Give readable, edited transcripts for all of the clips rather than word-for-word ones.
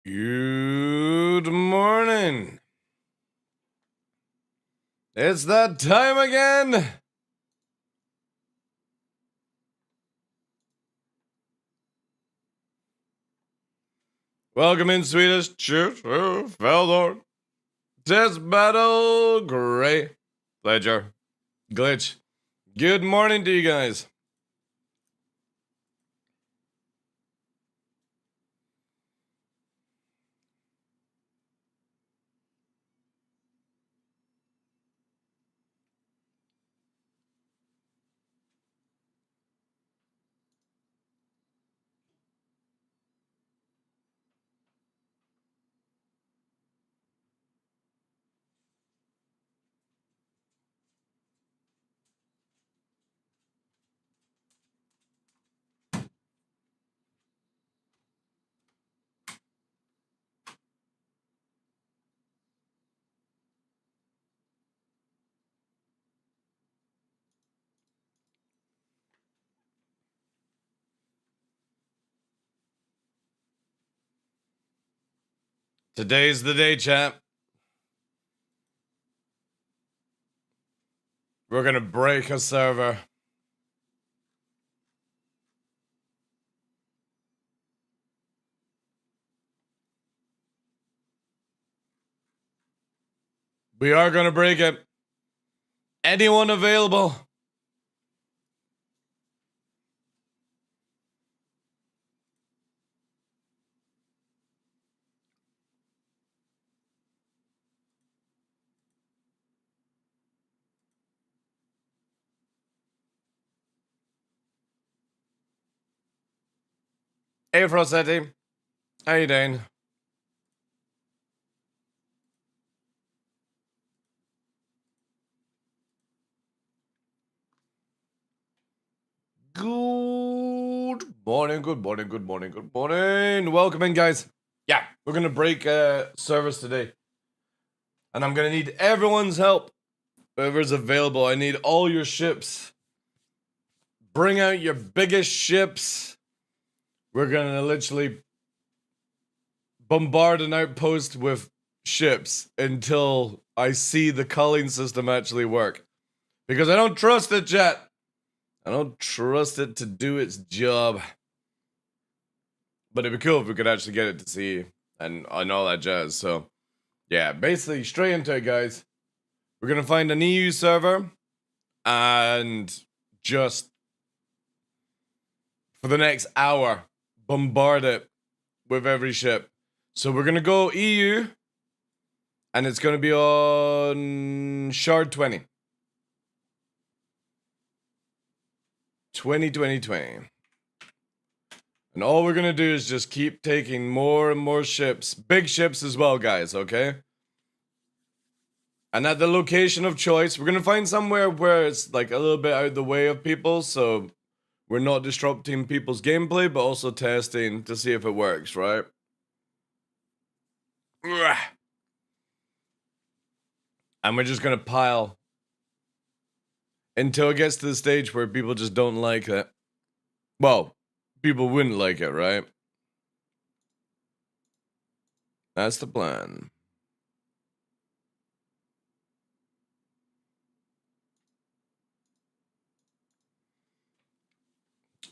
Good morning. It's that time again. Welcome in, Swedish. Feldor. Test battle. Gray. Ledger. Glitch. Good morning to you guys. Today's the day, chat. We're gonna break a server. We are gonna break it. Anyone available? Hey, Frossetti. How you doing? Good morning, good morning, good morning, good morning. Welcome in, guys. Yeah, we're gonna break service today. And I'm gonna need everyone's help. Whoever's available, I need all your ships. Bring out your biggest ships. We're gonna literally bombard an outpost with ships until I see the culling system actually work. Because I don't trust it, chat. I don't trust it to do its job. But it'd be cool if we could actually get it to see and all that jazz. So, yeah, basically straight into it, guys. We're gonna find an EU server and just for the next hour bombard it with every ship. So we're gonna go EU, and it's gonna be on Shard 20. 20. And all we're gonna do is just keep taking more and more ships. Big ships as well, guys, okay? And at the location of choice, we're gonna find somewhere where it's like a little bit out of the way of people, so we're not disrupting people's gameplay, but also testing to see if it works, right? And we're just gonna pile until it gets to the stage where people just don't like it. Well, people wouldn't like it, right? That's the plan.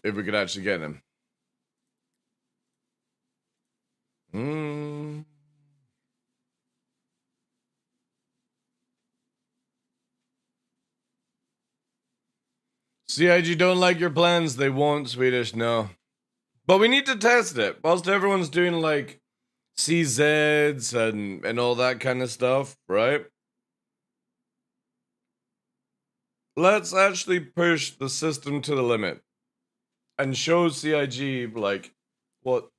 If we could actually get him. CIG don't like your plans. They won't, Swedish, no. But we need to test it. Whilst everyone's doing like CZs and all that kind of stuff, right? Let's actually push the system to the limit and show CIG like what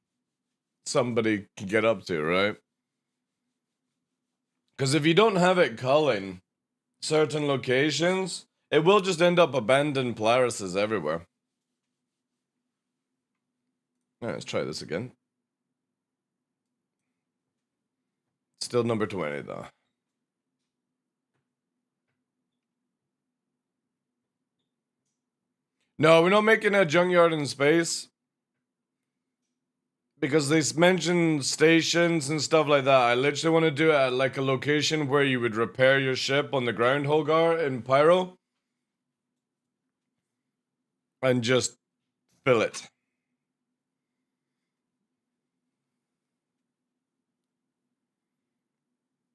somebody can get up to, right? Because if you don't have it culling certain locations, it will just end up abandoned Polarises everywhere. All right, let's try this again. Still number 20, though. No, we're not making a junkyard in space. because they mention stations and stuff like that. I literally want to do it at like a location where you would repair your ship on the ground, Holgar, in Pyro. And just fill it.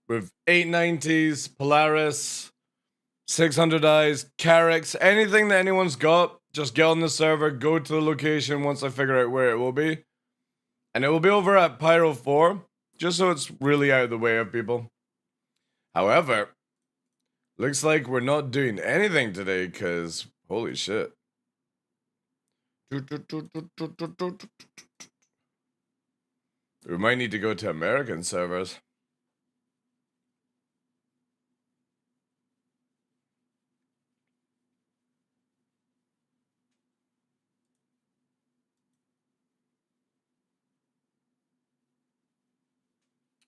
With 890s, Polaris, 600 eyes, Carracks, anything that anyone's got, just get on the server, go to the location once I figure out where it will be. And it will be over at Pyro 4, just so it's really out of the way of people. However, looks like we're not doing anything today, because holy shit. We might need to go to American servers.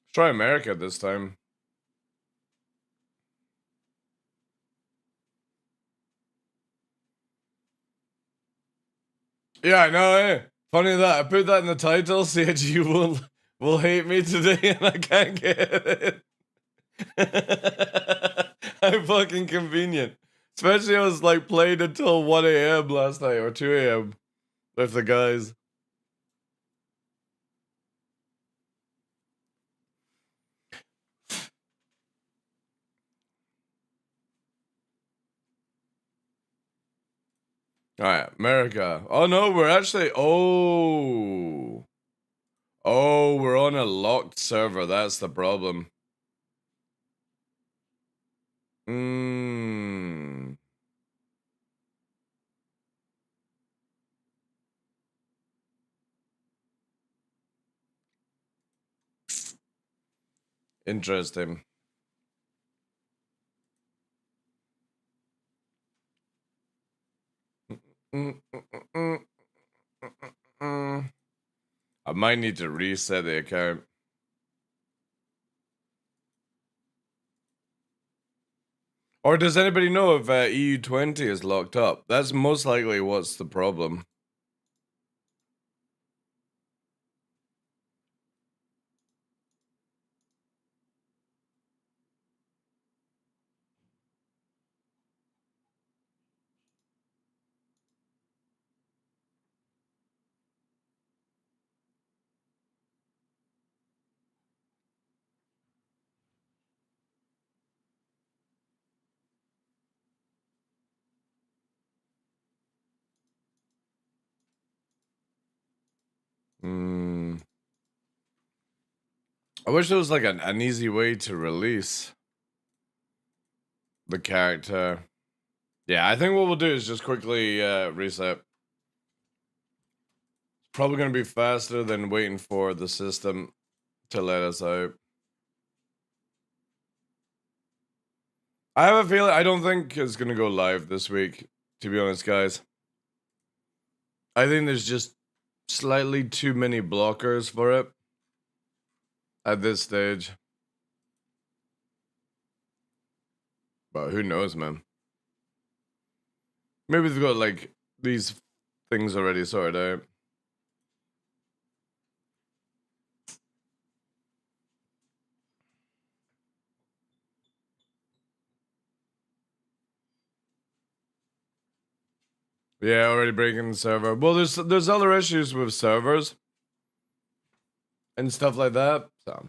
Let's try America this time. Yeah, I know, eh? Funny that I put that in the title, said you will hate me today, and I can't get it. How fucking convenient. Especially I was like played until 1 a.m. last night, or 2 a.m. with the guys. Alright, America. Oh no, we're actually, oh, we're on a locked server, that's the problem. Interesting. I might need to reset the account. Or does anybody know if EU20 is locked up? That's most likely what's the problem. I wish there was like an easy way to release the character. Yeah, I think what we'll do is just quickly reset. It's probably going to be faster than waiting for the system to let us out. I have a feeling, I don't think it's going to go live this week, to be honest, guys. I think there's just slightly too many blockers for it at this stage. But who knows, man. Maybe they've got like these things already sorted out. Yeah, already breaking the server. Well, there's other issues with servers and stuff like that. So.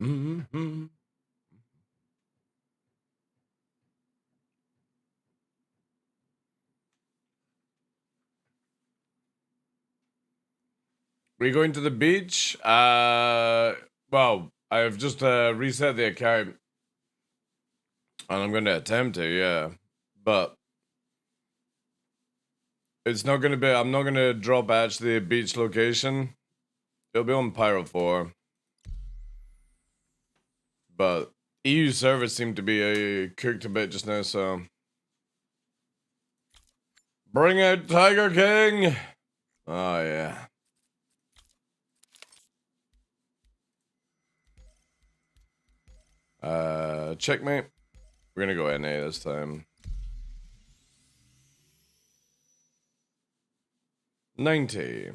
Mm-hmm. We're going to the beach. Well, I've just reset the account, and I'm going to attempt to, yeah, but it's not going to be. I'm not going to drop actually a beach location. It'll be on Pyro 4, but EU servers seem to be cooked a bit just now, so bring out Tiger King. Oh yeah. Checkmate. We're gonna go NA this time. 90.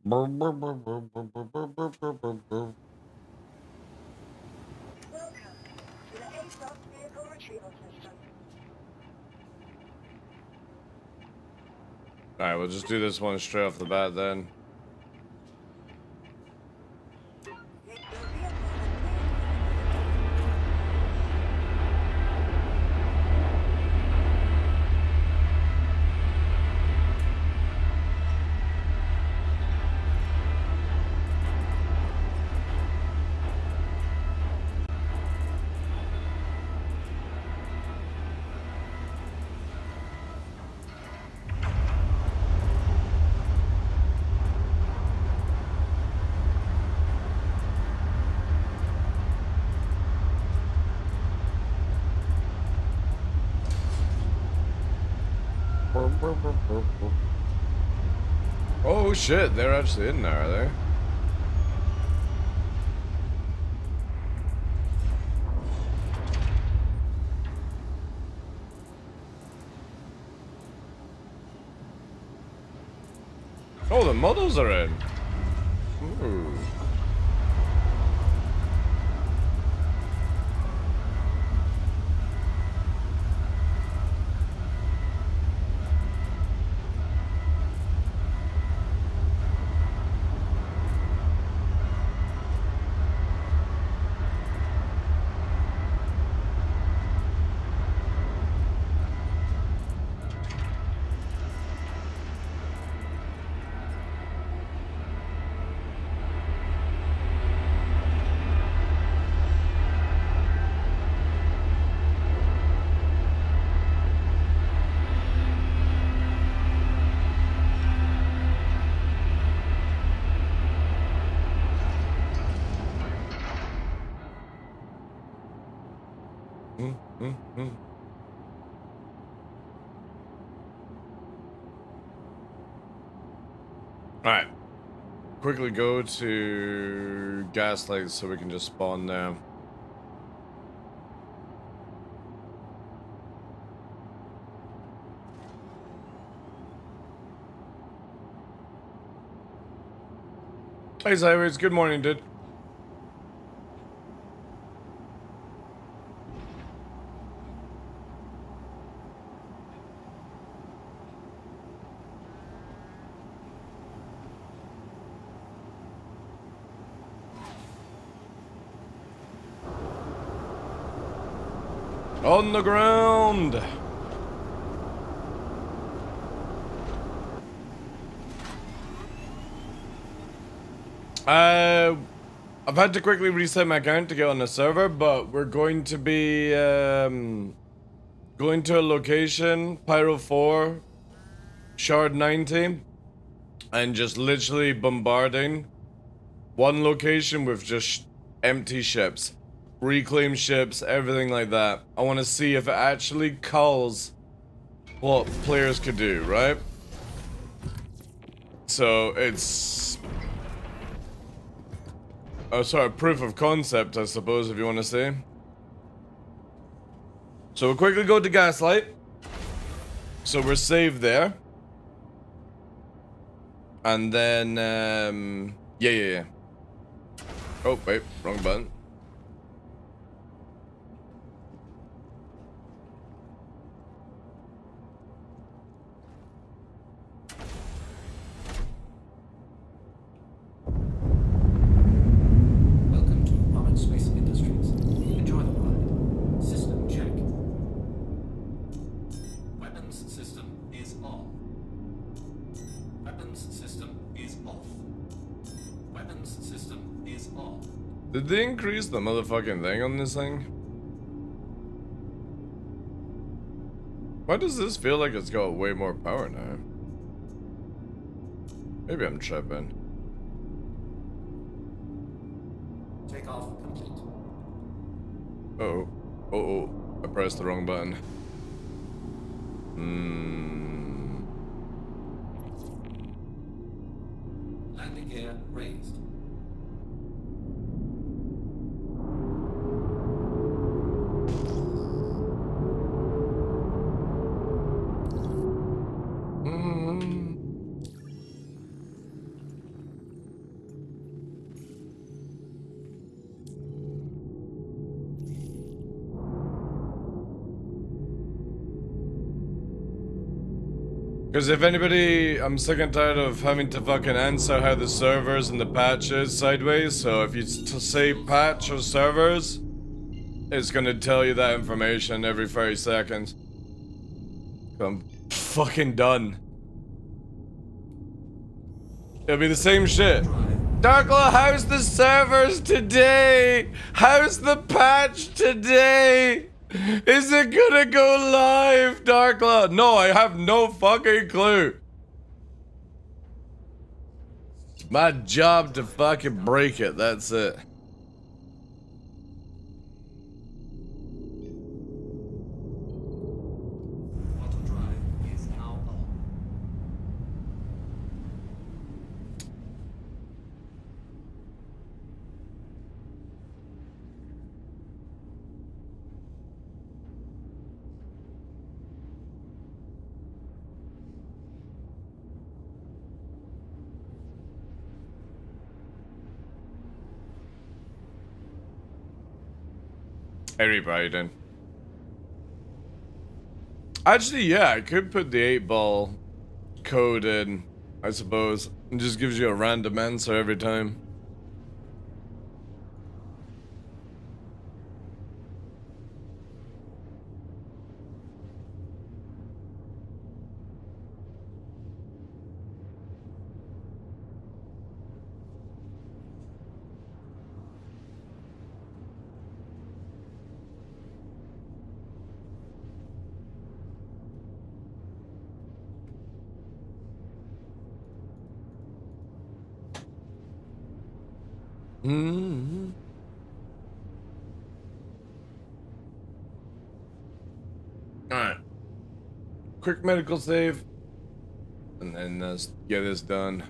Alright, we'll just do this one straight off the bat then. Oh shit, they're actually in there, are they? Oh, the models are in. Ooh. Alright. Quickly go to Gaslight so we can just spawn now. Hey Cyrus, good morning, dude. On the ground! I've had to quickly reset my account to get on the server, but we're going to be going to a location, Pyro 4, Shard 90, and just literally bombarding One location with just empty ships. Reclaimed ships, everything like that. I want to see if it actually calls what players could do, right? So it's... oh, sorry, proof of concept, I suppose, if you want to say. So we'll quickly go to Gaslight. So we're saved there. And then, yeah. Oh, wait, wrong button. Welcome to Roman Space Industries. Enjoy the ride. System check. Weapons system is on. Weapons system is off. Weapons system is on. Did they increase the motherfucking thing on this thing? Why does this feel like it's got way more power now? Maybe I'm tripping. Takeoff complete. Uh-oh. Uh-oh. I pressed the wrong button. Landing gear raised. Because if anybody, I'm sick and tired of having to fucking answer how the servers and the patch is sideways. So if you say patch or servers, it's gonna tell you that information every 30 seconds. I'm fucking done. It'll be the same shit. DarkLaw, how's the servers today? How's the patch today? Is it gonna go live, DarkLaw? No, I have no fucking clue. It's my job to fucking break it, that's it. Auto drive is now on. Everybody. Actually, yeah, I could put the 8-ball code in, I suppose. It just gives you a random answer every time. Mm-hmm. Alright. Quick medical save. And then let's get this done.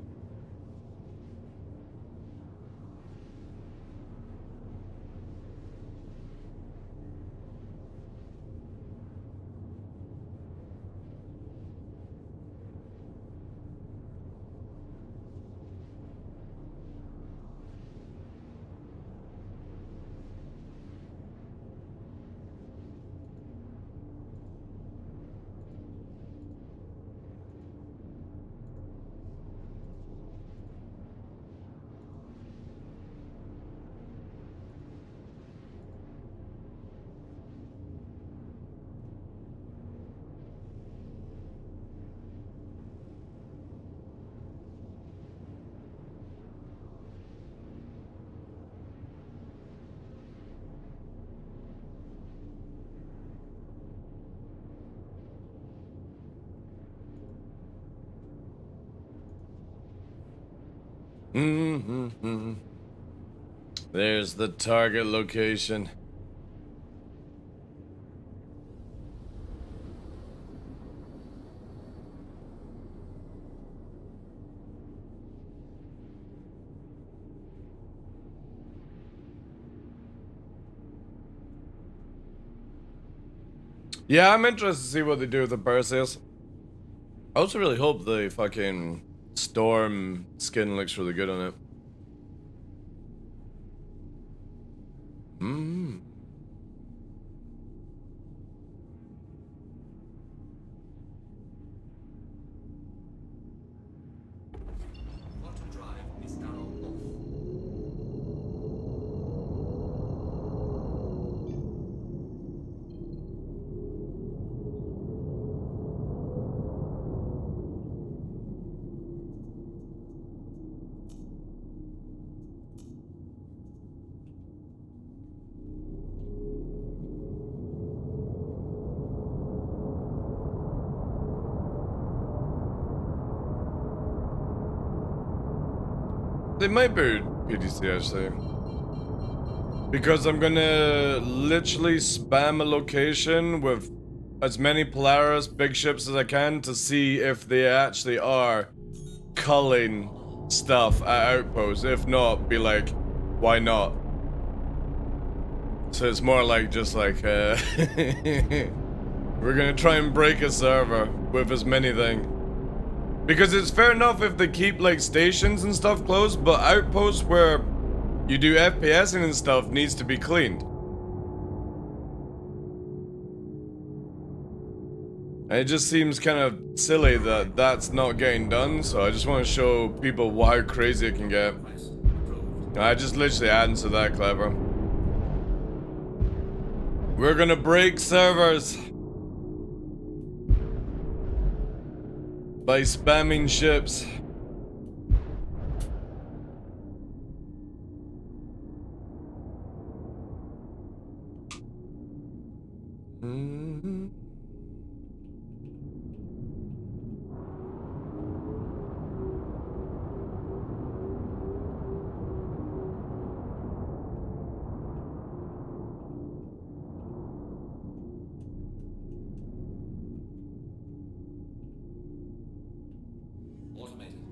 Mm-hmm. There's the target location. Yeah, I'm interested to see what they do with the Perseus. I also really hope the fucking Storm skin looks really good on it. Hmm. Quantum drive is now off. They might be PDC actually. Because I'm gonna literally spam a location with as many Polaris big ships as I can to see if they actually are culling stuff at outposts. If not, be like, why not? So it's more like just like, we're gonna try and break a server with as many things. Because it's fair enough if they keep like stations and stuff closed, but outposts where you do FPSing and stuff needs to be cleaned. And it just seems kind of silly that that's not getting done, so I just want to show people how crazy it can get. I just literally added to that, clever. We're gonna break servers by spamming ships.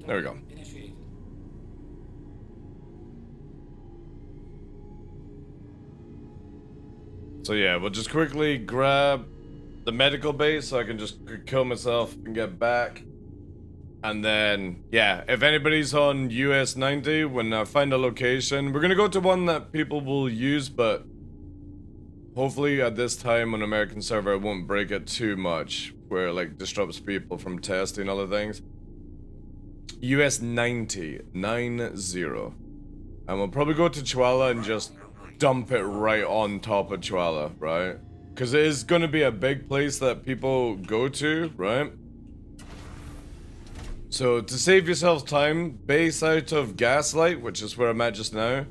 There we go. Initiated. So yeah, we'll just quickly grab the medical base so I can just kill myself and get back. And then, yeah, if anybody's on US 90, when I find a location, we're gonna go to one that people will use, but hopefully at this time on American server, it won't break it too much, where it like disrupts people from testing other things. US 90, 90. And we'll probably go to Chihuahua and just dump it right on top of Chihuahua, right? Because it is going to be a big place that people go to, right? So to save yourselves time, base out of Gaslight, which is where I'm at just now.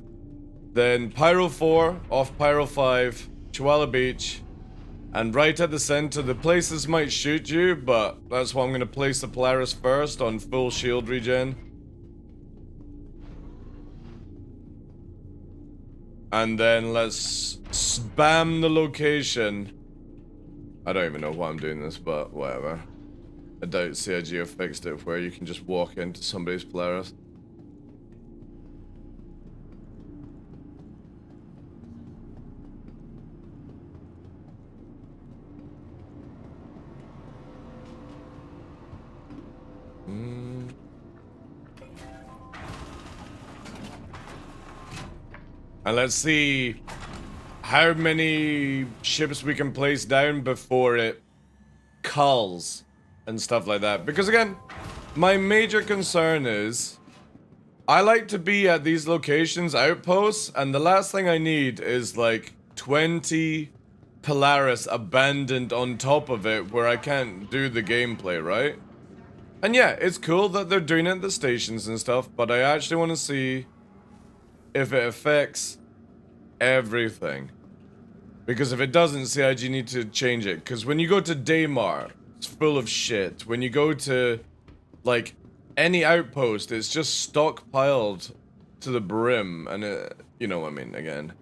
Then Pyro 4, off Pyro 5, Chihuahua Beach. And right at the center, the places might shoot you, but that's why I'm going to place the Polaris first on full shield regen. And then let's spam the location. I don't even know why I'm doing this, but whatever. I doubt CIG have fixed it where you can just walk into somebody's Polaris. And let's see how many ships we can place down before it culls and stuff like that. Because again, my major concern is I like to be at these locations, outposts, and the last thing I need is like 20 Polaris abandoned on top of it where I can't do the gameplay, right? And yeah, it's cool that they're doing it at the stations and stuff, but I actually want to see if it affects everything. Because if it doesn't, CIG need to change it. Because when you go to Daymar, it's full of shit. When you go to, like, any outpost, it's just stockpiled to the brim. And, you know what I mean, again.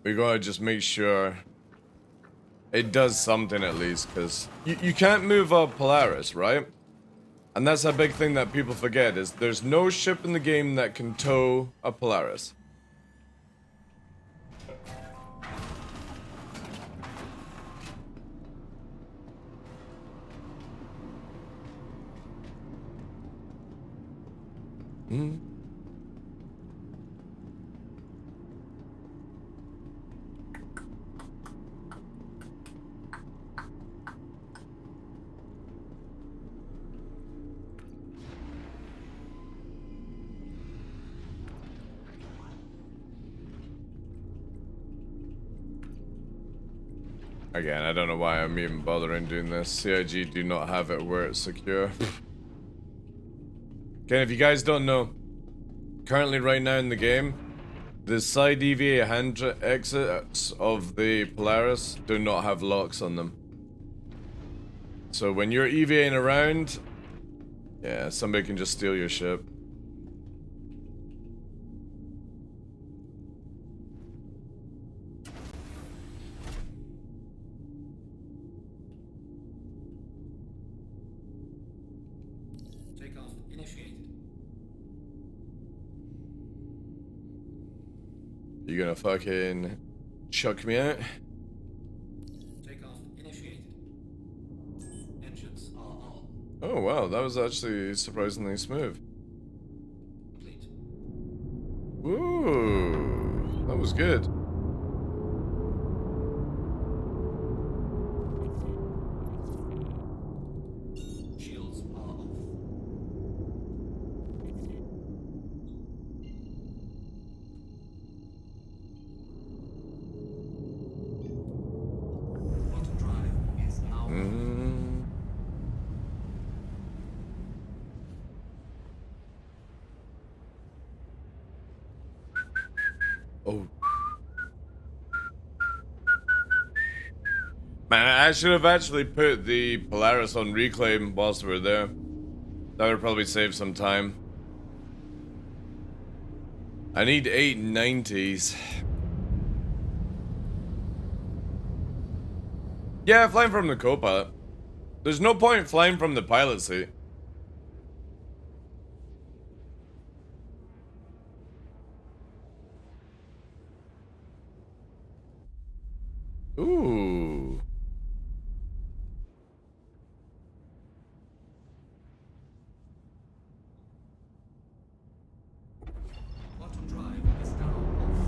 We gotta just make sure it does something at least, because you can't move a Polaris, right? And that's a big thing that people forget, is there's no ship in the game that can tow a Polaris. Hmm. Again, I don't know why I'm even bothering doing this. CIG do not have it where it's secure. Okay, if you guys don't know, currently right now in the game, the side EVA hand exits of the Polaris do not have locks on them. So when you're EVAing around, yeah, somebody can just steal your ship. Takeoff initiated. You gonna fucking chuck me out? Takeoff initiated. Engines are on. Oh wow, that was actually surprisingly smooth. Complete. Ooh, that was good. Shields are off. Quantum drive is now on. Oh. Man, I should have actually put the Polaris on reclaim whilst we were there. That would probably save some time. I need 890s. Yeah, flying from the co-pilot. There's no point flying from the pilot seat. Ooh. Quantum drive is now off.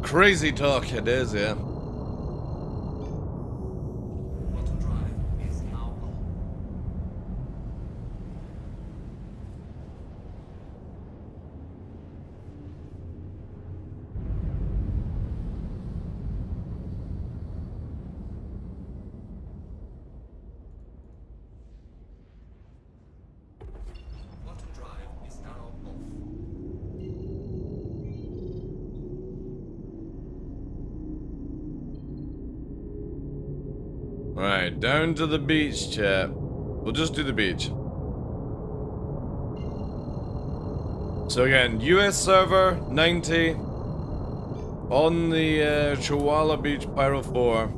Crazy talk it is, yeah. Quantum drive is now on. Quantum drive is now off. Alright, down to the beach, chat. We'll just do the beach. So again, US server 90 on the Chihuahua Beach Pyro 4.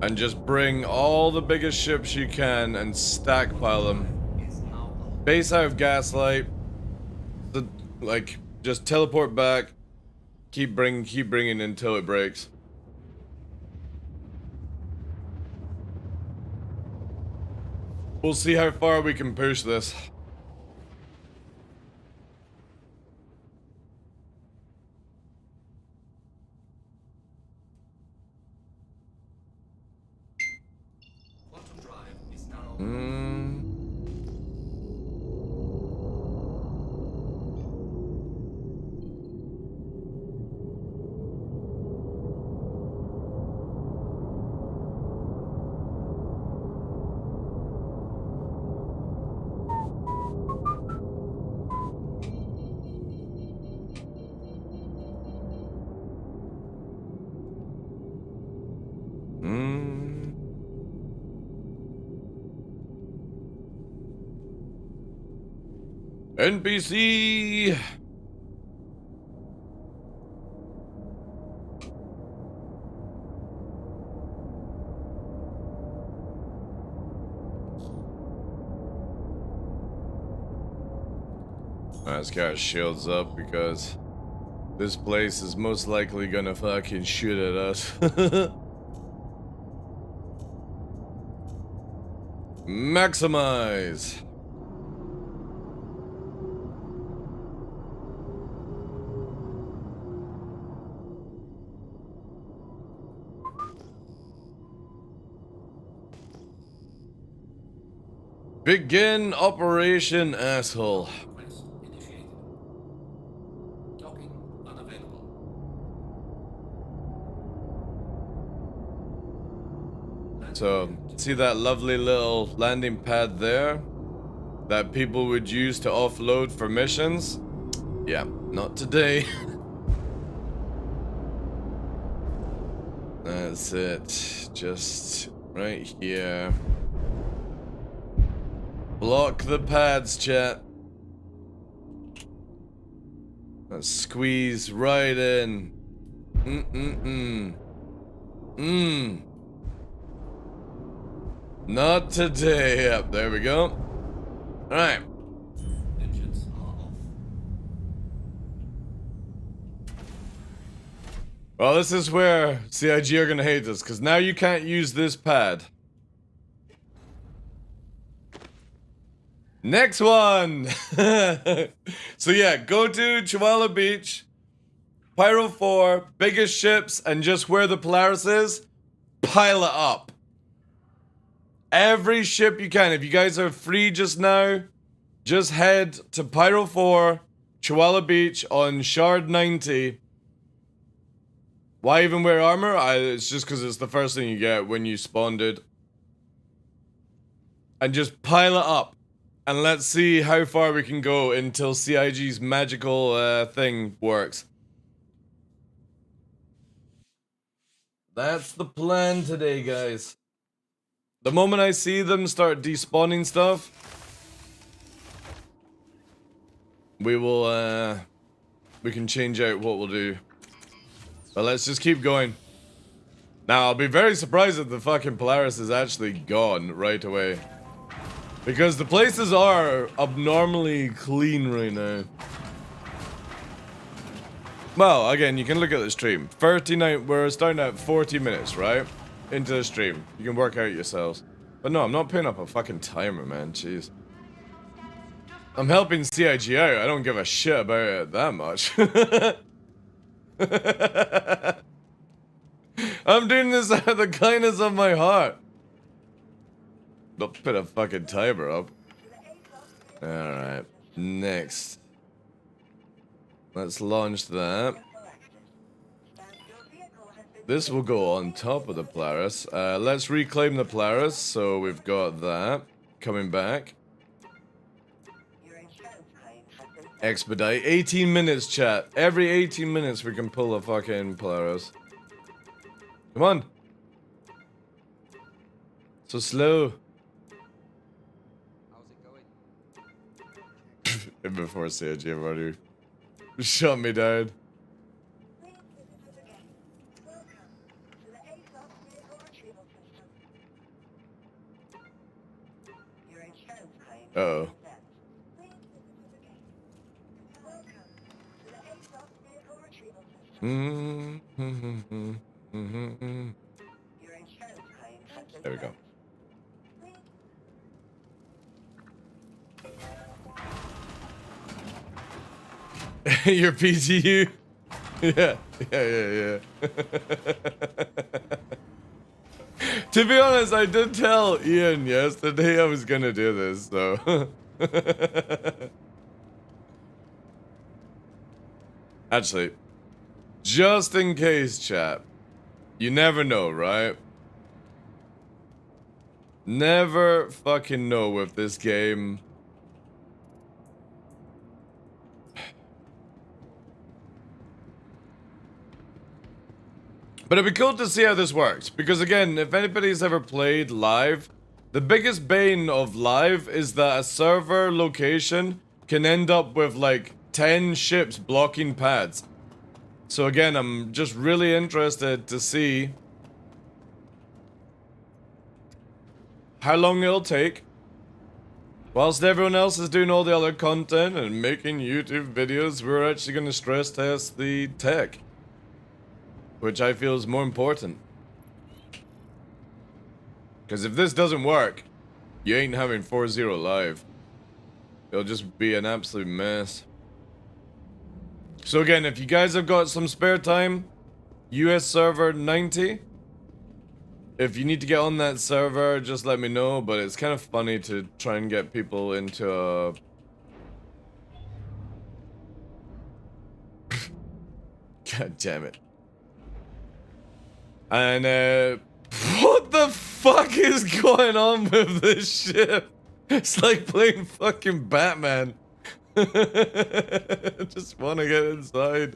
And just bring all the biggest ships you can and stackpile them. Is now on. Base out of Gaslight. Like, just teleport back. Keep bringing until it breaks. We'll see how far we can push this. Quantum drive is now on. NPC. Let's get our shields up because this place is most likely gonna fucking shoot at us. Maximize. Begin operation, asshole. Request initiated. Docking unavailable. So, see that lovely little landing pad there? That people would use to offload for missions? Yeah, not today. That's it. Just right here. Block the pads, chat. Let's squeeze right in. Not today. Yep, there we go. Alright. Engines are off. Well, this is where CIG are gonna hate us, because now you can't use this pad. Next one! So yeah, go to Chihuahua Beach, Pyro 4, biggest ships, and just where the Polaris is, pile it up. Every ship you can. If you guys are free just now, just head to Pyro 4, Chihuahua Beach on Shard 90. Why even wear armor? It's just because it's the first thing you get when you spawned it. And just pile it up. And let's see how far we can go until CIG's magical thing works. That's the plan today, guys. The moment I see them start despawning stuff, we will, we can change out what we'll do. But let's just keep going. Now, I'll be very surprised if the fucking Polaris is actually gone right away. Because the places are abnormally clean right now. Well, again, you can look at the stream. 39, we're starting at 40 minutes, right? Into the stream. You can work out yourselves. But no, I'm not putting up a fucking timer, man. Jeez. I'm helping CIG out. I don't give a shit about it that much. I'm doing this out of the kindness of my heart. Don't put a fucking timer up. Alright. Next. Let's launch that. This will go on top of the Polaris. Let's reclaim the Polaris. So we've got that. Coming back. Expedite. 18 minutes, chat. Every 18 minutes we can pull a fucking Polaris. Come on. So slow. And before CIG, I've already shut me down. Uh-oh. There we go. Your PTU? Yeah. To be honest, I did tell Ian yesterday I was gonna do this, so. Actually, just in case, chat. You never know, right? Never fucking know with this game. But it'd be cool to see how this works, because again, if anybody's ever played live, the biggest bane of live is that a server location can end up with like 10 ships blocking pads. So again, I'm just really interested to see how long it'll take. Whilst everyone else is doing all the other content and making YouTube videos, we're actually going to stress test the tech, which I feel is more important. Because if this doesn't work, you ain't having 4-0 live. It'll just be an absolute mess. So again, if you guys have got some spare time, US server 90. If you need to get on that server, just let me know, but it's kind of funny to try and get people into a... God damn it. And, what the fuck is going on with this ship? It's like playing fucking Batman. Just want to get inside.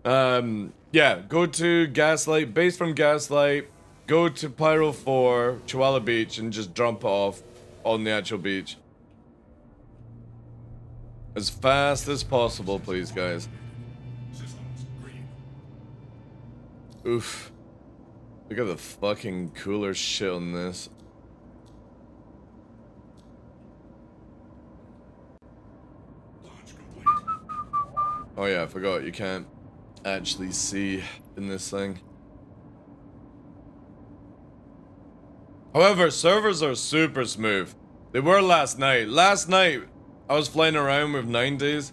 Yeah, go to Gaslight, base from Gaslight, go to Pyro 4, Chihuahua Beach, and just jump off on the actual beach. As fast as possible, please, guys. Oof. Look at the fucking cooler shit on this. Oh yeah, I forgot, you can't actually see in this thing. However, servers are super smooth. They were last night. Last night, I was flying around with 90s.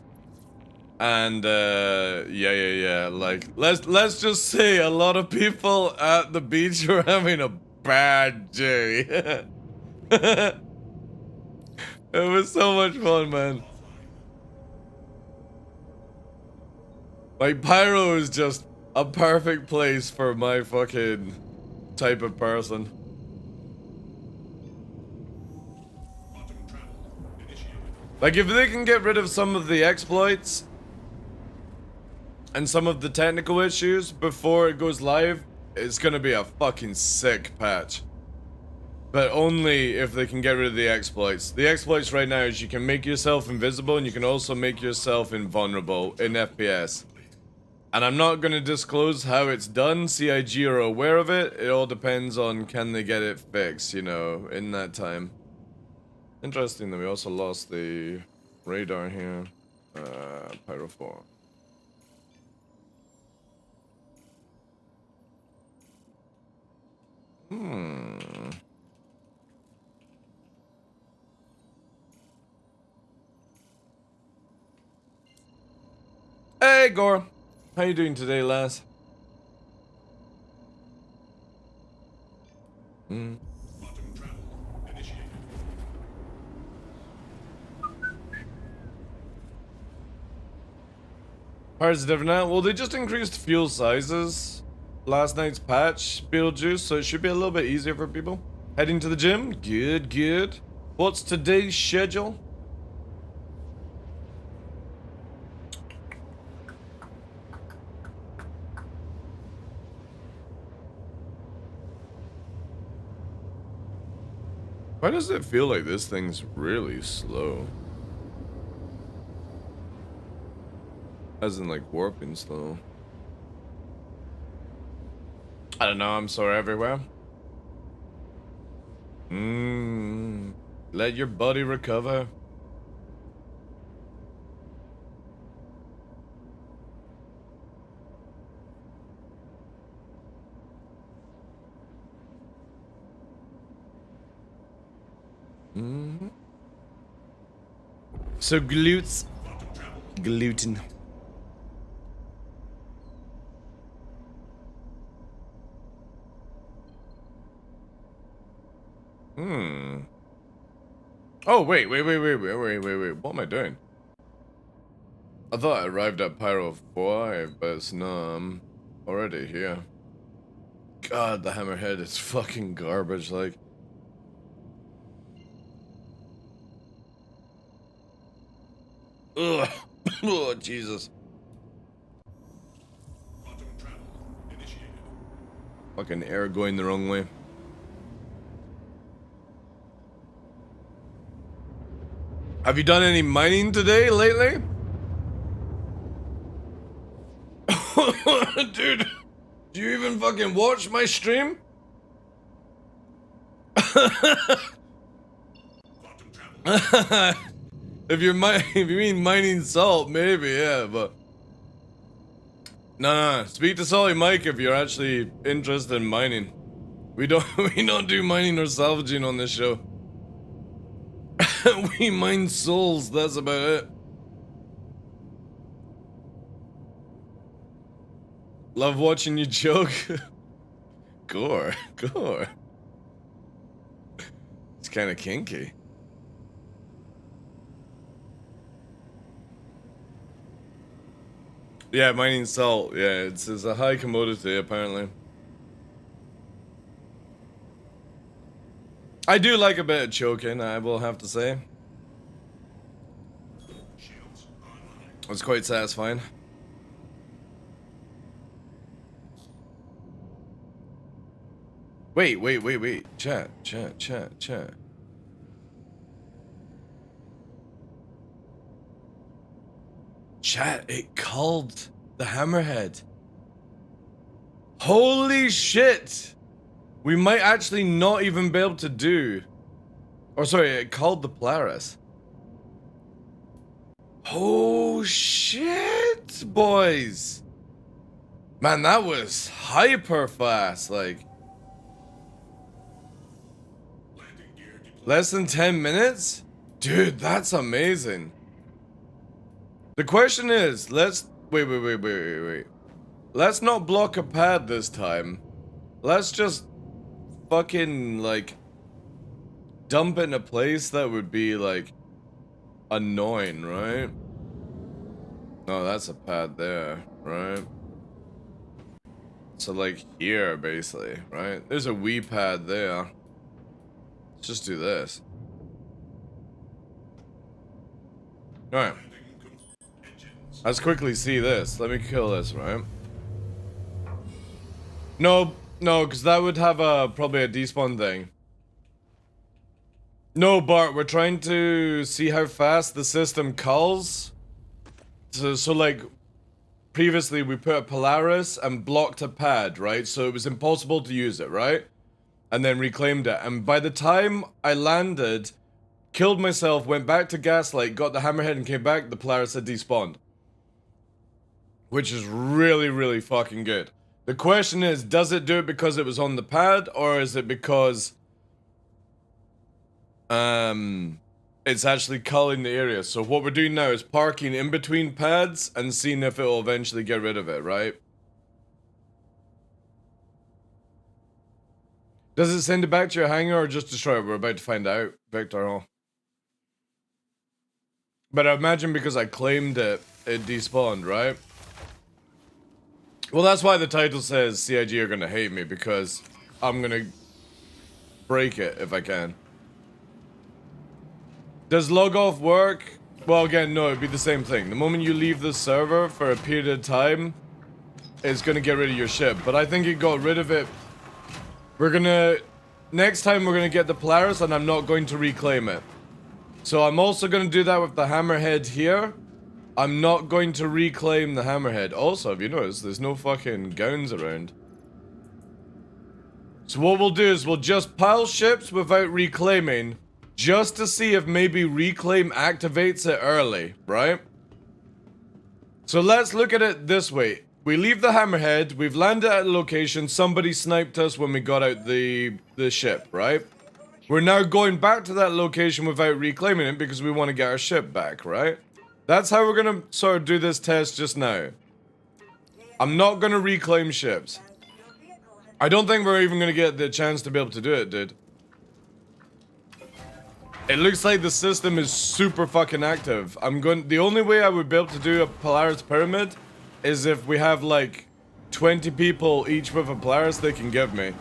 And, yeah. Like, let's just say a lot of people at the beach were having a bad day. It was so much fun, man. Like, Pyro is just a perfect place for my fucking type of person. Like, if they can get rid of some of the exploits and some of the technical issues before it goes live, it's gonna be a fucking sick patch. But only if they can get rid of the exploits. The exploits right now is you can make yourself invisible and you can also make yourself invulnerable in FPS. And I'm not gonna disclose how it's done. CIG are aware of it. It all depends on can they get it fixed, you know, in that time. Interesting that we also lost the radar here. Pyro 4. Hey, Gore. How you doing today, lass? Parts different now? Well, they just increased fuel sizes. Last night's patch, Beetlejuice, so it should be a little bit easier for people. Heading to the gym? Good, good. What's today's schedule? Why does it feel like this thing's really slow? As in, like, warping slow. I don't know, I'm sore everywhere. Let your body recover. So gluten. Oh, wait. What am I doing? I thought I arrived at Pyro 5, but it's not. I'm already here. God, the hammerhead is fucking garbage, like. Ugh. Oh, Jesus. Fucking air going the wrong way. Have you done any mining today, lately? Dude, do you even fucking watch my stream? If you mean mining salt, maybe, yeah, but no. Speak to Salty Mike if you're actually interested in mining. We don't do mining or salvaging on this show. We mine souls. That's about it. Love watching you joke. Gore. It's kind of kinky. Yeah, mining salt. Yeah, it's a high commodity apparently. I do like a bit of choking, I will have to say. It's quite satisfying. Wait. Chat. Chat, it called the hammerhead. Holy shit! We might actually not even be able to do... Or sorry, it called the Polaris. Oh shit, boys! Man, that was hyper fast, like... Less than 10 minutes? Dude, that's amazing. The question is, let's... Wait. Let's not block a pad this time. Let's just fucking, like, dump it in a place that would be, like, annoying, right? No, that's a pad there, right? So, like, here, basically, right? There's a wee pad there. Let's just do this. Alright. Let's quickly see this. Let me kill this, right? No, because that would have probably a despawn thing. No, Bart, we're trying to see how fast the system culls. So like, previously we put a Polaris and blocked a pad, right? So it was impossible to use it, right? And then reclaimed it. And by the time I landed, killed myself, went back to Gaslight, got the hammerhead and came back, the Polaris had despawned. Which is really fucking good. The question is, does it do it because it was on the pad, or is it because it's actually culling the area? So what we're doing now is parking in between pads and seeing if it will eventually get rid of it, right? Does it send it back to your hangar or just destroy it? We're about to find out, Victor. But I imagine because I claimed it, it despawned, right? Well, that's why the title says CIG are gonna hate me, because I'm gonna break it if I can. Does log off work? Well, again, no, it'd be the same thing. The moment you leave the server for a period of time, it's gonna get rid of your ship. But I think it got rid of it. Next time we're gonna get the Polaris and I'm not going to reclaim it. So I'm also gonna do that with the hammerhead here. I'm not going to reclaim the hammerhead. Also, have you noticed there's no fucking gowns around? So what we'll do is we'll just pile ships without reclaiming, just to see if maybe reclaim activates it early, right? So let's look at it this way. We leave the hammerhead, we've landed at a location, somebody sniped us when we got out the ship, right? We're now going back to that location without reclaiming it because we want to get our ship back, right? That's how we're gonna sort of do this test just now. I'm not gonna reclaim ships. I don't think we're even gonna get the chance to be able to do it, dude. It looks like the system is super fucking active. The only way I would be able to do a Polaris pyramid is if we have like 20 people each with a Polaris they can give me.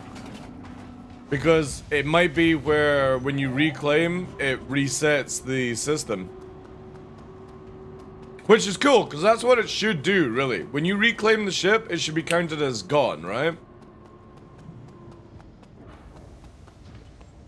Because it might be where when you reclaim, it resets the system. Which is cool, because that's what it should do, really. When you reclaim the ship, it should be counted as gone, right?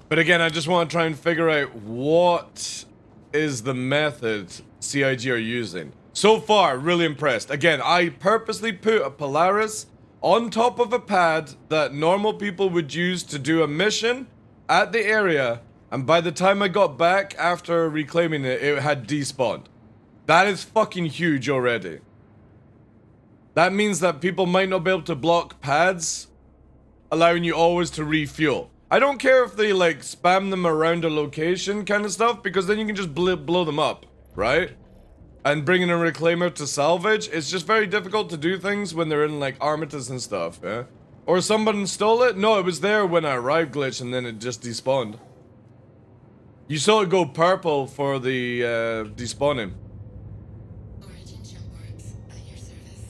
But again, I just want to try and figure out what is the method CIG are using. So far, really impressed. Again, I purposely put a Polaris on top of a pad that normal people would use to do a mission at the area, and by the time I got back after reclaiming it, it had despawned. That is fucking huge already. That means that people might not be able to block pads, allowing you always to refuel. I don't care if they like spam them around a location kind of stuff, because then you can just blow them up, right? And bringing a reclaimer to salvage, it's just very difficult to do things when they're in like Armitage and stuff, yeah? Or someone stole it? No, it was there when I arrived glitch and then it just despawned. You saw it go purple for the despawning. Origin jump works at your service.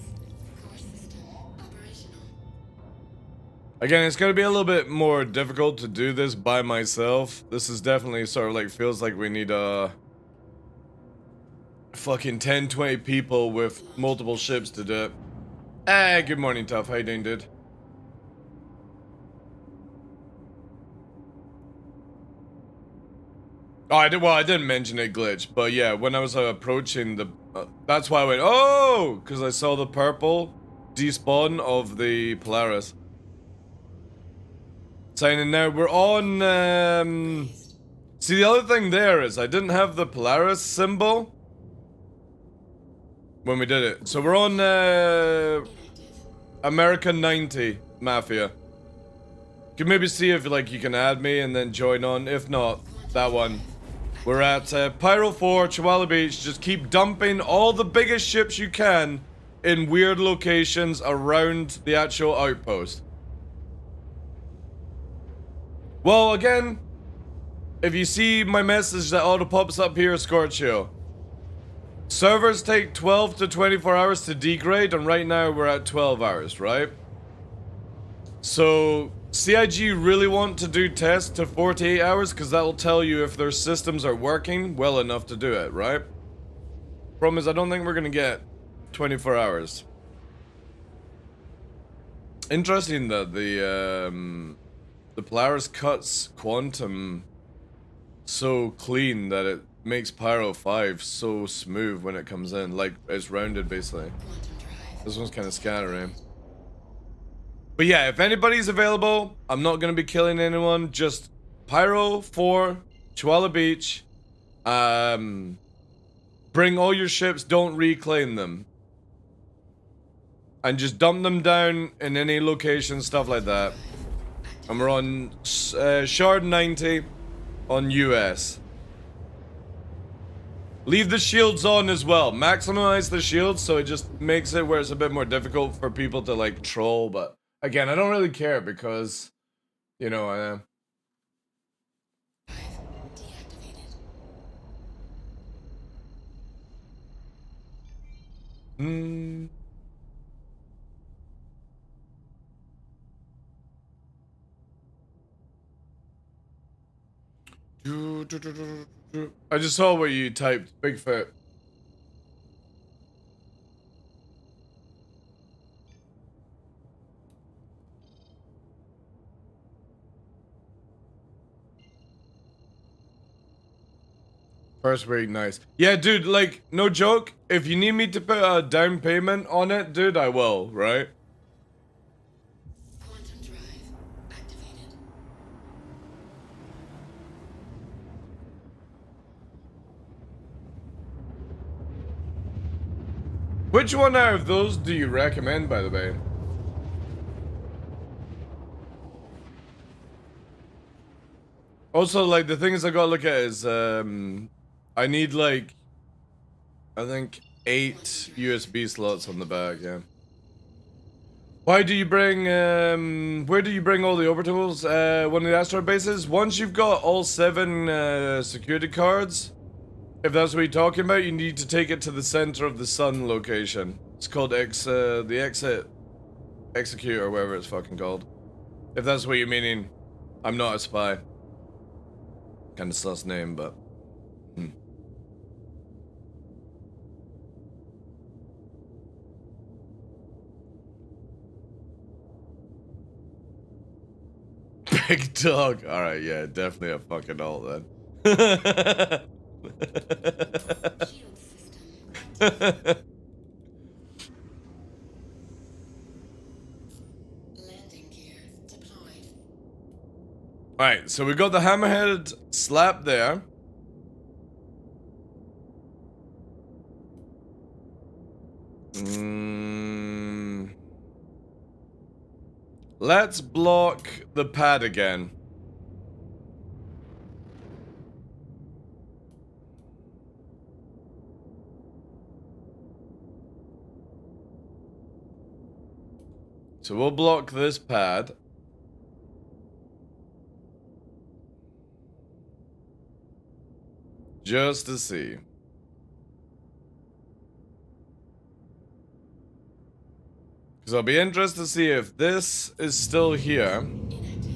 Core system operational. Again, it's gonna be a little bit more difficult to do this by myself. This is definitely sort of like, feels like we need fucking 10, 20 people with multiple ships to do it. Hey, good morning, Tough. How you doing, dude? Oh, I didn't mention it glitch, but yeah, when I was approaching the, that's why I went, oh, because I saw the purple despawn of the Polaris. Signing now, we're on, see, the other thing there is I didn't have the Polaris symbol when we did it. So we're on, American 90 Mafia. You can maybe see if, like, you can add me and then join on. If not, that one. We're at Pyro 4, Chihuahua Beach. Just keep dumping all the biggest ships you can in weird locations around the actual outpost. Well, again, if you see my message that auto pops up here, Scorchio. Servers take 12 to 24 hours to degrade, and right now we're at 12 hours, right? So, CIG really want to do tests to 48 hours because that will tell you if their systems are working well enough to do it, right? Problem is, I don't think we're going to get 24 hours. Interesting that the Polaris cuts quantum so clean that it makes Pyro 5 so smooth when it comes in. Like, it's rounded, basically. This one's kind of scattering. But yeah, if anybody's available, I'm not going to be killing anyone. Just Pyro 4, Chihuahua Beach. Bring all your ships, don't reclaim them. And just dump them down in any location, stuff like that. And we're on Shard 90 on US. Leave the shields on as well. Maximize the shields so it just makes it where it's a bit more difficult for people to like troll. But again, I don't really care because, you know, I am. I just saw what you typed, Bigfoot. First week, nice. Yeah, dude, like, no joke. If you need me to put a down payment on it, dude, I will, right? Quantum drive activated. Which one out of those do you recommend, by the way? Also, like, the things I gotta look at is, I need, like, I think 8 USB slots on the back, yeah. Why do you bring, where do you bring all the orbitals? One of the asteroid bases? Once you've got all 7, security cards, if that's what you're talking about, you need to take it to the center of the sun location. It's called the execute or whatever it's fucking called. If that's what you're meaning, I'm not a spy. Kind of sus name, but... Big dog. Alright, yeah, definitely a fucking alt then. Shield system. Landing gear deployed. Alright, so we got the hammerhead slap there. Let's block the pad again. So we'll block this pad. Just to see. Because I'll be interested to see if this is still here. Inactive.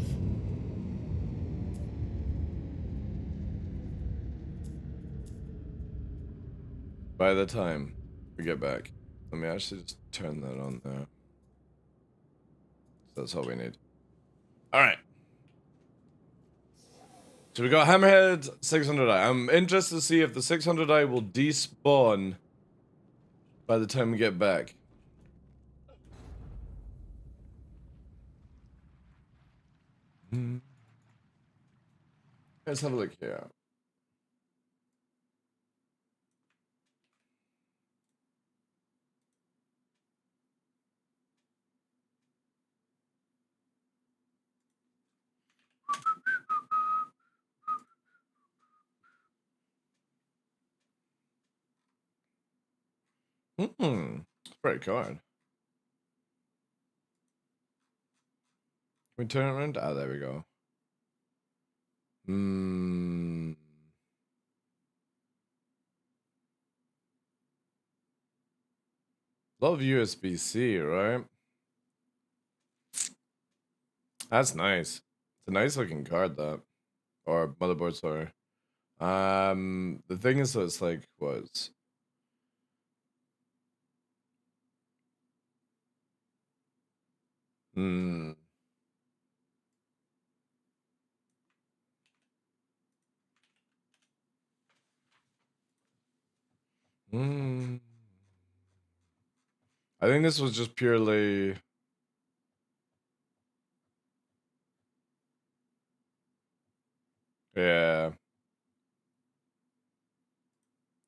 By the time we get back. Let me actually just turn that on there. So that's all we need. Alright. So we got Hammerhead 600i. I'm interested to see if the 600i will despawn by the time we get back. Let's have a look here. Great card. Can we turn it around? Ah, there we go. Love USB-C, right? That's nice. It's a nice looking card, that. Or motherboard, sorry. The thing is, it's like, what? I think this was just purely... Yeah.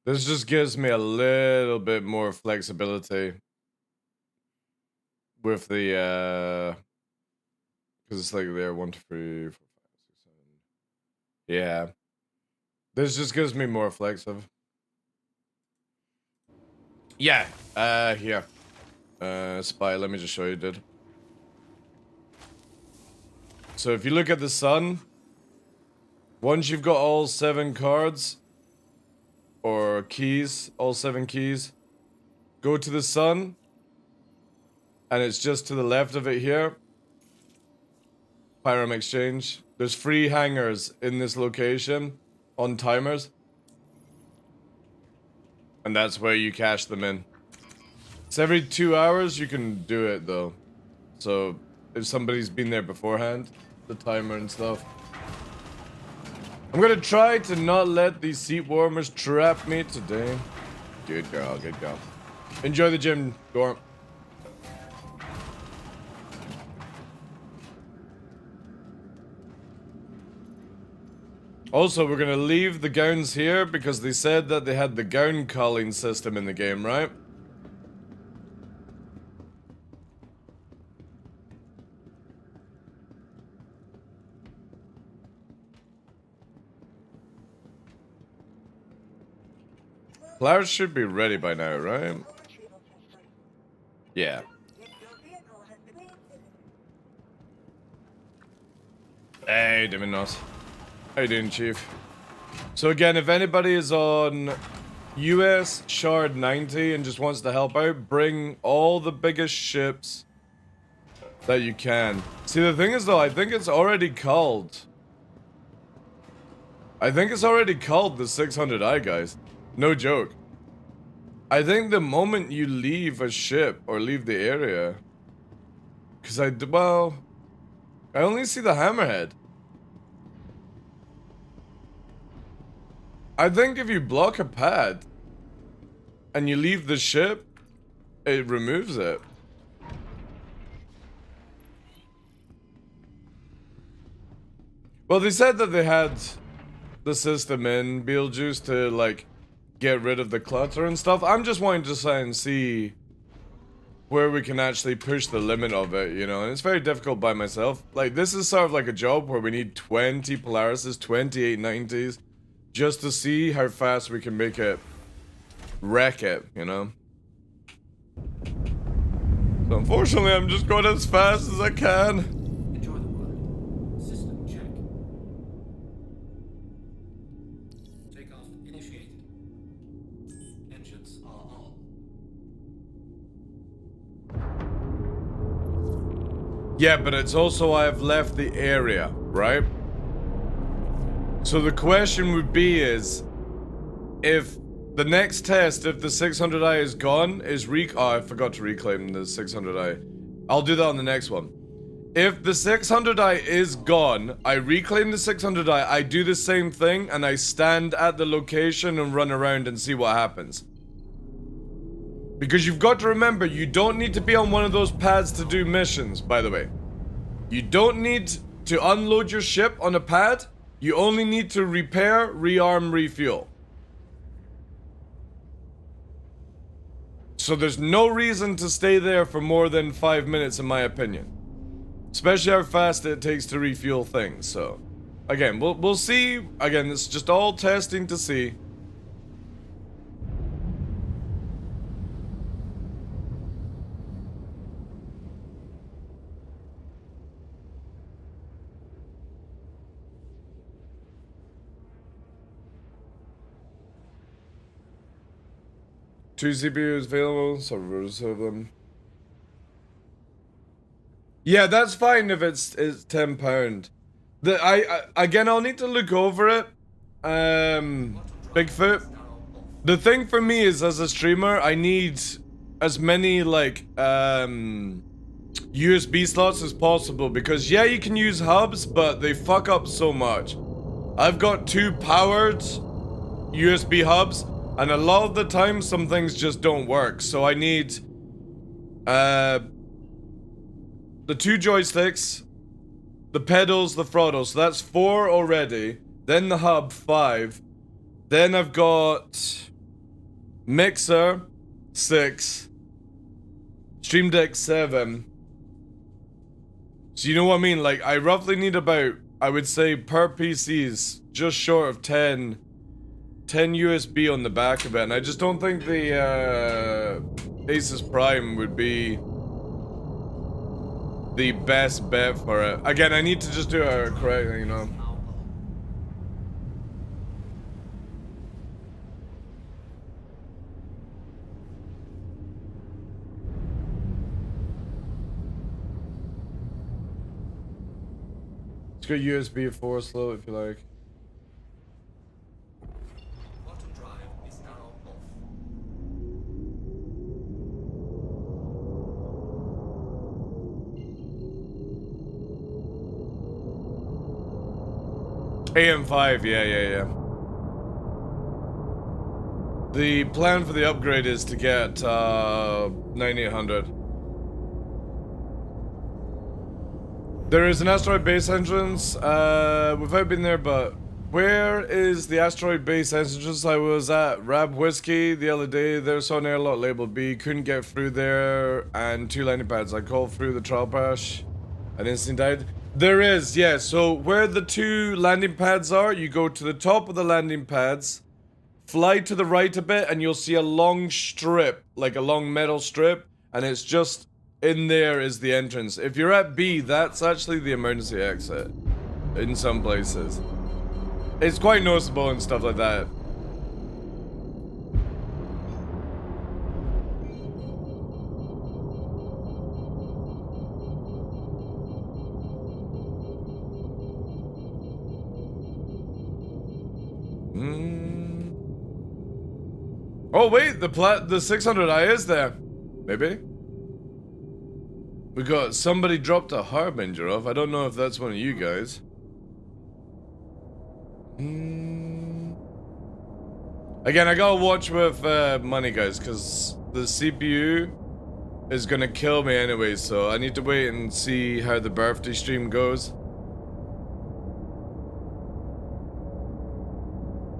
This just gives me a little bit more flexibility with the, because it's like there, 1, 2, 3, 4, 5, 6, 7. Yeah. This just gives me more flexive. Yeah. Here. Spy, let me just show you, dude. So if you look at the sun, once you've got all 7 cards, or keys, all 7 keys, go to the sun, and it's just to the left of it here. Pyram Exchange. There's 3 hangars in this location on timers. And that's where you cash them in. It's every 2 hours you can do it though. So if somebody's been there beforehand, the timer and stuff. I'm gonna try to not let these seat warmers trap me today. Good girl, good girl. Enjoy the gym, Gorm. Also, we're gonna leave the gowns here because they said that they had the gown calling system in the game, right? Flowers should be ready by now, right? Yeah. Hey, Diminos. How you doing, Chief? So again, if anybody is on US Shard 90 and just wants to help out, bring all the biggest ships that you can. See, the thing is though, I think it's already called. I think it's already called the 600i, guys. No joke. I think the moment you leave a ship or leave the area, because I only see the hammerhead. I think if you block a pad and you leave the ship, it removes it. Well, they said that they had the system in Beetlejuice to, like, get rid of the clutter and stuff. I'm just wanting to try and see where we can actually push the limit of it, you know? And it's very difficult by myself. Like, this is sort of like a job where we need 20 Polarises, 28 90s, just to see how fast we can make it wreck it, you know? So unfortunately, I'm just going as fast as I can. Enjoy the ride. System check. Takeoff initiated. Engines are on. Yeah, but it's also I have left the area, right? So the question would be is, if the next test, if the 600i is gone, is oh, I forgot to reclaim the 600i. I'll do that on the next one. If the 600i is gone, I reclaim the 600i, I do the same thing, and I stand at the location and run around and see what happens. Because you've got to remember, you don't need to be on one of those pads to do missions, by the way. You don't need to unload your ship on a pad. You only need to repair, rearm, refuel. So there's no reason to stay there for more than 5 minutes, in my opinion. Especially how fast it takes to refuel things, so... Again, we'll see. Again, it's just all testing to see. Two CPUs available, so we'll reserve them. Yeah, that's fine if it's £10. Again, I'll need to look over it. Bigfoot. The thing for me is, as a streamer, I need as many like USB slots as possible, because yeah, you can use hubs, but they fuck up so much. I've got 2 powered USB hubs, and a lot of the time, some things just don't work. So I need the 2 joysticks, the pedals, the throttle. So that's 4 already. Then the hub, 5. Then I've got mixer, 6. Stream Deck, 7. So you know what I mean? Like, I roughly need about, I would say, per PCs, just short of 10 USB on the back of it, and I just don't think the Asus Prime would be the best bet for it. Again, I need to just do it correctly, you know. Let's go USB 4 slow if you like. AM5, yeah. The plan for the upgrade is to get 9800. There is an asteroid base entrance. Without being there, but where is the asteroid base entrance? I was at Rab Whiskey the other day. There saw an airlock labeled B. Couldn't get through there, and 2 landing pads. I called through the trial crash and instantly died. There is, yeah. So where the 2 landing pads are, you go to the top of the landing pads, fly to the right a bit, and you'll see a long strip, like a long metal strip, and it's just in there is the entrance. If you're at B, that's actually the emergency exit in some places. It's quite noticeable and stuff like that. Oh wait, the 600i is there. Maybe. We got somebody dropped a harbinger off. I don't know if that's one of you guys. Again, I gotta watch with money, guys, because the CPU is gonna kill me anyway, so I need to wait and see how the birthday stream goes.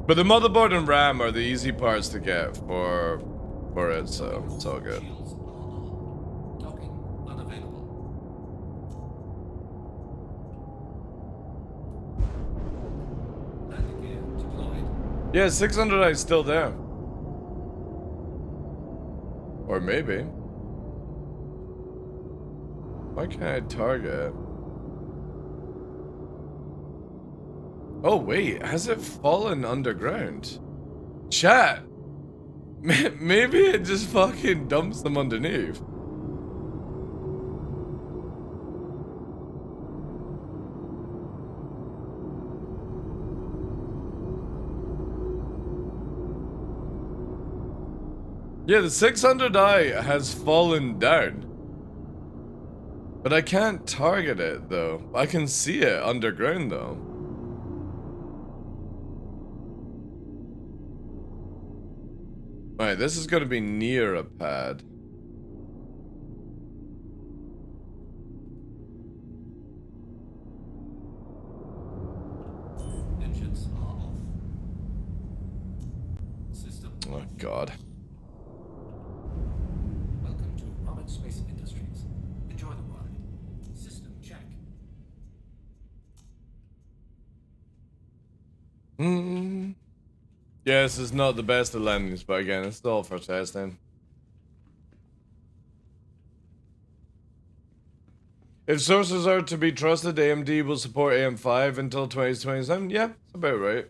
But the motherboard and RAM are the easy parts to get for it, so it's all good. Shields are on. Docking unavailable. Landing gear deployed. Yeah, 600i is still there. Or maybe. Why can't I target? Oh wait, has it fallen underground? Chat! Maybe it just fucking dumps them underneath. Yeah, the 600i has fallen down. But I can't target it though. I can see it underground though. Alright, this is gonna be near a pad. Engines are off. System. Oh god. Welcome to Robert Space Industries. Enjoy the ride. System check. Yeah, this is not the best of landings, but again, it's all for testing. If sources are to be trusted, AMD will support AM5 until 2027. Yeah, that's about right.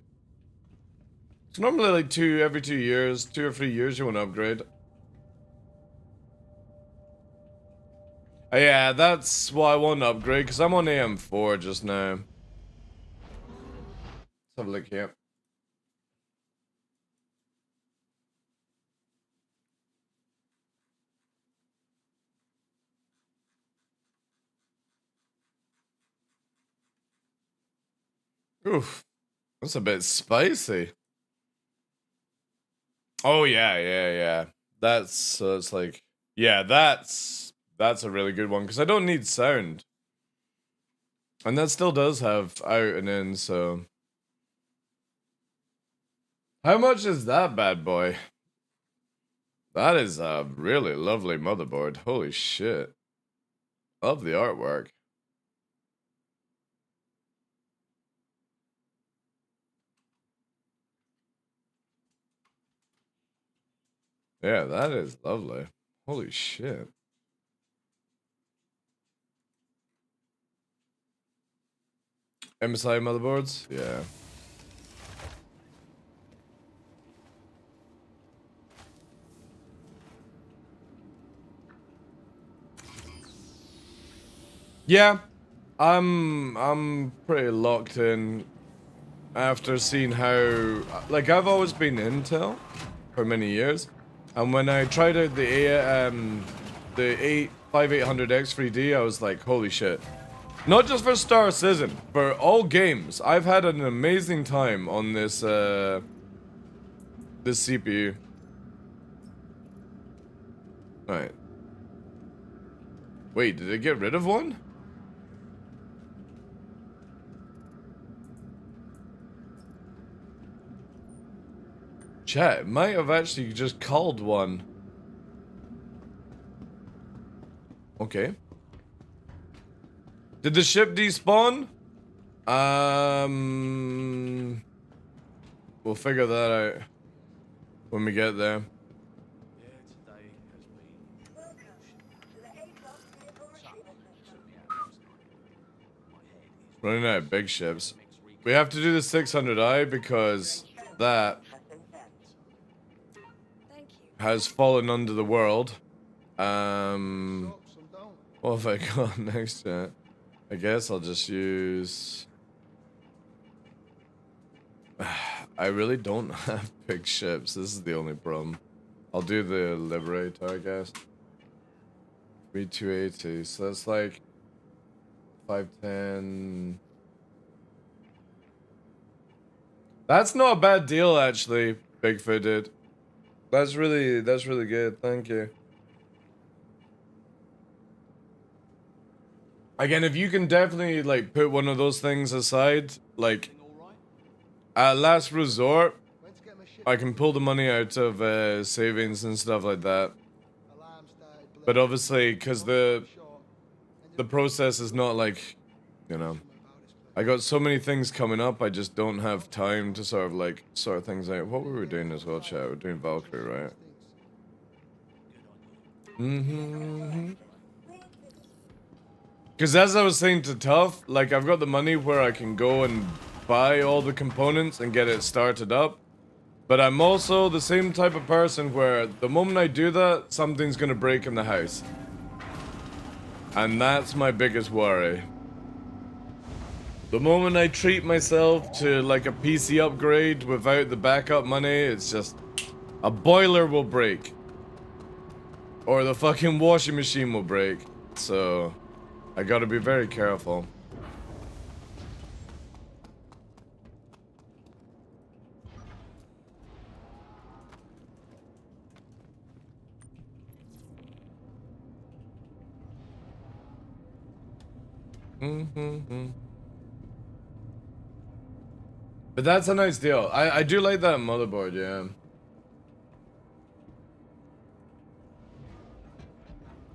It's normally like every 2 years, 2 or 3 years you want to upgrade. Yeah, that's why I want to upgrade, because I'm on AM4 just now. Let's have a look here. Oof, that's a bit spicy. Oh yeah. That's it's like, yeah, that's a really good one because I don't need sound, and that still does have out and in. So, how much is that bad boy? That is a really lovely motherboard. Holy shit, love the artwork. Yeah, that is lovely. Holy shit. MSI motherboards? Yeah. Yeah. I'm pretty locked in after seeing how, like, I've always been Intel for many years. And when I tried out the 5800X 3D, I was like, holy shit. Not just for Star Citizen, for all games. I've had an amazing time on this this CPU. Alright. Wait, did it get rid of one? Chat, it might have actually just called one. Okay. Did the ship despawn? We'll figure that out when we get there. Running out of big ships. We have to do the 600i because that has fallen under the world. What have I got next to it? I guess I'll just use... I really don't have big ships. This is the only problem. I'll do the Liberator, I guess. 3280, so that's like 510. That's not a bad deal, actually. Bigfoot did. That's really good. Thank you. Again, if you can definitely like put one of those things aside, like at last resort, I can pull the money out of savings and stuff like that. But obviously, because the process is not like, you know, I got so many things coming up, I just don't have time to sort of like sort things out. What were we doing as well, chat? We're doing Valkyrie, right? Mm-hmm. Because as I was saying to Tough, like I've got the money where I can go and buy all the components and get it started up. But I'm also the same type of person where the moment I do that, something's gonna break in the house. And that's my biggest worry. The moment I treat myself to like a PC upgrade without the backup money, it's just a boiler will break. Or the fucking washing machine will break. So I gotta be very careful. Mm-hmm. But that's a nice deal. I do like that motherboard, yeah.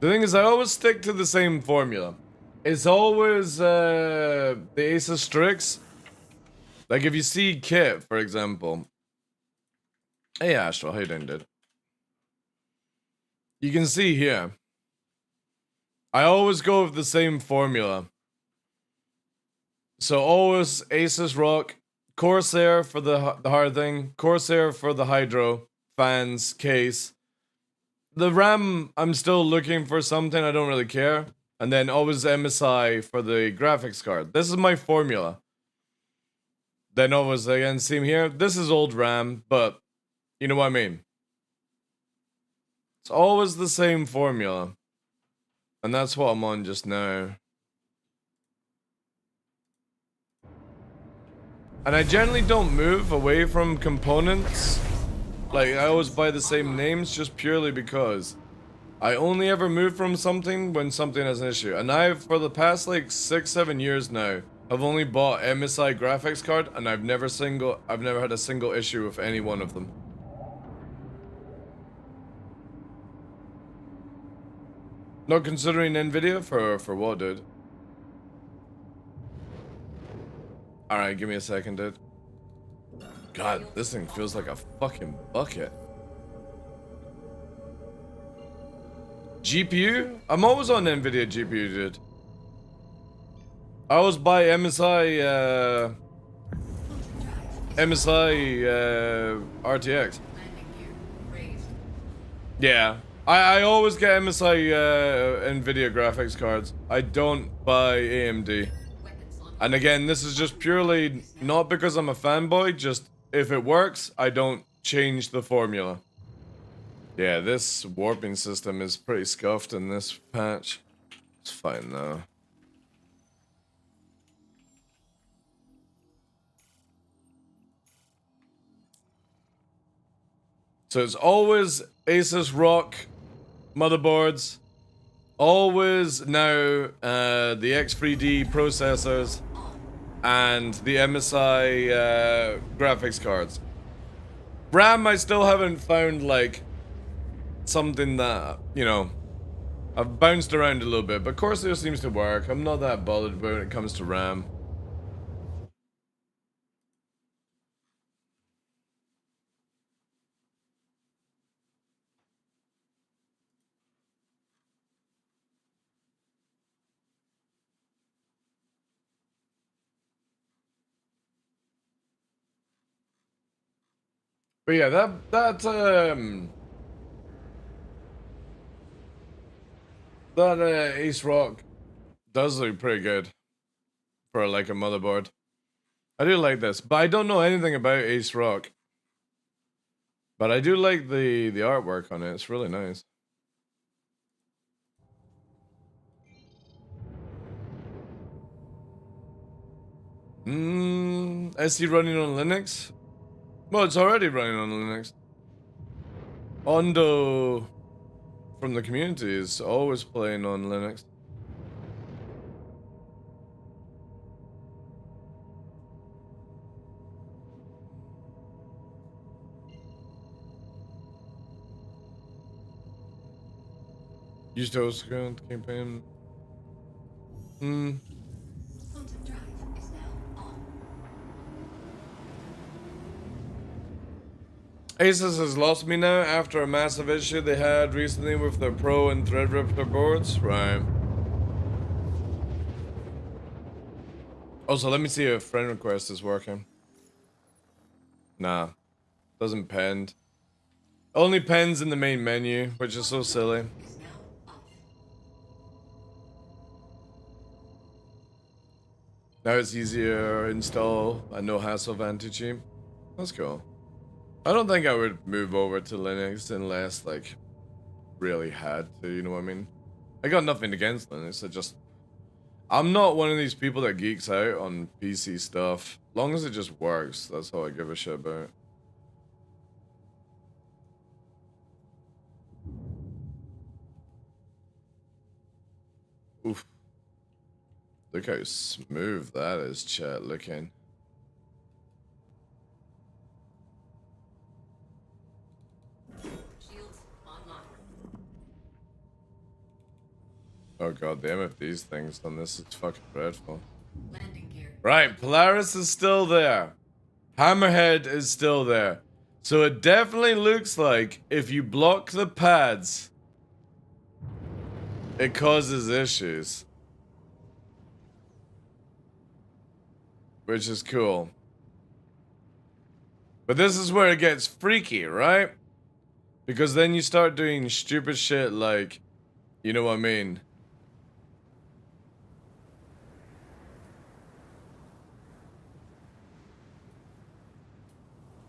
The thing is, I always stick to the same formula. It's always the Asus Strix. Like if you see Kit, for example. Hey Astral, how you doing, dude? You can see here. I always go with the same formula. So always Asus Rock, Corsair for the hard thing, Corsair for the Hydro, fans, case. The RAM, I'm still looking for something, I don't really care. And then always MSI for the graphics card. This is my formula. Then always, again, same here. This is old RAM, but you know what I mean. It's always the same formula. And that's what I'm on just now. And I generally don't move away from components. Like, I always buy the same names just purely because I only ever move from something when something has an issue. And I've, for the past like 6-7 years now, I've only bought MSI graphics card and I've never had a single issue with any one of them. Not considering Nvidia for what, dude? Alright, give me a second, dude. God, this thing feels like a fucking bucket. GPU? I'm always on Nvidia GPU, dude. I always buy MSI RTX. Yeah. I always get MSI Nvidia graphics cards. I don't buy AMD. And again, this is just purely not because I'm a fanboy, just if it works, I don't change the formula. Yeah, this warping system is pretty scuffed in this patch. It's fine though. So it's always Asus Rock motherboards. Always now the X3D processors and the MSI graphics cards. RAM, I still haven't found like something that, you know, I've bounced around a little bit, but Corsair seems to work. I'm not that bothered when it comes to RAM. But yeah, that Ace Rock does look pretty good for like a motherboard. I do like this, but I don't know anything about Ace Rock. But I do like the artwork on it. It's really nice. SC running on Linux? Well, it's already running on Linux. Ondo from the community is always playing on Linux. Used to host campaign. Content drive is now on. Asus has lost me now after a massive issue they had recently with their Pro and Threadripper boards. Right. Also, let me see if friend request is working. Nah. Doesn't pend. Only pens in the main menu, which is so silly. Is now off. Now it's easier install a no hassle Vantage. That's cool. I don't think I would move over to Linux unless like really had to, you know what I mean? I got nothing against Linux, I'm not one of these people that geeks out on PC stuff. As long as it just works, that's all I give a shit about. Oof. Look how smooth that is, chat looking. Shields online. Oh god damn it, these things on this is fucking dreadful. Landing gear. Right, Polaris is still there. Hammerhead is still there. So it definitely looks like if you block the pads, it causes issues. Which is cool. But this is where it gets freaky, right? Because then you start doing stupid shit like, you know what I mean?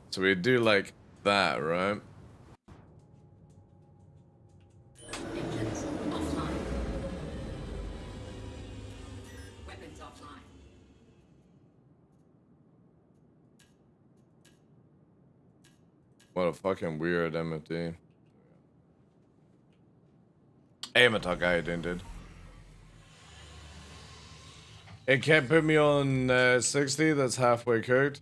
So we do like that, right? Engines offline. Weapons offline. What a fucking weird MFD. Aim attack, I did. It can't put me on 60, that's halfway cooked.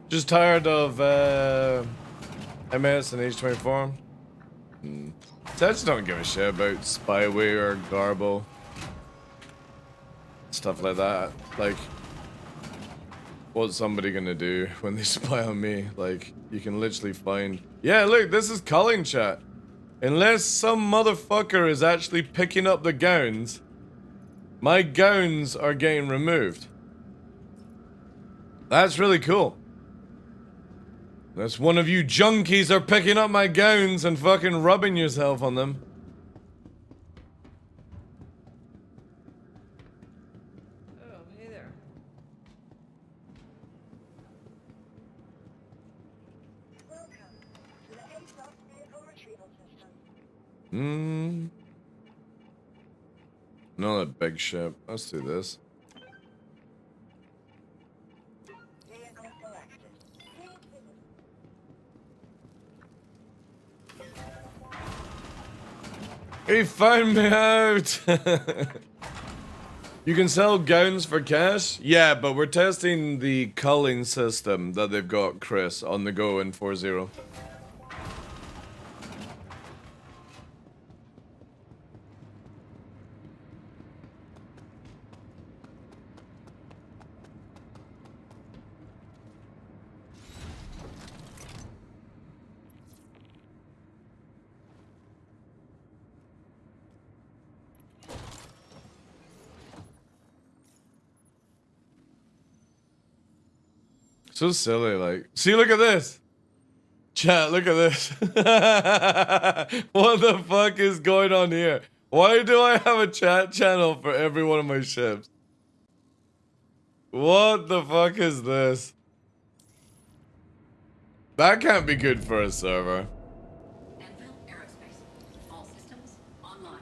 Just tired of MS and H24. So I just don't give a shit about spyware or Garbo. Stuff like that. Like, what's somebody gonna do when they spy on me? Like, you can literally find... Yeah, look, this is culling chat. Unless some motherfucker is actually picking up the gowns, my gowns are getting removed. That's really cool. Unless one of you junkies are picking up my gowns and fucking rubbing yourself on them. Oh, hey there. Welcome to the A-Stock Vehicle Retrieval System. Another big ship. Let's do this. Vehicle selected. He found me out! You can sell gowns for cash? Yeah, but we're testing the culling system that they've got, Chris, on the go in 4.0. So silly, like. See, look at this. Chat, look at this. What the fuck is going on here? Why do I have a chat channel for every one of my ships? What the fuck is this? That can't be good for a server. Anvil Aerospace. All systems online.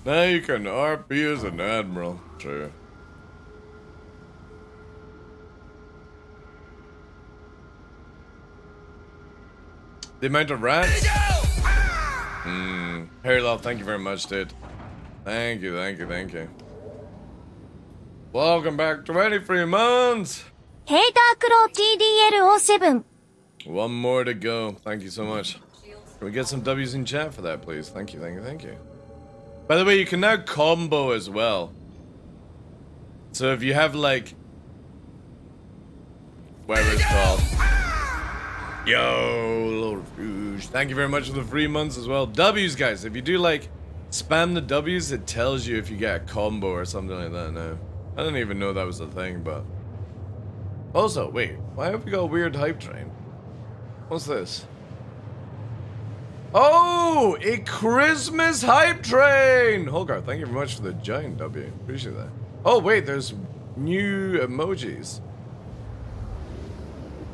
Now you can RP as an admiral. True. The amount of rats? Harry Love, thank you very much, dude. Thank you, thank you, thank you. Welcome back to 23 months. TheDarkLaw One more to go. Thank you so much. Can we get some W's in chat for that, please? Thank you, thank you, thank you. By the way, you can now combo as well. So if you have like... whatever it's called. Yo, Lord Rouge. Thank you very much for the 3 months as well. W's, guys. If you do like spam the W's, it tells you if you get a combo or something like that now. I didn't even know that was a thing, but... Also, wait. Why have we got a weird hype train? What's this? Oh! A Christmas hype train! Holgar, thank you very much for the giant W. Appreciate that. Oh, wait. There's new emojis.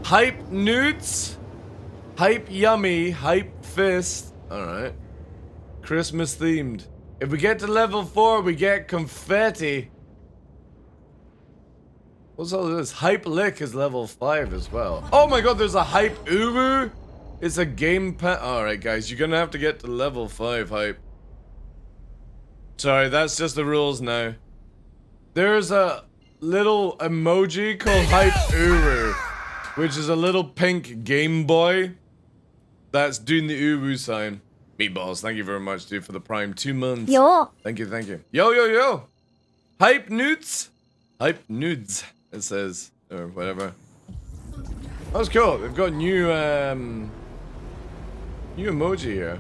Hype newts? Hype yummy, hype fist. Alright. Christmas themed. If we get to level 4, we get confetti. What's all this? Hype lick is level 5 as well. Oh my god, there's a hype uwu? It's a game Alright guys, you're gonna have to get to level 5 hype. Sorry, that's just the rules now. There's a little emoji called hype uwu, which is a little pink Game Boy that's doing the uwu sign. Meatballs, thank you very much, dude, for the prime 2 months. Yo. Thank you, thank you. Yo, yo, yo. Hype nudes. Hype nudes, it says, or whatever. That's cool. They've got new emoji here.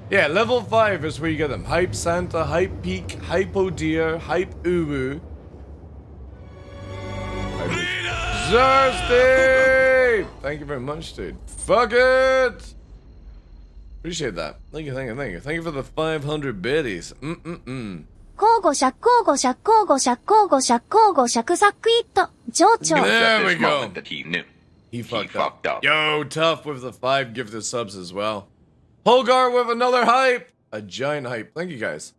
Yeah, level 5 is where you get them. Hype Santa, Hype Peak, Hypo Deer, Hype Uwu. Thirsty! Thank you very much, dude. Fuck it! Appreciate that. Thank you, thank you, thank you. Thank you for the 500 biddies. There we go. That he knew. He fucked up. Yo, Tough with the 5 gifted subs as well. Holgar with another hype. A giant hype. Thank you, guys.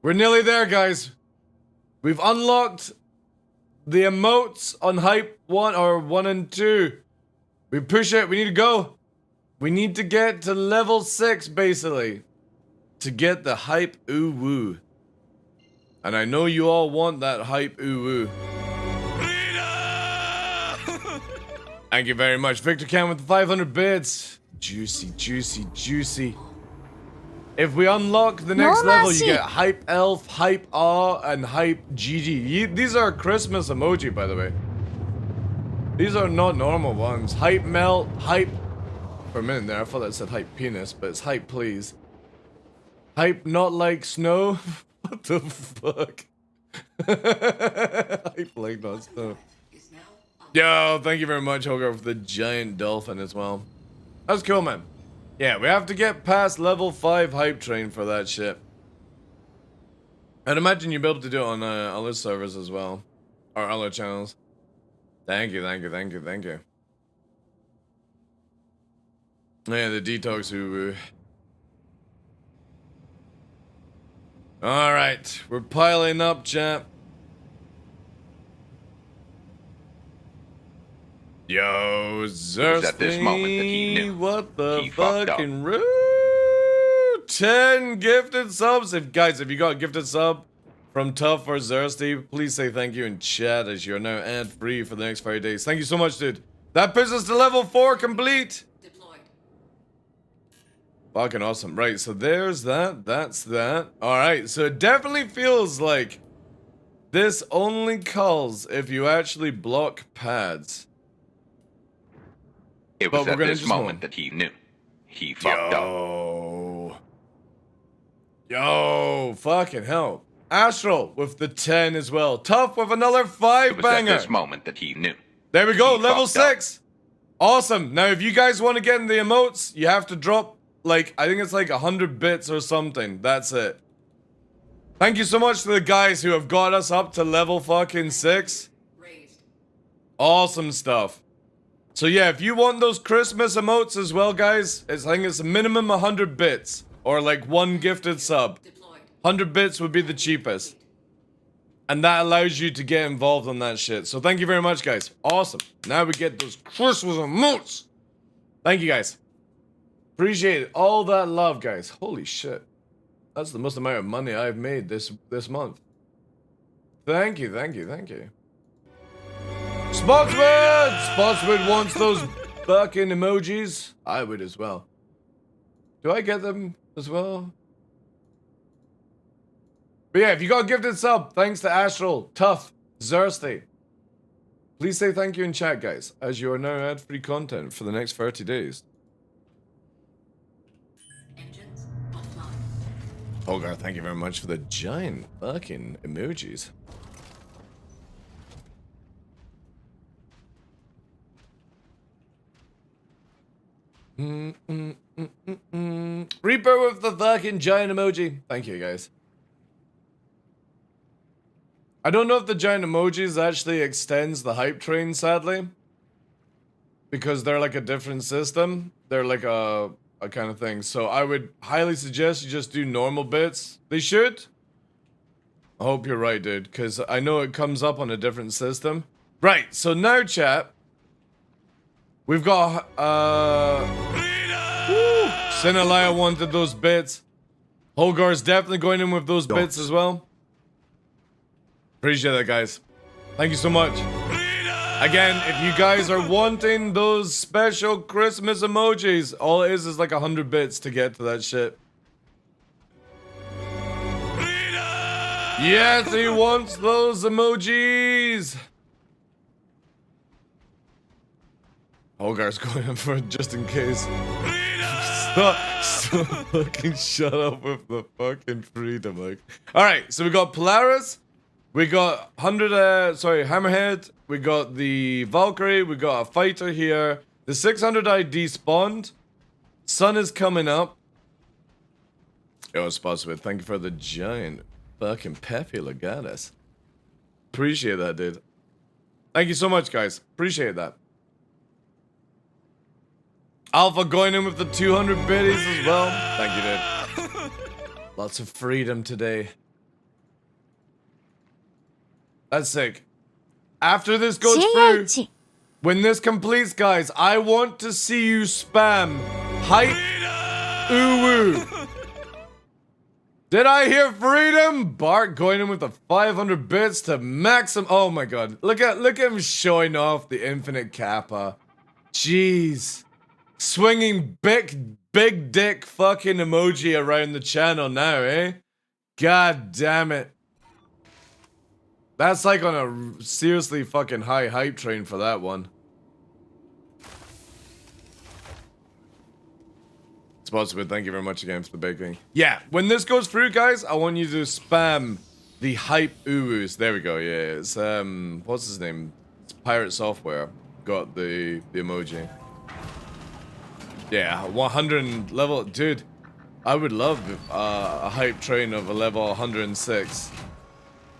We're nearly there, guys. We've unlocked the emotes on hype 1 or 1 and 2. We push it. We need to go. We need to get to level 6, basically, to get the hype uwu. And I know you all want that hype uwu. Thank you very much. Victor Cam with the 500 bits. Juicy, juicy, juicy. If we unlock the next level, you get Hype Elf, Hype Aw, and Hype GG. These are Christmas emoji, by the way. These are not normal ones. Hype Melt, Hype... For a minute there, I thought that said Hype Penis, but it's Hype Please. Hype Not Like Snow? What the fuck? Hype Like Not Snow. Yo, thank you very much, Hogar, for the giant dolphin as well. That's cool, man. Yeah, we have to get past level 5 hype train for that shit. I'd imagine you'll be able to do it on other servers as well. Or other channels. Thank you, thank you, thank you, thank you. Yeah, the detox uwu. Alright, we're piling up, champ. Yo, Zersky, at this moment that he knew what the he fucked up. fucking root? 10 gifted subs. If you got a gifted sub from Tough or Thirsty, please say thank you in chat as you're now ad-free for the next 5 days. Thank you so much, dude. That puts us to level 4 complete. Deployed. Fucking awesome. Right, so there's that. That's that. Alright, so it definitely feels like this only culls if you actually block pads. It But was we're at gonna this just moment go. that he knew. He fucked up. Yo, fucking hell. Astral with the 10 as well. Tough with another 5 It was banger. at this moment that he knew. There we go, He level fucked up. 6. Awesome. Now, if you guys want to get in the emotes, you have to drop, like, I think it's like 100 bits or something. That's it. Thank you so much to the guys who have got us up to level fucking 6. Raised. Awesome stuff. So yeah, if you want those Christmas emotes as well, guys, I think it's a minimum 100 bits. Or like 1 gifted sub. Deployed. 100 bits would be the cheapest. And that allows you to get involved on that shit. So thank you very much, guys. Awesome. Now we get those Christmas emotes. Thank you, guys. Appreciate it. All that love, guys. Holy shit. That's the most amount of money I've made this month. Thank you, thank you, thank you. Spotswood! Spotswood wants those fucking emojis. I would as well. Do I get them as well? But yeah, if you got a gifted sub, thanks to Astral, Tough, Thirsty. Please say thank you in chat, guys, as you are now ad-free content for the next 30 days. Engines offline. Hogar, thank you very much for the giant fucking emojis. Reaper with the fucking giant emoji. Thank you, guys. I don't know if the giant emojis actually extends the hype train, sadly. Because they're like a different system. They're like a kind of thing. So I would highly suggest you just do normal bits. They should. I hope you're right, dude. Because I know it comes up on a different system. Right, so now, chat. We've got, Sinalaya wanted those bits. Holgar's definitely going in with those bits as well. Appreciate that, guys. Thank you so much. Again, if you guys are wanting those special Christmas emojis, all it is like 100 bits to get to that shit. Yes, he wants those emojis. Holgar's going in for it just in case. Stop fucking shut up with the fucking freedom, like. Alright, so we got Polaris. We got Hammerhead. We got the Valkyrie. We got a fighter here. The 600 ID spawned. Sun is coming up. Yo, Spotswood, thank you for the giant fucking Pepe Legatus. Appreciate that, dude. Thank you so much, guys. Appreciate that. Alpha going in with the 200 biddies as well. Thank you, dude. Lots of freedom today. That's sick. After this goes through, when this completes, guys, I want to see you spam hype uwu. Did I hear freedom? Bart going in with the 500 bits to maximum. Oh my god. Look at him showing off the infinite kappa. Jeez. Swinging big dick fucking emoji around the channel now, eh? God damn it. That's like on a seriously fucking high hype train for that one. Spotswood, thank you very much again for the big thing. Yeah, when this goes through, guys, I want you to spam the hype uwus. There we go, yeah. It's, what's his name? It's Pirate Software. Got the emoji. Yeah, 100 level. Dude, I would love a hype train of a level 106.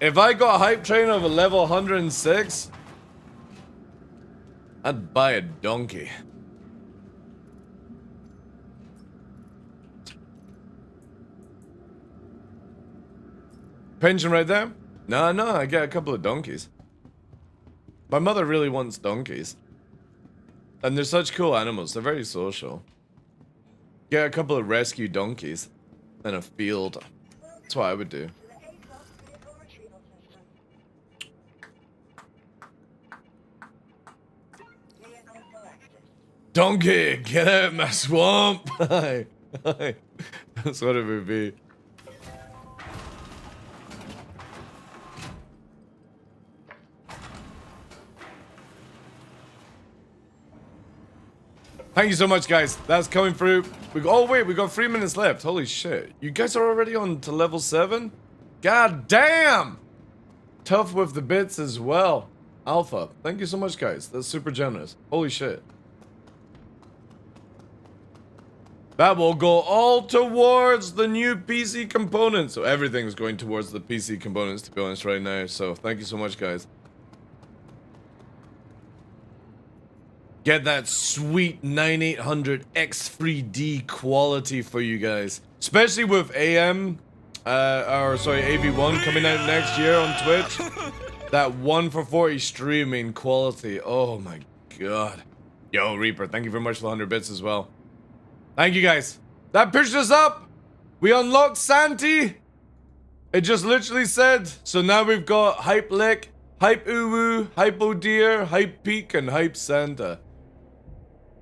If I got a hype train of a level 106, I'd buy a donkey. Pension right there? No, I get a couple of donkeys. My mother really wants donkeys. And they're such cool animals. They're very social. Get a couple of rescue donkeys. and a field. That's what I would do. To the A-class vehicle retrieval system. Vehicle selected. Donkey, get out of my swamp! Hi. Hi. That's what it would be. Thank you so much, guys. That's coming through. Oh, wait, we got 3 minutes left. Holy shit. You guys are already on to level 7? God damn! Tough with the bits as well. Alpha. Thank you so much, guys. That's super generous. Holy shit. That will go all towards the new PC components. So everything's going towards the PC components, to be honest, right now. So thank you so much, guys. Get that sweet 9800 X3D quality for you guys. Especially with AV1 coming out next year on Twitch. That 1 for 40 streaming quality. Oh my god. Yo, Reaper, thank you very much for the 100 bits as well. Thank you guys. That pushed us up. We unlocked Santi. It just literally said. So now we've got Hype Lick, Hype Uwu, Hypo Deer, Hype Peak, and Hype Santa.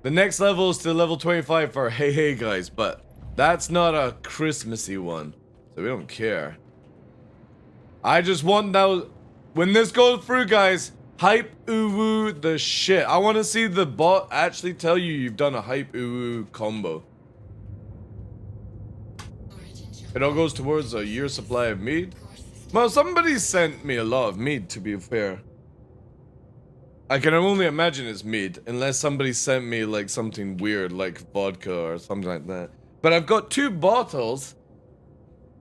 The next level is to level 25 for Hey Hey guys, but that's not a Christmassy one, so we don't care. I just want now, when this goes through, guys, Hype Uwu the shit. I want to see the bot actually tell you you've done a Hype Uwu combo. It all goes towards a year's supply of meat. Well, somebody sent me a lot of meat, to be fair. I can only imagine it's meat, unless somebody sent me like something weird, like vodka or something like that. But I've got 2 bottles,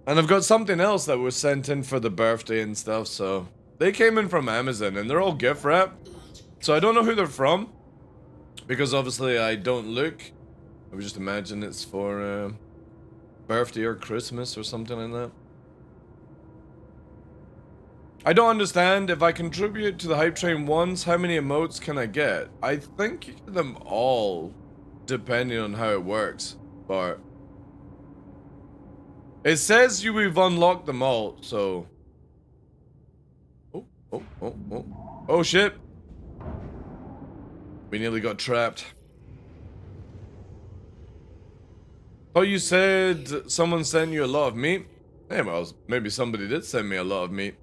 and I've got something else that was sent in for the birthday and stuff, so... They came in from Amazon, and they're all gift wrapped. So I don't know who they're from, because obviously I don't look. I would just imagine it's for birthday or Christmas or something like that. I don't understand. If I contribute to the hype train once, how many emotes can I get? I think you get them all, depending on how it works. But it says we've unlocked them all, so... Oh shit! We nearly got trapped. Oh, you said someone sent you a lot of meat? Hey, well, maybe somebody did send me a lot of meat.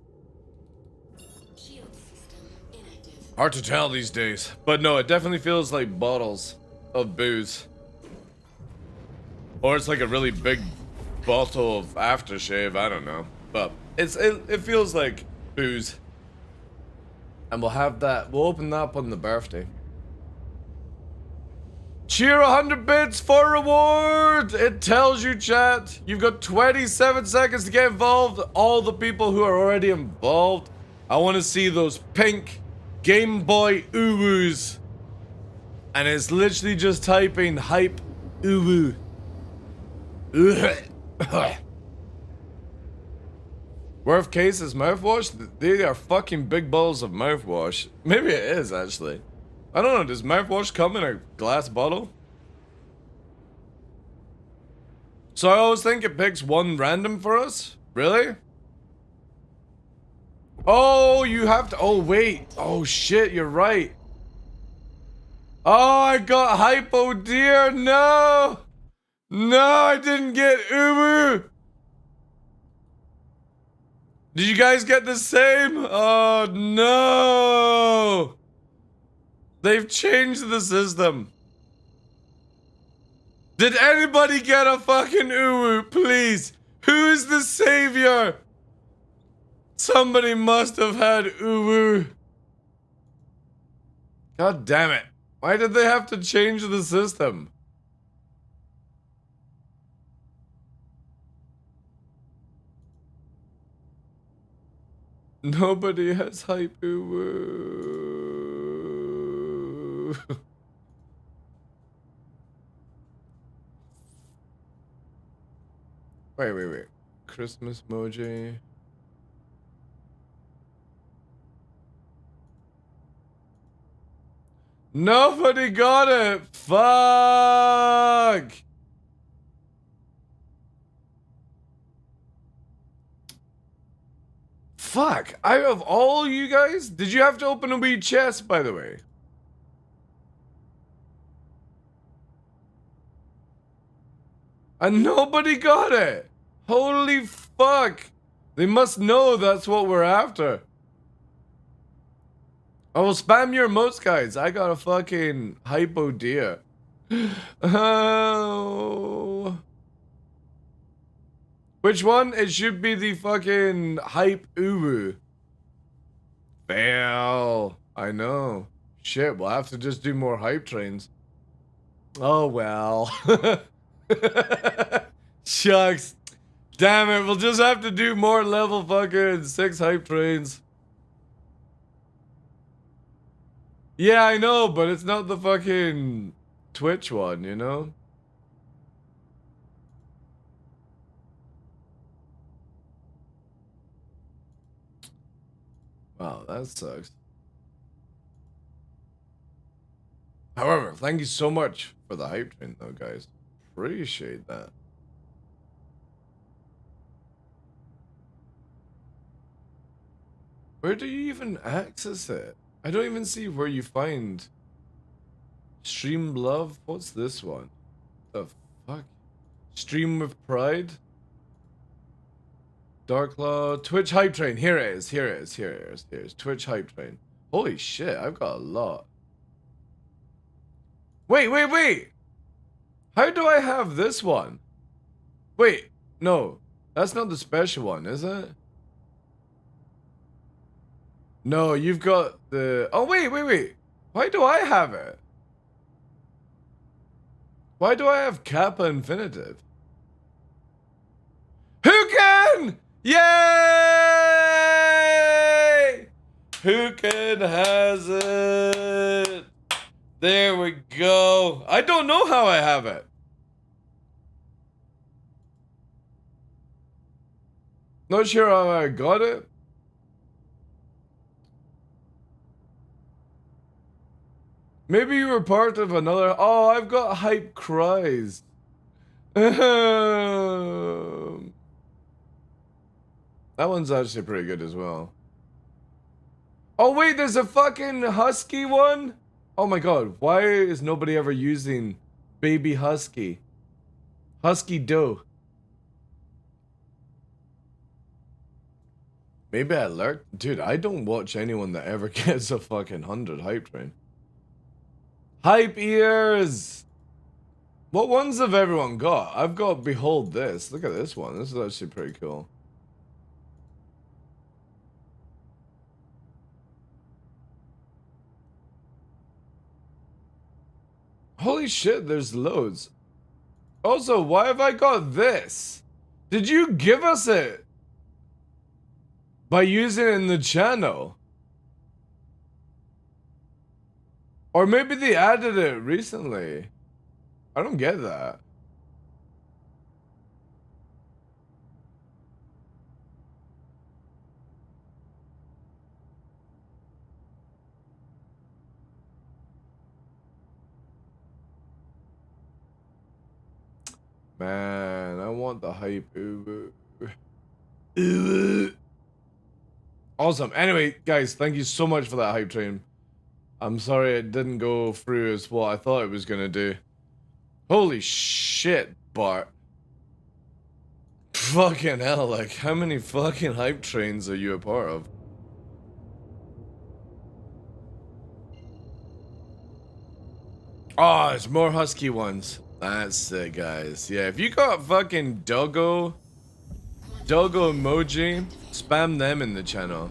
Hard to tell these days. But no, it definitely feels like bottles of booze. Or it's like a really big bottle of aftershave, I don't know. But it feels like booze. And we'll have that, we'll open that up on the birthday. Cheer 100 bits for reward! It tells you, chat. You've got 27 seconds to get involved. All the people who are already involved. I want to see those pink Game Boy Uwus. And it's literally just typing Hype Uwu. Worst case is mouthwash? They are fucking big balls of mouthwash. Maybe it is, actually. I don't know, does mouthwash come in a glass bottle? So I always think it picks one random for us? Really? Oh, you have to... Oh, wait. Oh, shit, you're right. Oh, I got Hypo Deer. No! No, I didn't get Uwu. Did you guys get the same? Oh, no! They've changed the system. Did anybody get a fucking Uwu, please? Who is the savior? Somebody must have had Uwu. God damn it. Why did they have to change the system? Nobody has Hype Uwu. Wait. Christmas emoji. Nobody got it. Fuck. Fuck, out of all you guys, did you have to open a wee chest, by the way? And nobody got it. Holy fuck. They must know that's what we're after. I will spam your emotes, guys. I got a fucking hypo deer. Oh. Which one? It should be the fucking hype uwu. Fail. I know. Shit, we'll have to just do more hype trains. Oh well. Shucks. Damn it, we'll just have to do more level fucking 6 hype trains. Yeah, I know, but it's not the fucking Twitch one, you know? Wow, that sucks. However, thank you so much for the hype train though, guys. Appreciate that. Where do you even access it? I don't even see where you find Stream Love. What's this one? The fuck? Stream with Pride? DarkLaw, Twitch Hype Train. Here it is, here it is, here it is, here it is. Twitch Hype Train. Holy shit, I've got a lot. Wait! How do I have this one? Wait, no. That's not the special one, is it? No, you've got the... Oh, wait. Why do I have it? Why do I have Kappa Infinitive? Who can? Yay! Who can has it? There we go. I don't know how I have it. Not sure how I got it. Maybe you were part of another... Oh, I've got hype cries. That one's actually pretty good as well. Oh wait, there's a fucking husky one? Oh my god, why is nobody ever using baby husky? Husky doe. Maybe I lurked. Dude, I don't watch anyone that ever gets a fucking 100 hype train. Hype ears! What ones have everyone got? I've got Behold This. Look at this one. This is actually pretty cool. Holy shit, there's loads. Also, why have I got this? Did you give us it? By using it in the channel? Or maybe they added it recently. I don't get that. Man, I want the hype. Awesome. Anyway, guys, thank you so much for that hype train. I'm sorry it didn't go through as what I thought it was gonna do. Holy shit, Bart. Fucking hell, like, how many fucking hype trains are you a part of? Oh, there's more husky ones. That's it, guys. Yeah, if you got fucking doggo emoji, spam them in the channel.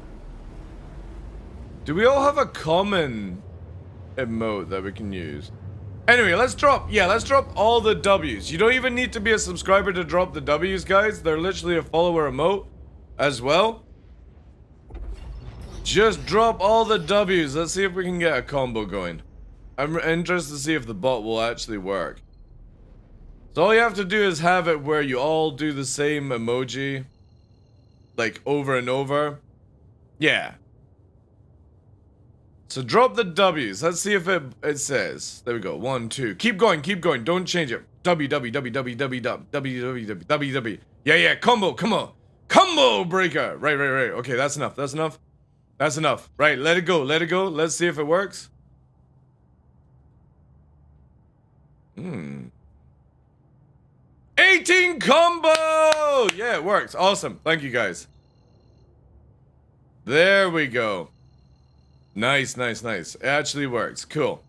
Do we all have a common emote that we can use? Anyway, let's drop all the W's. You don't even need to be a subscriber to drop the W's, guys. They're literally a follower emote as well. Just drop all the W's. Let's see if we can get a combo going. I'm interested to see if the bot will actually work. So all you have to do is have it where you all do the same emoji, like over and over. Yeah. So drop the W's. Let's see if it says. There we go. 1, 2. Keep going. Don't change it. W. Yeah, combo. Come on. Combo breaker. Right. Okay, that's enough. That's enough. That's enough. Right, let it go. Let it go. Let's see if it works. 18 combo! Yeah, it works. Awesome. Thank you, guys. There we go. Nice. It actually works. Cool.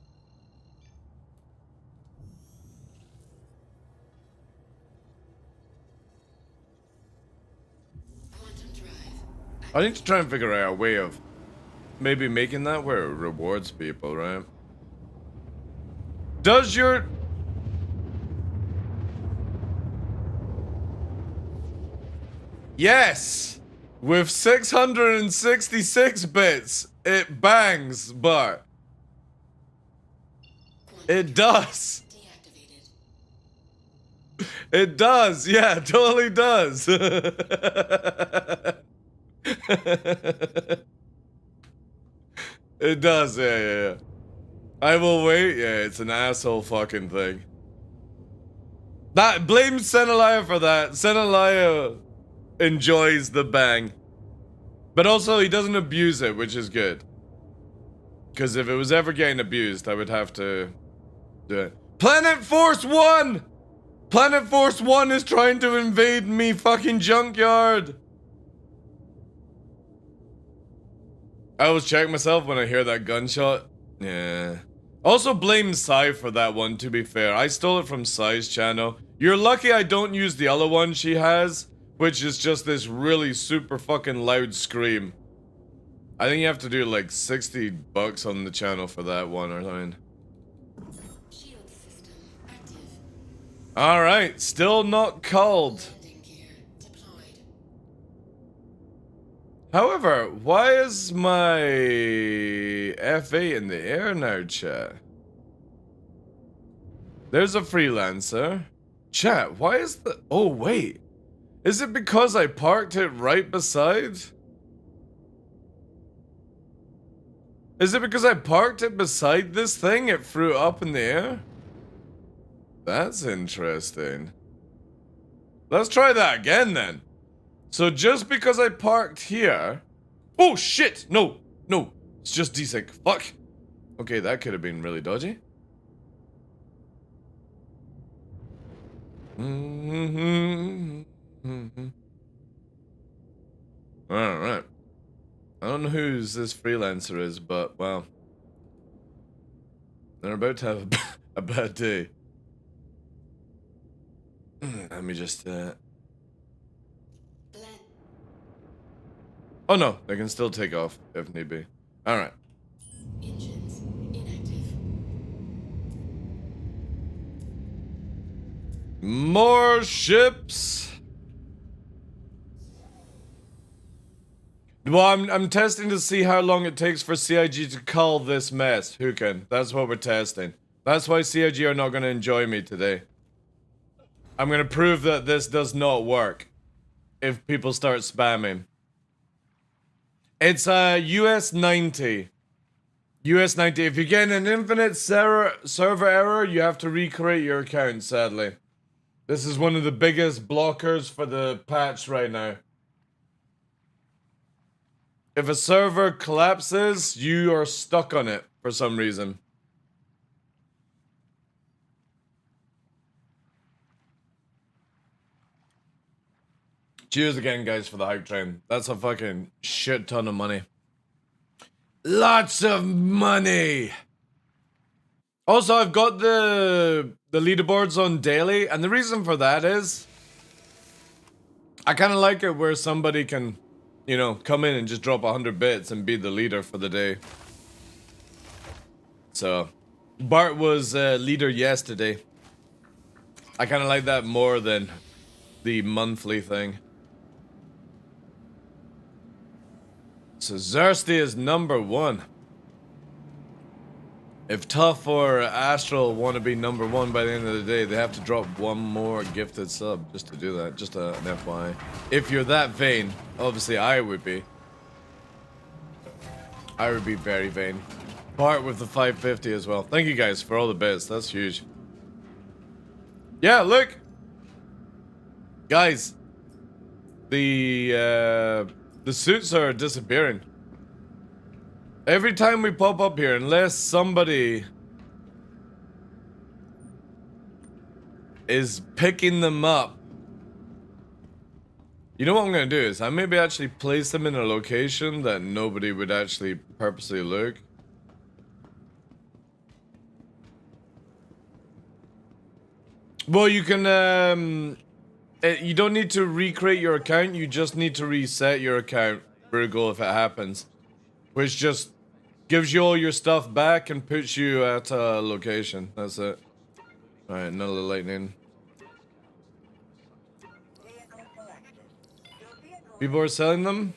Quantum drive. I need to try and figure out a way of maybe making that where it rewards people, right? Does your... Yes! With 666 bits, it bangs, but... It does! Deactivated. It does, yeah, it totally does. It does, yeah. I will wait, yeah, it's an asshole fucking thing. That, blame Senalaya for that. Senalaya enjoys the bang. But also, he doesn't abuse it, which is good. Because if it was ever getting abused, I would have to do it. Planet Force 1! Planet Force 1 is trying to invade me fucking junkyard! I always check myself when I hear that gunshot. Yeah. Also blame Sai for that one, to be fair. I stole it from Sai's channel. You're lucky I don't use the other one she has, which is just this really super fucking loud scream. I think you have to do like $60 on the channel for that one or something. Shield system active. Alright, still not called. Landing gear deployed. However, why is my F8 in the air now, chat? There's a freelancer. Chat, why is the... Oh, wait. Is it because I parked it right beside? Is it because I parked it beside this thing? It flew up in the air? That's interesting. Let's try that again then. So just because I parked here... Oh shit! No! It's just desync. Fuck! Okay, that could have been really dodgy. Alright. I don't know whose this freelancer is, but, well. They're about to have a bad day. Let me just, Oh no, they can still take off if need be. Alright. Engines inactive. More ships! Well, I'm testing to see how long it takes for CIG to cull this mess, Hukin. That's what we're testing. That's why CIG are not going to enjoy me today. I'm going to prove that this does not work if people start spamming. It's a US 90. US 90. If you get an infinite server error, you have to recreate your account, sadly. This is one of the biggest blockers for the patch right now. If a server collapses, you are stuck on it for some reason. Cheers again, guys, for the hype train. That's a fucking shit ton of money. Lots of money! Also, I've got the leaderboards on daily, and the reason for that is I kind of like it where somebody can, you know, come in and just drop 100 bits and be the leader for the day. So, Bart was leader yesterday. I kind of like that more than the monthly thing. So Zersty is number 1. If Tough or Astral want to be number 1 by the end of the day, they have to drop one more gifted sub just to do that. Just an FYI. If you're that vain, obviously I would be. I would be very vain. Bart with the 550 as well. Thank you guys for all the bits. That's huge. Yeah, look. Guys. the suits are disappearing. Every time we pop up here, unless somebody is picking them up. You know what I'm gonna do is I maybe actually place them in a location that nobody would actually purposely look. Well, you can, you don't need to recreate your account, you just need to reset your account, Virgo, if it happens. Which just gives you all your stuff back and puts you at a location. That's it. Alright, another lightning. Vehicle selected. Your vehicle People are selling them?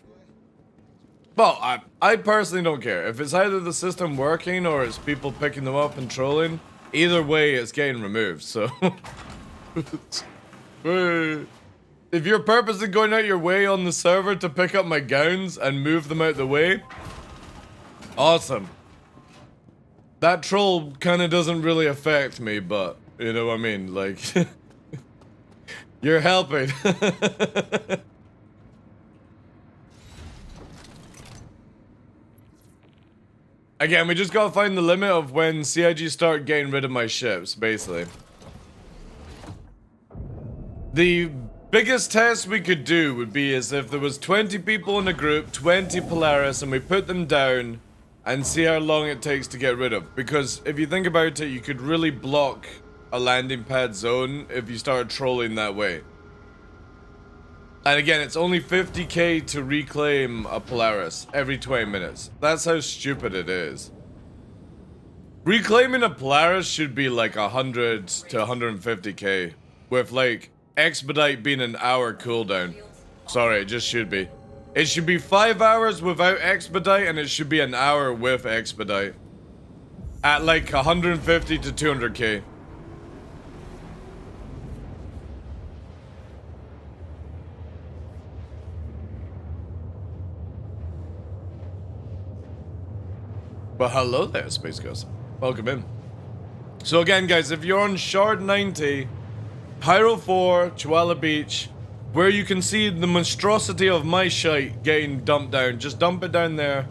Well, I personally don't care. If it's either the system working or it's people picking them up and trolling, either way it's getting removed, so... If you're purposely going out your way on the server to pick up my gowns and move them out the way, awesome. That troll kind of doesn't really affect me, but you know what I mean, like you're helping. Again, we just gotta find the limit of when CIG start getting rid of my ships, basically. The biggest test we could do would be as if there was 20 people in a group, 20 Polaris, and we put them down and see how long it takes to get rid of. Because if you think about it, you could really block a landing pad zone if you started trolling that way. And again, it's only 50k to reclaim a Polaris every 20 minutes. That's how stupid it is. Reclaiming a Polaris should be like 100 to 150k, with like expedite being an hour cooldown. Sorry, it just should be. It should be 5 hours without expedite, and it should be an hour with expedite. At like 150 to 200k. But hello there, Space Ghost. Welcome in. So again, guys, if you're on Shard 90, Pyro 4, Chihuahua Beach, where you can see the monstrosity of my shite getting dumped down, just dump it down there.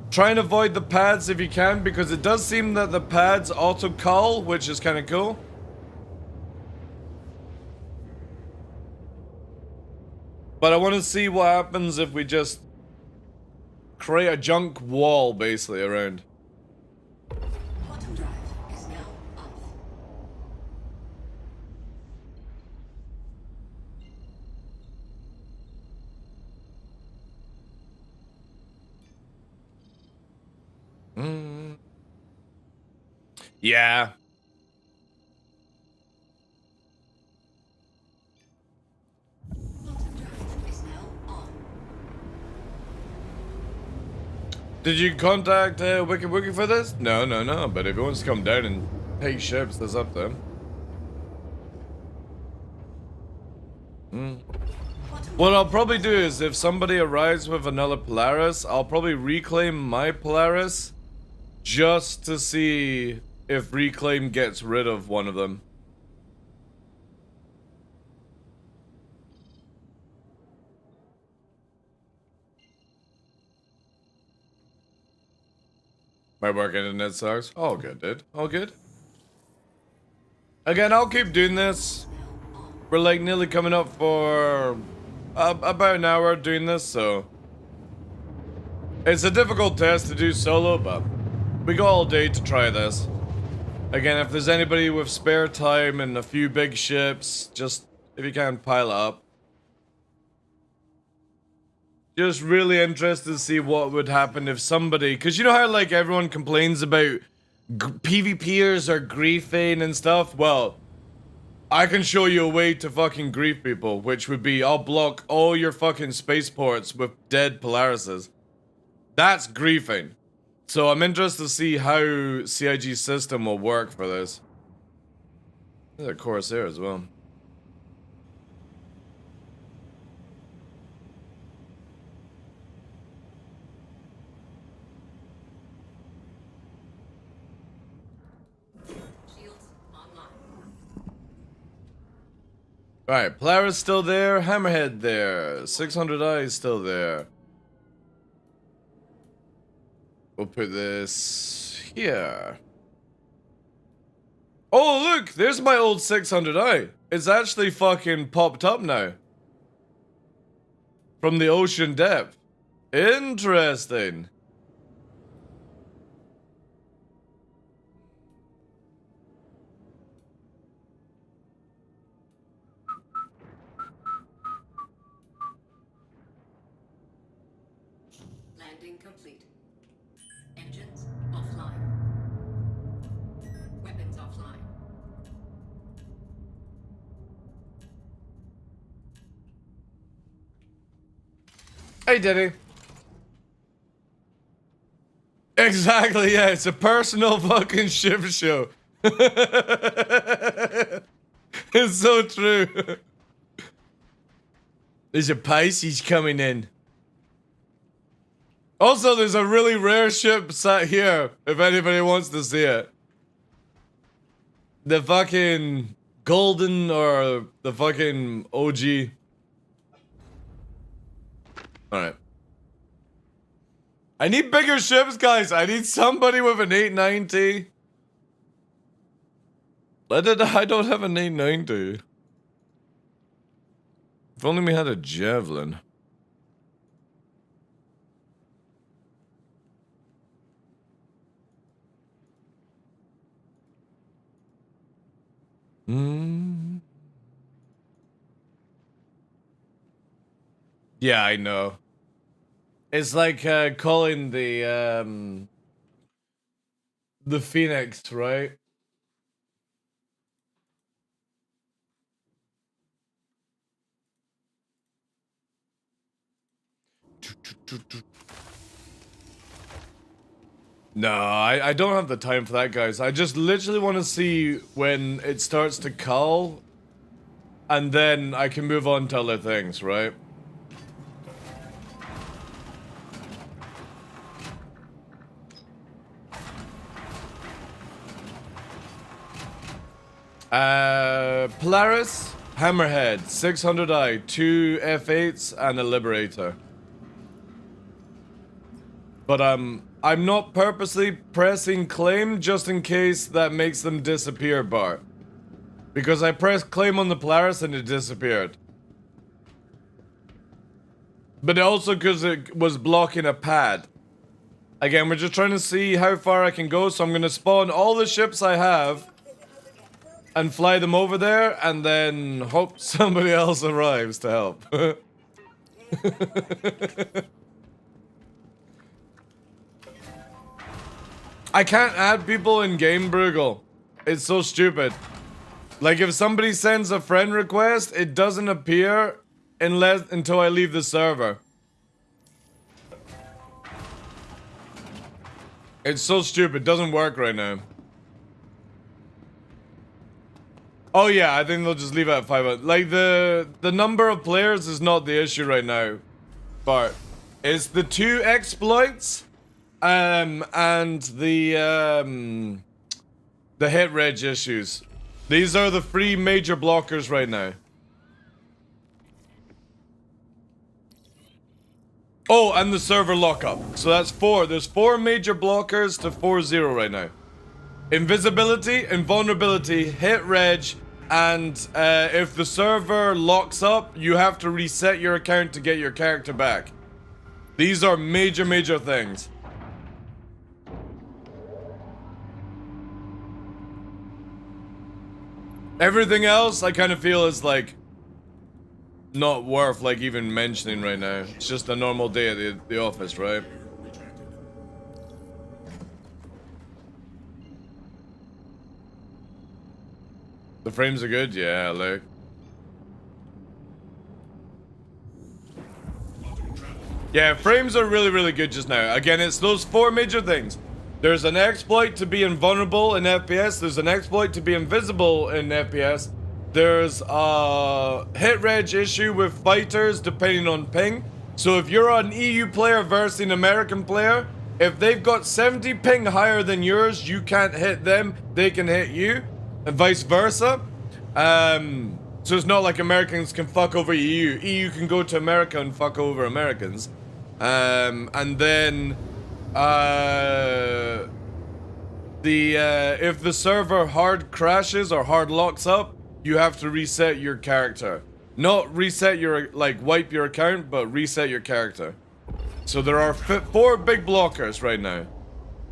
Try and avoid the pads if you can, because it does seem that the pads auto-cull, which is kind of cool. But I want to see what happens if we just create a junk wall, basically, around. Quantum drive is now off. Yeah. Quantum drive is now on. Did you contact Wiki for this? No. But if he wants to come down and take ships, that's up to him. What I'll probably do is, if somebody arrives with another Polaris, I'll probably reclaim my Polaris just to see if reclaim gets rid of one of them. My work internet sucks. All good, dude. All good. Again, I'll keep doing this. We're like nearly coming up for about an hour doing this, so it's a difficult test to do solo, but we got all day to try this. Again, if there's anybody with spare time and a few big ships, just if you can pile up. Just really interested to see what would happen if somebody, because you know how like everyone complains about PvPers are griefing and stuff? Well, I can show you a way to fucking grief people, which would be I'll block all your fucking spaceports with dead Polarises. That's griefing. So I'm interested to see how CIG's system will work for this. There's a Corsair as well. Shields online. Alright, Polaris still there, Hammerhead there, 600i is still there. We'll put this here. Oh look, there's my old 600i. It's actually fucking popped up now. From the ocean depth. Interesting. Landing complete. Engines offline. Weapons offline. Hey, Diddy. Exactly, yeah, it's a personal fucking ship show. It's so true. There's a Pisces coming in. Also, there's a really rare ship sat here, if anybody wants to see it. The fucking golden or the fucking OG. Alright. I need bigger ships, guys. I need somebody with an 890. I don't have an 890. If only we had a javelin. Yeah, I know. It's like calling the Phoenix, right? No, I don't have the time for that, guys. I just literally want to see when it starts to cull, and then I can move on to other things, right? Polaris, Hammerhead, 600i, 2 F8s, and a Liberator. But I'm not purposely pressing claim just in case that makes them disappear, Bart. Because I pressed claim on the Polaris and it disappeared. But also because it was blocking a pad. Again, we're just trying to see how far I can go, so I'm going to spawn all the ships I have and fly them over there, and then hope somebody else arrives to help. I can't add people in game, Bruegel. It's so stupid. Like, if somebody sends a friend request, it doesn't appear until I leave the server. It's so stupid. It doesn't work right now. Oh yeah, I think they'll just leave it at 500. Like, the number of players is not the issue right now. But it's the 2 exploits and the hit reg issues. These are the 3 major blockers right now. Oh, and the server lockup. So that's 4. There's 4 major blockers to 4-0 right now. Invisibility, invulnerability, hit reg, and if the server locks up, you have to reset your account to get your character back. These are major, major things. Everything else, I kind of feel is like not worth like even mentioning right now. It's just a normal day at the office, right? The frames are good, yeah, look. Yeah, frames are really, really good just now. Again, it's those 4 major things. There's an exploit to be invulnerable in FPS. There's an exploit to be invisible in FPS. There's a hit reg issue with fighters depending on ping. So if you're an EU player versus an American player, if they've got 70 ping higher than yours, you can't hit them, they can hit you, and vice versa. So it's not like Americans can fuck over EU. EU can go to America and fuck over Americans. And then, if the server hard crashes or hard locks up, you have to reset your character. Not reset your, like, wipe your account, but reset your character. So there are 4 big blockers right now.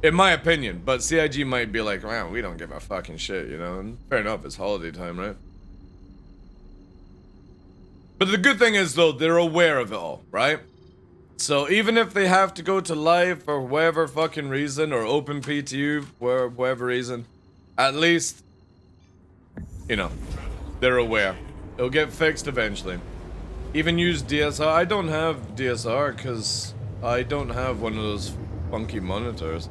In my opinion, but CIG might be like, wow, we don't give a fucking shit, you know? And fair enough, it's holiday time, right? But the good thing is, though, they're aware of it all, right? So even if they have to go to live for whatever fucking reason, or open PTU for whatever reason, at least, you know, they're aware. It'll get fixed eventually. Even use DSR. I don't have DSR because I don't have one of those funky monitors.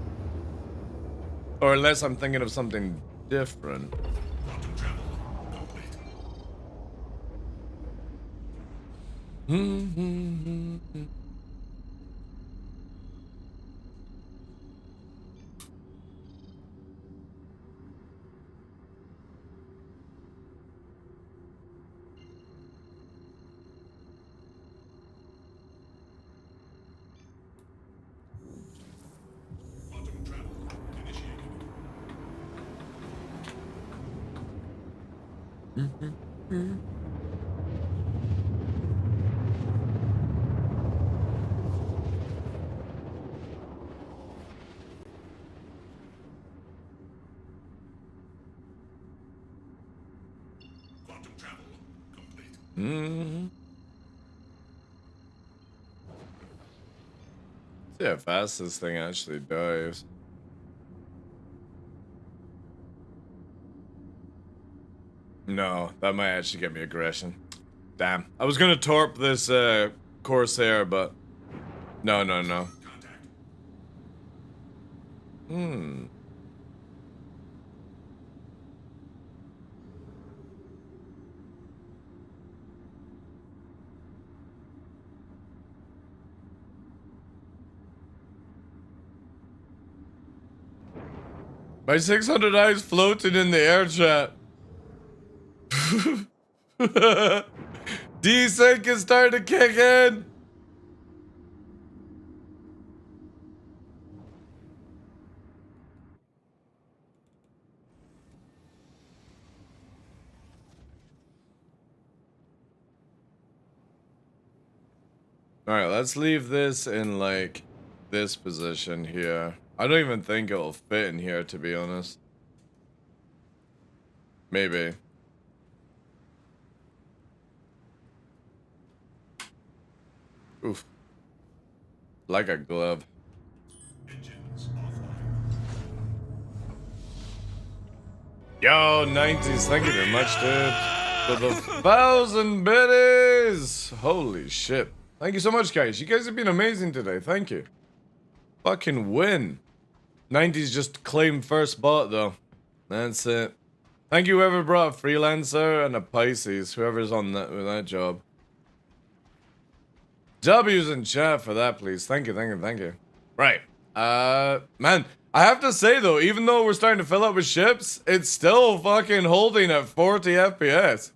Or unless I'm thinking of something different. See how fast this thing actually dives. No, that might actually get me aggression. Damn. I was gonna torp this Corsair, but no. My 600 eyes floated in the air, chat. Desync is starting to kick in. Alright, let's leave this in, like, this position here. I don't even think it'll fit in here, to be honest. Maybe. Oof. Like a glove. Yo, 90s, thank you very much, dude. For the 1,000 biddies! Holy shit. Thank you so much, guys. You guys have been amazing today. Thank you. Fucking win. 90s just claimed first bot, though. That's it. Thank you, whoever brought a freelancer and a Pisces. Whoever's on that with that job. W's in chat for that, please. Thank you. Right. Man, I have to say, though, even though we're starting to fill up with ships, it's still fucking holding at 40 FPS.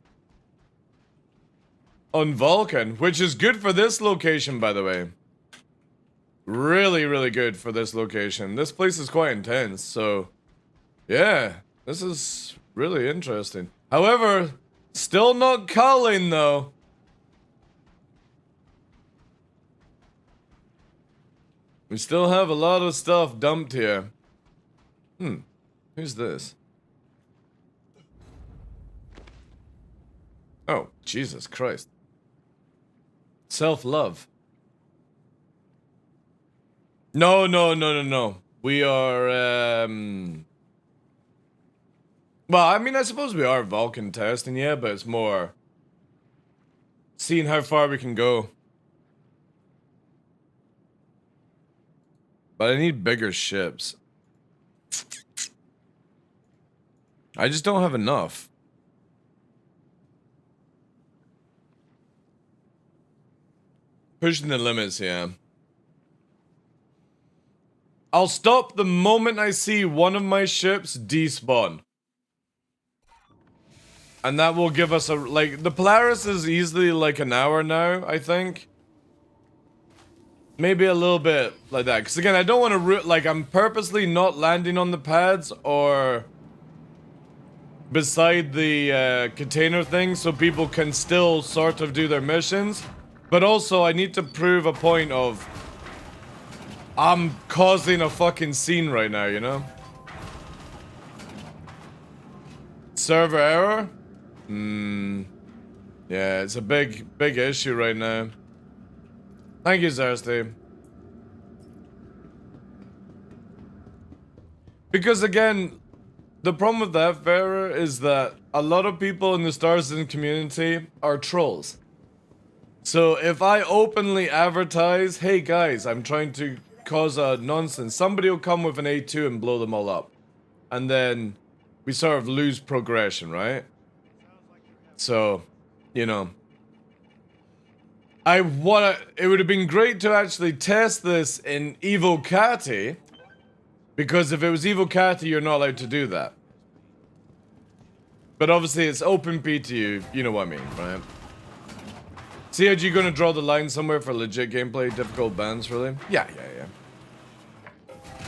On Vulcan, which is good for this location, by the way. Really, really good for this location. This place is quite intense, so... yeah, this is really interesting. However, still not culling, though. We still have a lot of stuff dumped here. Who's this? Oh, Jesus Christ. Self-love. No. We are, well, I mean, I suppose we are Vulcan testing, yeah, but it's more seeing how far we can go. But I need bigger ships. I just don't have enough. Pushing the limits, yeah. I'll stop the moment I see one of my ships despawn. And that will give us a, like, the Polaris is easily like an hour now, I think. Maybe a little bit like that. Because again, I don't want to, like, I'm purposely not landing on the pads or beside the container thing so people can still sort of do their missions. But also, I need to prove a point of I'm causing a fucking scene right now, you know? Server error? Yeah, it's a big issue right now. Thank you, Zersty. Because again, the problem with that, Farah, is that a lot of people in the Star Citizen community are trolls. So if I openly advertise, hey guys, I'm trying to cause a nonsense, somebody will come with an A2 and blow them all up. And then we sort of lose progression, right? So, you know. It would have been great to actually test this in Evo Cati. Because if it was Evo Cati, you're not allowed to do that. But obviously it's open PTU, you know what I mean, right? CIG gonna draw the line somewhere for legit gameplay, difficult bans, really? Yeah.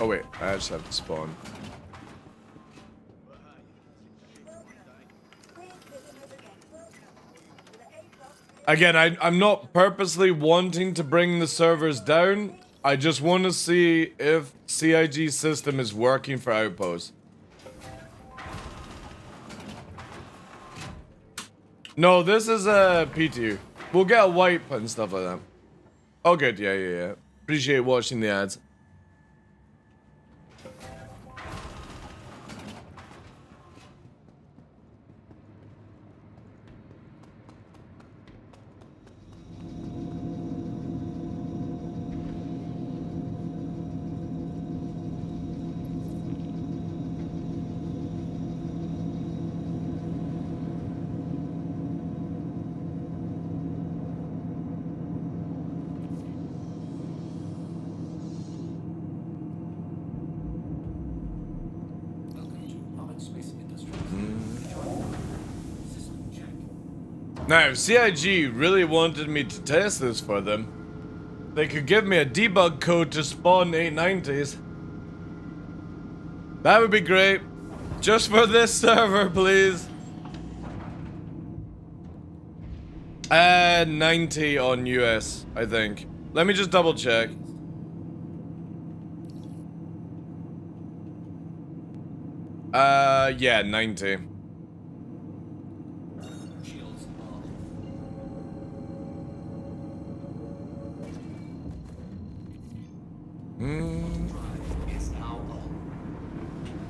Oh wait, I just have to spawn. Again, I'm not purposely wanting to bring the servers down. I just want to see if CIG's system is working for Outpost. No, this is a PTU. We'll get a wipe and stuff like that. Oh, good. Yeah. Appreciate watching the ads. Now, if CIG really wanted me to test this for them, they could give me a debug code to spawn 890s. That would be great. Just for this server, please. 90 on US, I think. Let me just double check. Yeah, 90.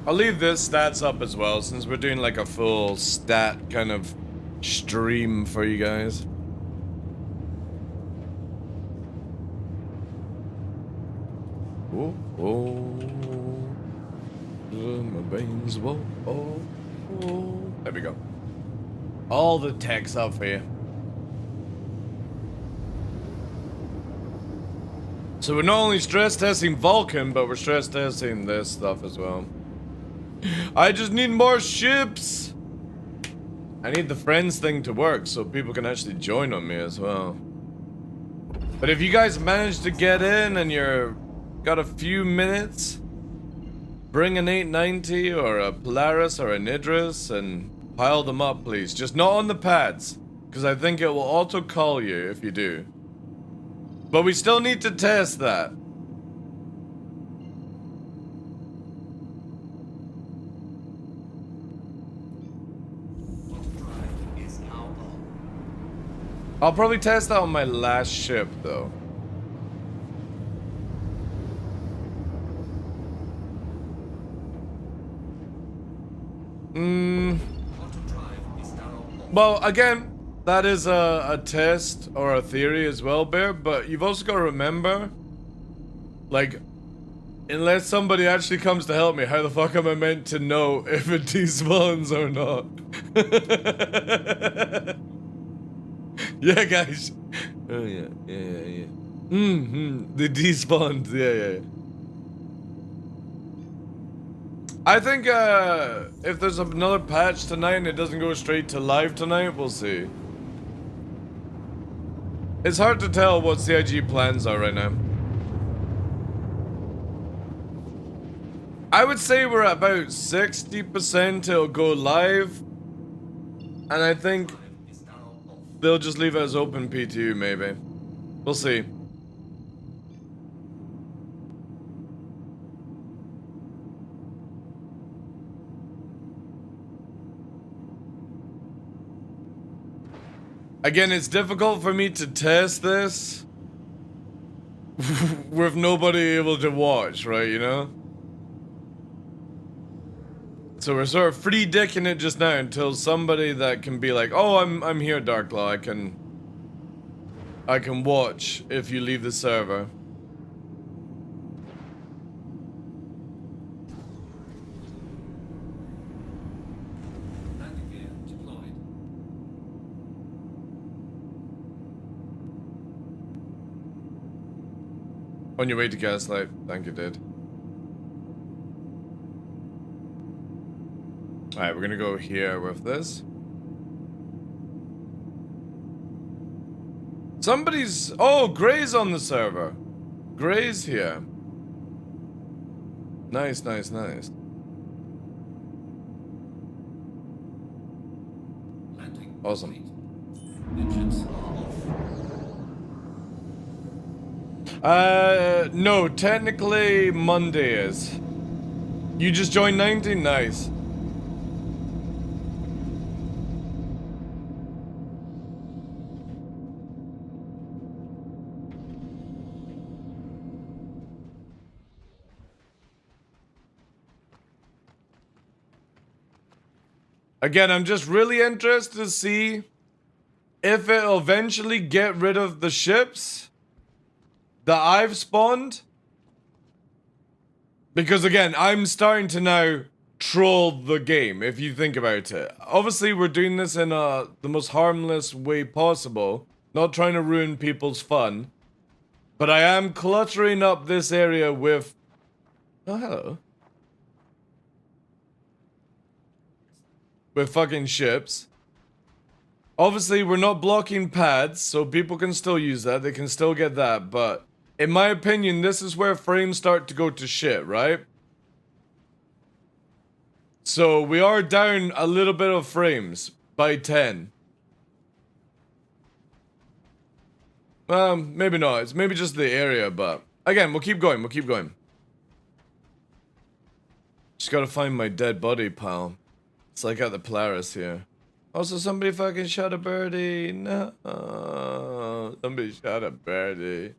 I'll leave this stats up as well, since we're doing like a full stat kind of stream for you guys. My veins, there we go. All the text up here. So we're not only stress testing Vulcan, but we're stress testing this stuff as well. I just need more ships. I need the friends thing to work so people can actually join on me as well. But if you guys manage to get in and you're got a few minutes, bring an 890 or a Polaris or an Idris and pile them up, please. Just not on the pads, because I think it will auto call you if you do. But we still need to test that. I'll probably test that on my last ship, though. Well, again, that is a test or a theory as well, Bear, but you've also got to remember, like, unless somebody actually comes to help me, how the fuck am I meant to know if it despawns or not? Yeah, guys. Oh, yeah. The despawned. Yeah. I think if there's another patch tonight and it doesn't go straight to live tonight, we'll see. It's hard to tell what CIG plans are right now. I would say we're at about 60% it'll go live. And I think they'll just leave it as open PTU maybe. We'll see. Again, it's difficult for me to test this with nobody able to watch, right, you know? So we're sort of free dicking it just now until somebody that can be like, oh, I'm here, DarkLaw, I can watch if you leave the server. Landing gear deployed. On your way to Gaslight. Thank you, dude. Alright, we're gonna go here with this. Somebody's... Oh, Gray's on the server. Gray's here. Nice, nice, nice. Landing Awesome. complete. Engines are off. No, technically Monday is. You just joined 19? Nice. Again, I'm just really interested to see if it'll eventually get rid of the ships that I've spawned. Because again, I'm starting to now troll the game, if you think about it. Obviously, we're doing this in the most harmless way possible. Not trying to ruin people's fun. But I am cluttering up this area with... Oh, hello. With fucking ships. Obviously, we're not blocking pads, so people can still use that. They can still get that, but in my opinion, this is where frames start to go to shit, right? So we are down a little bit of frames by 10. Maybe not. It's maybe just the area, but again, we'll keep going. We'll keep going. Just gotta find my dead body, pal. It's like at the Polaris here. Also, somebody fucking shot a birdie. No. Somebody shot a birdie.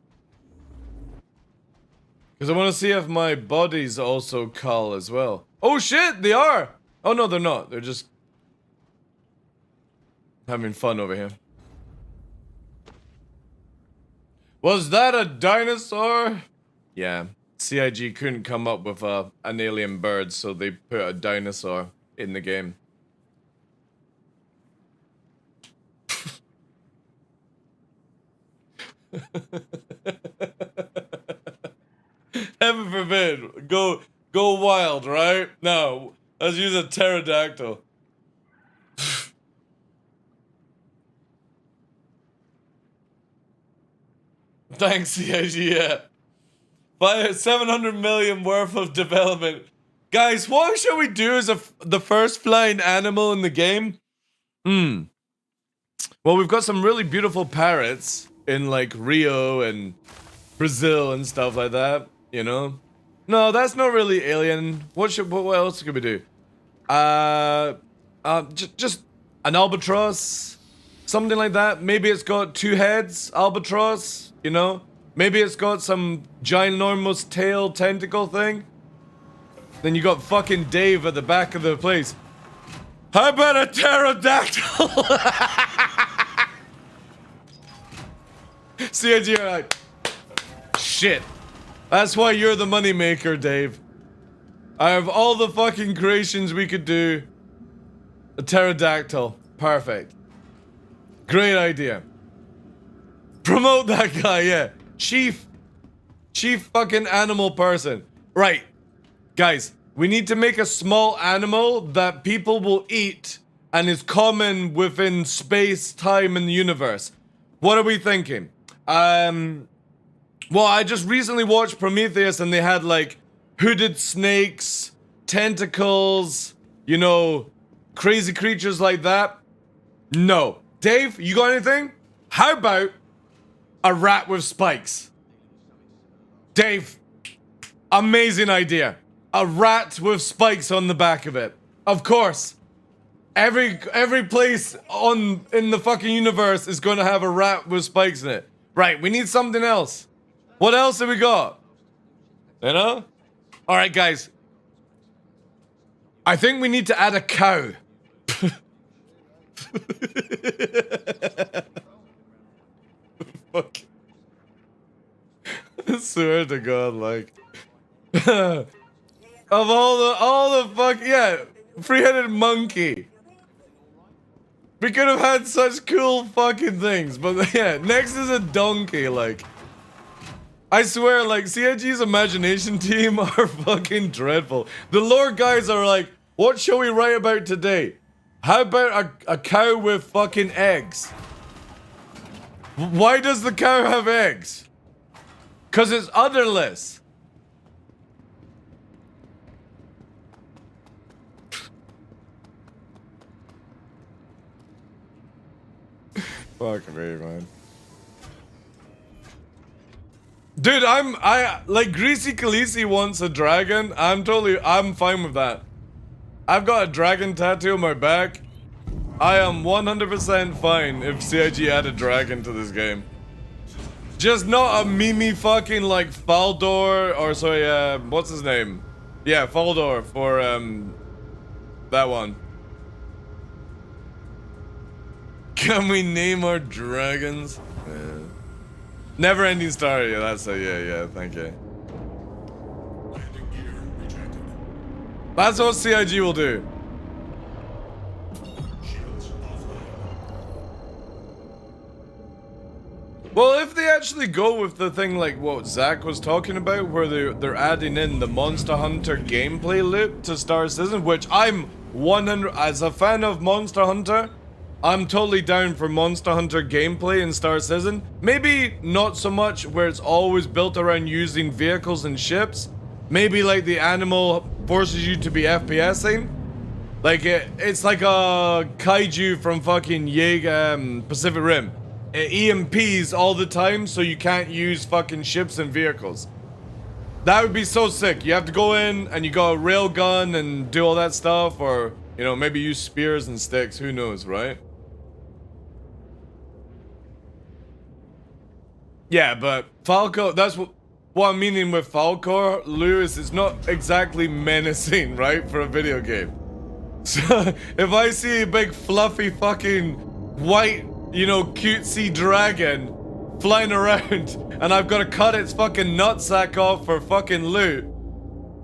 Because I want to see if my bodies also cull as well. Oh shit, they are! Oh no, they're not. They're just having fun over here. Was that a dinosaur? Yeah. CIG couldn't come up with an alien bird, so they put a dinosaur in the game. Heaven forbid. Go wild, right? No. Let's use a pterodactyl. Thanks, CIG, yeah. 700 million worth of development. Guys, what should we do as the first flying animal in the game? Well, we've got some really beautiful parrots in like Rio and Brazil and stuff like that, you know? No, that's not really alien. What else could we do? Just an albatross, something like that. Maybe it's got 2 heads, albatross, you know? Maybe it's got some ginormous tail tentacle thing. Then you got fucking Dave at the back of the place. How about a pterodactyl? CIG are like, shit. That's why you're the moneymaker, Dave. I have all the fucking creations we could do. A pterodactyl. Perfect. Great idea. Promote that guy, yeah. Chief fucking animal person. Right. Guys, We need to make a small animal that people will eat and is common within space, time, and the universe. What are we thinking? Well, I just recently watched Prometheus and they had like hooded snakes, tentacles, you know, crazy creatures like that. No. Dave, you got anything? How about a rat with spikes? Dave, amazing idea. A rat with spikes on the back of it. Of course. Every place in the fucking universe is going to have a rat with spikes in it. Right, we need something else. What else have we got? You know? All right, guys. I think we need to add a cow. Fuck. I swear to God, like. Of all the fuck, yeah, three-headed monkey. We could have had such cool fucking things, but yeah, next is a donkey, like. I swear, like, CIG's imagination team are fucking dreadful. The lore guys are like, what shall we write about today? How about a cow with fucking eggs? Why does the cow have eggs? Because it's udderless. Fuck me, man. Dude, I like Greasy Khaleesi wants a dragon. I'm fine with that. I've got a dragon tattoo on my back. I am 100% fine if CIG add a dragon to this game. Just not a Mimi fucking like Faldor or sorry, what's his name? Yeah, Faldor for that one. Can we name our dragons? Yeah. Never ending story, yeah, that's a yeah, thank you. That's what CIG will do. Well, if they actually go with the thing like what Zach was talking about, where they're adding in the Monster Hunter gameplay loop to Star Citizen, which I'm 100 as a fan of Monster Hunter, I'm totally down for Monster Hunter gameplay in Star Citizen. Maybe not so much where it's always built around using vehicles and ships. Maybe like the animal forces you to be FPSing. Like it's like a kaiju from fucking Pacific Rim. It EMPs all the time so you can't use fucking ships and vehicles. That would be so sick. You have to go in and you got a rail gun and do all that stuff, or you know, maybe use spears and sticks, who knows, right? Yeah, but Falco, that's what I'm meaning with Falcor, Lewis, is not exactly menacing, right, for a video game. So, if I see a big fluffy fucking white, you know, cutesy dragon flying around and I've got to cut its fucking nutsack off for fucking loot,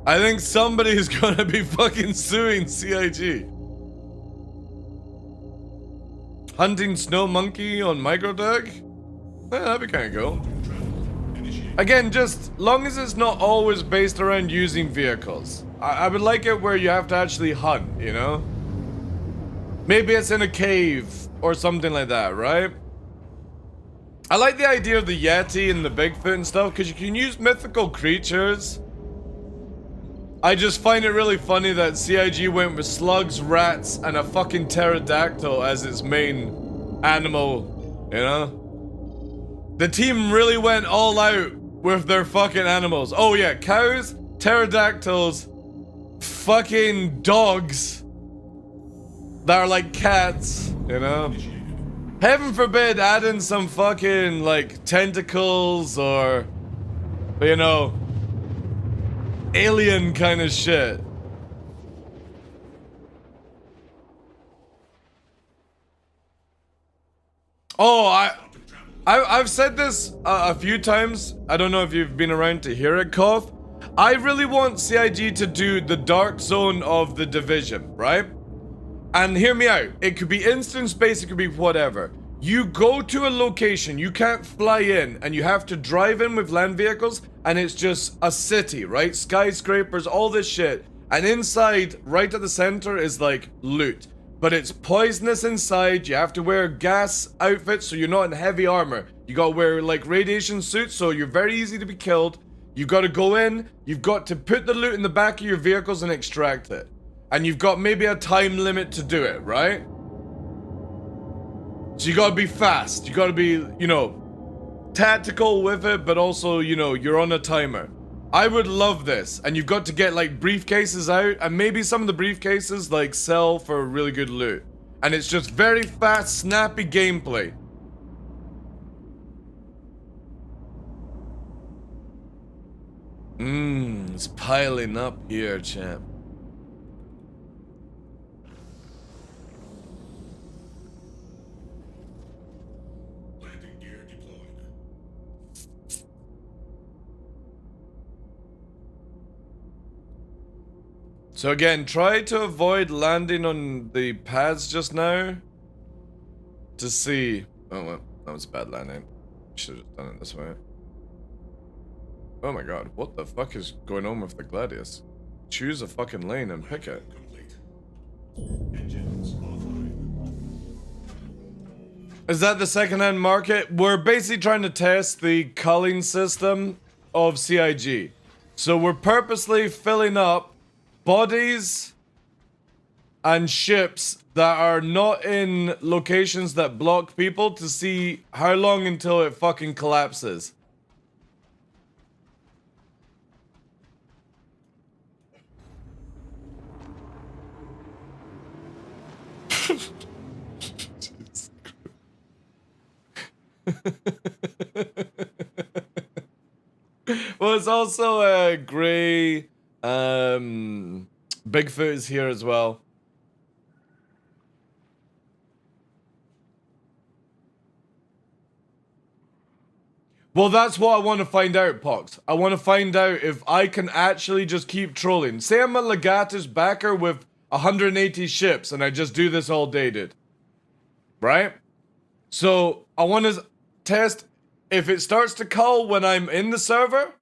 I think somebody is gonna be fucking suing CIG. Hunting snow monkey on microdeck? Yeah, that'd be kind of cool. Again, just long as it's not always based around using vehicles. I would like it where you have to actually hunt, you know? Maybe it's in a cave or something like that, right? I like the idea of the Yeti and the Bigfoot and stuff because you can use mythical creatures. I just find it really funny that CIG went with slugs, rats, and a fucking pterodactyl as its main animal, you know? The team really went all out with their fucking animals. Oh yeah, cows, pterodactyls, fucking dogs that are like cats, you know? Heaven forbid add in some fucking like tentacles or, you know, alien kind of shit. Oh, I've said this a few times. I don't know if you've been around to hear it, Koth. I really want CIG to do the dark zone of the Division, right? And hear me out. It could be instance based, it could be whatever. You go to a location, you can't fly in, and you have to drive in with land vehicles, and it's just a city, right? Skyscrapers, all this shit. And inside, right at the center, is like loot. But it's poisonous inside. You have to wear gas outfits so you're not in heavy armor. You gotta wear like radiation suits so you're very easy to be killed. You've got to go in, you've got to put the loot in the back of your vehicles and extract it. And you've got maybe a time limit to do it, right? So you gotta be fast. You gotta be, you know, tactical with it, but also, you know, you're on a timer. I would love this. And you've got to get like briefcases out, and maybe some of the briefcases like sell for really good loot. And it's just very fast, snappy gameplay. It's piling up here, champ. Landing gear deployed. So again, try to avoid landing on the pads just now. To see... Oh, well, that was a bad landing. Should have done it this way. Oh my god, what the fuck is going on with the Gladius? Choose a fucking lane and pick it. Complete. Engines offline. Is that the second-hand market? We're basically trying to test the culling system of CIG. So we're purposely filling up bodies and ships that are not in locations that block people to see how long until it fucking collapses. Well, it's also a gray Bigfoot is here as well. Well, that's what I want to find out, Pox. I want to find out if I can actually just keep trolling. Say I'm a Legatus backer with 180 ships and I just do this all day, dude. Right? So, I want to test if it starts to cull when I'm in the server,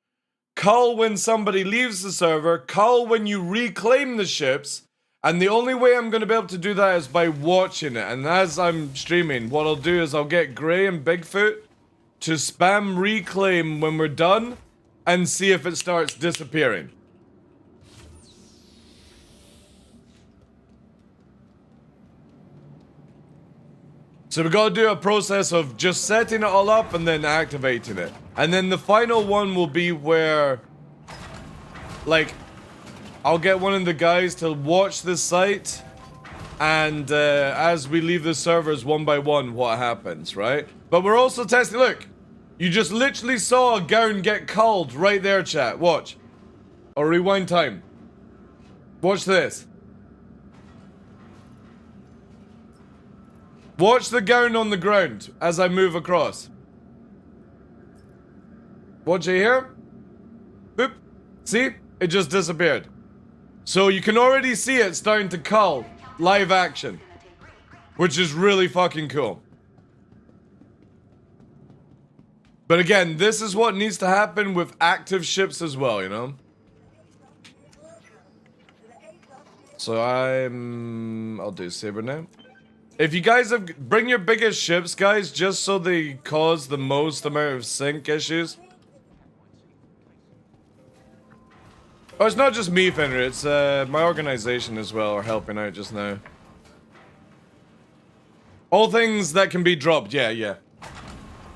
cull when somebody leaves the server, cull when you reclaim the ships, and the only way I'm going to be able to do that is by watching it. And as I'm streaming, what I'll do is I'll get Gray and Bigfoot to spam reclaim when we're done and see if it starts disappearing. So we gotta do a process of just setting it all up and then activating it. And then the final one will be where, like, I'll get one of the guys to watch the site, and as we leave the servers one by one, what happens, right? But we're also testing, look, you just literally saw a gown get culled right there, chat, watch. Or rewind time. Watch this. Watch the gown on the ground as I move across. Watch it here. Boop. See? It just disappeared. So you can already see it starting to cull live action. Which is really fucking cool. But again, this is what needs to happen with active ships as well, you know? So I'll do Saber now. If you guys have, bring your biggest ships, guys, just so they cause the most amount of sync issues. Oh, it's not just me, Fenrir, it's my organization as well are helping out just now. All things that can be dropped, yeah.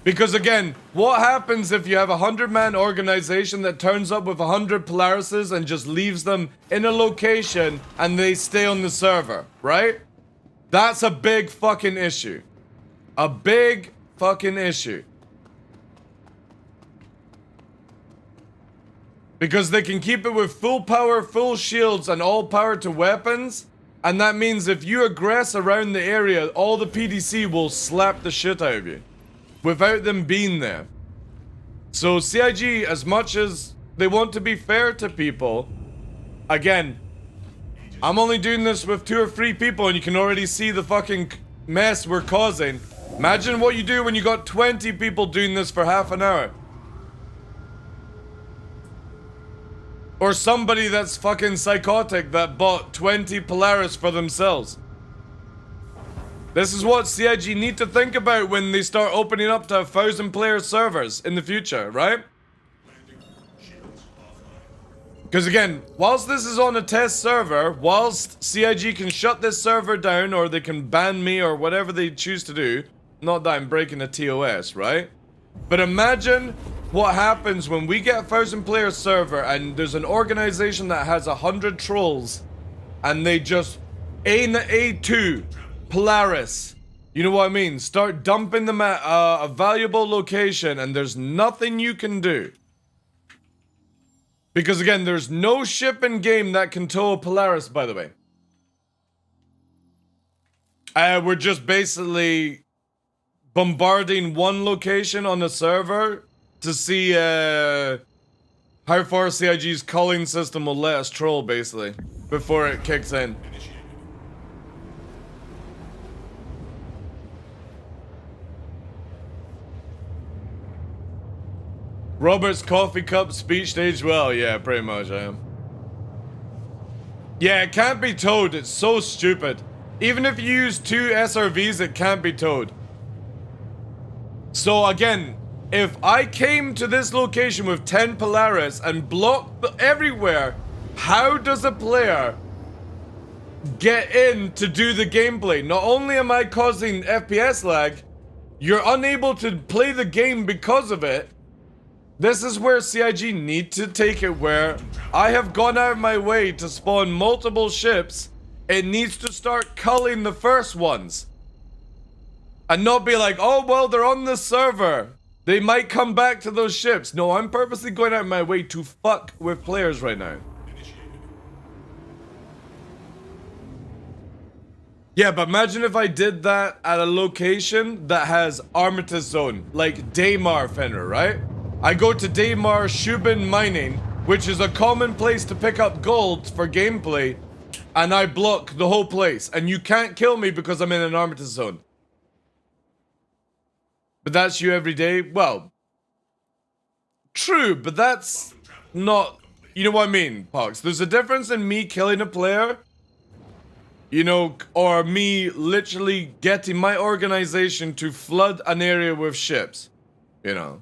Because again, what happens if you have a 100-man organization that turns up with 100 Polarises and just leaves them in a location and they stay on the server, right? That's a big fucking issue. A big fucking issue. Because they can keep it with full power, full shields, and all power to weapons. And that means if you aggress around the area, all the PDC will slap the shit out of you. Without them being there. So CIG, as much as they want to be fair to people, again, I'm only doing this with 2 or 3 people and you can already see the fucking mess we're causing. Imagine what you do when you got 20 people doing this for half an hour. Or somebody that's fucking psychotic that bought 20 Polaris for themselves. This is what CIG need to think about when they start opening up to 1,000 player servers in the future, right? Because again, whilst this is on a test server, whilst CIG can shut this server down or they can ban me or whatever they choose to do, not that I'm breaking a TOS, right? But imagine what happens when we get a 1,000 player server and there's an organization that has 100 trolls and they just A2 Polaris. You know what I mean? Start dumping them at a valuable location and there's nothing you can do. Because again, there's no ship in game that can tow a Polaris, by the way. We're just basically bombarding one location on the server to see how far CIG's culling system will let us troll, basically, before it kicks in. Robert's coffee cup speech stage well. Yeah, pretty much I am. Yeah, it can't be towed. It's so stupid. Even if you use 2 SRVs, it can't be towed. So again, if I came to this location with 10 Polaris and blocked everywhere, how does a player get in to do the gameplay? Not only am I causing FPS lag, you're unable to play the game because of it. This is where CIG need to take it, where I have gone out of my way to spawn multiple ships. It needs to start culling the first ones. And not be like, oh, well, they're on the server. They might come back to those ships. No, I'm purposely going out of my way to fuck with players right now. Yeah, but imagine if I did that at a location that has Armitage Zone, like Daymar Fenrir, right? I go to Daymar Shubin Mining, which is a common place to pick up gold for gameplay, and I block the whole place. And you can't kill me because I'm in an Armitage Zone. But that's you every day? Well, true, but that's not... You know what I mean, Pox? There's a difference in me killing a player, you know, or me literally getting my organization to flood an area with ships, you know.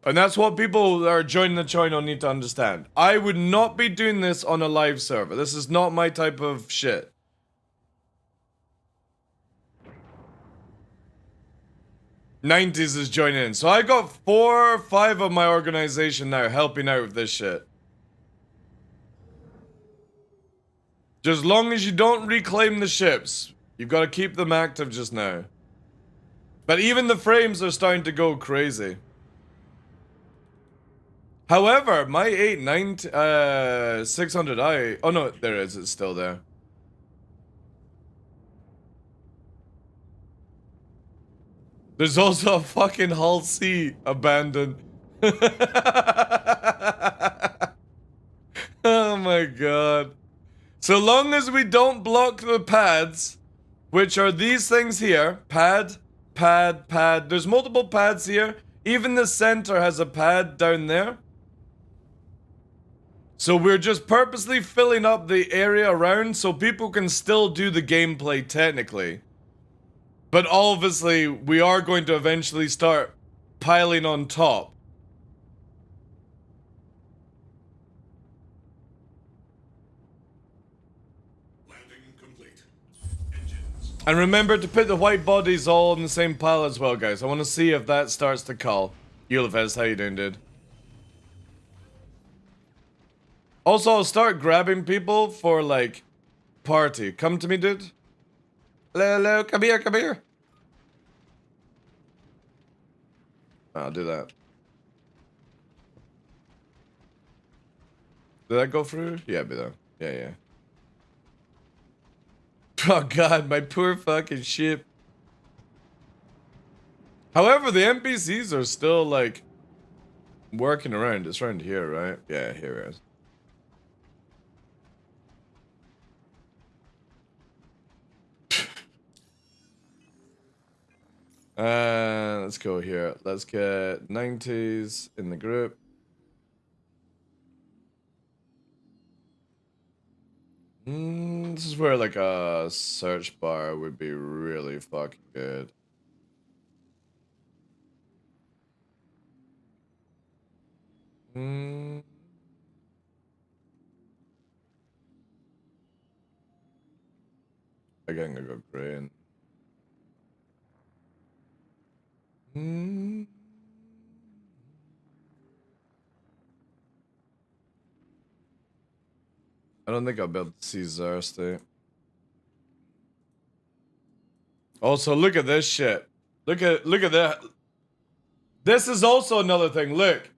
And that's what people that are joining the channel need to understand. I would not be doing this on a live server. This is not my type of shit. '90s is joining in. So I got 4 or 5 of my organization now helping out with this shit. Just as long as you don't reclaim the ships, you've got to keep them active just now. But even the frames are starting to go crazy. However, my 600i... Oh no, there it is. It's still there. There's also a fucking Hull C abandoned. Oh my god. So long as we don't block the pads, which are these things here. Pad, pad, pad. There's multiple pads here. Even the center has a pad down there. So we're just purposely filling up the area around so people can still do the gameplay technically. But obviously, we are going to eventually start piling on top. Landing complete. Engines. And remember to put the white bodies all in the same pile as well, guys. I want to see if that starts to cull. Ulifez, how you doing, dude? Also, I'll start grabbing people for, like, party. Come to me, dude. Hello, come here, come here. I'll do that. Did that go through? Yeah, be there. Yeah, yeah. Oh god, my poor fucking ship. However, the NPCs are still, like, working around. It's around here, right? Yeah, here it is. Let's go here. Let's get 90s in the group. This is where like a search bar would be really fucking good. Again, I go green. I don't think I'll be able to see Zersty. Also, look at this shit. Look at that. This is also another thing. Look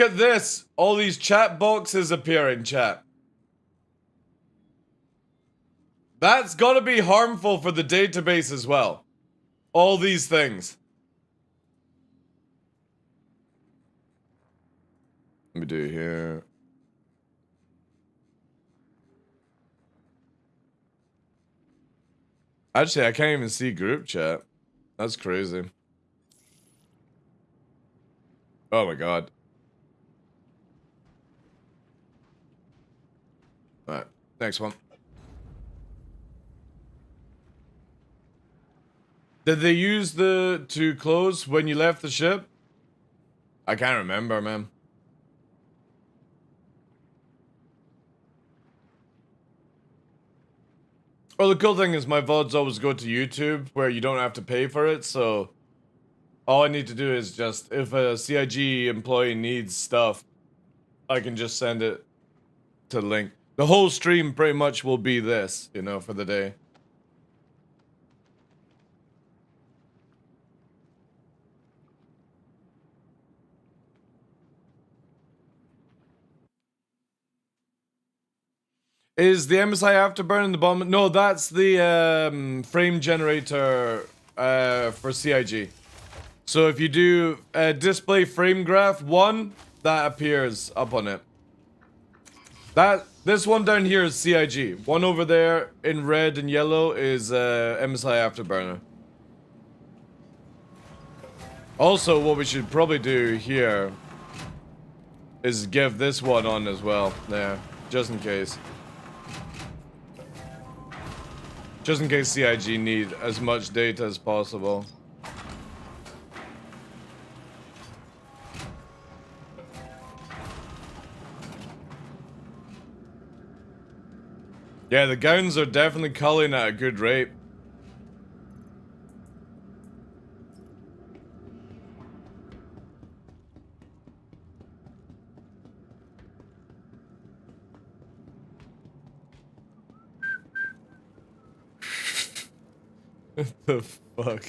at this. All these chat boxes appear in chat. That's gotta be harmful for the database as well. All these things. Let me do here. Actually, I can't even see group chat. That's crazy. Oh my god. Alright, next one. Did they use the to close when you left the ship? I can't remember, man. Well, the cool thing is my VODs always go to YouTube where you don't have to pay for it, so all I need to do is just, if a CIG employee needs stuff, I can just send it to the link. The whole stream pretty much will be this, you know, for the day. Is the MSI Afterburn in the bottom? No, that's the frame generator for CIG. So if you do display frame graph 1, that appears up on it. This one down here is CIG. One over there in red and yellow is MSI Afterburner. Also, what we should probably do here is give this one on as well. There, just in case. Just in case CIG need as much data as possible. Yeah, the gowns are definitely culling at a good rate. What the fuck?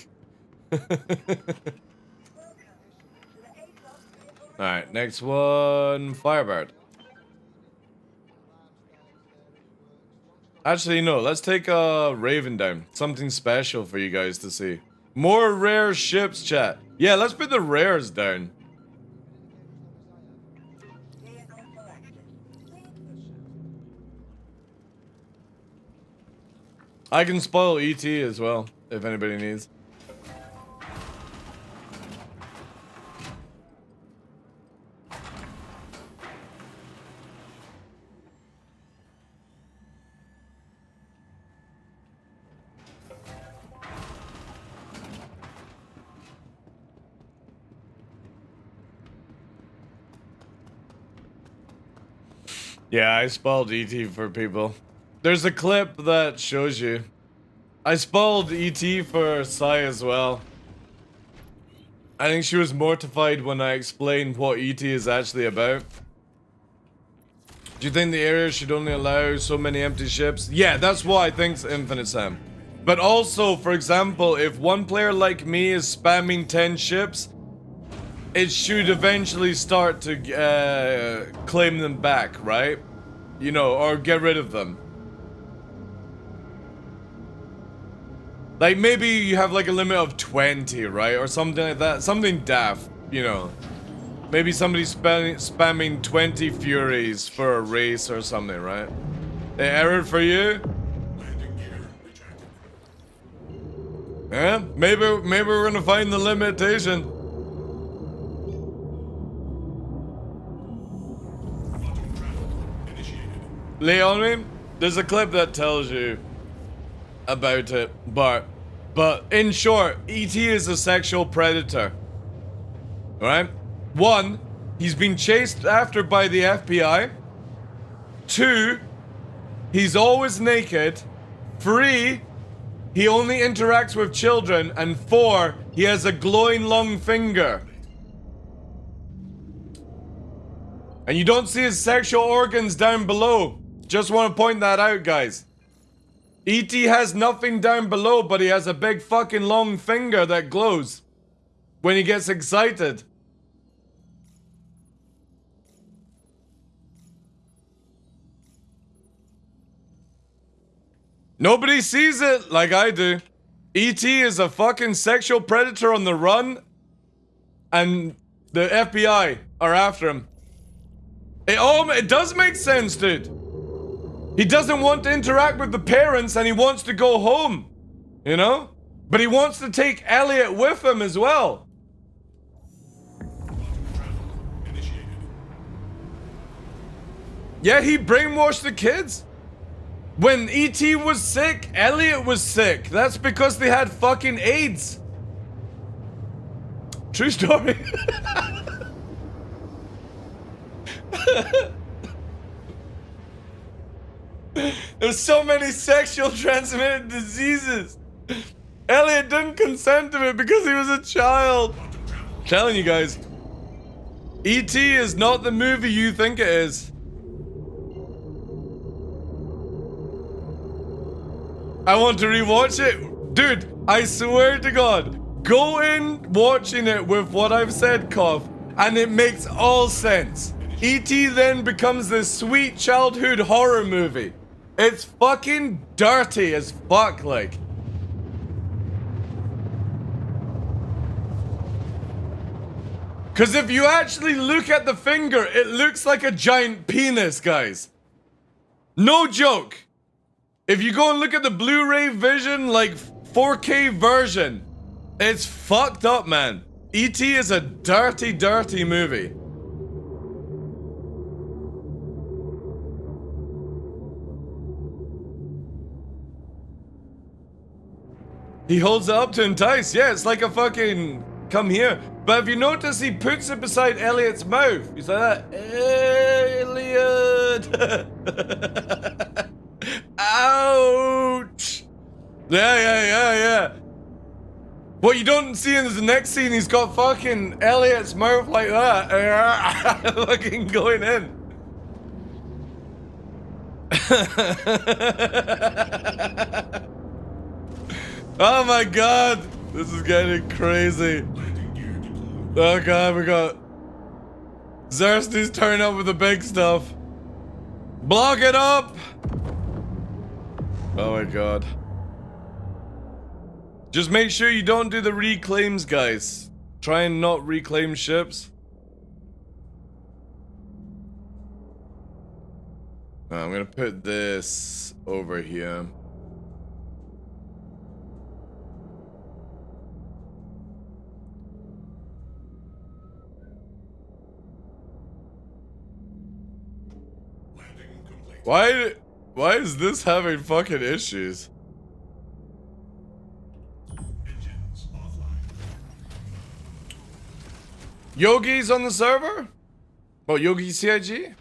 Alright, next one, Firebird. Actually, no, let's take a Raven down. Something special for you guys to see. More rare ships, chat. Yeah, let's put the rares down. Vehicle selected. I can spoil ET as well, if anybody needs. Yeah, I spoiled ET for people. There's a clip that shows you. I spoiled ET for Sai as well. I think she was mortified when I explained what ET is actually about. Do you think the area should only allow so many empty ships? Yeah, that's what I think's Infinite Sam. But also, for example, if one player like me is spamming 10 ships, it should eventually start to claim them back, right? You know, or get rid of them. Like, maybe you have like a limit of 20, right? Or something like that. Something daft, you know. Maybe somebody's spamming 20 Furies for a race or something, right? Error for you? Landing gear rejected. Yeah, maybe we're gonna find the limitation. Quantum travel initiated. Leonie, There's a clip that tells you about it, but in short, E.T. is a sexual predator. Alright? 1, he's been chased after by the FBI. 2, he's always naked. 3, he only interacts with children. And 4, he has a glowing long finger. And you don't see his sexual organs down below. Just want to point that out, guys. E.T. has nothing down below, but he has a big fucking long finger that glows when he gets excited. Nobody sees it like I do. E.T. is a fucking sexual predator on the run, and the FBI are after him. It does make sense, dude. He doesn't want to interact with the parents and he wants to go home, you know? But he wants to take Elliot with him as well. Initiated. Yeah, he brainwashed the kids. When E.T. was sick, Elliot was sick. That's because they had fucking AIDS. True story. There's so many sexual transmitted diseases. Elliot didn't consent to it because he was a child. I'm telling you guys, E.T. is not the movie you think it is. I want to rewatch it. Dude, I swear to God, go in watching it with what I've said, Koff, and it makes all sense. E.T. then becomes this sweet childhood horror movie. It's fucking dirty as fuck, like. Cause if you actually look at the finger, it looks like a giant penis, guys. No joke. If you go and look at the Blu-ray Vision, like 4K version, it's fucked up, man. E.T. is a dirty, dirty movie. He holds it up to entice. Yeah, it's like a fucking come here. But if you notice, he puts it beside Elliot's mouth. He's like that. Elliot. Ouch. Yeah. What you don't see in the next scene, he's got fucking Elliot's mouth like that. Fucking going in. Oh my god, this is getting crazy. Oh god, we got Xerxes turning up with the big stuff. Block it up! Oh my god. Just make sure you don't do the reclaims, guys. Try and not reclaim ships. I'm gonna put this over here. Why is this having fucking issues? Engines offline. Yogi's on the server? Oh, Yogi CIG?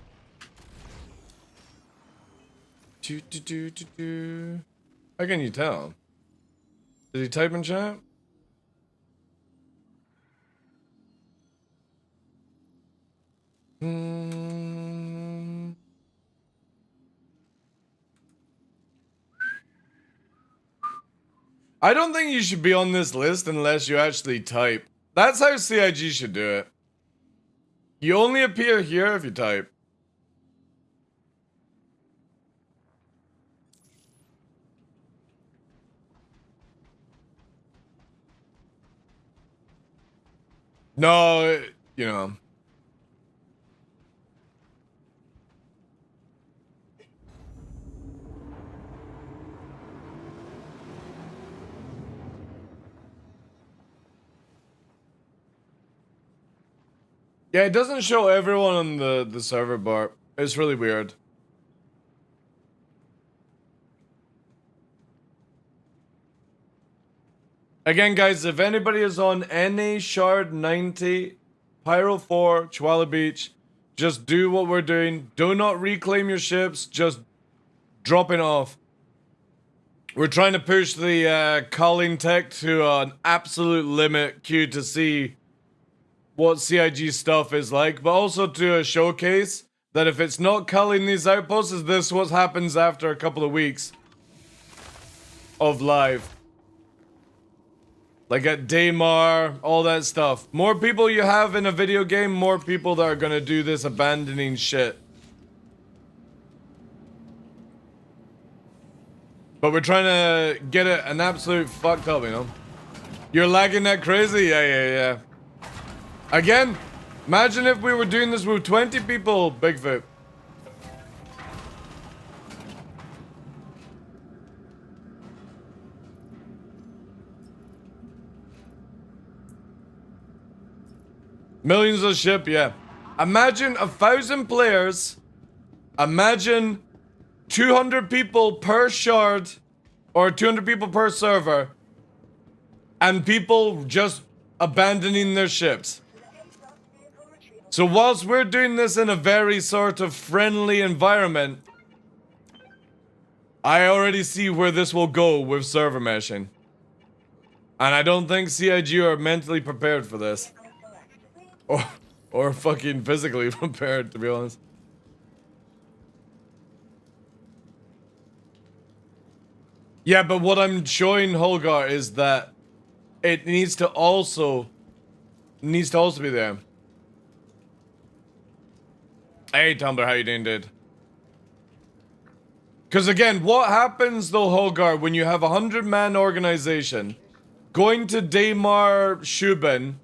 How can you tell? Did he type in chat? I don't think you should be on this list unless you actually type. That's how CIG should do it. You only appear here if you type. No, you know. Yeah, it doesn't show everyone on the server bar. It's really weird. Again, guys, if anybody is on NA Shard 90, Pyro 4, Chihuahua Beach, just do what we're doing. Do not reclaim your ships. Just drop it off. We're trying to push the calling tech to an absolute limit, Q, to see what CIG stuff is like, but also to a showcase that if it's not culling these outposts, is this what happens after a couple of weeks of live. Like at Daymar, all that stuff. More people you have in a video game, more people that are gonna do this abandoning shit. But we're trying to get it an absolute fucked up, you know? You're lagging that crazy? Yeah. Again, imagine if we were doing this with 20 people, Bigfoot. Millions of ship, yeah. Imagine 1,000 players. Imagine 200 people per shard. Or 200 people per server. And people just abandoning their ships. So whilst we're doing this in a very sort of friendly environment, I already see where this will go with server meshing. And I don't think CIG are mentally prepared for this. Or fucking physically prepared, to be honest. Yeah, but what I'm showing Holgar is that it needs to also be there. Hey Tumblr, how you doing, dude? Because again, what happens though, Holgar, when you have a 100-man organization going to Daymar Shubin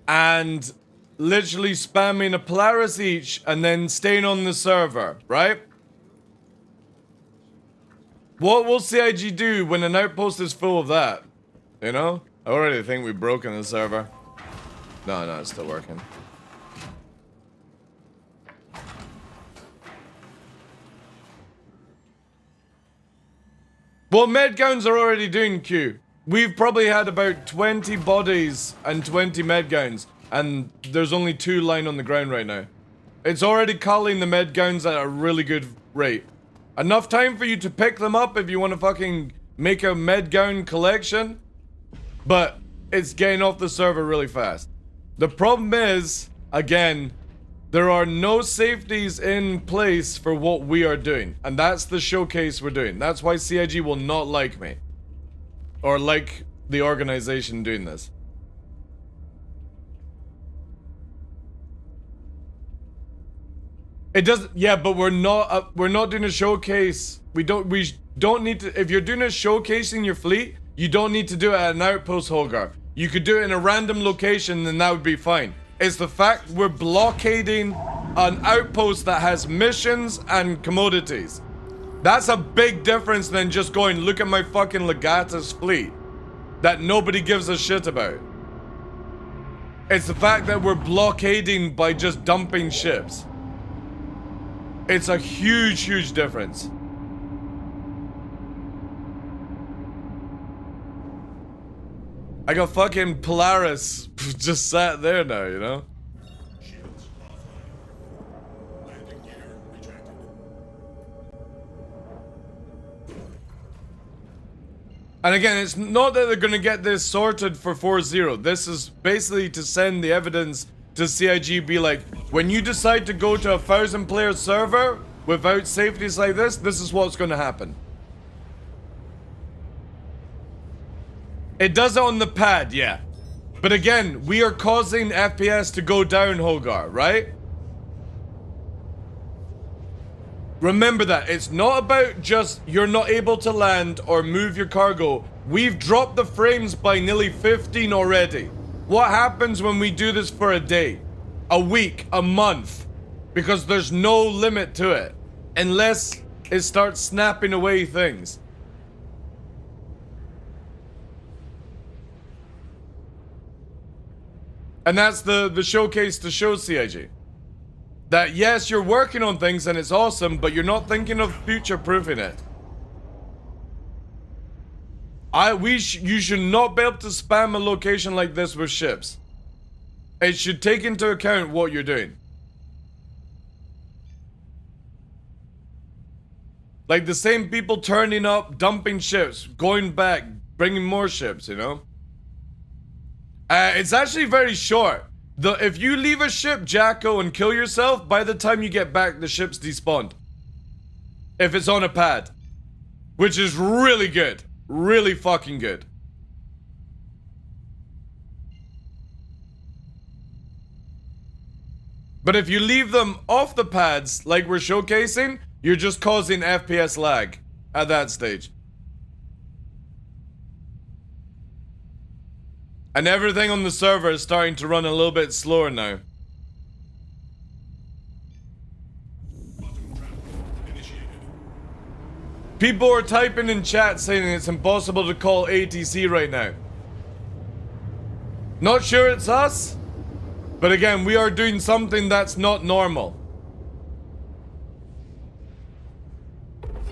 and literally spamming a Polaris each and then staying on the server, right? What will CIG do when an outpost is full of that? You know? I already think we've broken the server. No, it's still working. Well, medgowns are already doing Q. We've probably had about 20 bodies and 20 medgowns, and there's only 2 lying on the ground right now. It's already culling the medgowns at a really good rate. Enough time for you to pick them up if you want to fucking make a medgown collection, but it's getting off the server really fast. The problem is, again, there are no safeties in place for what we are doing, and that's the showcase we're doing. That's why CIG will not like me. Or like the organization doing this. It doesn't, yeah, but we're not doing a showcase. We don't need to, if you're doing a showcasing your fleet, you don't need to do it at an outpost, Holgar. You could do it in a random location and that would be fine. It's the fact we're blockading an outpost that has missions and commodities. That's a big difference than just going, look at my fucking Legatus fleet that nobody gives a shit about. It's the fact that we're blockading by just dumping ships. It's a huge difference. I got fucking Polaris just sat there now, you know? Shields offline. Landing gear rejected. And again, it's not that they're gonna get this sorted for 4-0. This is basically to send the evidence to CIG, be like, when you decide to go to a 1,000-player server without safeties like this is what's gonna happen. It does it on the pad, yeah. But again, we are causing FPS to go down, Holgar, right? Remember that. It's not about just you're not able to land or move your cargo. We've dropped the frames by nearly 15 already. What happens when we do this for a day, a week, a month? Because there's no limit to it. Unless it starts snapping away things. And that's the showcase to show CIG. That yes, you're working on things and it's awesome, but you're not thinking of future-proofing it. You should not be able to spam a location like this with ships. It should take into account what you're doing. Like the same people turning up, dumping ships, going back, bringing more ships, you know? It's actually very short. If you leave a ship, Jacko, and kill yourself, by the time you get back, the ship's despawned. If it's on a pad. Which is really good. Really fucking good. But if you leave them off the pads, like we're showcasing, you're just causing FPS lag at that stage. And everything on the server is starting to run a little bit slower now. Bottom trap initiated. People are typing in chat saying it's impossible to call ATC right now. Not sure it's us, but again, we are doing something that's not normal.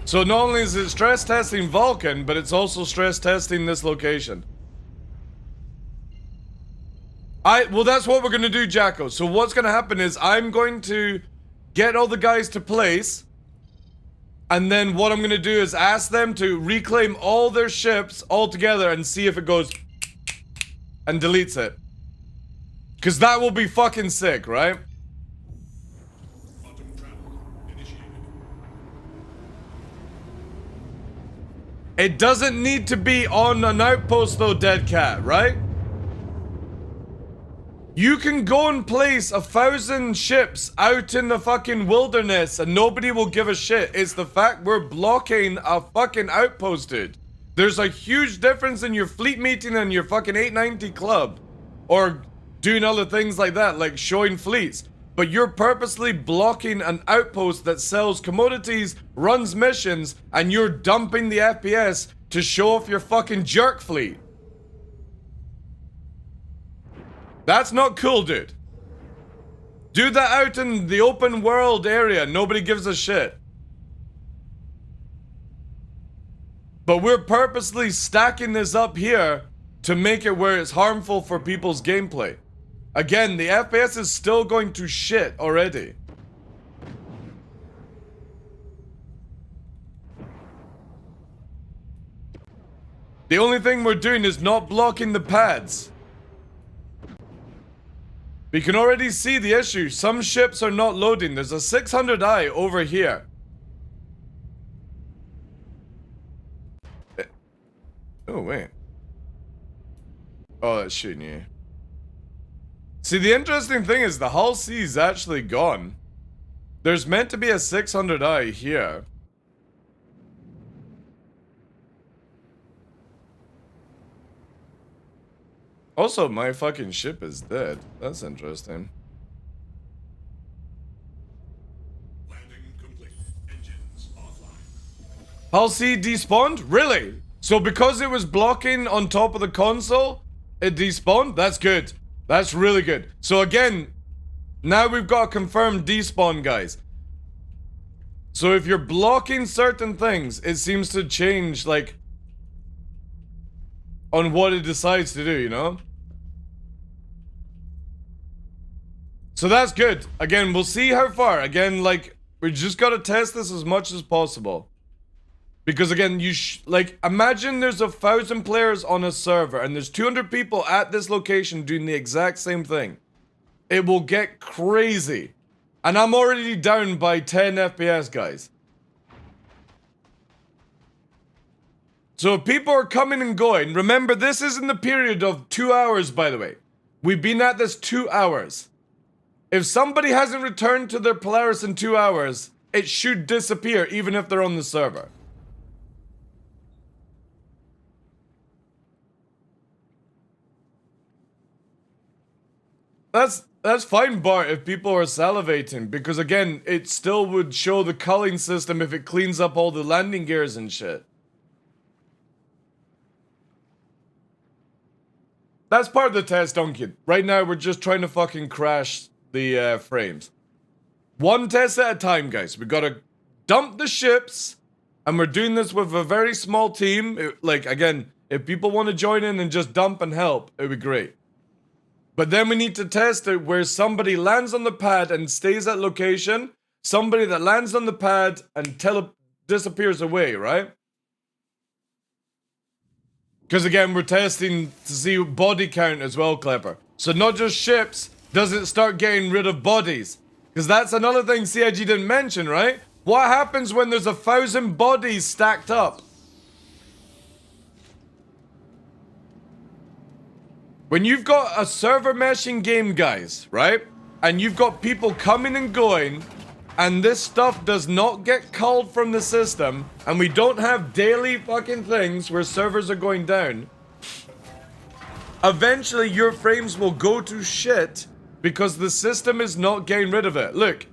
So not only is it stress testing Vulcan, but it's also stress testing this location. Well, that's what we're going to do, Jacko. So what's going to happen is I'm going to get all the guys to place. And then what I'm going to do is ask them to reclaim all their ships all together and see if it goes and deletes it. Because that will be fucking sick, right? Bottom trap initiated. It doesn't need to be on an outpost though, Dead Cat, right? You can go and place 1,000 ships out in the fucking wilderness and nobody will give a shit. It's the fact we're blocking a fucking outpost, dude. There's a huge difference in your fleet meeting and your fucking 890 club. Or doing other things like that, like showing fleets. But you're purposely blocking an outpost that sells commodities, runs missions, and you're dumping the FPS to show off your fucking jerk fleet. That's not cool, dude. Do that out in the open world area. Nobody gives a shit. But we're purposely stacking this up here to make it where it's harmful for people's gameplay. Again, the FPS is still going to shit already. The only thing we're doing is not blocking the pads. We can already see the issue. Some ships are not loading. There's a 600i over here. Oh, wait. Oh, that's shooting you. See, the interesting thing is the Hull C is actually gone. There's meant to be a 600i here. Also, my fucking ship is dead. That's interesting. Landing complete. Engines offline. Hull C despawned? Really? So because it was blocking on top of the console, it despawned? That's good. That's really good. So again, now we've got a confirmed despawn, guys. So if you're blocking certain things, it seems to change, like, on what it decides to do, you know? So that's good. Again, we'll see how far. Again, like, we just gotta test this as much as possible. Because again, like, imagine there's 1,000 players on a server and there's 200 people at this location doing the exact same thing. It will get crazy. And I'm already down by 10 FPS, guys. So if people are coming and going, remember this is in the period of 2 hours, by the way. We've been at this 2 hours. If somebody hasn't returned to their Polaris in 2 hours, it should disappear even if they're on the server. That's fine, Bart, if people are salivating, because again, it still would show the culling system if it cleans up all the landing gears and shit. That's part of the test, Duncan. Right now, we're just trying to fucking crash the frames. One test at a time, guys. We gotta dump the ships, and we're doing this with a very small team. Like, again, If people want to join in and just dump and help, it would be great. But then we need to test it where somebody lands on the pad and stays at location. Somebody that lands on the pad and disappears away, right? Because again, we're testing to see body count as well, Clipper. So not just ships, does it start getting rid of bodies? Because that's another thing CIG didn't mention, right? What happens when there's 1,000 bodies stacked up? When you've got a server meshing game, guys, right? And you've got people coming and going, and this stuff does not get culled from the system, and we don't have daily fucking things where servers are going down, eventually your frames will go to shit because the system is not getting rid of it. Look,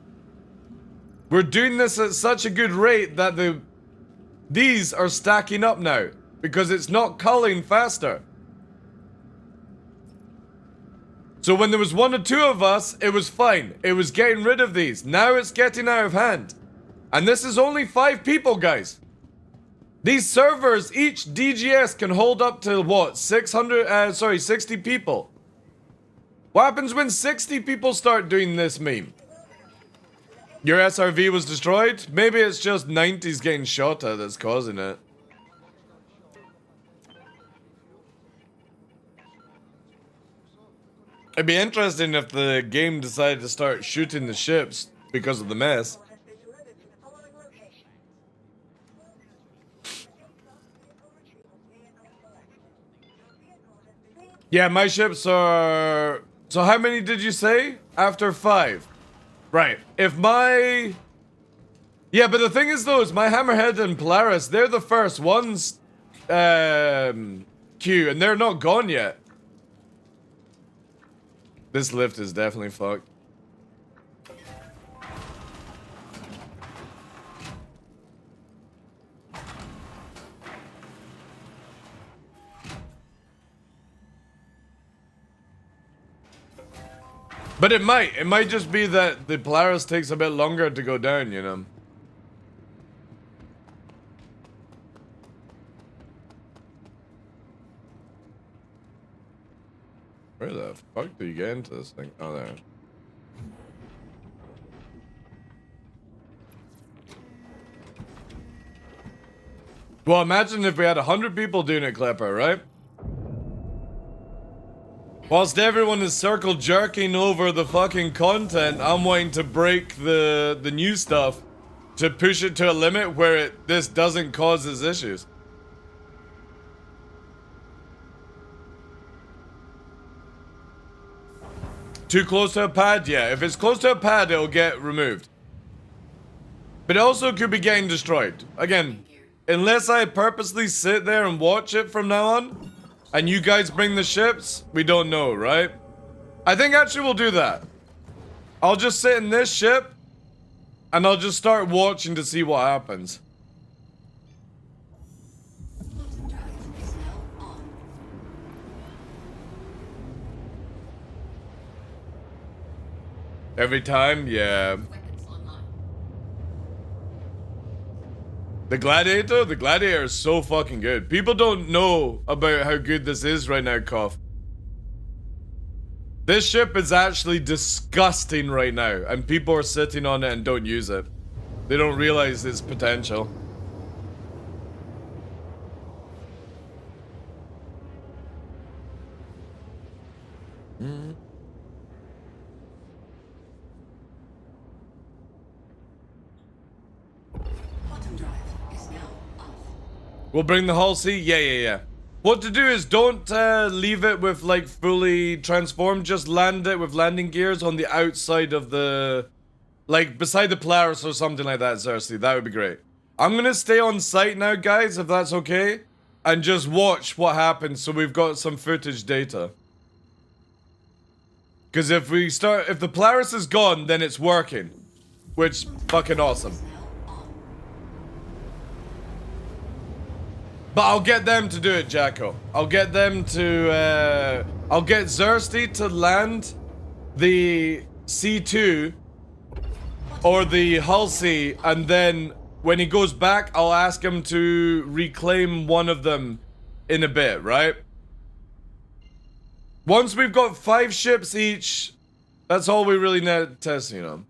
we're doing this at such a good rate that these are stacking up now because it's not culling faster. So when there was 1 or 2 of us, it was fine. It was getting rid of these. Now it's getting out of hand. And this is only 5 people, guys. These servers, each DGS can hold up to what? 60 people. What happens when 60 people start doing this meme? Your SRV was destroyed? Maybe it's just 90s getting shot at that's causing it. It'd be interesting if the game decided to start shooting the ships because of the mess. Has been delivered to the following location. Yeah, my ships are... So how many did you say? After 5. Right. If my... Yeah, but the thing is though, is my Hammerhead and Polaris, they're the first ones, queue, and they're not gone yet. This lift is definitely fucked. But it might just be that the Polaris takes a bit longer to go down, you know. Where the fuck do you get into this thing? Oh, there. Well, imagine if we had 100 people doing it, Clipper, right? Whilst everyone is circle jerking over the fucking content, I'm wanting to break the new stuff to push it to a limit where this doesn't cause its issues. Too close to a pad? Yeah, if it's close to a pad, it'll get removed. But it also could be getting destroyed. Again, unless I purposely sit there and watch it from now on, and you guys bring the ships, we don't know, right? I think actually we'll do that. I'll just sit in this ship, and I'll just start watching to see what happens. Quantum drive is now on. Every time, yeah. Weapons online. The Gladiator is so fucking good. People don't know about how good this is right now, Koff. This ship is actually disgusting right now, and people are sitting on it and don't use it. They don't realize its potential. Quantum drive is now off. We'll bring the hull C? Yeah. What to do is don't leave it with like fully transformed, just land it with landing gears on the outside of the... Like beside the Polaris or something like that, seriously, that would be great. I'm gonna stay on site now, guys, if that's okay, and just watch what happens so we've got some footage data. Because if the Polaris is gone, then it's working. Which, fucking awesome. But I'll get them to do it, Jacko. I'll get them to, I'll get Xursty to land the C2 or the Hull C, and then when he goes back, I'll ask him to reclaim one of them in a bit, right? Once we've got 5 ships each, that's all we really need testing on.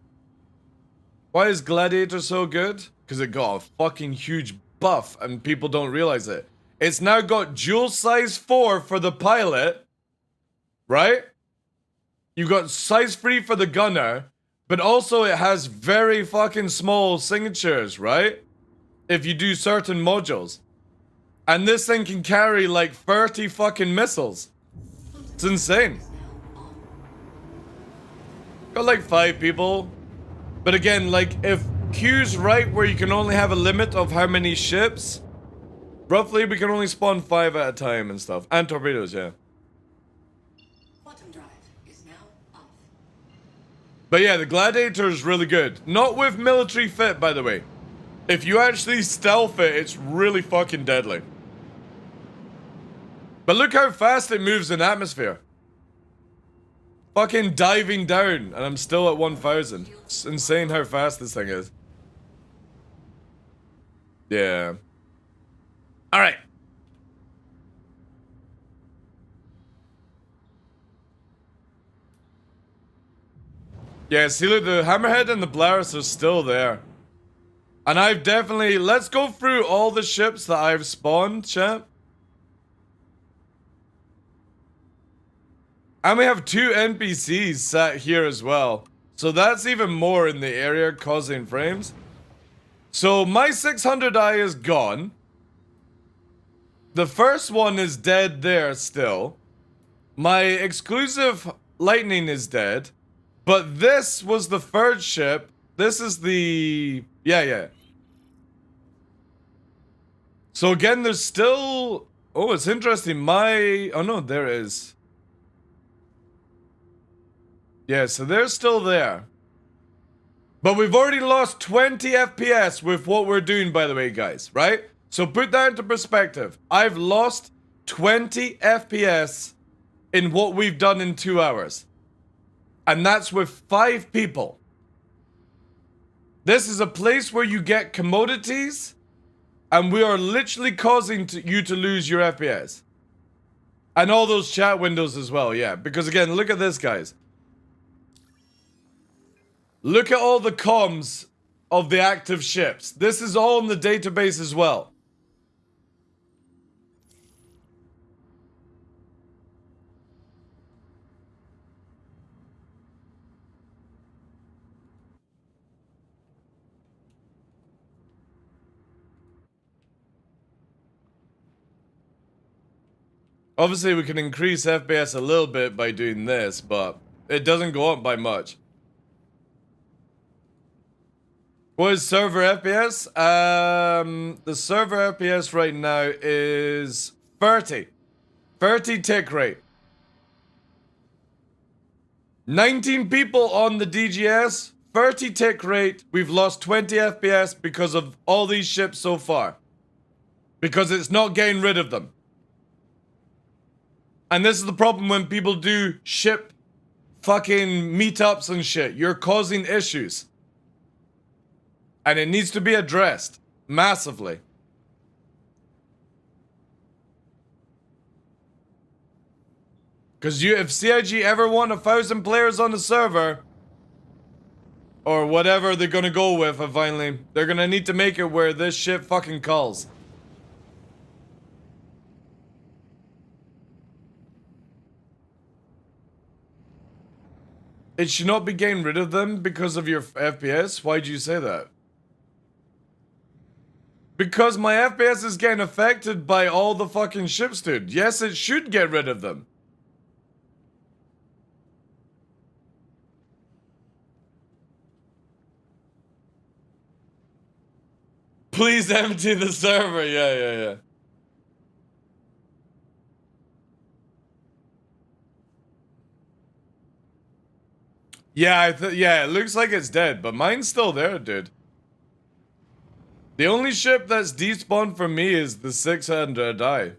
Why is Gladiator so good? Because it got a fucking huge buff and people don't realize it. It's now got dual size 4 for the pilot, right? You got size 3 for the gunner, but also it has very fucking small signatures, right? If you do certain modules. And this thing can carry like 30 fucking missiles. It's insane. Got like 5 people. But again, like if Q's right where you can only have a limit of how many ships, roughly we can only spawn 5 at a time and stuff. And torpedoes, yeah. Quantum drive is now off. But yeah, the Gladiator is really good. Not with military fit, by the way. If you actually stealth it, it's really fucking deadly. But look how fast it moves in atmosphere. Fucking diving down, and I'm still at 1,000. It's insane how fast this thing is. Yeah. Alright. Yeah, see, look, the Hammerhead and the Polaris are still there. And I've definitely... Let's go through all the ships that I've spawned, chat. And we have 2 NPCs sat here as well. So that's even more in the area causing frames. So my 600i is gone. The first one is dead there still. My exclusive lightning is dead. But this was the 3rd ship. This is the... Yeah. So again, there's still... Oh, it's interesting. My... Oh no, there is. Yeah, so they're still there. But we've already lost 20 FPS with what we're doing, by the way, guys, right? So put that into perspective. I've lost 20 FPS in what we've done in 2 hours. And that's with 5 people. This is a place where you get commodities, and we are literally causing you to lose your FPS. And all those chat windows as well, yeah. Because again, look at this, guys. Look at all the comms of the active ships. This is all in the database as well. Obviously, we can increase FPS a little bit by doing this, but it doesn't go up by much. What is server FPS? The server FPS right now is 30. 30 tick rate. 19 people on the DGS, 30 tick rate. We've lost 20 FPS because of all these ships so far. Because it's not getting rid of them. And this is the problem when people do ship fucking meetups and shit. You're causing issues. And it needs to be addressed massively. Because if CIG ever want 1,000 players on the server, or whatever they're gonna go with, finally, they're gonna need to make it where this shit fucking calls. It should not be getting rid of them because of your FPS? Why'd you say that? Because my FPS is getting affected by all the fucking ships, dude. Yes, it should get rid of them. Please empty the server. Yeah. Yeah, it looks like it's dead, but mine's still there, dude. The only ship that's despawned for me is the 600i.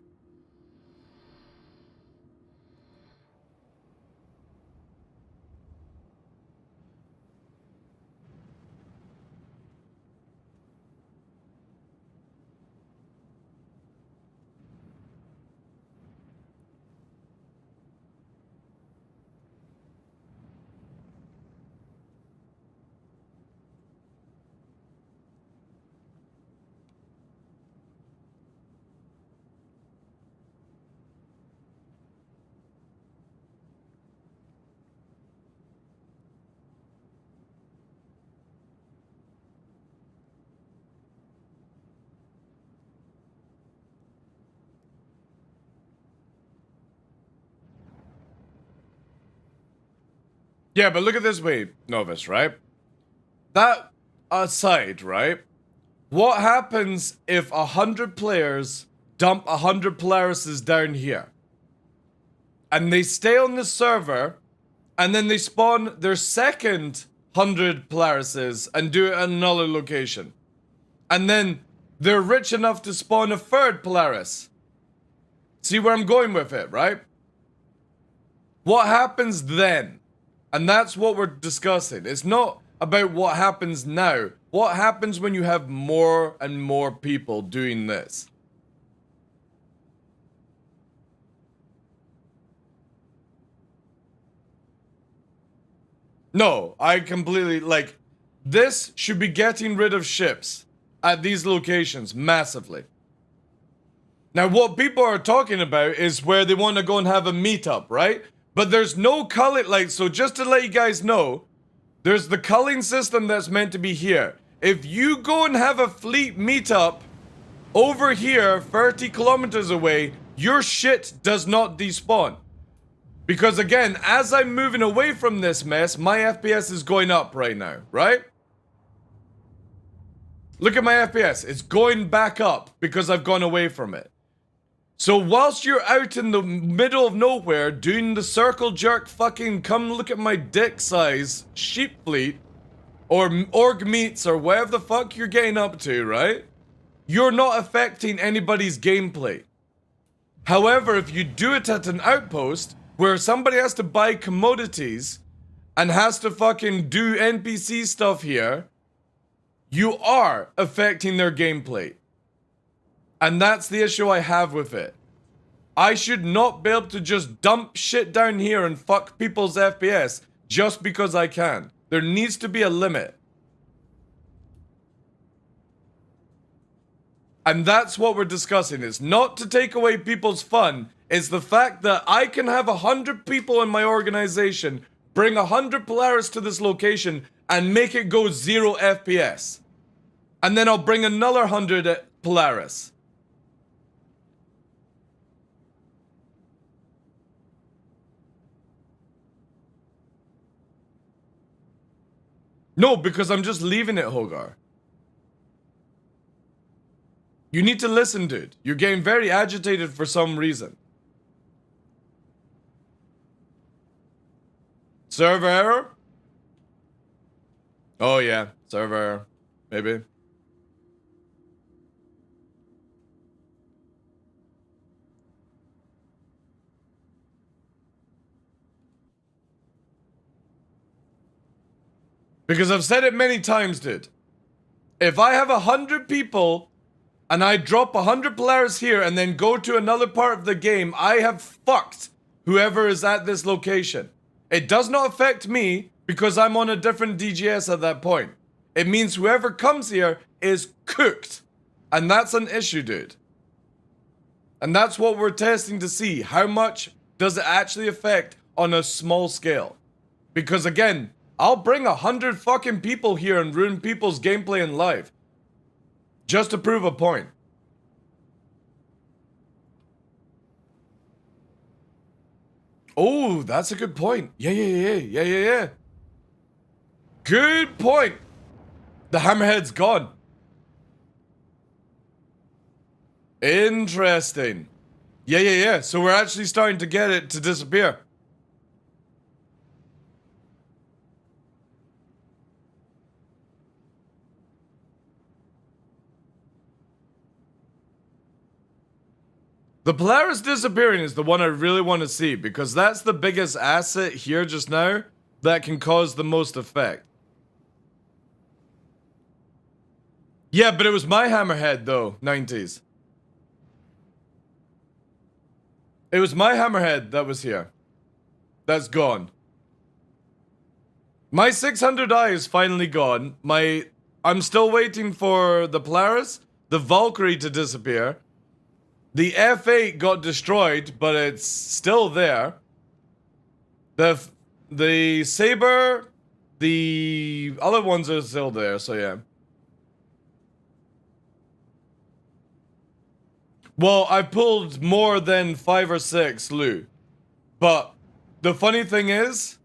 Yeah, but look at this way, Novice, right? That aside, right? What happens if 100 players dump 100 Polarises down here? And they stay on the server, and then they spawn their second 100 Polarises and do it at another location. And then they're rich enough to spawn a third Polaris. See where I'm going with it, right? What happens then? And that's what we're discussing. It's not about what happens now. What happens when you have more and more people doing this? No, I completely, like, this should be getting rid of ships at these locations massively. Now, what people are talking about is where they want to go and have a meetup, right? But there's no culling, like, so just to let you guys know, there's the culling system that's meant to be here. If you go and have a fleet meetup over here, 30 kilometers away, your shit does not despawn. Because again, as I'm moving away from this mess, my FPS is going up right now, right? Look at my FPS, it's going back up because I've gone away from it. So whilst you're out in the middle of nowhere doing the circle jerk fucking come look at my dick size sheep fleet or org meats or whatever the fuck you're getting up to, right? You're not affecting anybody's gameplay. However, if you do it at an outpost where somebody has to buy commodities and has to fucking do NPC stuff here, you are affecting their gameplay. And that's the issue I have with it. I should not be able to just dump shit down here and fuck people's FPS just because I can. There needs to be a limit. And that's what we're discussing. It's not to take away people's fun. It's the fact that I can have 100 people in my organization, bring 100 Polaris to this location, and make it go 0 FPS. And then I'll bring another 100 Polaris. No, because I'm just leaving it, Hogar. You need to listen, dude. You're getting very agitated for some reason. Server error? Oh yeah, server error. Maybe. Because I've said it many times, dude. If I have 100 people and I drop 100 Polaris here and then go to another part of the game, I have fucked whoever is at this location. It does not affect me because I'm on a different DGS at that point. It means whoever comes here is cooked. And that's an issue, dude. And that's what we're testing to see. How much does it actually affect on a small scale? Because again, I'll bring 100 fucking people here and ruin people's gameplay in live. Just to prove a point. Oh, that's a good point. Yeah. Good point. The hammerhead's gone. Interesting. Yeah. So we're actually starting to get it to disappear. The Polaris disappearing is the one I really want to see because that's the biggest asset here just now that can cause the most effect. Yeah, but it was my hammerhead though, 90s. It was my hammerhead that was here. That's gone. My 600i is finally gone. I'm still waiting for the Polaris, the Valkyrie to disappear. The F8 got destroyed, but it's still there. The Saber, the other ones are still there, so yeah. Well, I pulled more than 5 or 6 loot. But the funny thing is,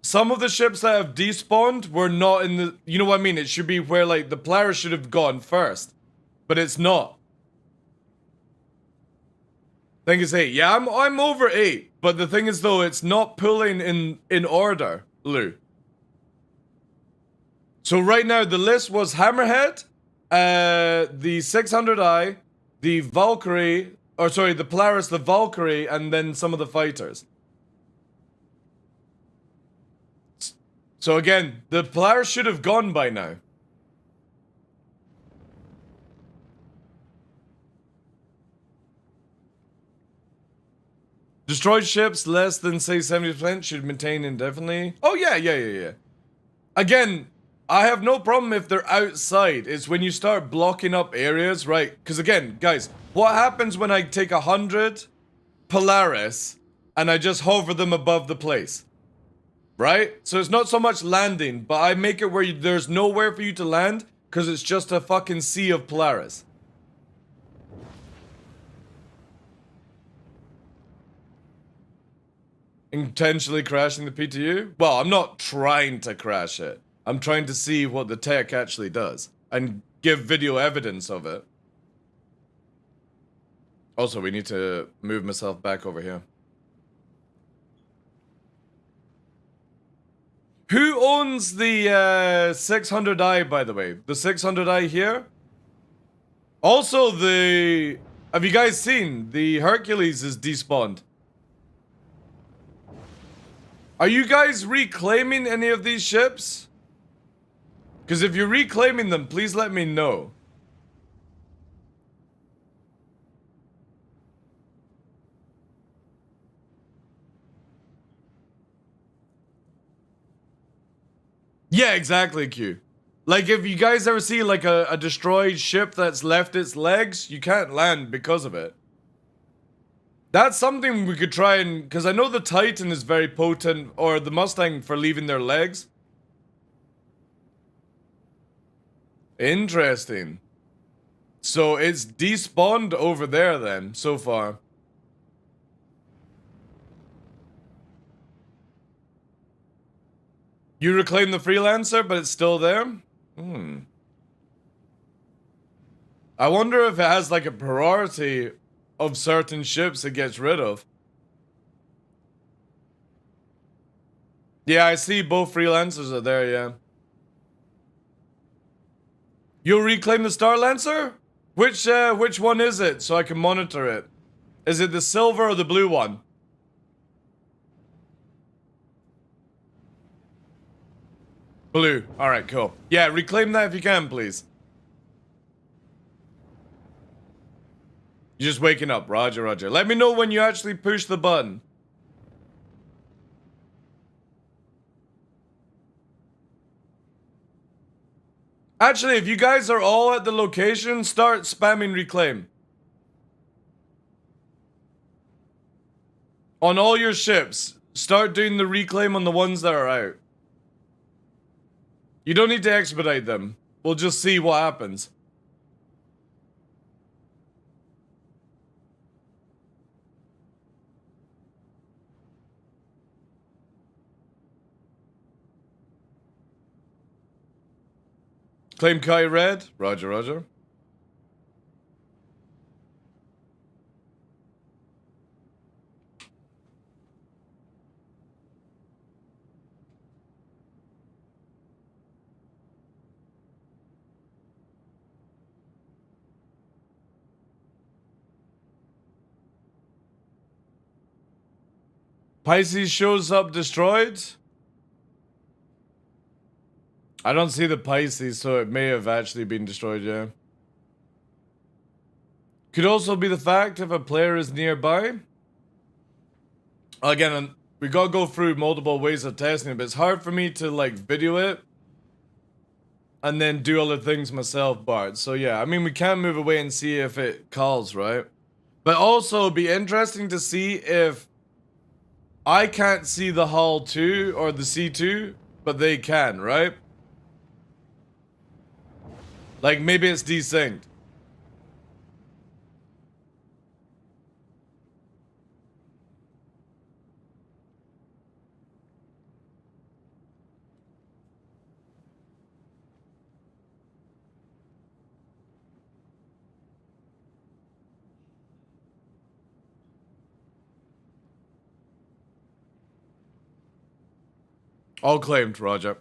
some of the ships that have despawned were not in the, you know what I mean? It should be where like the Polaris should have gone first, but it's not. I think it's 8. Yeah, I'm over 8, but the thing is though, it's not pulling in order, Lou. So right now the list was Hammerhead, the 600i, the Valkyrie, or sorry, the Polaris, the Valkyrie, and then some of the fighters. So again, the Polaris should have gone by now. Destroyed ships less than say 70% should maintain indefinitely. Oh yeah. Again, I have no problem if they're outside. It's when you start blocking up areas, right? Because again, guys, what happens when I take 100 Polaris and I just hover them above the place? Right? So it's not so much landing, but I make it where there's nowhere for you to land because it's just a fucking sea of Polaris. Intentionally crashing the PTU? Well, I'm not trying to crash it. I'm trying to see what the tech actually does and give video evidence of it. Also, we need to move myself back over here. Who owns the 600i, by the way? The 600i here? Also, have you guys seen? The Hercules is despawned. Are you guys reclaiming any of these ships? Because if you're reclaiming them, please let me know. Yeah, exactly, Q. Like, if you guys ever see, like, a destroyed ship that's left its legs, you can't land because of it. That's something we could try and... Because I know the Titan is very potent, or the Mustang for leaving their legs. Interesting. So it's despawned over there then, so far. You reclaim the Freelancer, but it's still there? I wonder if it has like a priority of certain ships it gets rid of. Yeah, I see both Freelancers are there, yeah. You'll reclaim the Star Lancer? Which one is it, so I can monitor it? Is it the silver or the blue one? Blue. Alright, cool. Yeah, reclaim that if you can, please. You're just waking up. Roger, roger. Let me know when you actually push the button. Actually, if you guys are all at the location, start spamming reclaim. On all your ships, start doing the reclaim on the ones that are out. You don't need to expedite them. We'll just see what happens. Claim Kai red. Roger, roger. Pisces shows up destroyed. I don't see the Pisces, so it may have actually been destroyed, yeah. Could also be the fact if a player is nearby. Again, we gotta go through multiple ways of testing it, but it's hard for me to, like, video it and then do other things myself, Bart. So, yeah, I mean, we can move away and see if it calls, right? But also, it'd be interesting to see if I can't see the hull 2 or the C2, but they can, right? Like, maybe it's desynced. All claimed, Roger.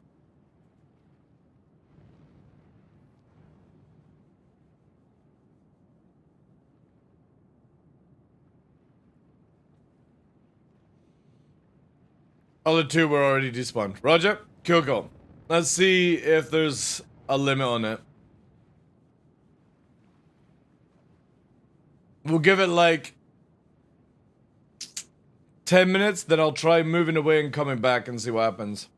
Other two were already despawned. Roger. Cool, cool. Let's see if there's a limit on it. We'll give it like 10 minutes, then I'll try moving away and coming back and see what happens.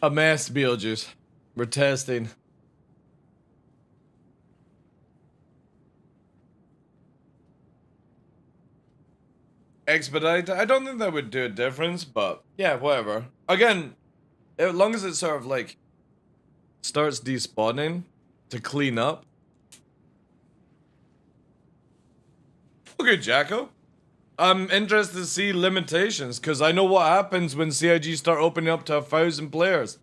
A mess, Beetlejuice. We're testing. Expedite? I don't think that would do a difference, but yeah, whatever. Again, as long as it sort of like starts despawning to clean up. Okay, Jacko. I'm interested to see limitations, because I know what happens when CIG start opening up to 1,000 players.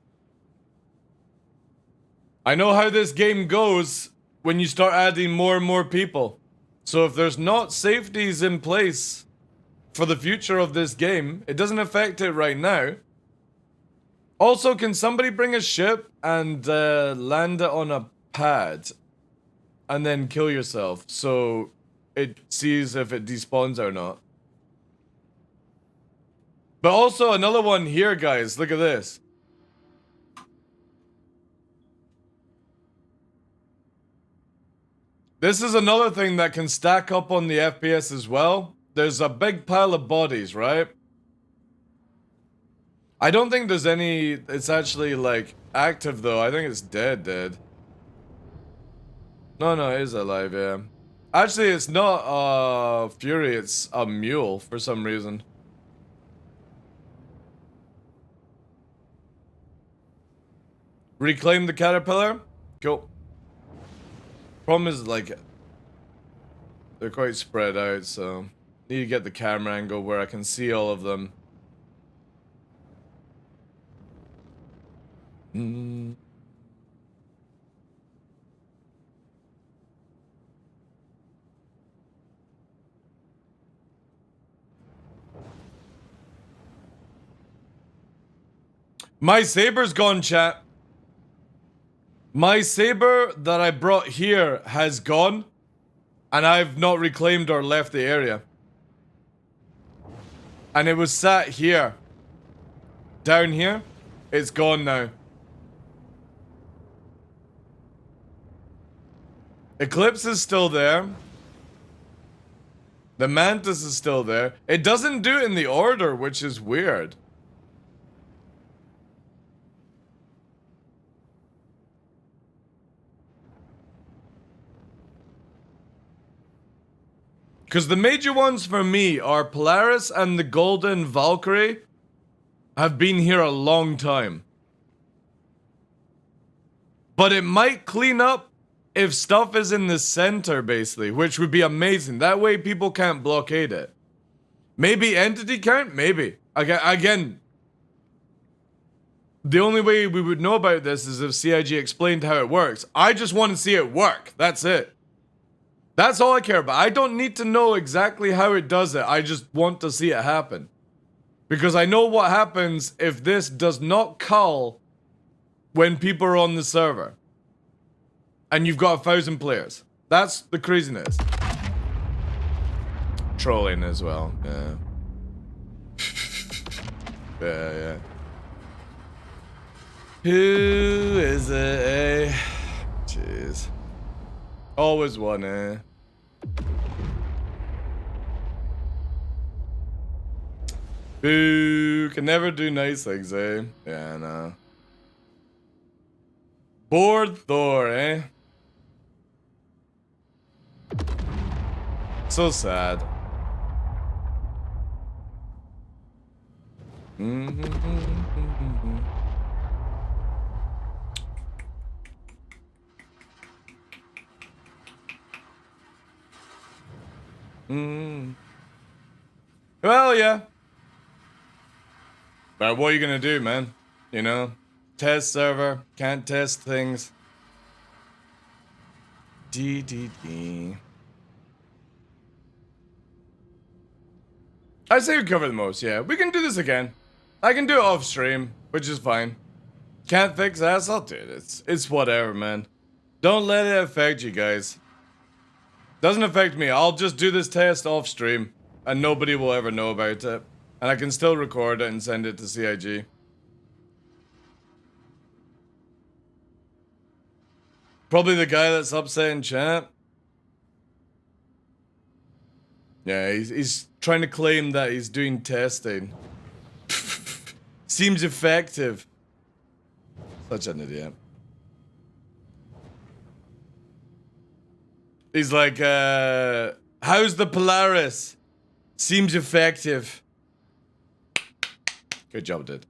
I know how this game goes when you start adding more and more people. So if there's not safeties in place for the future of this game, it doesn't affect it right now. Also, can somebody bring a ship and land it on a pad and then kill yourself so it sees if it despawns or not? But also another one here, guys. Look at this. This is another thing that can stack up on the FPS as well. There's a big pile of bodies, right? I don't think there's any... It's actually, like, active, though. I think it's dead. No, it is alive, yeah. Actually, it's not Fury. It's a mule for some reason. Reclaim the caterpillar? Cool. Problem is, like, they're quite spread out, so need to get the camera angle where I can see all of them. My saber's gone, chat. My saber that I brought here has gone, and I've not reclaimed or left the area. And it was sat here. Down here. It's gone now. Eclipse is still there. The Mantis is still there. It doesn't do it in the order, which is weird. Because the major ones for me are Polaris and the Golden Valkyrie have been here a long time. But it might clean up if stuff is in the center, basically, which would be amazing. That way people can't blockade it. Maybe entity count? Maybe. Again, the only way we would know about this is if CIG explained how it works. I just want to see it work. That's it. That's all I care about. I don't need to know exactly how it does it. I just want to see it happen. Because I know what happens if this does not cull when people are on the server. And you've got 1,000 players. That's the craziness. Trolling as well, yeah. Yeah. Who is it, eh? Jeez. Always one, eh? Boo! Can never do nice things, eh? Yeah, no. Bored Thor, eh? So sad. Well, yeah. But what are you gonna do, man? You know? Test server, can't test things. I say we cover the most, yeah. We can do this again. I can do it off stream, which is fine. Can't fix ass, I'll do it. It's whatever, man. Don't let it affect you guys. Doesn't affect me. I'll just do this test off stream, and nobody will ever know about it. And I can still record it and send it to CIG. Probably the guy that's upset in chat. Yeah, he's trying to claim that he's doing testing. Seems effective. Such an idiot. He's like, how's the Polaris? Seems effective. Good job, dude.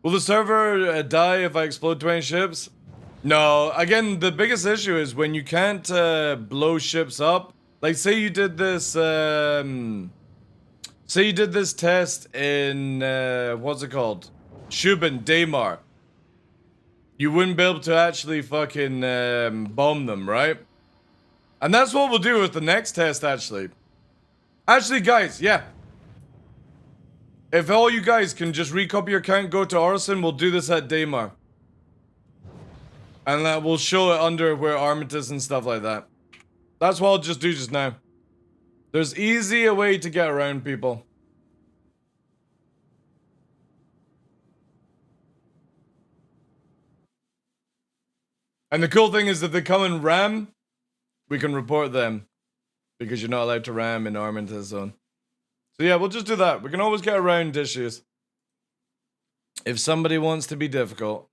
Will the server die if I explode 20 ships? No. Again, the biggest issue is when you can't blow ships up. Like, say you did this, test in, what's it called? Shubin, Daymar. You wouldn't be able to actually fucking bomb them, right? And that's what we'll do with the next test, actually. Actually, guys, yeah. If all you guys can just recopy your account, go to Orison, we'll do this at Daymar. And we'll show it under where Armitage and stuff like that. That's what I'll just do just now. There's easy a way to get around people. And the cool thing is that they come in RAM, we can report them. Because you're not allowed to RAM in Armitage Zone. So yeah, we'll just do that. We can always get around issues. If somebody wants to be difficult.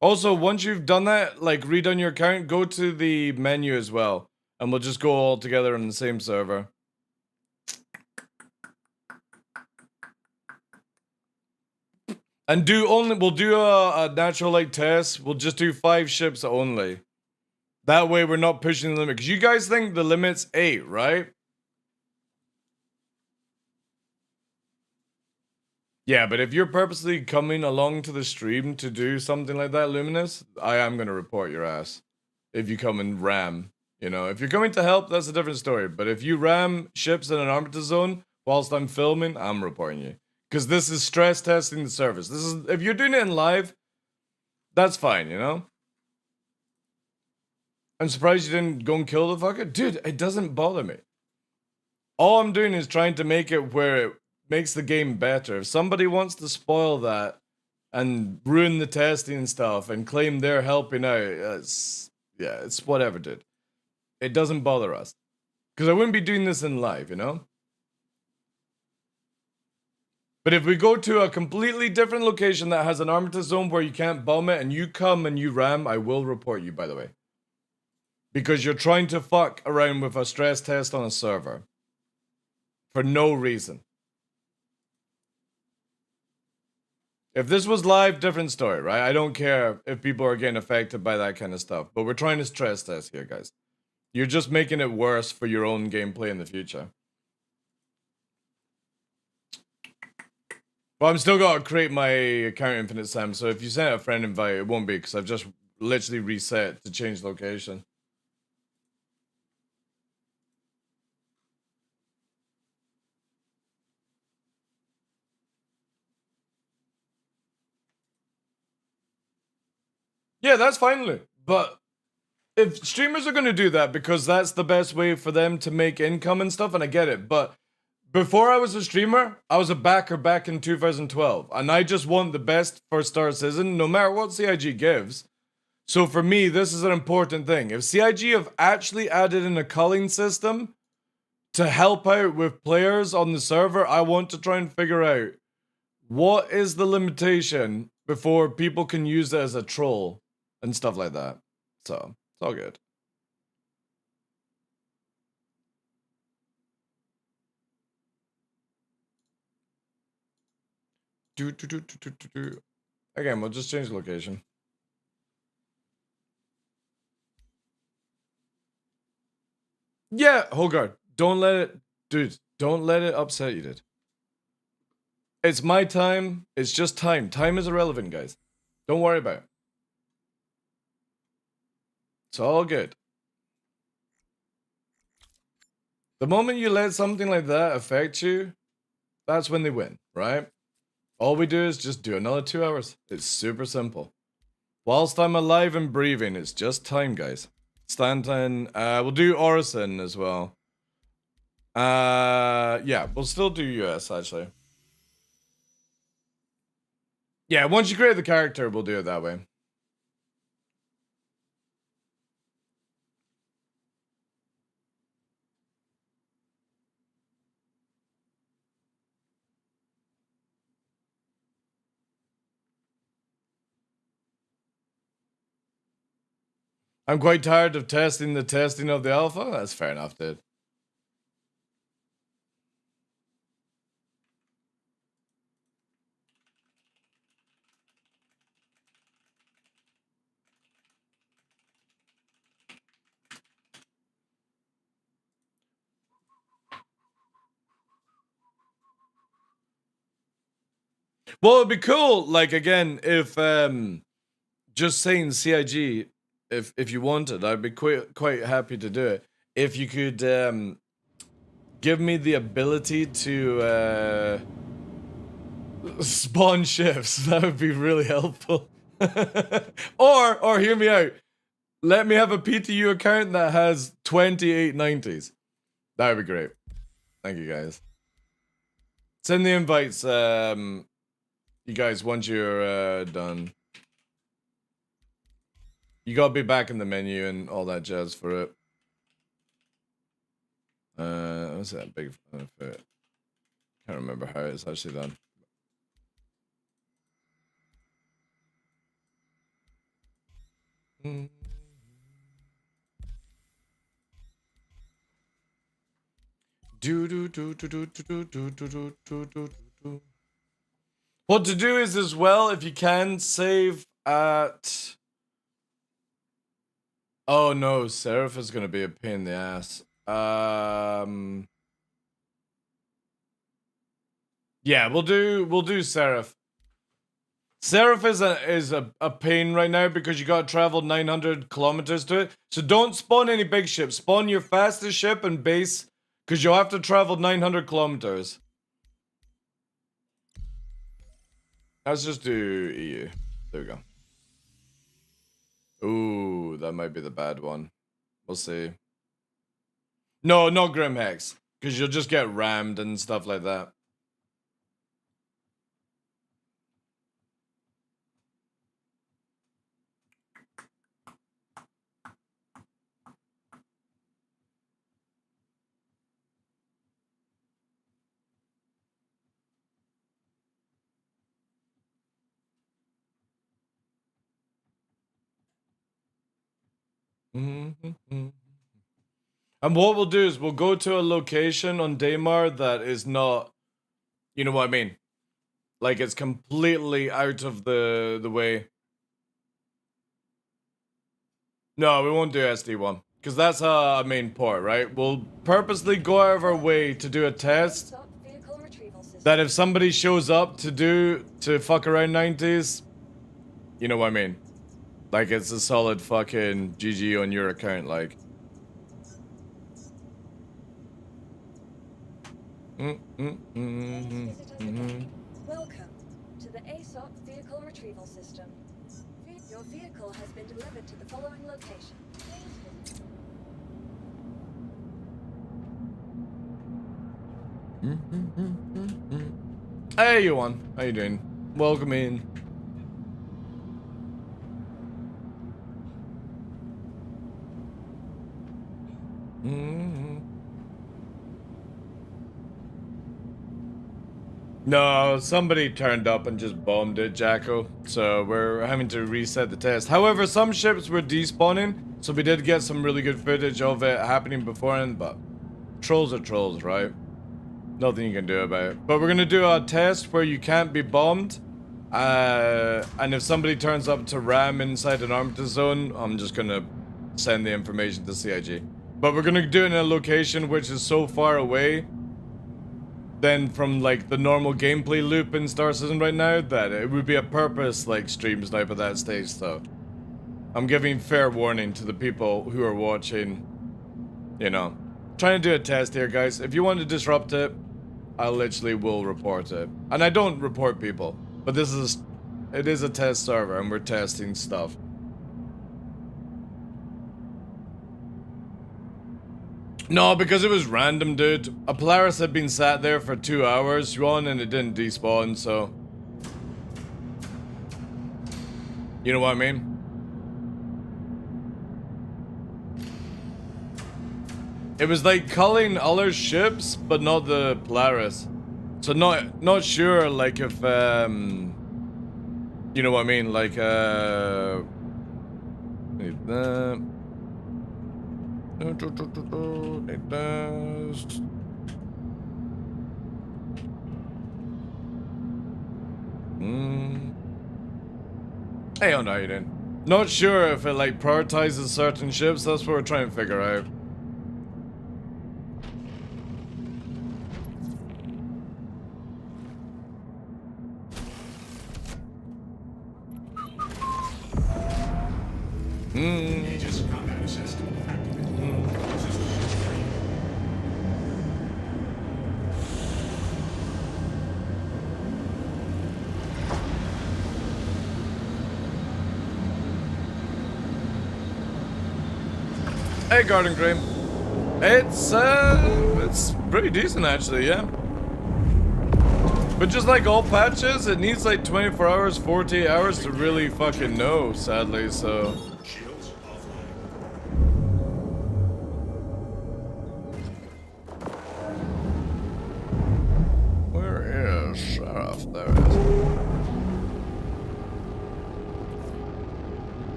Also, once you've done that, like redone your account, go to the menu as well. And we'll just go all together on the same server. And we'll do a natural light test. We'll just do 5 ships only. That way we're not pushing the limit. Because you guys think the limit's 8, right? Yeah, but if you're purposely coming along to the stream to do something like that, Luminous, I am going to report your ass. If you come and ram. You know, if you're coming to help, that's a different story. But if you ram ships in an Armitage Zone whilst I'm filming, I'm reporting you. Because this is stress testing the service. This is, if you're doing it in live, that's fine, you know? I'm surprised you didn't go and kill the fucker. Dude, it doesn't bother me. All I'm doing is trying to make it where it makes the game better. If somebody wants to spoil that and ruin the testing and stuff and claim they're helping out, it's whatever, dude. It doesn't bother us. Because I wouldn't be doing this in live, you know? But if we go to a completely different location that has an Armitage Zone where you can't bomb it and you come and you ram, I will report you, by the way. Because you're trying to fuck around with a stress test on a server. For no reason. If this was live, different story, right? I don't care if people are getting affected by that kind of stuff. But we're trying to stress test here, guys. You're just making it worse for your own gameplay in the future. Well, I'm still gotta create my account Infinite Sam, so if you send a friend invite, it won't be, because I've just literally reset to change location. Yeah, that's fine, but if streamers are gonna do that because that's the best way for them to make income and stuff, and I get it, but before I was a streamer, I was a backer back in 2012, and I just want the best for Star Citizen, no matter what CIG gives. So for me, this is an important thing. If CIG have actually added in a culling system to help out with players on the server, I want to try and figure out what is the limitation before people can use it as a troll and stuff like that. So, it's all good. Again, we'll just change the location. Yeah, Hogard, don't let it, dude, don't let it upset you, dude. It's my time. It's just time. Time is irrelevant, guys. Don't worry about it. It's all good. The moment you let something like that affect you, that's when they win, right? All we do is just do another 2 hours. It's super simple. Whilst I'm alive and breathing, it's just time, guys. Stanton, we'll do Orison as well. Yeah, we'll still do US, actually. Yeah, once you create the character, we'll do it that way. I'm quite tired of testing the testing of the alpha. That's fair enough, dude. Well, it'd be cool, like, again, if, just saying CIG, if you wanted, I'd be quite happy to do it. If you could, give me the ability to, spawn ships, that would be really helpful. or hear me out, let me have a PTU account that has 2890s. That would be great. Thank you, guys. Send the invites, you guys, once you're done. You gotta be back in the menu and all that jazz for it. What's that big benefit? Can't remember how it's actually done. What to do is, as well, if you can, save at... Oh no, Seraph is gonna be a pain in the ass. Yeah, we'll do Seraph. Seraph is a pain right now because you gotta travel 900 kilometers to it. So don't spawn any big ships. Spawn your fastest ship and base, because you'll have to travel 900 kilometers. Let's just do EU. There we go. Ooh, that might be the bad one. We'll see. No, not Grim Hex, because you'll just get rammed and stuff like that. And what we'll do is we'll go to a location on Daymar that is not, you know what I mean? Like, it's completely out of the way. No, we won't do SD1, because that's a main port, right? We'll purposely go out of our way to do a test that if somebody shows up to fuck around 90s, you know what I mean? Like, it's a solid fucking GG on your account, like. Welcome to the ASOP vehicle retrieval system. Your vehicle has been delivered to the following location. Hey, Yuan. How you doing? Welcome in. No, somebody turned up and just bombed it, Jacko. So we're having to reset the test. However, some ships were despawning, so we did get some really good footage of it happening beforehand, but trolls are trolls, right? Nothing you can do about it. But we're gonna do a test where you can't be bombed. And if somebody turns up to ram inside an armistice zone, I'm just gonna send the information to CIG. But we're gonna do it in a location which is so far away than from like the normal gameplay loop in Star Citizen right now, that it would be a purpose like stream snipe at that stage, so I'm giving fair warning to the people who are watching, you know. Trying to do a test here, guys. If you want to disrupt it, I literally will report it. And I don't report people, but it is a test server and we're testing stuff. No, because it was random, dude. A Polaris had been sat there for 2 hours, Juan, and it didn't despawn, so... You know what I mean? It was like culling other ships, but not the Polaris. So not sure, like, if, you know what I mean? Like, need that. Need that. Hey, on how you doing? Not sure if it like prioritizes certain ships. That's what we're trying to figure out. Aegis combat assist activated. System ready. Hey, Garden Cream. It's pretty decent actually, yeah. But just like all patches, it needs like 24 hours, 48 hours to really fucking know, sadly, so. Shields offline. Where is Sheriff? There it is.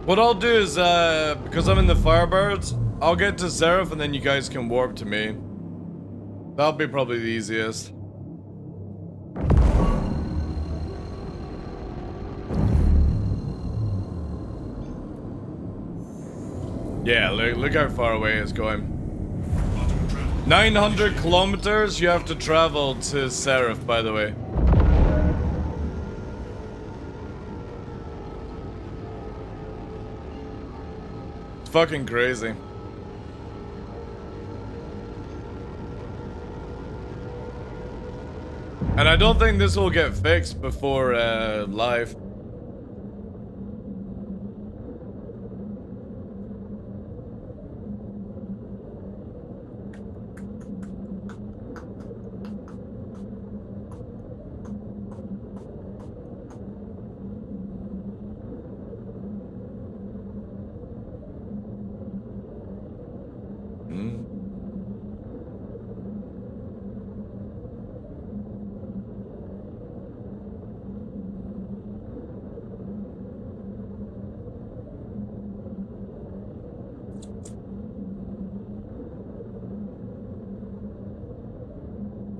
What I'll do is, because I'm in the Firebirds, I'll get to Seraph and then you guys can warp to me. That'll be probably the easiest. Yeah, look how far away it's going. 900 kilometers you have to travel to Seraph, by the way. It's fucking crazy. And I don't think this will get fixed before live.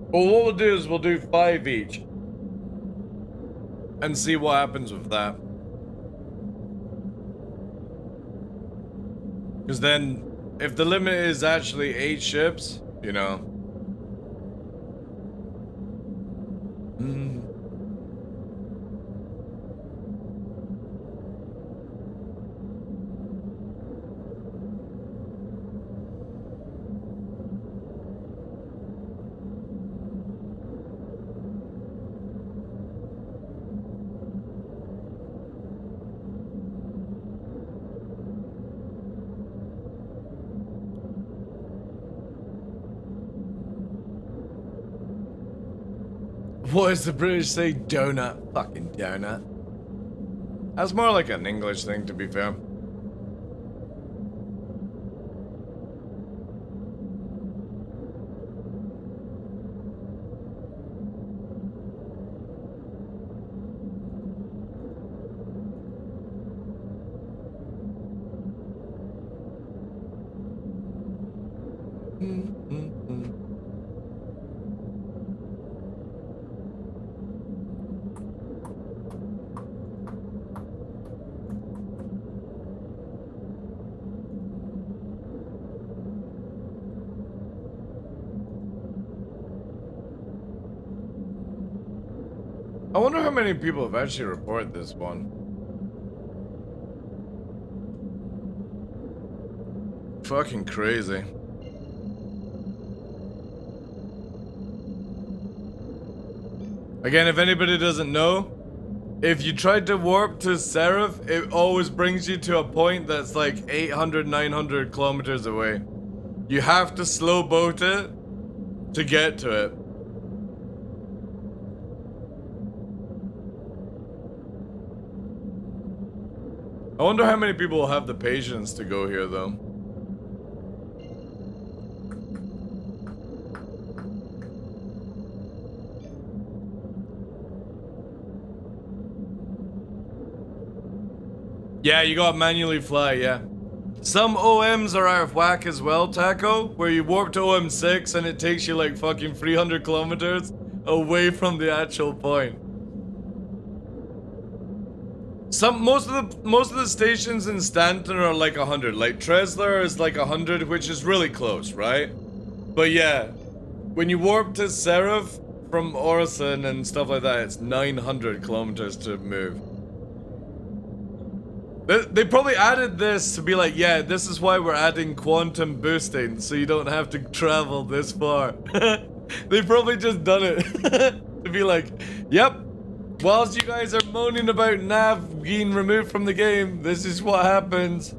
Well, what we'll do is we'll do 5 each. And see what happens with that. Because then, if the limit is actually 8 ships, you know. What does the British say? Donut. Fucking donut. That's more like an English thing, to be fair. I wonder how many people have actually reported this one. Fucking crazy. Again, if anybody doesn't know, if you tried to warp to Seraph, it always brings you to a point that's like 800, 900 kilometers away. You have to slow boat it to get to it. I wonder how many people will have the patience to go here though. Yeah, you gotta manually fly, yeah. Some OMs are out of whack as well, Taco, where you warp to OM6 and it takes you like fucking 300 kilometers away from the actual point. Most of the stations in Stanton are like 100. Like Tresler is like 100, which is really close, right? But yeah, when you warp to Seraph from Orison and stuff like that, it's 900 kilometers to move. They probably added this to be like, yeah, this is why we're adding quantum boosting, so you don't have to travel this far. They probably just done it to be like, yep, whilst you guys are moaning about nav being removed from the game, this is what happens.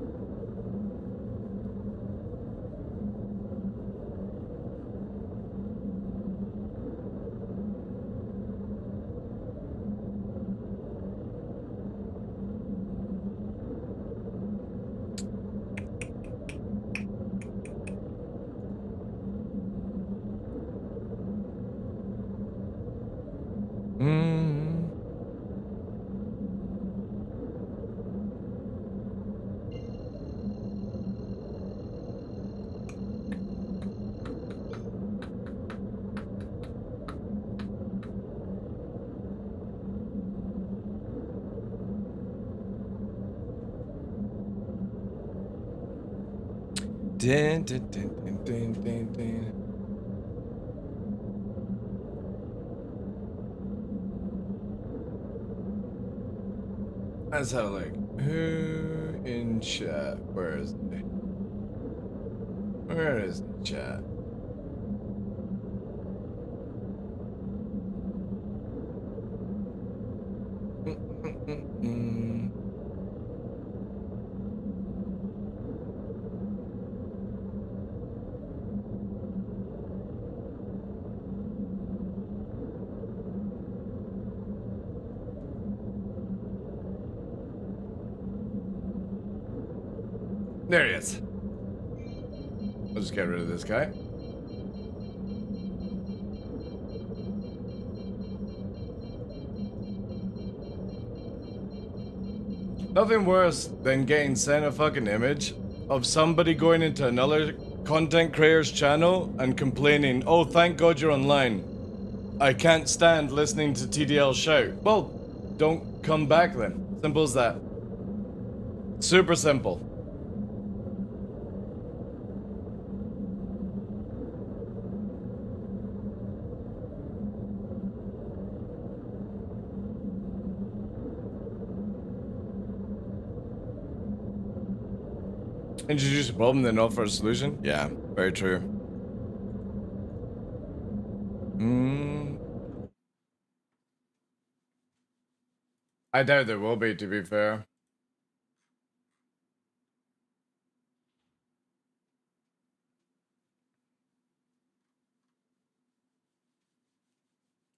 Dun, dun, dun, dun, dun, dun, dun. That's how, like, who in chat? Where is it? Where is the chat? There he is. I'll just get rid of this guy. Nothing worse than getting sent a fucking image of somebody going into another content creator's channel and complaining, oh, thank God you're online. I can't stand listening to TDL shout. Well, don't come back then. Simple as that. Super simple. Introduce a problem, then offer a solution? Yeah, very true. I doubt there will be, to be fair.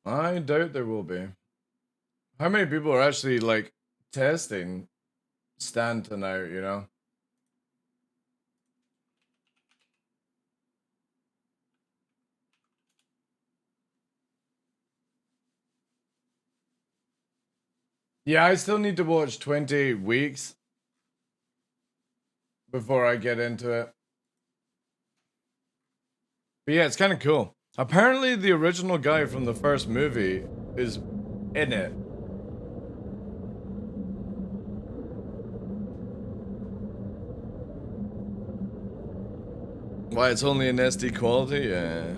I doubt there will be. How many people are actually, like, testing Stanton out, you know? Yeah, I still need to watch 28 weeks before I get into it. But yeah, it's kind of cool. Apparently, the original guy from the first movie is in it. Why, it's only an SD quality? Yeah.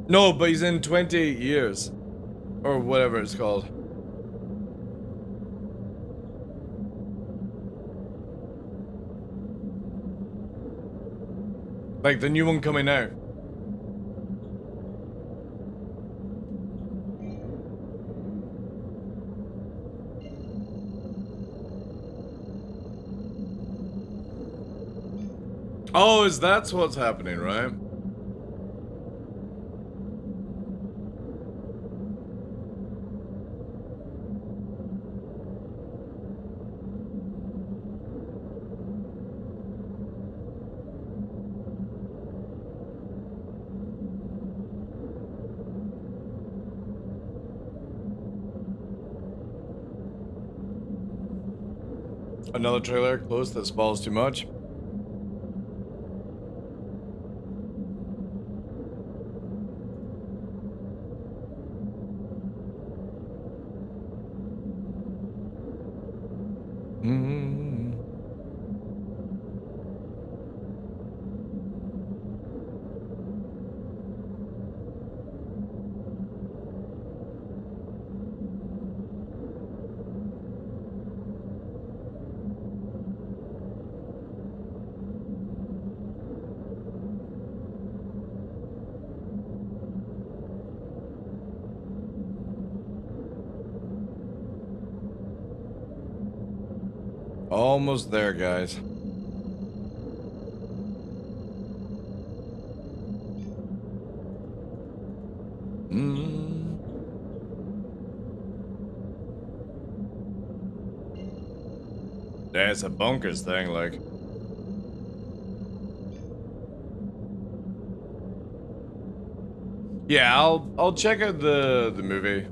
No, but he's in 28 years. Or whatever it's called. Like the new one coming out. Oh, is that's what's happening, right? Another trailer close that spoils too much. Almost there, guys. Yeah, it's a bonkers thing, like. Yeah, I'll check out the movie.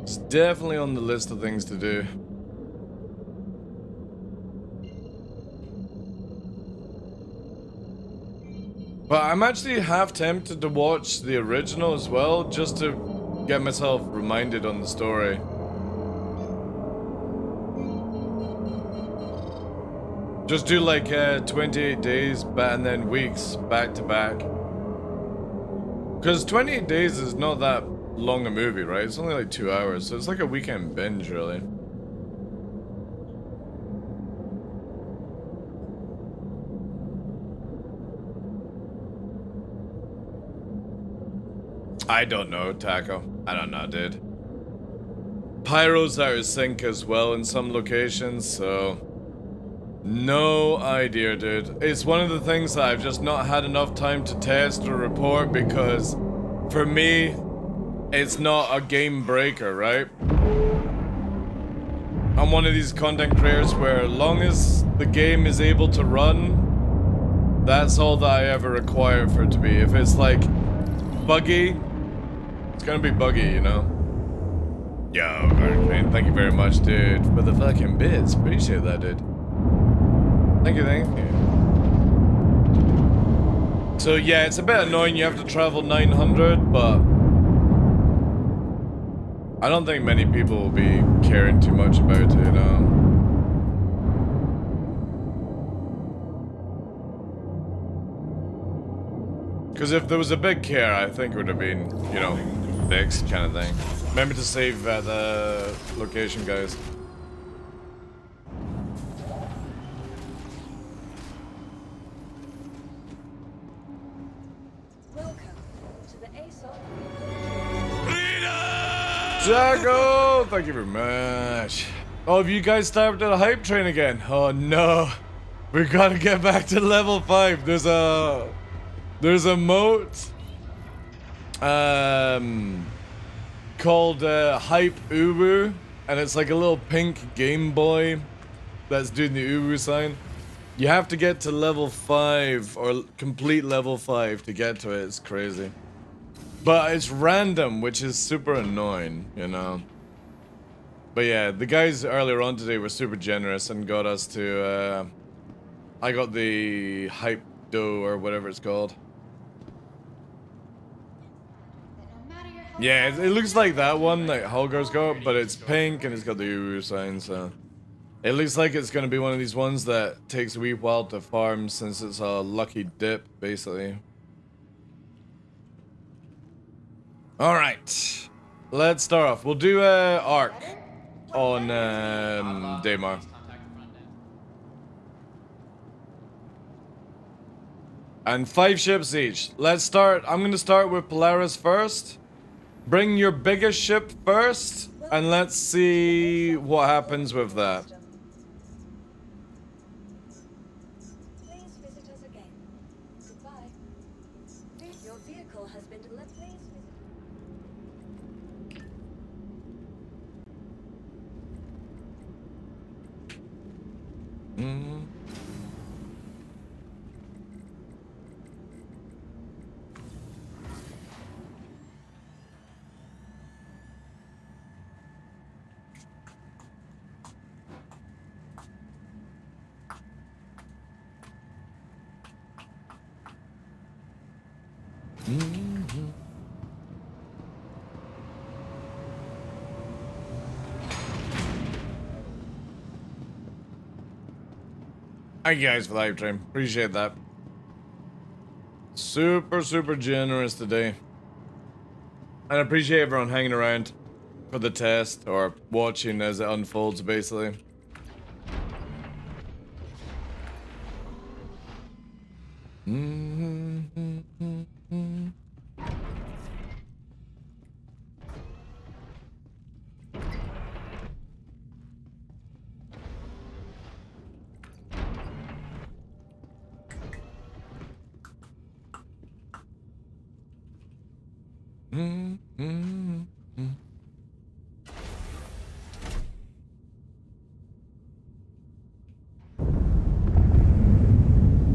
It's definitely on the list of things to do. But I'm actually half tempted to watch the original as well, just to get myself reminded on the story. Just do like 28 days and then weeks back to back. Because 28 days is not that long a movie, right? It's only like 2 hours, so it's like a weekend binge, really. I don't know, Taco. I don't know, dude. Pyro's out of sync as well in some locations, so... No idea, dude. It's one of the things that I've just not had enough time to test or report because, for me, it's not a game breaker, right? I'm one of these content creators where as long as the game is able to run, that's all that I ever require for it to be. If it's like buggy, it's gonna be buggy, you know? Yo, Arcane, thank you very much, dude, for the fucking bits. Appreciate that, dude. Thank you, thank you. So yeah, it's a bit annoying you have to travel 900, but I don't think many people will be caring too much about it, you know? Because if there was a big care, I think it would have been, you know, fixed kind of thing. Remember to save at the location, guys. Jago, thank you very much. Oh, have you guys started a hype train again? Oh no, we gotta get back to level 5. There's a moat, called Hype Uwu, and it's like a little pink Game Boy that's doing the Uwu sign. You have to get to level 5 or complete level 5 to get to it. It's crazy. But it's random, which is super annoying, you know. But yeah, the guys earlier on today were super generous and got us to, I got the Hype Dough or whatever it's called. Yeah, it looks like that one that Holger's got, but it's pink and it's got the Uru sign, so... It looks like it's gonna be one of these ones that takes a wee while to farm since it's a lucky dip, basically. All right. Let's start off. We'll do arc on Daymar. And 5 ships each. Let's start. I'm going to start with Polaris first. Bring your biggest ship first, and let's see what happens with that. Please visit us again. Goodbye. Your vehicle has been delivered. Please visit. Mm. Mm-hmm. Thank you guys for the live stream. Appreciate that. Super, super generous today. And I appreciate everyone hanging around for the test or watching as it unfolds, basically.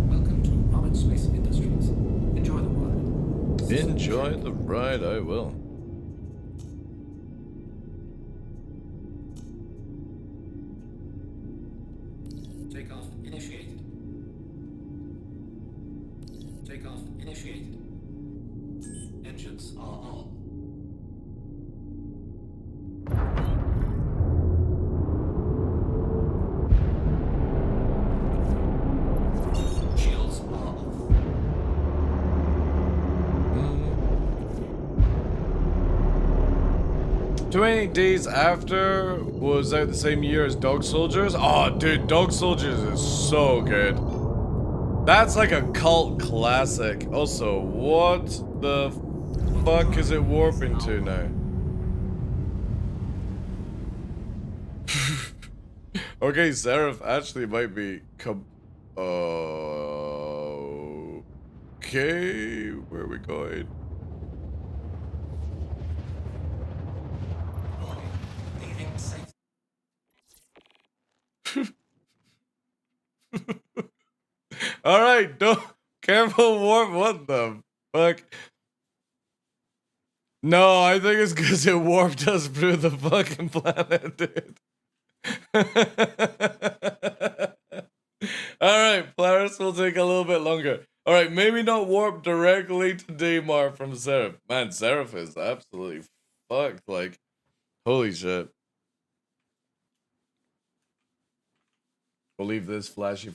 Welcome to Robert Space Industries. Enjoy the ride. Enjoy the ride, I will. Takeoff initiated. Takeoff initiated. Engines are on. Shields are off. 28 Days After was out the same year as Dog Soldiers. Oh, dude, Dog Soldiers is so good. That's like a cult classic. Also, what the fuck is it warping to now? Okay, Seraph actually might be okay, where are we going? Leaving safe. All right, don't careful warp. What the fuck? No, I think it's because it warped us through the fucking planet, dude. All right, Polaris will take a little bit longer. All right, maybe not warp directly to Daymar from Seraph. Man, Seraph is absolutely fucked. Like, holy shit. We'll leave this flashy.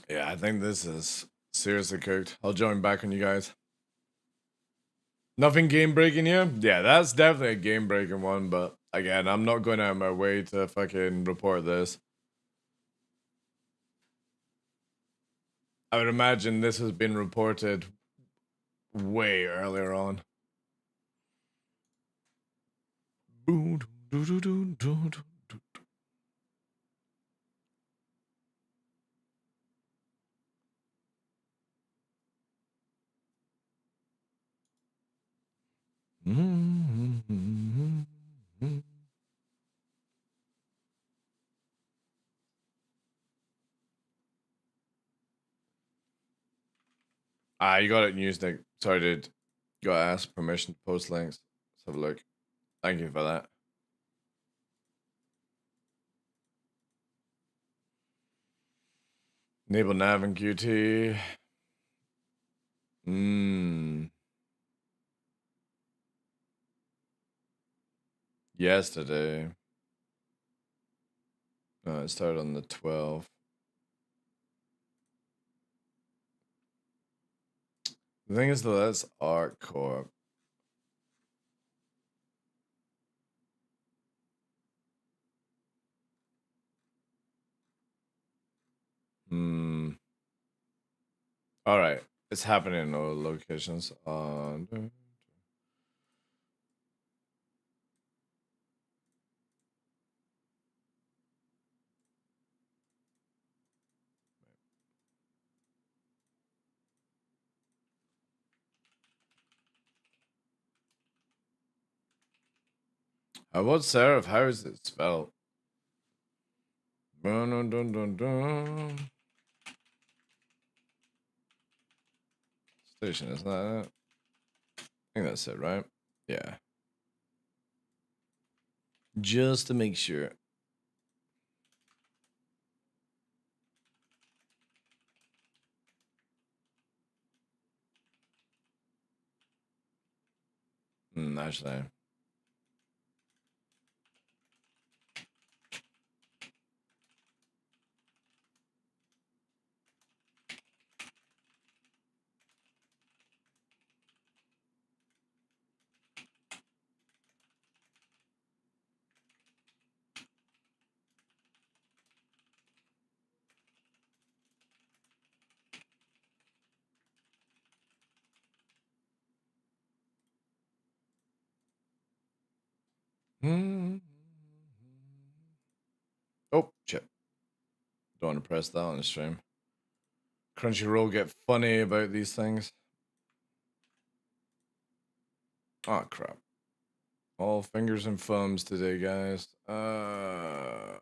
Yeah, I think this is seriously cooked. I'll join back on you guys. Nothing game breaking here? Yeah, that's definitely a game breaking one, but again, I'm not going out of my way to fucking report this. I would imagine this has been reported way earlier on. Ah, you got it in Usenet. Sorry, dude. Got to ask permission to post links. Let's have a look. Thank you for that. Enable nav and QT. Yesterday. No, it started on the 12th. The thing is, though, that's Art Corp. All right. It's happening in all locations. What serif? How is it spelled? Dun, dun, dun, dun, dun. Station, isn't that it? I think that's it, right? Yeah. Just to make sure. Actually. Oh, shit. Don't want to press that on the stream. Crunchyroll get funny about these things. Oh, crap. All fingers and thumbs today, guys. There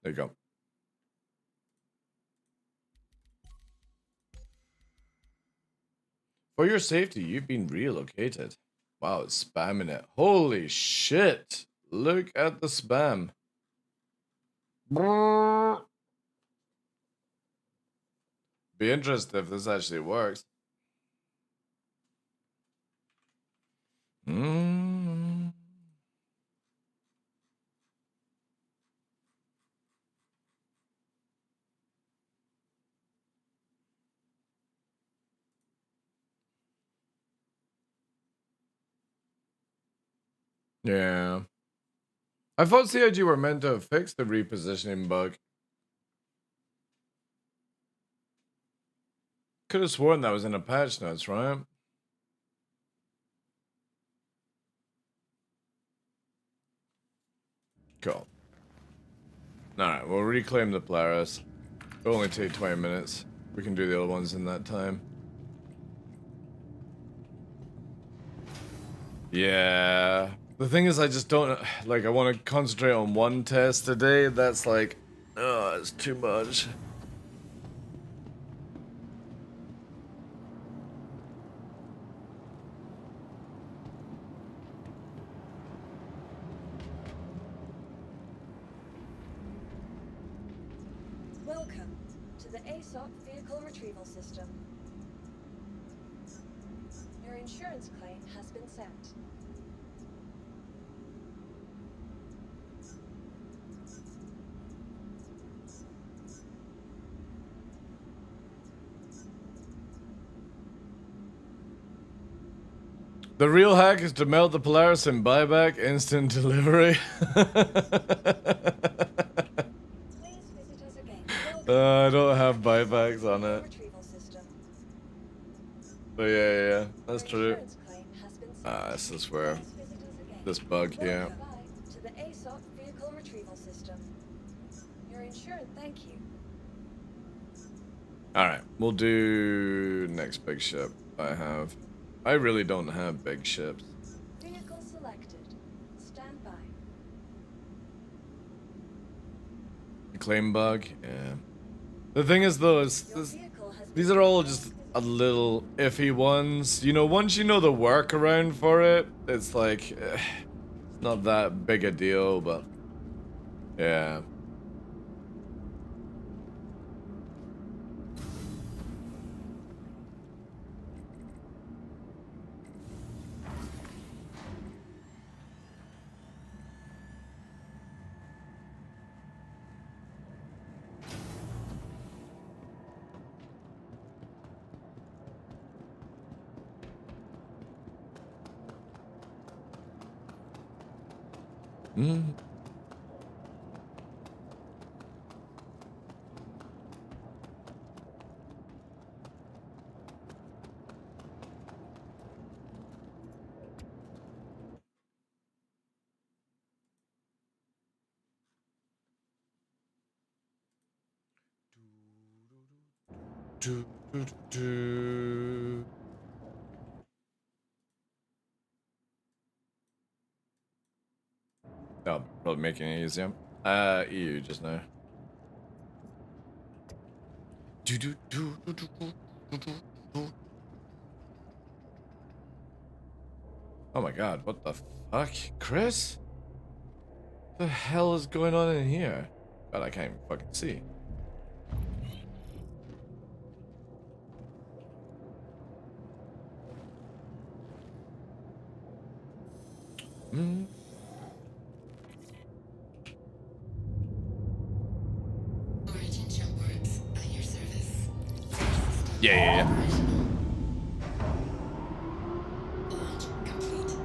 you go. For your safety, you've been relocated. Wow, it's spamming it. Holy shit. Look at the spam. Be interested if this actually works. Yeah. I thought CIG were meant to have fixed the repositioning bug. Could have sworn that was in a patch notes, right? Cool. Alright, we'll reclaim the Polaris. It'll only take 20 minutes. We can do the other ones in that time. Yeah. The thing is, I just don't, like, I want to concentrate on one test today. That's like, oh, it's too much. Welcome to the ASOP Vehicle Retrieval System. Your insurance claim has been sent. The real hack is to melt the Polaris and buy back instant delivery. Please visit us again. I don't have buybacks on it. Retrieval system. But yeah, that's Your true. insurance claim has been sent. This is where Please visit us again. this bug here. Welcome to the ASOP Vehicle Retrieval System. Your insurance, thank you. Alright, we'll do next big ship I have. I really don't have big ships. Vehicle selected. Stand by. claim bug. Yeah. The thing is though, is Your this, vehicle has these been are all delayed. just a little iffy ones. You know, once you know the workaround for it, it's like it's not that big a deal. But yeah. Mm. Do, do, do. Oh, probably making it easier. EU just now. Do, do, do, do, do, do, do, do. Oh my god, what the fuck? Chris? What the hell is going on in here? God, I can't even fucking see. Mm. Origin jump works at your service. Yeah, yeah, yeah. Launch complete.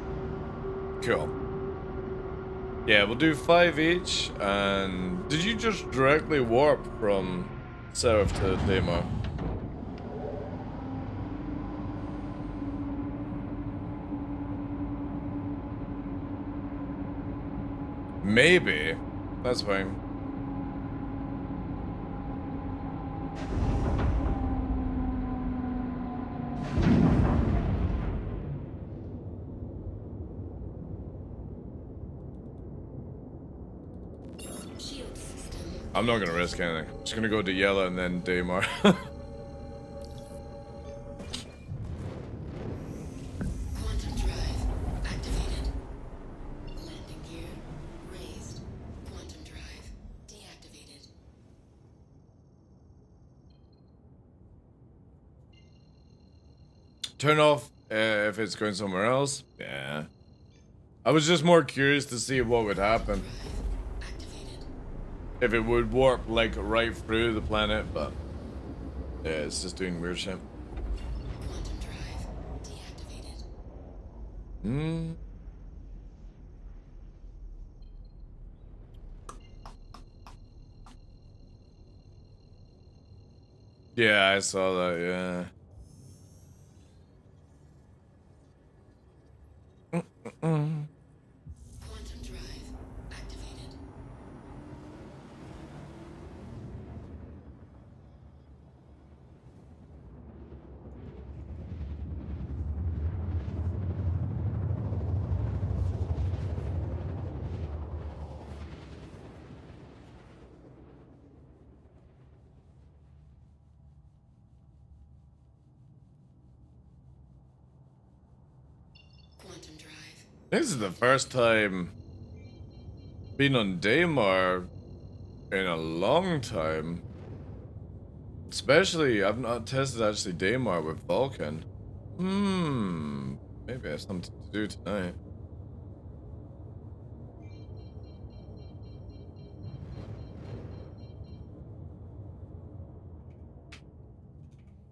Cool. Yeah, we'll do 5 each, and did you just directly warp from Seraph to Demo? Maybe. That's fine. Shield system. I'm not gonna risk anything. I'm just gonna go to yellow and then Daymar. Quantum drive activated. Landing gear raised. Quantum drive deactivated. Turn off if it's going somewhere else. Yeah. I was just more curious to see what would happen. Drive activated. If it would warp like right through the planet, but yeah, it's just doing weird shit. Quantum drive deactivated. Hmm. Yeah, I saw that, yeah. Quantum drive activated. Quantum drive. This is the first time being on Daymar in a long time. Especially, I've not tested actually Daymar with Vulcan. Maybe I have something to do tonight.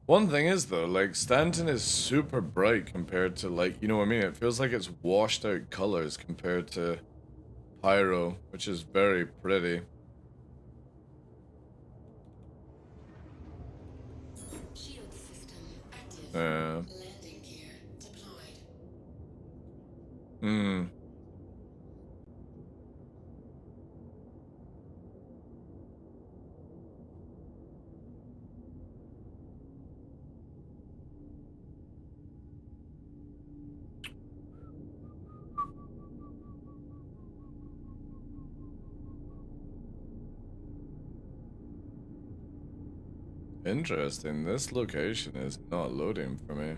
One thing is though, like Stanton is super bright compared to like, you know what I mean? It feels like it's washed out colors compared to Pyro, which is very pretty. Shield system active. Yeah. Landing gear deployed. Hmm. Interesting. This location is not loading for me.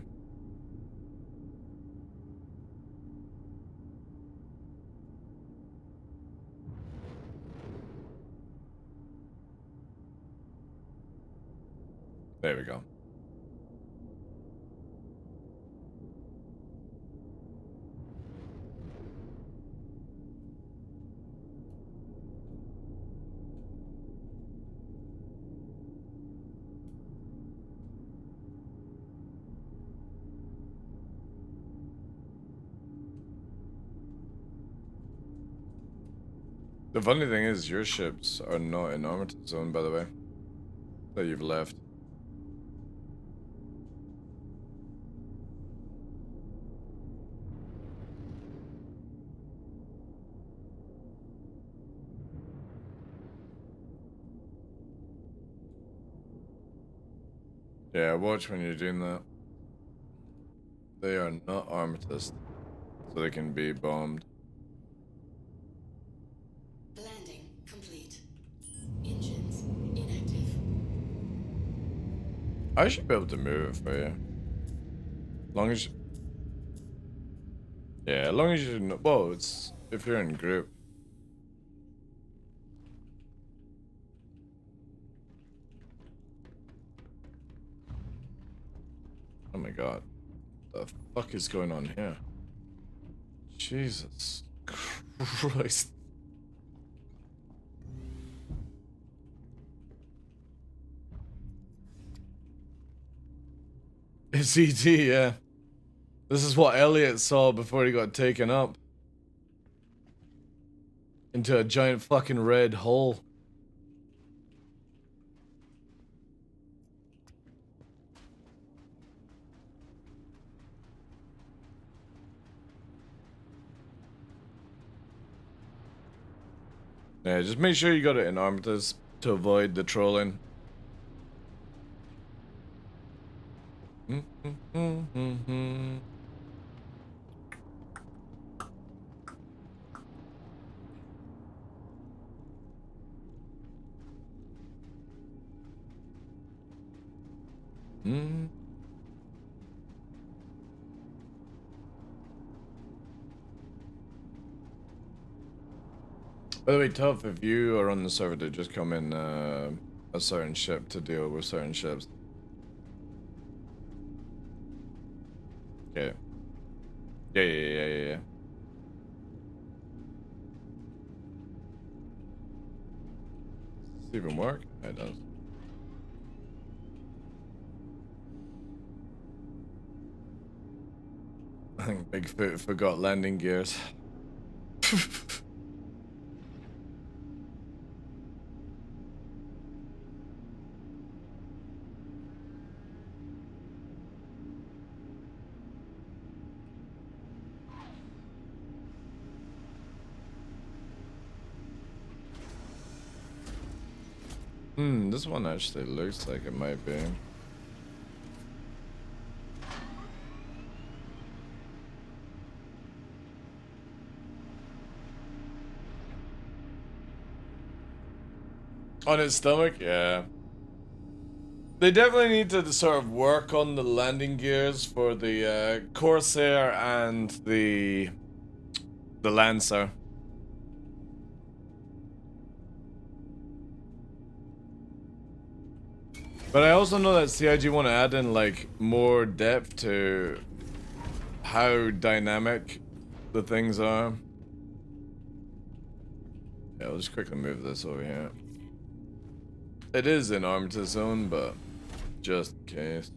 There we go. The funny thing is, your ships are not in Armitage Zone, by the way, that you've left. Yeah, watch when you're doing that. They are not armatist, so they can be bombed. Landing complete. Engines inactive. I should be able to move it for you. Long as yeah, as long as you know, well, it's if you're in group. Oh my god. What the fuck is going on here? Jesus Christ. It's ET, yeah. This is what Elliot saw before he got taken up into a giant fucking red hole. Yeah, just make sure you got it in Armitage to avoid the trolling. By the way, Tough, if you are on the server to just come in a certain ship to deal with certain ships. Okay. Yeah. Does this even work? It does. I think Bigfoot forgot landing gears. This one actually looks like it might be. On its stomach? Yeah. They definitely need to sort of work on the landing gears for the Corsair and the Lancer. But I also know that CIG want to add in like more depth to how dynamic the things are. Yeah, I'll just quickly move this over here. It is in Armitage Zone, but just in case.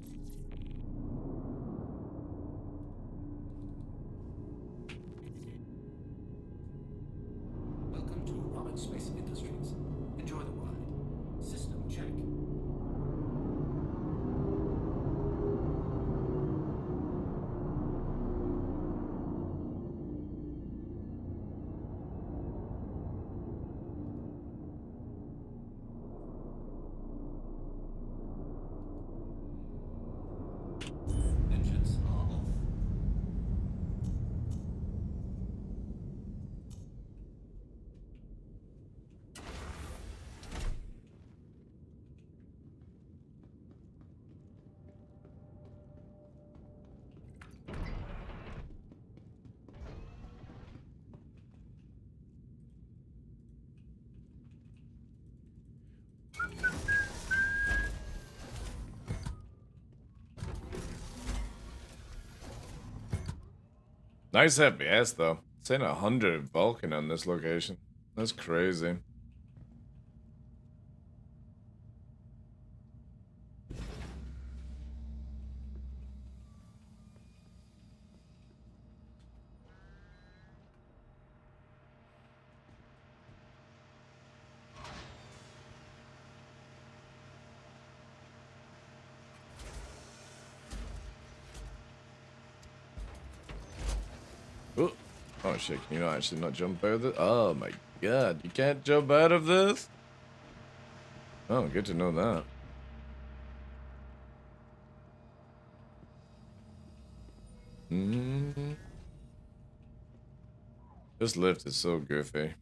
Welcome to Roberts Space Industries. Enjoy the ride. System check. Nice FPS though. Saying 100 Vulcan on this location. That's crazy. Ooh. Oh shit, can you not actually not jump out of this? Oh my god, you can't jump out of this? Oh, good to know that. This lift is so goofy.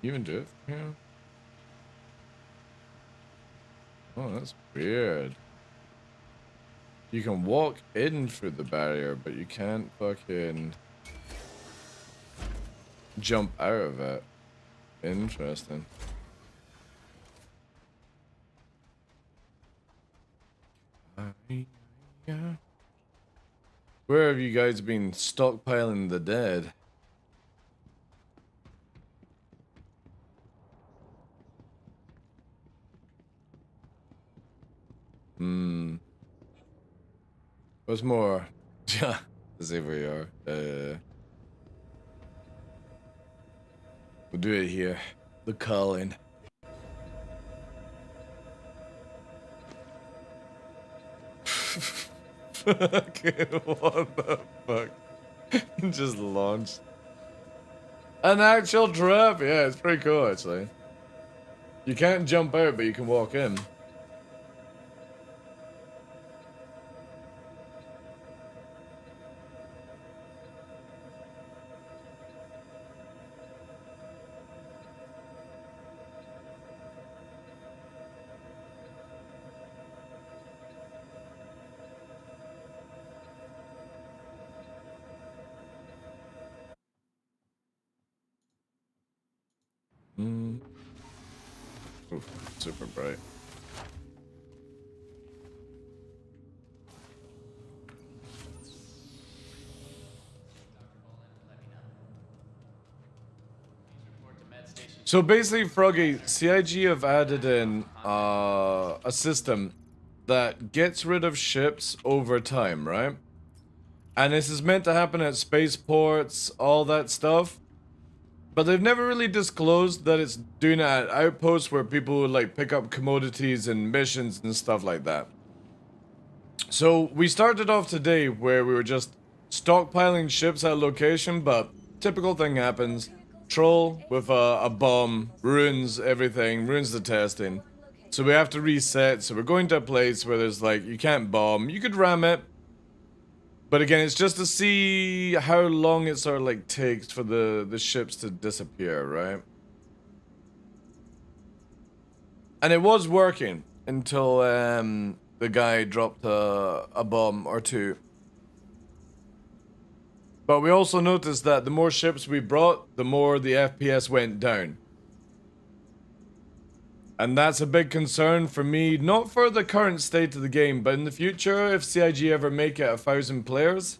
You even do it from here? Oh, that's weird. You can walk in through the barrier, but you can't fucking jump out of it. Interesting. Where have you guys been stockpiling the dead? What's more? Yeah, let's see where we are. We'll do it here. The calling. Fucking what the fuck? Just launched. An actual trap? Yeah, it's pretty cool actually. You can't jump out, but you can walk in. Oof, super bright. So basically, Froggy, CIG have added in a system that gets rid of ships over time, right? And this is meant to happen at spaceports, all that stuff. But they've never really disclosed that it's doing it at outposts where people would like pick up commodities and missions and stuff like that. So we started off today where we were just stockpiling ships at a location, but typical thing happens. Troll with a bomb ruins everything, ruins the testing. So we have to reset, so we're going to a place where there's like, you can't bomb, you could ram it. But again, it's just to see how long it sort of like takes for the ships to disappear, right? And it was working until the guy dropped a bomb or two. But we also noticed that the more ships we brought, the more the FPS went down. And that's a big concern for me, not for the current state of the game, but in the future, if CIG ever make it 1,000 players.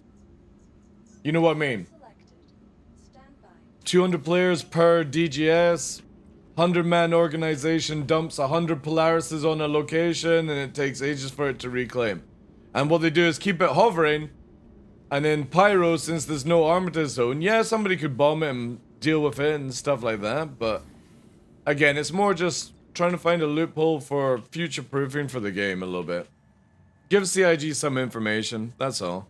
You know what I mean? 200 players per DGS, 100-man organization dumps 100 Polarises on a location, and it takes ages for it to reclaim. And what they do is keep it hovering, and then Pyro, since there's no Armitage Zone, yeah, somebody could bomb it and deal with it and stuff like that, but again, it's more just trying to find a loophole for future-proofing for the game a little bit. Give CIG some information, that's all.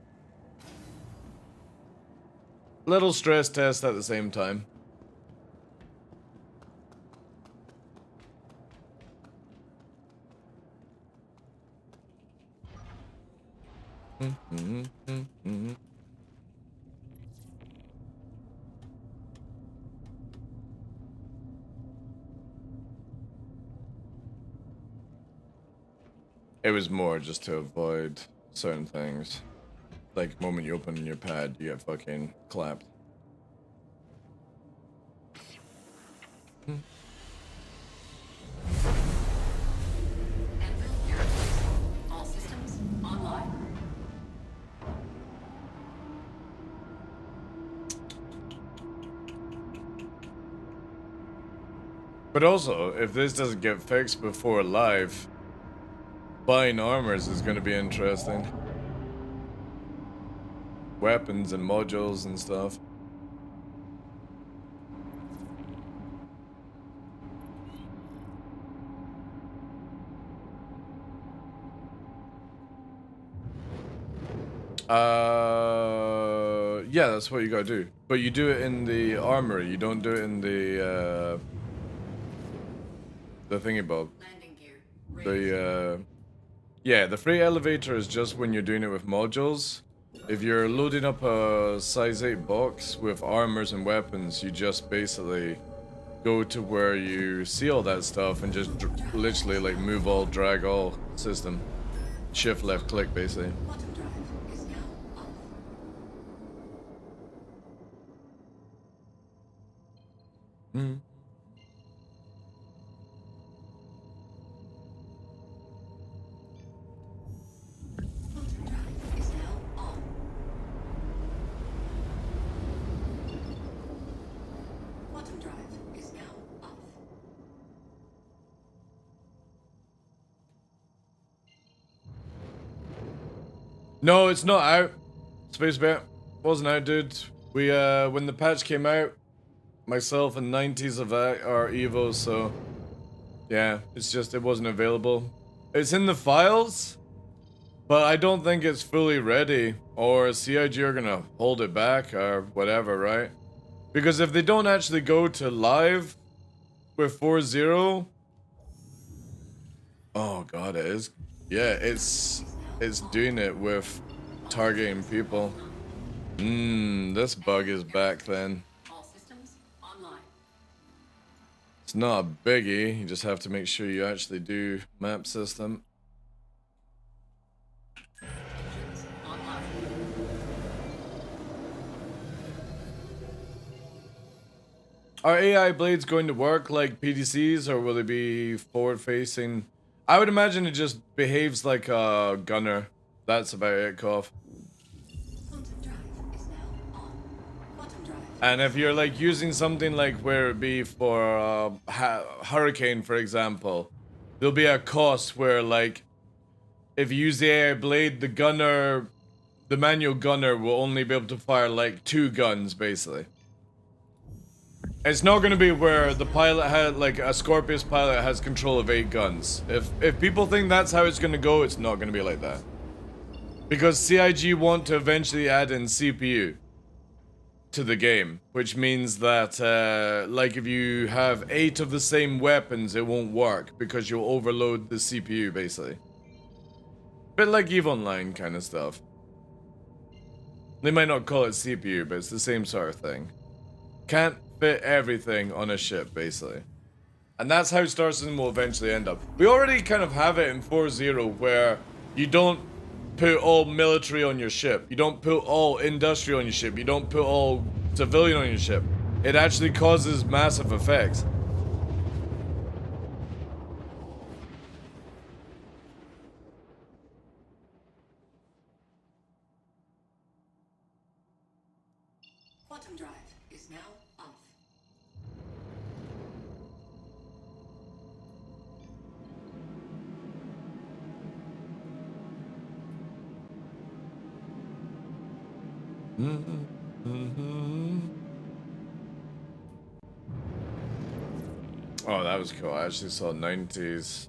Little stress test at the same time. It was more just to avoid certain things. Like, moment you open your pad, you get fucking clapped. Anvil irradiated. All systems online. But also, if this doesn't get fixed before live, buying armors is going to be interesting. Weapons and modules and stuff. Yeah, that's what you gotta do. But you do it in the armory, you don't do it in the thingy bob. Landing gear. Yeah, the free elevator is just when you're doing it with modules. If you're loading up a size 8 box with armors and weapons, you just basically go to where you see all that stuff and just literally like move all, drag all system. Shift left click basically. Quantum drive is now off. Mm. Quantum drive is now on. Quantum drive is now off. No, it's not out. Space Bear wasn't out, dude. We when the patch came out, myself and 90s of our Evo, so yeah, it's just it wasn't available. It's in the files, but I don't think it's fully ready, or CIG are gonna hold it back or whatever, right? Because if they don't actually go to live with 4.0, oh god, it is. Yeah, it's doing it with targeting people. This bug is back then. All systems online. It's not a biggie, you just have to make sure you actually do map system. Engines online. Are AI blades going to work like PDCs, or will they be forward facing? I would imagine it just behaves like a gunner. That's about it, Koff. Quantum drive is now on. Quantum drive. And if you're like using something like where it be for Hurricane, for example, there'll be a cost where like if you use the AI blade, the manual gunner will only be able to fire like 2 guns basically. It's not going to be where the pilot had like a Scorpius pilot has control of 8 guns. If people think that's how it's going to go, it's not going to be like that. Because CIG want to eventually add in CPU to the game, which means that like if you have 8 of the same weapons, it won't work because you'll overload the CPU basically. Bit like EVE Online kind of stuff. They might not call it CPU, but it's the same sort of thing. Can't fit everything on a ship basically. And that's how Star Citizen will eventually end up. We already kind of have it in 4.0 where you don't put all military on your ship. You don't put all industrial on your ship. You don't put all civilian on your ship. It actually causes massive effects. Quantum drive is now off. Oh, that was cool. I actually saw 90s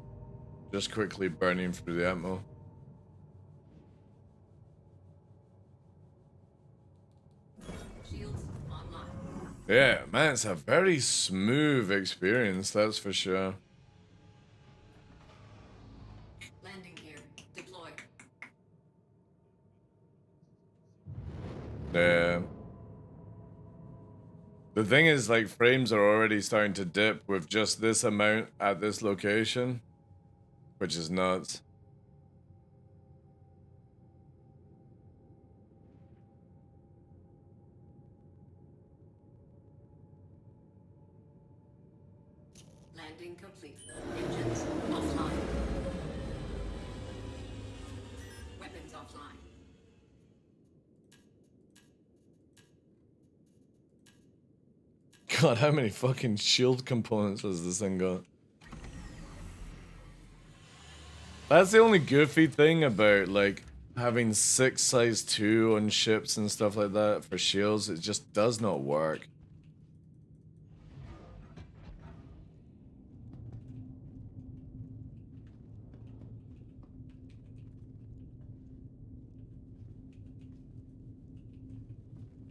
just quickly burning through the ammo. Shields online. Yeah, man, it's a very smooth experience, that's for sure. Landing gear deployed. Yeah. The thing is, like, frames are already starting to dip with just this amount at this location, which is nuts. Landing complete. Engines offline. Weapons offline. God, how many fucking shield components has this thing got? That's the only goofy thing about, like, having 6 size 2 on ships and stuff like that for shields. It just does not work.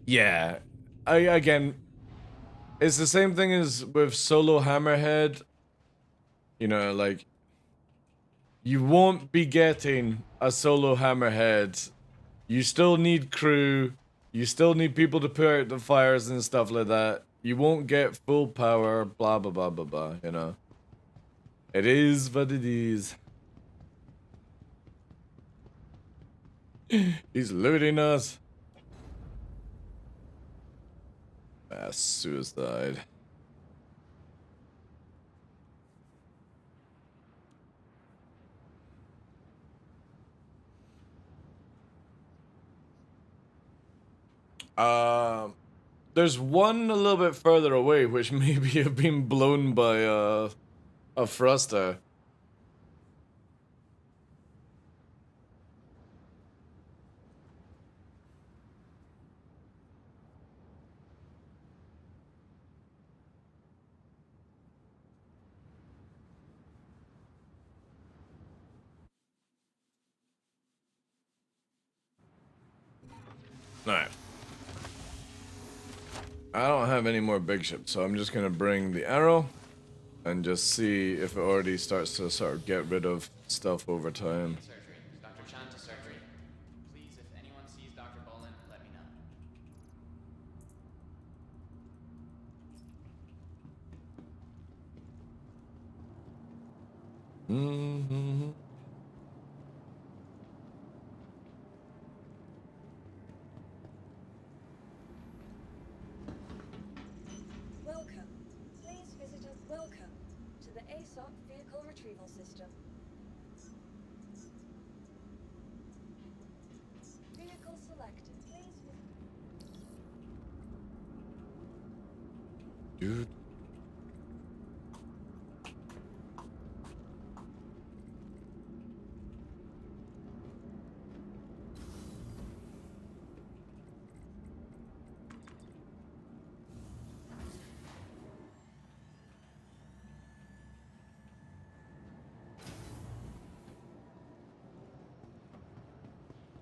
Yeah. Again, it's the same thing as with Solo Hammerhead. You know, like, you won't be getting a Solo Hammerhead. You still need crew. You still need people to put out the fires and stuff like that. You won't get full power, blah, blah, blah, blah, blah, you know. It is what it is. He's looting us. Mass suicide. There's one a little bit further away, which maybe have been blown by a thruster. Alright. I don't have any more big ships, so I'm just gonna bring the arrow and just see if it already starts to sort of get rid of stuff over time. Surgery. Dr. Chan to surgery. Please, if anyone sees Dr. Bolin, let me know. Mm-hmm. Welcome. Please visit us. Welcome to the ASOC Vehicle Retrieval System. Vehicle selected. Please visit. Dude.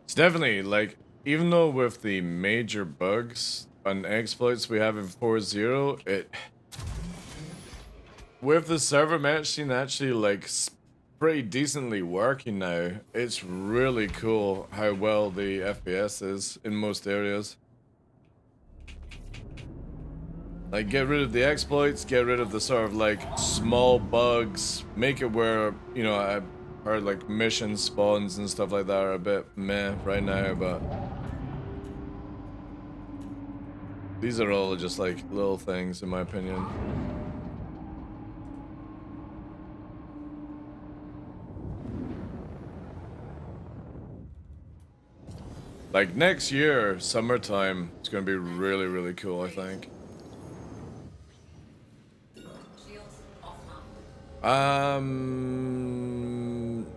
It's definitely, like, even though with the major bugs and exploits we have in 4.0, it... With the server match scene actually, like, pretty decently working now, it's really cool how well the FPS is in most areas. Like, get rid of the exploits, get rid of the sort of, like, small bugs, make it where, you know, I heard, like, mission spawns and stuff like that are a bit meh right now, but... These are all just, like, little things, in my opinion. Like, next year, summertime, it's gonna be really, really cool, I think. Shields offline.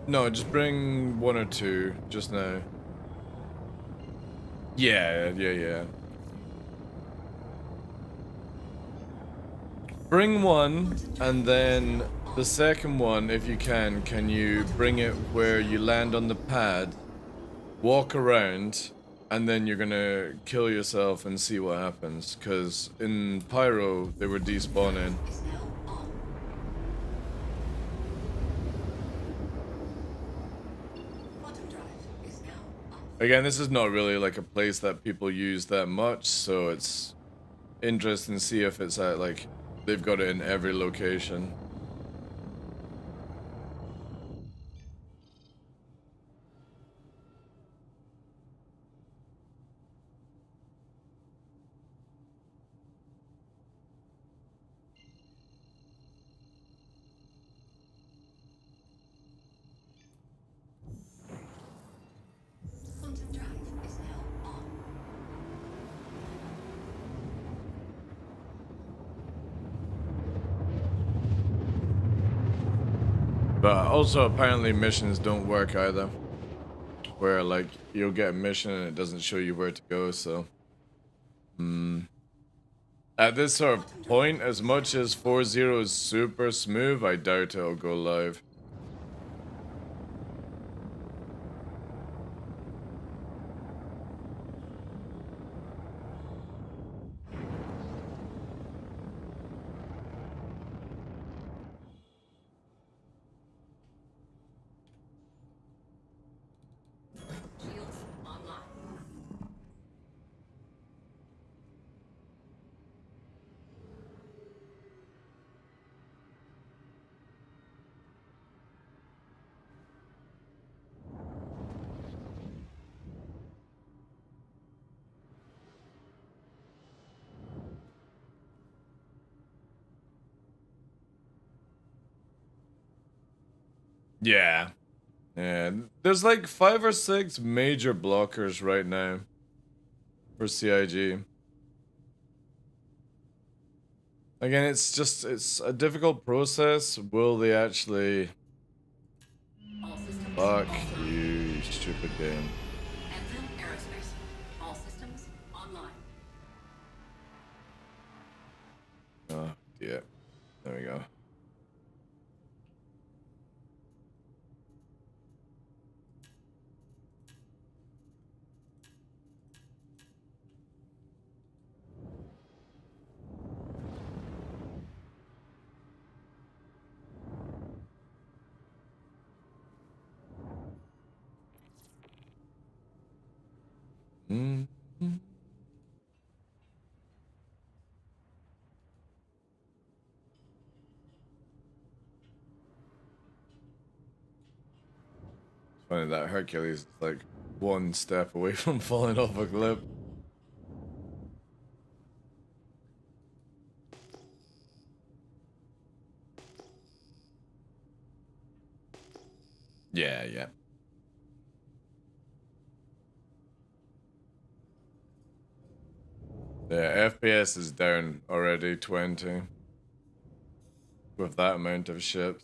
No, just bring 1 or 2, just now. Yeah. Bring 1, and then the second one, if you can you bring it where you land on the pad, walk around, and then you're gonna kill yourself and see what happens. Because in Pyro, they were despawning. Is now on. Quantum drive is now on. Again, this is not really like a place that people use that much, so it's interesting to see if it's at, like, they've got it in every location. But also apparently missions don't work either. Where like you'll get a mission and it doesn't show you where to go, so at this sort of point, as much as 4.0 is super smooth, I doubt it'll go live. Shields online. Yeah. Yeah. There's like 5 or 6 major blockers right now for CIG. Again, it's a difficult process. Will they actually... All systems. Fuck offline. you, you stupid game. Anthem Aerospace. All systems online. Oh, yeah. There we go. Funny that Hercules is like 1 step away from falling off a cliff. Yeah, yeah. Yeah, FPS is down already 20 with that amount of ships.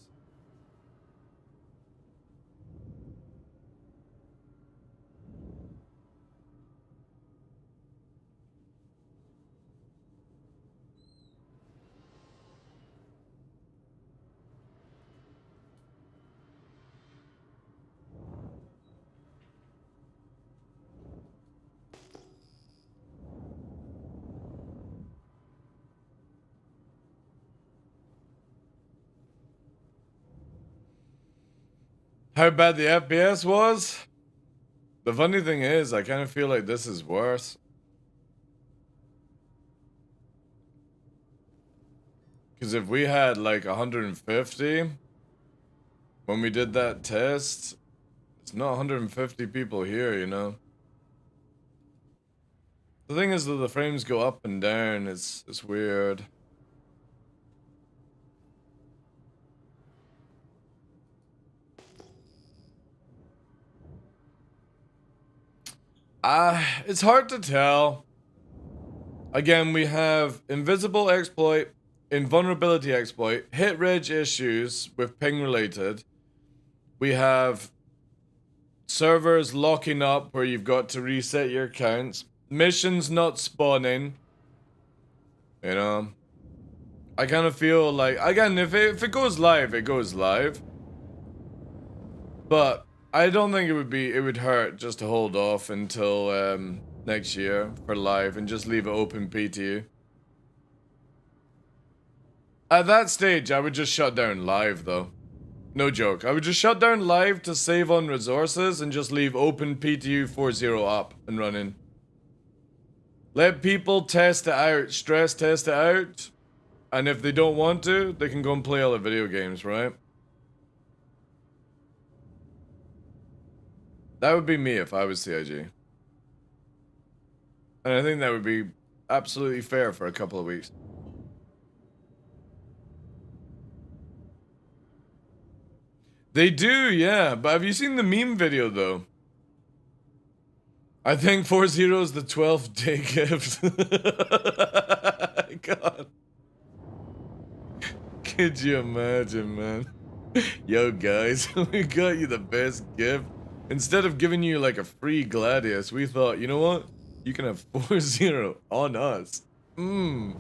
How bad the FPS was? The funny thing is, I kind of feel like this is worse. Because if we had like 150 when we did that test, it's not 150 people here, you know? The thing is that the frames go up and down, it's weird. It's hard to tell. Again, we have invisible exploit, invulnerability exploit, hit reg issues with ping related. We have servers locking up where you've got to reset your accounts. Missions not spawning. You know? I kind of feel like, again, if it goes live, it goes live. But I don't think it would hurt just to hold off until next year for live and just leave it open PTU. At that stage, I would just shut down live though. No joke. I would just shut down live to save on resources and just leave open PTU 4.0 up and running. Let people test it out, stress test it out. And if they don't want to, they can go and play other video games, right? That would be me if I was CIG. And I think that would be absolutely fair for a couple of weeks. They do, yeah. But have you seen the meme video, though? I think 4.0 is the 12th day gift. God. Could you imagine, man? Yo, guys, we got you the best gift. Instead of giving you like a free Gladius, we thought, you know what? You can have 4-0 on us. Mmm.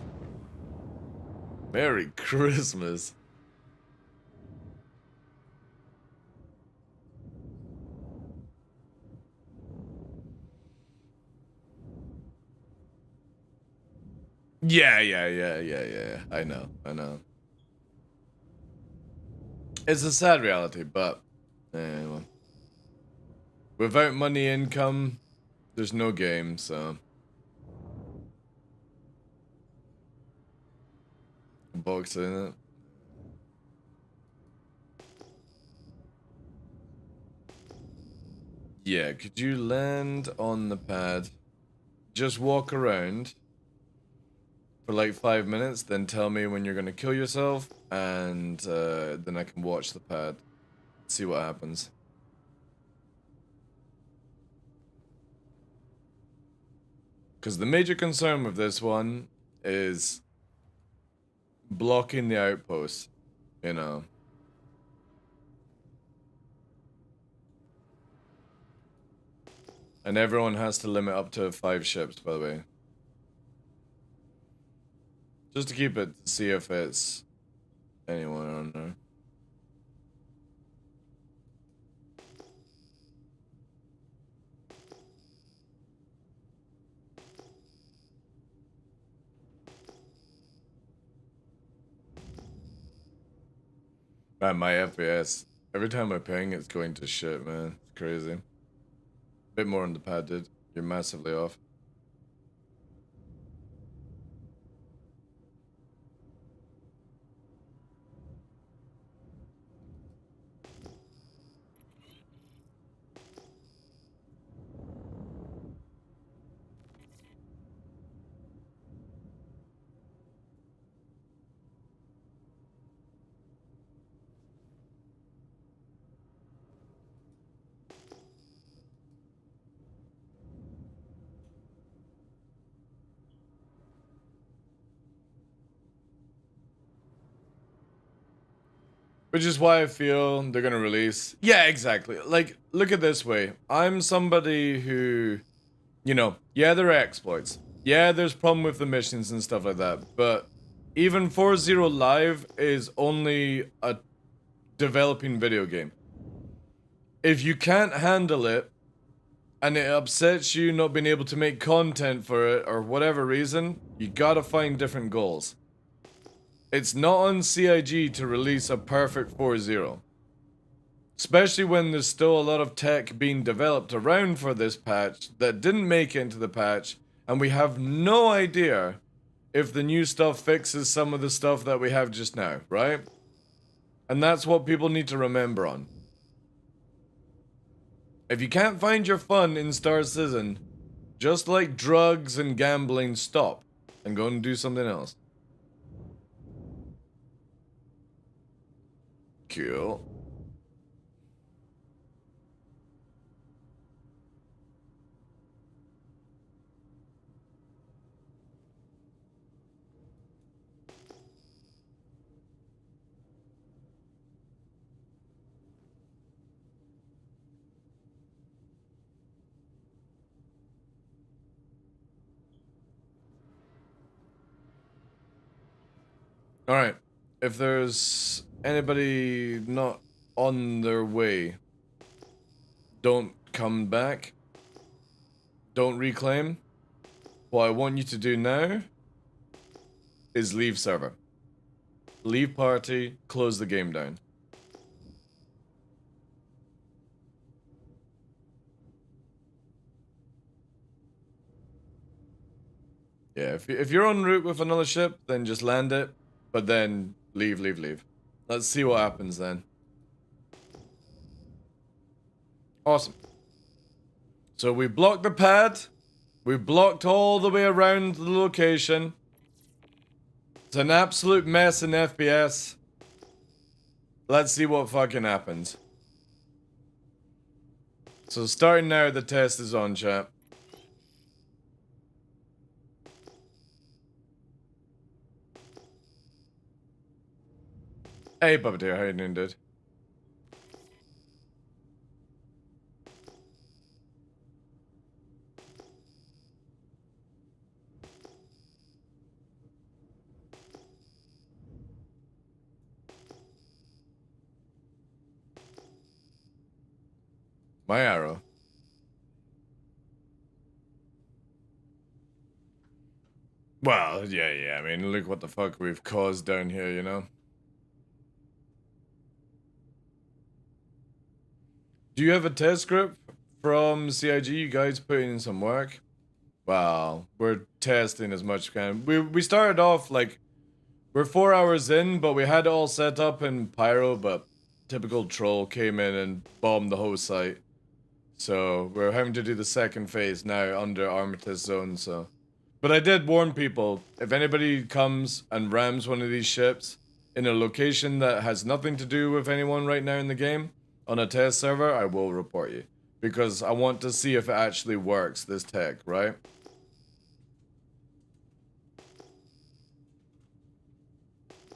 Merry Christmas. Yeah. I know. It's a sad reality, but anyway. Without money income, there's no game, so. Box in it. Yeah, could you land on the pad? Just walk around for like 5 minutes, then tell me when you're gonna kill yourself, and then I can watch the pad, see what happens. Because the major concern with this one is blocking the outpost, you know. And everyone has to limit up to 5 ships, by the way. Just to keep it, see if it's anyone on there. Man, my FPS, every time I ping, it's going to shit, man. It's crazy. Bit more on the pad, dude. You're massively off. Which is why I feel they're gonna release. Yeah, exactly. Like, look at this way. I'm somebody who, you know, yeah, there are exploits. Yeah, there's problem with the missions and stuff like that. But even 4.0 Live is only a developing video game. If you can't handle it, and it upsets you not being able to make content for it, or whatever reason, you gotta find different goals. It's not on CIG to release a perfect 4.0. Especially when there's still a lot of tech being developed around for this patch that didn't make it into the patch, and we have no idea if the new stuff fixes some of the stuff that we have just now, right? And that's what people need to remember on. If you can't find your fun in Star Citizen, just like drugs and gambling, stop and go and do something else. Cool. Alright, if there's anybody not on their way, don't come back. Don't reclaim. What I want you to do now is leave server. Leave party, close the game down. Yeah, if you're en route with another ship, then just land it. But then, leave. Let's see what happens then. Awesome. So we blocked the pad. We blocked all the way around the location. It's an absolute mess in FPS. Let's see what fucking happens. So starting now, the test is on, chat. Hey, Puppeteer, how you doing, dude? My arrow. Well, yeah. I mean, look what the fuck we've caused down here, you know? Do you have a test script from CIG? You guys putting in some work? Well, we're testing as much as we can. We started off like we're 4 hours in, but we had it all set up in Pyro, but typical troll came in and bombed the whole site. So we're having to do the second phase now under Armistice Zone, so. But I did warn people, if anybody comes and rams one of these ships in a location that has nothing to do with anyone right now in the game, on a test server, I will report you. Because I want to see if it actually works, this tech, right?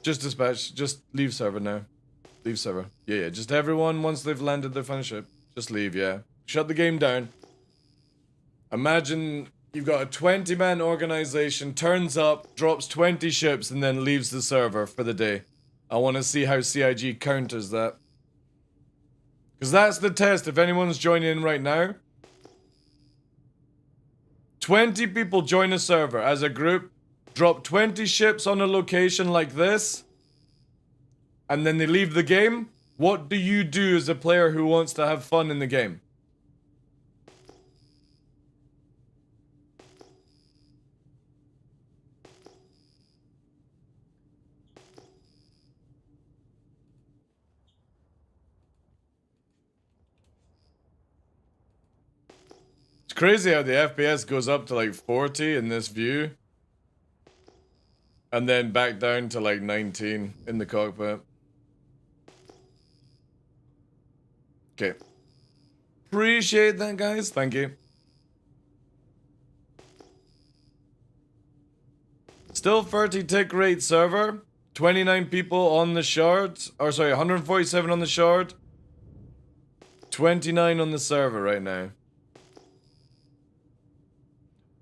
Just dispatch, just leave server now. Leave server. Yeah, just everyone, once they've landed their final ship, just leave, yeah. Shut the game down. Imagine you've got a 20-man organization, turns up, drops 20 ships, and then leaves the server for the day. I want to see how CIG counters that. Because that's the test, if anyone's joining in right now. 20 people join a server as a group, drop 20 ships on a location like this, and then they leave the game. What do you do as a player who wants to have fun in the game? It's crazy how the FPS goes up to like 40 in this view. And then back down to like 19 in the cockpit. Okay. Appreciate that, guys. Thank you. Still 30 tick rate server. 29 people on the shard. Or sorry, 147 on the shard. 29 on the server right now.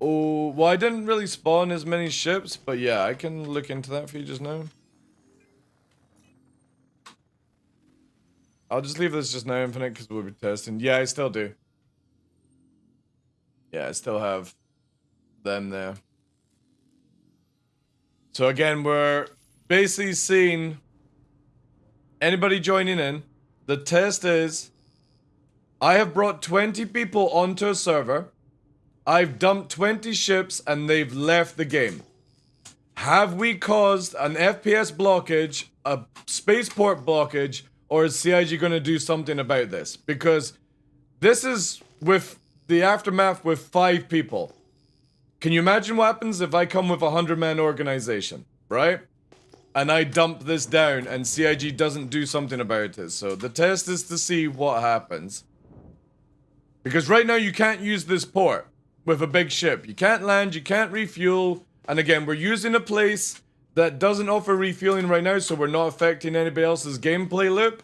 Oh, well, I didn't really spawn as many ships, but yeah, I can look into that for you just now. I'll just leave this just now infinite because we'll be testing. Yeah, I still do. Yeah, I still have them there. So again, we're basically seeing anybody joining in. The test is I have brought 20 people onto a server. I've dumped 20 ships and they've left the game. Have we caused an FPS blockage, a spaceport blockage, or is CIG going to do something about this? Because this is with the aftermath with 5 people. Can you imagine what happens if I come with a 100-man organization, right? And I dump this down and CIG doesn't do something about it. So the test is to see what happens. Because right now you can't use this port with a big ship. You can't land, you can't refuel. And again, we're using a place that doesn't offer refueling right now, so we're not affecting anybody else's gameplay loop.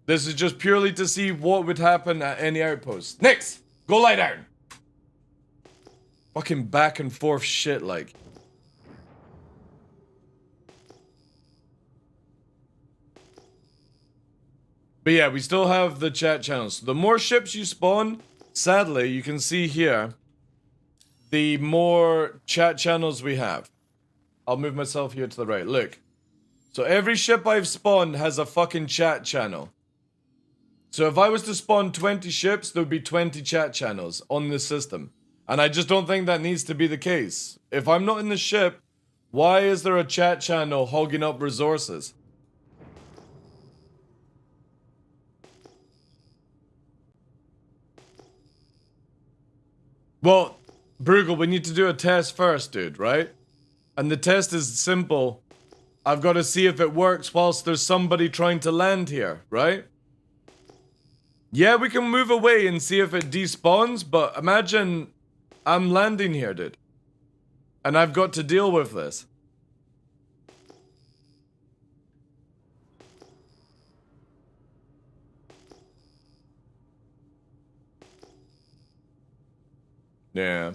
This is just purely to see what would happen at any outpost. Nix! Go lie down! Fucking back and forth shit like. But yeah, we still have the chat channels. So the more ships you spawn, sadly, you can see here, the more chat channels we have. I'll move myself here to the right. Look. So every ship I've spawned has a fucking chat channel. So if I was to spawn 20 ships, there would be 20 chat channels on this system. And I just don't think that needs to be the case. If I'm not in the ship, why is there a chat channel hogging up resources? Well, Bruegel, we need to do a test first, dude, right? And the test is simple. I've got to see if it works whilst there's somebody trying to land here, right? Yeah, we can move away and see if it despawns, but imagine I'm landing here, dude. And I've got to deal with this. Yeah.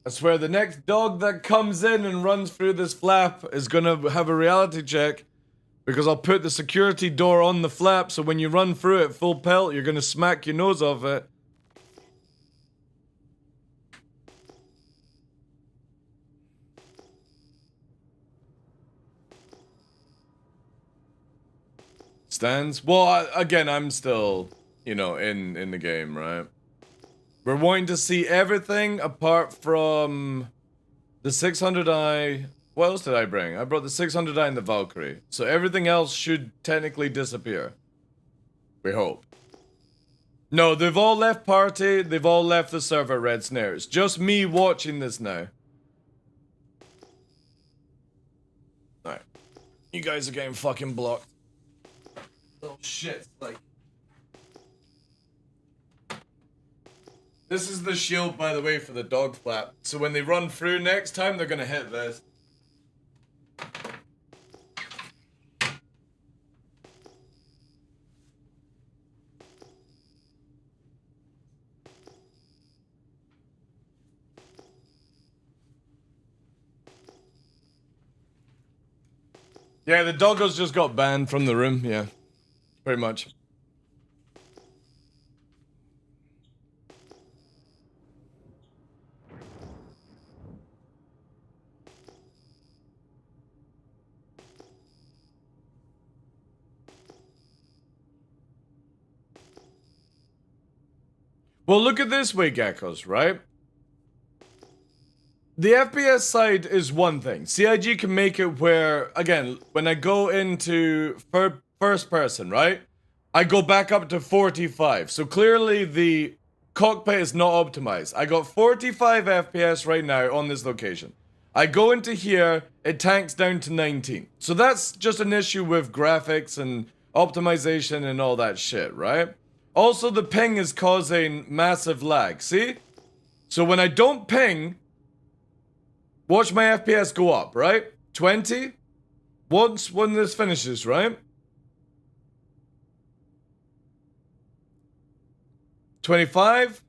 I swear the next dog that comes in and runs through this flap is gonna have a reality check. Because I'll put the security door on the flap, so when you run through it full pelt, you're gonna smack your nose off it. Stands? Well, again, I'm still, you know, in the game, right? We're wanting to see everything apart from the 600i. What else did I bring? I brought the 600i and the Valkyrie. So everything else should technically disappear. We hope. No, they've all left party. They've all left the server, Red Snares. Just me watching this now. Alright. You guys are getting fucking blocked. Oh shit, like... This is the shield, by the way, for the dog flap. So when they run through next time, they're gonna hit this. Yeah, the doggos just got banned from the room, yeah. Pretty much. Well, look at this way, geckos, right? The FPS side is one thing. CIG can make it where, again, when I go into first person, right? I go back up to 45. So clearly the cockpit is not optimized. I got 45 FPS right now on this location. I go into here, it tanks down to 19. So that's just an issue with graphics and optimization and all that shit, right? Also, the ping is causing massive lag, see? So when I don't ping, watch my FPS go up, right? 20. When this finishes, right? 25.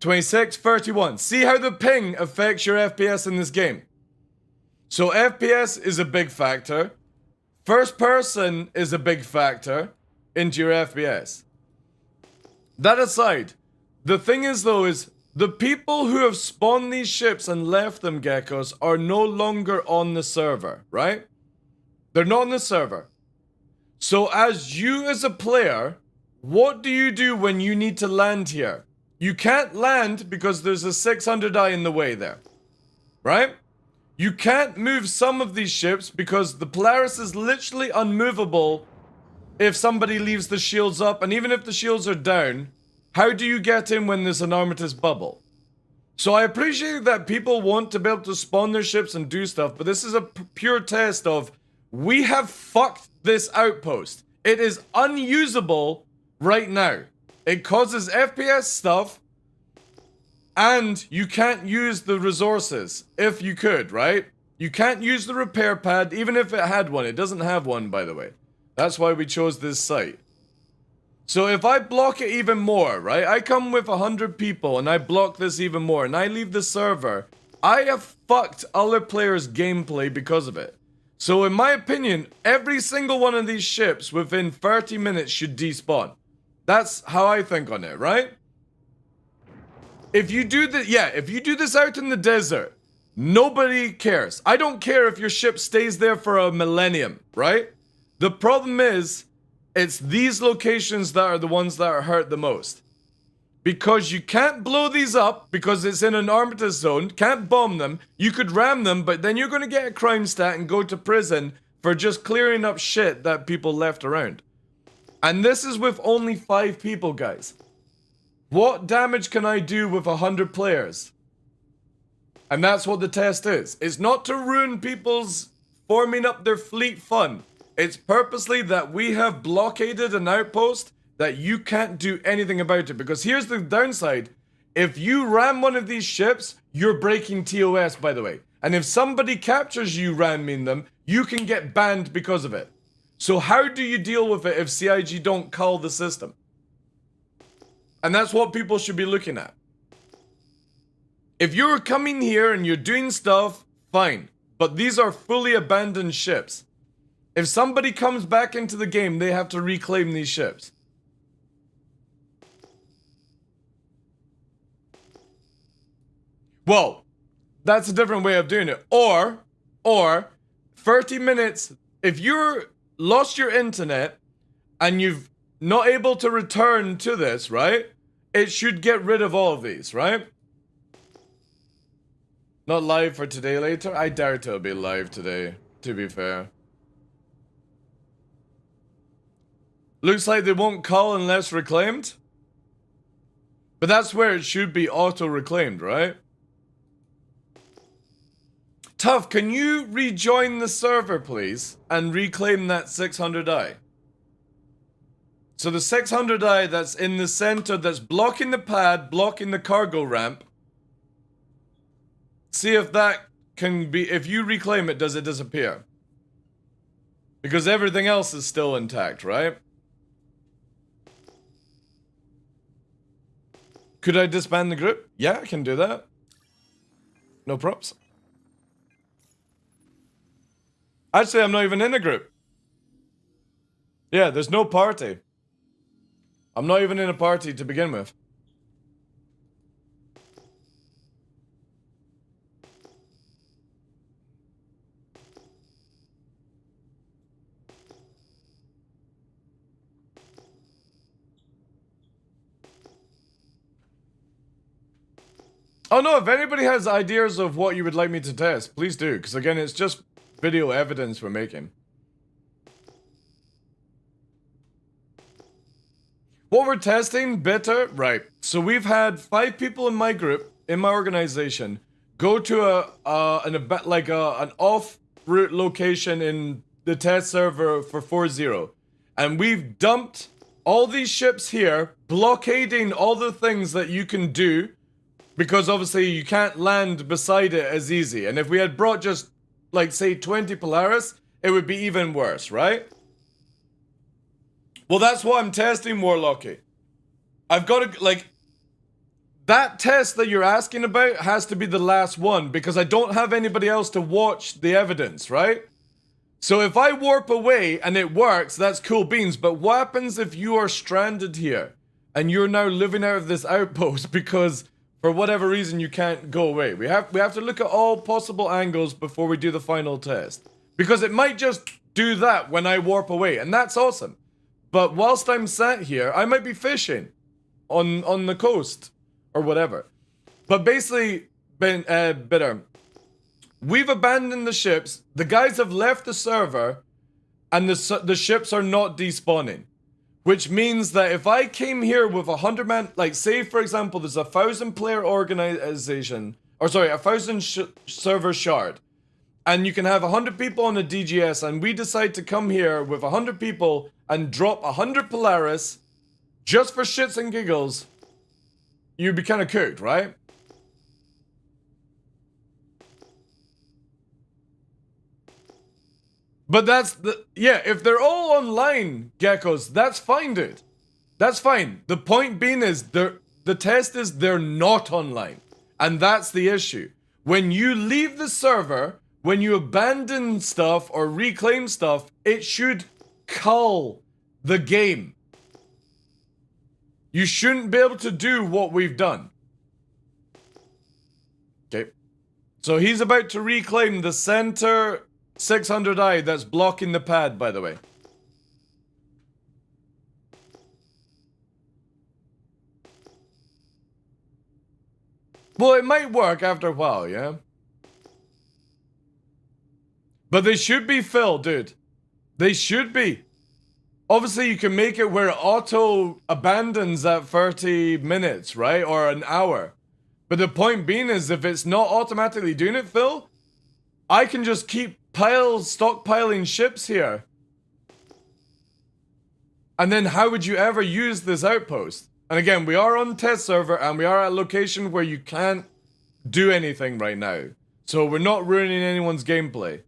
26, 31. See how the ping affects your FPS in this game. So FPS is a big factor. First person is a big factor into your FPS. That aside, the thing is though is the people who have spawned these ships and left them, geckos, are no longer on the server, right? They're not on the server. So as you as a player, what do you do when you need to land here? You can't land because there's a 600i in the way there, right? You can't move some of these ships because the Polaris is literally unmovable if somebody leaves the shields up, and even if the shields are down, how do you get in when there's an Armistice bubble? So I appreciate that people want to be able to spawn their ships and do stuff, but this is a pure test of, we have fucked this outpost. It is unusable right now. It causes FPS stuff, and you can't use the resources, if you could, right? You can't use the repair pad, even if it had one. It doesn't have one, by the way. That's why we chose this site. So if I block it even more, right? I come with 100 people and I block this even more and I leave the server. I have fucked other players' gameplay because of it. So in my opinion, every single one of these ships within 30 minutes should despawn. That's how I think on it, right? If you do if you do this out in the desert, nobody cares. I don't care if your ship stays there for a millennium, right? The problem is, it's these locations that are the ones that are hurt the most. Because you can't blow these up, because it's in an Armistice zone, can't bomb them, you could ram them, but then you're going to get a crime stat and go to prison for just clearing up shit that people left around. And this is with only 5 people, guys. What damage can I do with 100 players? And that's what the test is. It's not to ruin people's forming up their fleet fun. It's purposely that we have blockaded an outpost that you can't do anything about it. Because here's the downside. If you ram one of these ships, you're breaking TOS, by the way. And if somebody captures you ramming them, you can get banned because of it. So how do you deal with it if CIG don't cull the system? And that's what people should be looking at. If you're coming here and you're doing stuff, fine. But these are fully abandoned ships. If somebody comes back into the game, they have to reclaim these ships. Well, that's a different way of doing it. Or 30 minutes, if you're lost your internet and you've not able to return to this, right? It should get rid of all of these, right? Not live for today later? I doubt it'll be live today, to be fair. Looks like they won't call unless reclaimed. But that's where it should be auto-reclaimed, right? Tough, can you rejoin the server, please? And reclaim that 600i? So the 600i that's in the center, that's blocking the pad, blocking the cargo ramp. See if that can be, if you reclaim it, does it disappear? Because everything else is still intact, right? Could I disband the group? Yeah, I can do that. No props. Actually, I'm not even in a group. Yeah, there's no party. I'm not even in a party to begin with. Oh no, if anybody has ideas of what you would like me to test, please do. Because again, it's just video evidence we're making. What we're testing, beta, right. So we've had 5 people in my group, in my organization, go to an off-route location in the test server for 4.0. And we've dumped all these ships here, blockading all the things that you can do, because obviously you can't land beside it as easy. And if we had brought just, like, say 20 Polaris, it would be even worse, right? Well, that's what I'm testing, Warlocky. I've got to, like, that test that you're asking about has to be the last one, because I don't have anybody else to watch the evidence, right? So if I warp away and it works, that's cool beans, but what happens if you are stranded here and you're now living out of this outpost because for whatever reason you can't go away? We have to look at all possible angles before we do the final test, because it might just do that when I warp away, and that's awesome. But whilst I'm sat here, I might be fishing on the coast or whatever. But basically, we've abandoned the ships. The guys have left the server, and the ships are not despawning, which means that if I came here with 100 man, like say for example, there's a 1,000 player organization, or sorry, 1,000 server shard, and you can have 100 people on a DGS, and we decide to come here with 100 people and drop 100 Polaris just for shits and giggles, you'd be kind of cooked, right? But that's the, yeah, if they're all online, geckos, that's fine, dude. That's fine. The point being is, the test is they're not online. And that's the issue. When you leave the server, when you abandon stuff or reclaim stuff, it should cull the game. You shouldn't be able to do what we've done. Okay. So he's about to reclaim the center 600i that's blocking the pad, by the way. Well, it might work after a while, yeah? But they should be filled, dude. They should be. Obviously, you can make it where it auto abandons at 30 minutes, right? Or an hour. But the point being is, if it's not automatically doing it, Phil, I can just keep stockpiling ships here. And then how would you ever use this outpost? And again, we are on test server and we are at a location where you can't do anything right now. So we're not ruining anyone's gameplay.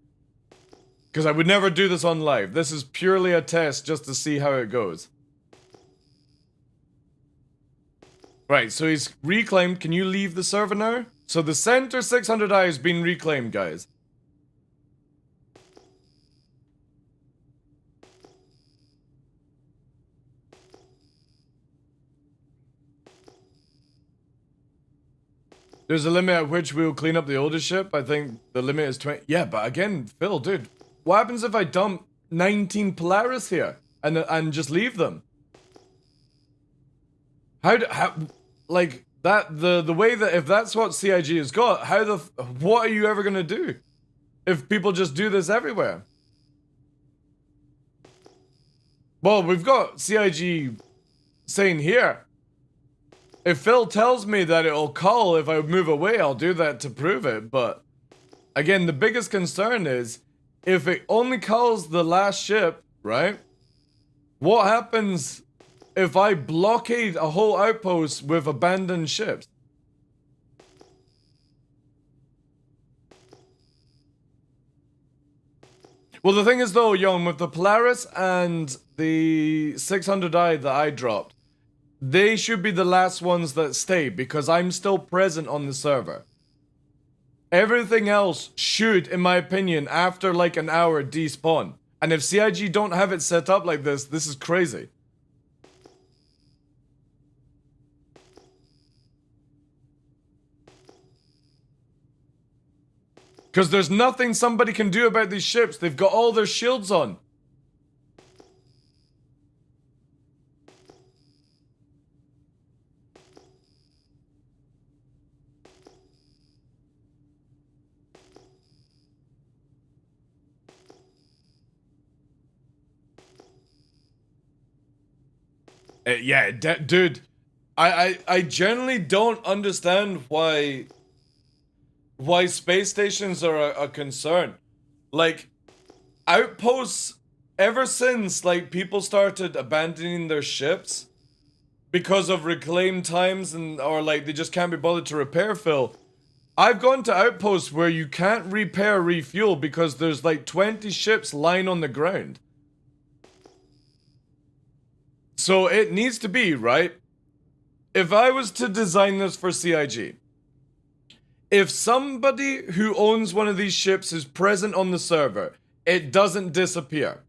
Because I would never do this on live. This is purely a test just to see how it goes. Right, so he's reclaimed. Can you leave the server now? So the center 600i has been reclaimed, guys. There's a limit at which we'll clean up the older ship. I think the limit is 20. Yeah, but again, Phil, dude, what happens if I dump 19 Polaris here and just leave them? How like that the way that if that's what CIG has got, what are you ever gonna do if people just do this everywhere? Well, we've got CIG saying here, if Phil tells me that it'll call if I move away, I'll do that to prove it. But again, the biggest concern is if it only calls the last ship, right? What happens if I blockade a whole outpost with abandoned ships? Well, the thing is though, Young, with the Polaris and the 600i that I dropped, they should be the last ones that stay because I'm still present on the server. Everything else should, in my opinion, after like an hour despawn. And if CIG don't have it set up like this is crazy. Because there's nothing somebody can do about these ships. They've got all their shields on. Yeah, dude, I generally don't understand why space stations are a concern. Like, outposts, ever since, like, people started abandoning their ships because of reclaim times or, like, they just can't be bothered to repair, Phil. I've gone to outposts where you can't repair, refuel because there's, like, 20 ships lying on the ground. So it needs to be, right? If I was to design this for CIG, if somebody who owns one of these ships is present on the server, it doesn't disappear.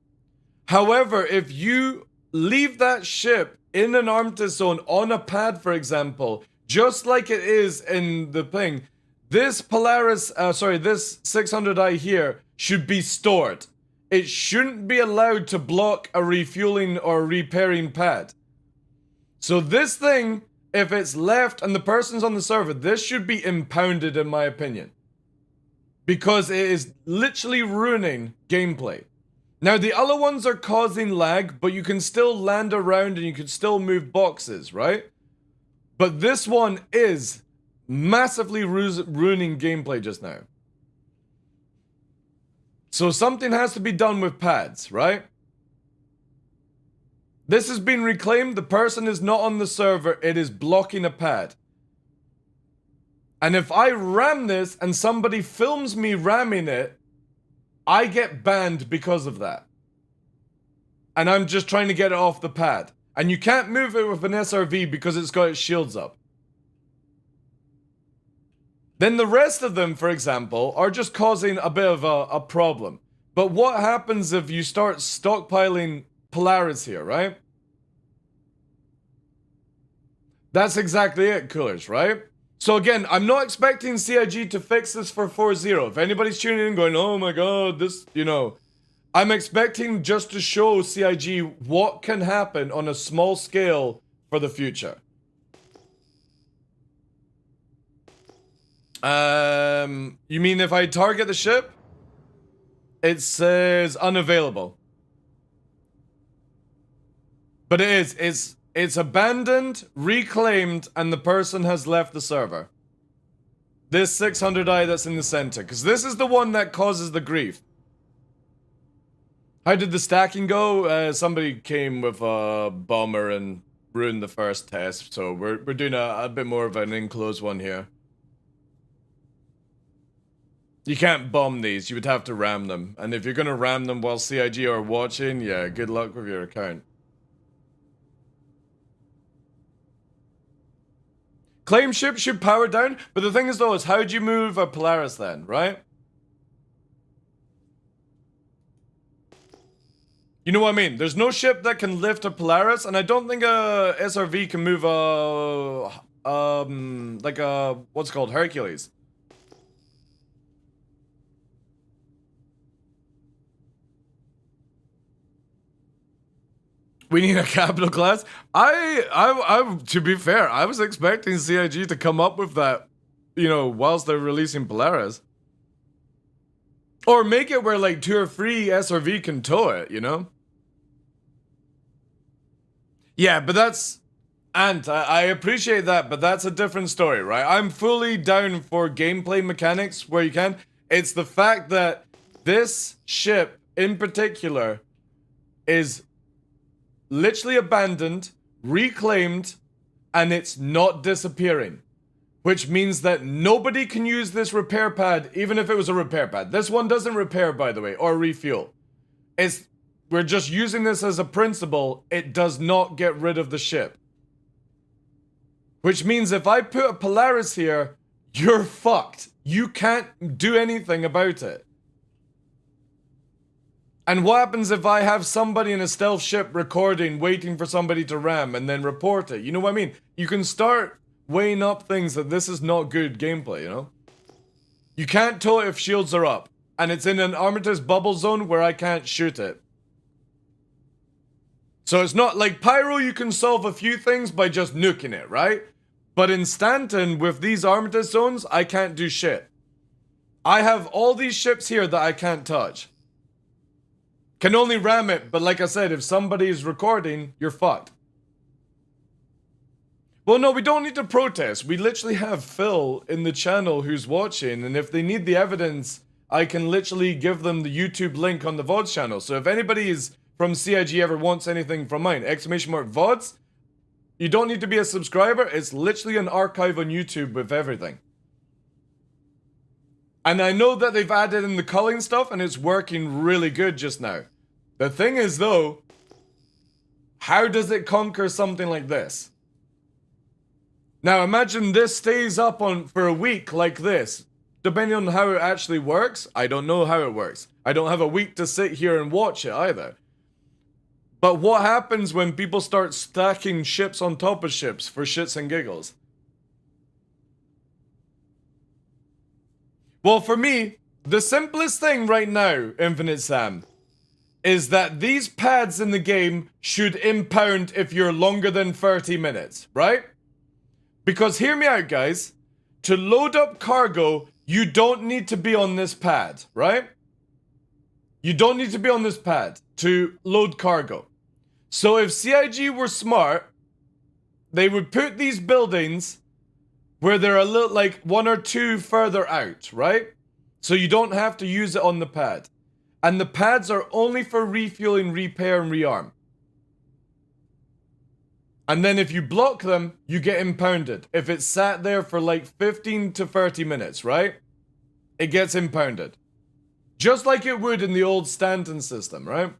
However, if you leave that ship in an Armistice zone on a pad, for example, just like it is in the thing, this Polaris, this 600i here should be stored. It shouldn't be allowed to block a refueling or repairing pad. So this thing, if it's left and the person's on the server, this should be impounded in my opinion. Because it is literally ruining gameplay. Now the other ones are causing lag, but you can still land around and you can still move boxes, right? But this one is massively ruining gameplay just now. So something has to be done with pads, right? This has been reclaimed. The person is not on the server. It is blocking a pad. And if I ram this and somebody films me ramming it, I get banned because of that. And I'm just trying to get it off the pad. And you can't move it with an SRV because it's got its shields up. Then the rest of them, for example, are just causing a bit of a problem. But what happens if you start stockpiling Polaris here, right? That's exactly it, coolers, right? So again, I'm not expecting CIG to fix this for 4.0. If anybody's tuning in going, oh my god, this, you know, I'm expecting just to show CIG what can happen on a small scale for the future. You mean if I target the ship? It says unavailable. But it's abandoned, reclaimed, and the person has left the server. This 600i that's in the center, because this is the one that causes the grief. How did the stacking go? Somebody came with a bomber and ruined the first test, so we're doing a bit more of an enclosed one here. You can't bomb these, you would have to ram them. And if you're gonna ram them while CIG are watching, yeah, good luck with your account. Claim ship should power down, but the thing is though, is how do you move a Polaris then, right? You know what I mean? There's no ship that can lift a Polaris, and I don't think a SRV can move a like a what's it called, Hercules. We need a capital class. I to be fair, I was expecting CIG to come up with that, you know, whilst they're releasing Polaris. Or make it where like 2 or 3 SRV can tow it, you know? Yeah, but that's... And I appreciate that, but that's a different story, right? I'm fully down for gameplay mechanics where you can. It's the fact that this ship in particular is literally abandoned, reclaimed, and it's not disappearing. Which means that nobody can use this repair pad, even if it was a repair pad. This one doesn't repair, by the way, or refuel. We're just using this as a principle. It does not get rid of the ship. Which means if I put a Polaris here, you're fucked. You can't do anything about it. And what happens if I have somebody in a stealth ship recording, waiting for somebody to ram and then report it? You know what I mean? You can start weighing up things that this is not good gameplay, you know? You can't tow it if shields are up. And it's in an Armistice bubble zone where I can't shoot it. So it's not like Pyro, you can solve a few things by just nuking it, right? But in Stanton, with these Armistice zones, I can't do shit. I have all these ships here that I can't touch. Can only ram it, but like I said, if somebody is recording, you're fucked. Well, no, we don't need to protest. We literally have Phil in the channel who's watching, and if they need the evidence, I can literally give them the YouTube link on the VODS channel. So if anybody is from CIG ever wants anything from mine, !VODS, you don't need to be a subscriber. It's literally an archive on YouTube with everything. And I know that they've added in the culling stuff and it's working really good just now. The thing is though, how does it conquer something like this? Now imagine this stays up on for a week like this. Depending on how it actually works, I don't know how it works. I don't have a week to sit here and watch it either. But what happens when people start stacking ships on top of ships for shits and giggles? Well, for me, the simplest thing right now, Infinite Sam, is that these pads in the game should impound if you're longer than 30 minutes, right? Because hear me out, guys. To load up cargo, you don't need to be on this pad, right? You don't need to be on this pad to load cargo. So if CIG were smart, they would put these buildings where they're a little, like 1 or 2 further out, right? So you don't have to use it on the pad. And the pads are only for refueling, repair, and rearm. And then if you block them, you get impounded. If it's sat there for like 15 to 30 minutes, right? It gets impounded. Just like it would in the old Stanton system, right?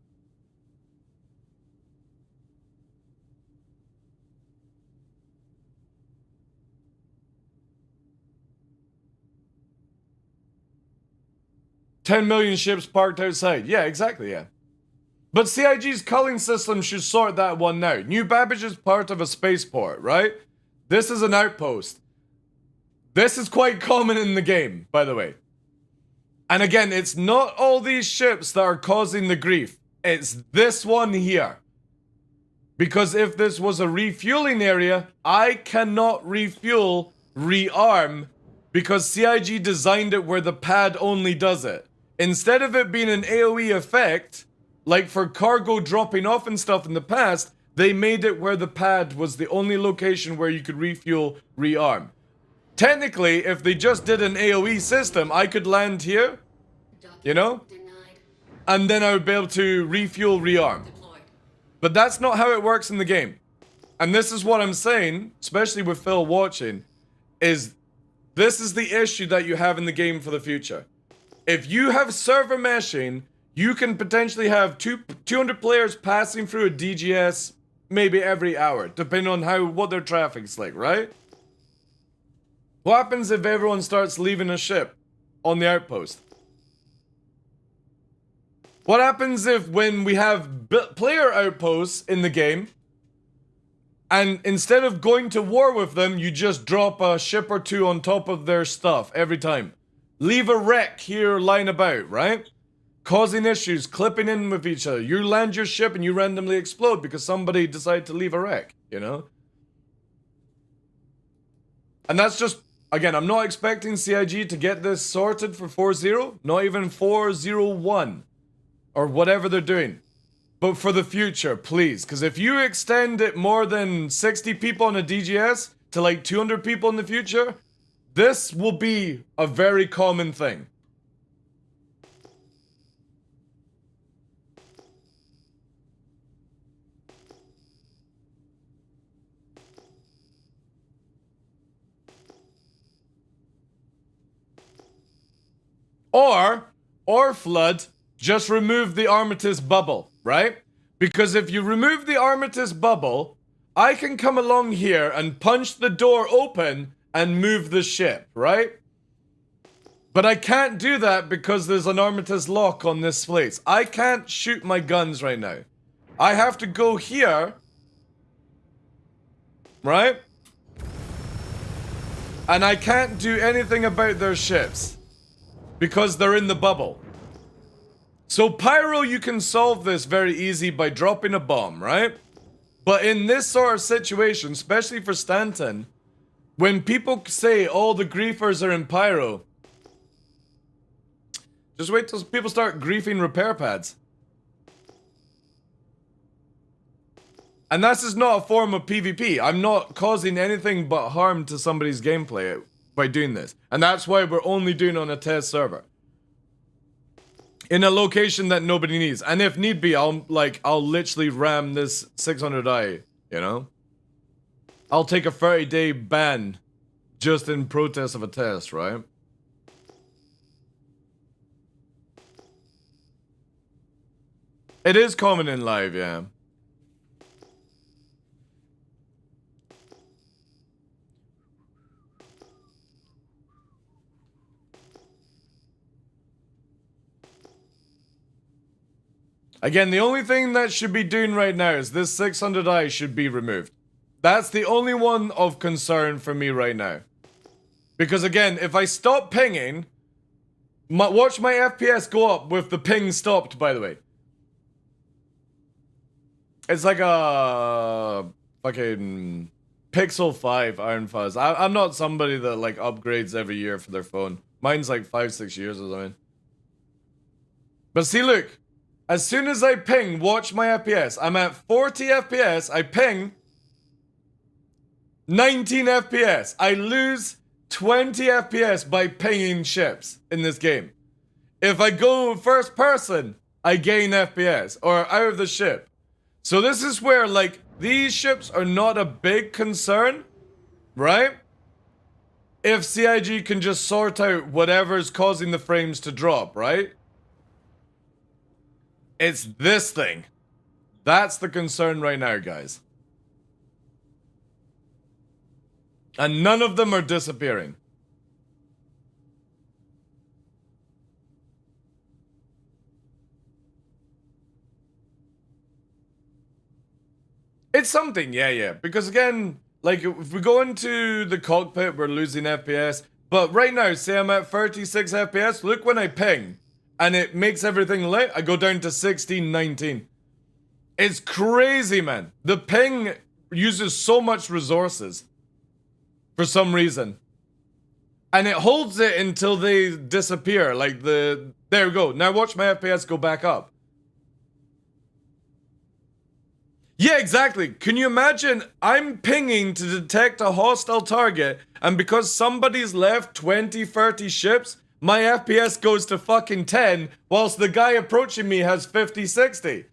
$10 million ships parked outside. Yeah, exactly, yeah. But CIG's culling system should sort that one out. New Babbage is part of a spaceport, right? This is an outpost. This is quite common in the game, by the way. And again, it's not all these ships that are causing the grief. It's this one here. Because if this was a refueling area, I cannot refuel, rearm, because CIG designed it where the pad only does it. Instead of it being an AoE effect, like for cargo dropping off and stuff in the past, they made it where the pad was the only location where you could refuel, rearm. Technically, if they just did an AoE system, I could land here, you know? And then I would be able to refuel, rearm. But that's not how it works in the game. And this is what I'm saying, especially with Phil watching, is this is the issue that you have in the game for the future. If you have server meshing, you can potentially have 200 players passing through a DGS maybe every hour, depending on what their traffic's like, right? What happens if everyone starts leaving a ship on the outpost? What happens if when we have player outposts in the game, and instead of going to war with them, you just drop a ship or two on top of their stuff every time? Leave a wreck here lying about, right? Causing issues, clipping in with each other. You land your ship and you randomly explode because somebody decided to leave a wreck, you know? And that's just, again, I'm not expecting CIG to get this sorted for 4.0, not even 4.01, or whatever they're doing. But for the future, please, because if you extend it more than 60 people on a DGS to like 200 people in the future, this will be a very common thing. Or Flood, just remove the Armistice bubble, right? Because if you remove the Armistice bubble, I can come along here and punch the door open and move the ship, right? But I can't do that because there's an Armistice lock on this place. I can't shoot my guns right now. I have to go here, right? And I can't do anything about their ships because they're in the bubble. So Pyro, you can solve this very easy by dropping a bomb, right? But in this sort of situation, especially for Stanton, when people say all the griefers are in Pyro, just wait till people start griefing repair pads. And this is not a form of PvP. I'm not causing anything but harm to somebody's gameplay by doing this. And that's why we're only doing it on a test server. In a location that nobody needs. And if need be, I'll literally ram this 600i, you know? I'll take a 30-day ban just in protest of a test, right? It is common in live, yeah. Again, the only thing that should be doing right now is this 600i should be removed. That's the only one of concern for me right now. Because again, if I stop pinging, watch my FPS go up with the ping stopped, by the way. It's like a fucking Pixel 5 Iron Fuzz. I'm not somebody that like upgrades every year for their phone. Mine's like 5-6 years or something. But see, look. As soon as I ping, watch my FPS. I'm at 40 FPS. I ping 19 FPS. I lose 20 FPS by pinging ships in this game. If I go first person, I gain FPS or out of the ship. So this is where like these ships are not a big concern, right? If CIG can just sort out whatever's causing the frames to drop, right? It's this thing. That's the concern right now, guys. And none of them are disappearing. It's something, yeah. Because again, like if we go into the cockpit, we're losing FPS. But right now, say I'm at 36 FPS, look when I ping. And it makes everything lit, I go down to 16, 19. It's crazy, man. The ping uses so much resources. For some reason. And it holds it until they disappear. Like there we go. Now watch my FPS go back up. Yeah, exactly. Can you imagine? I'm pinging to detect a hostile target. And because somebody's left 20, 30 ships, my FPS goes to fucking 10, whilst the guy approaching me has 50, 60.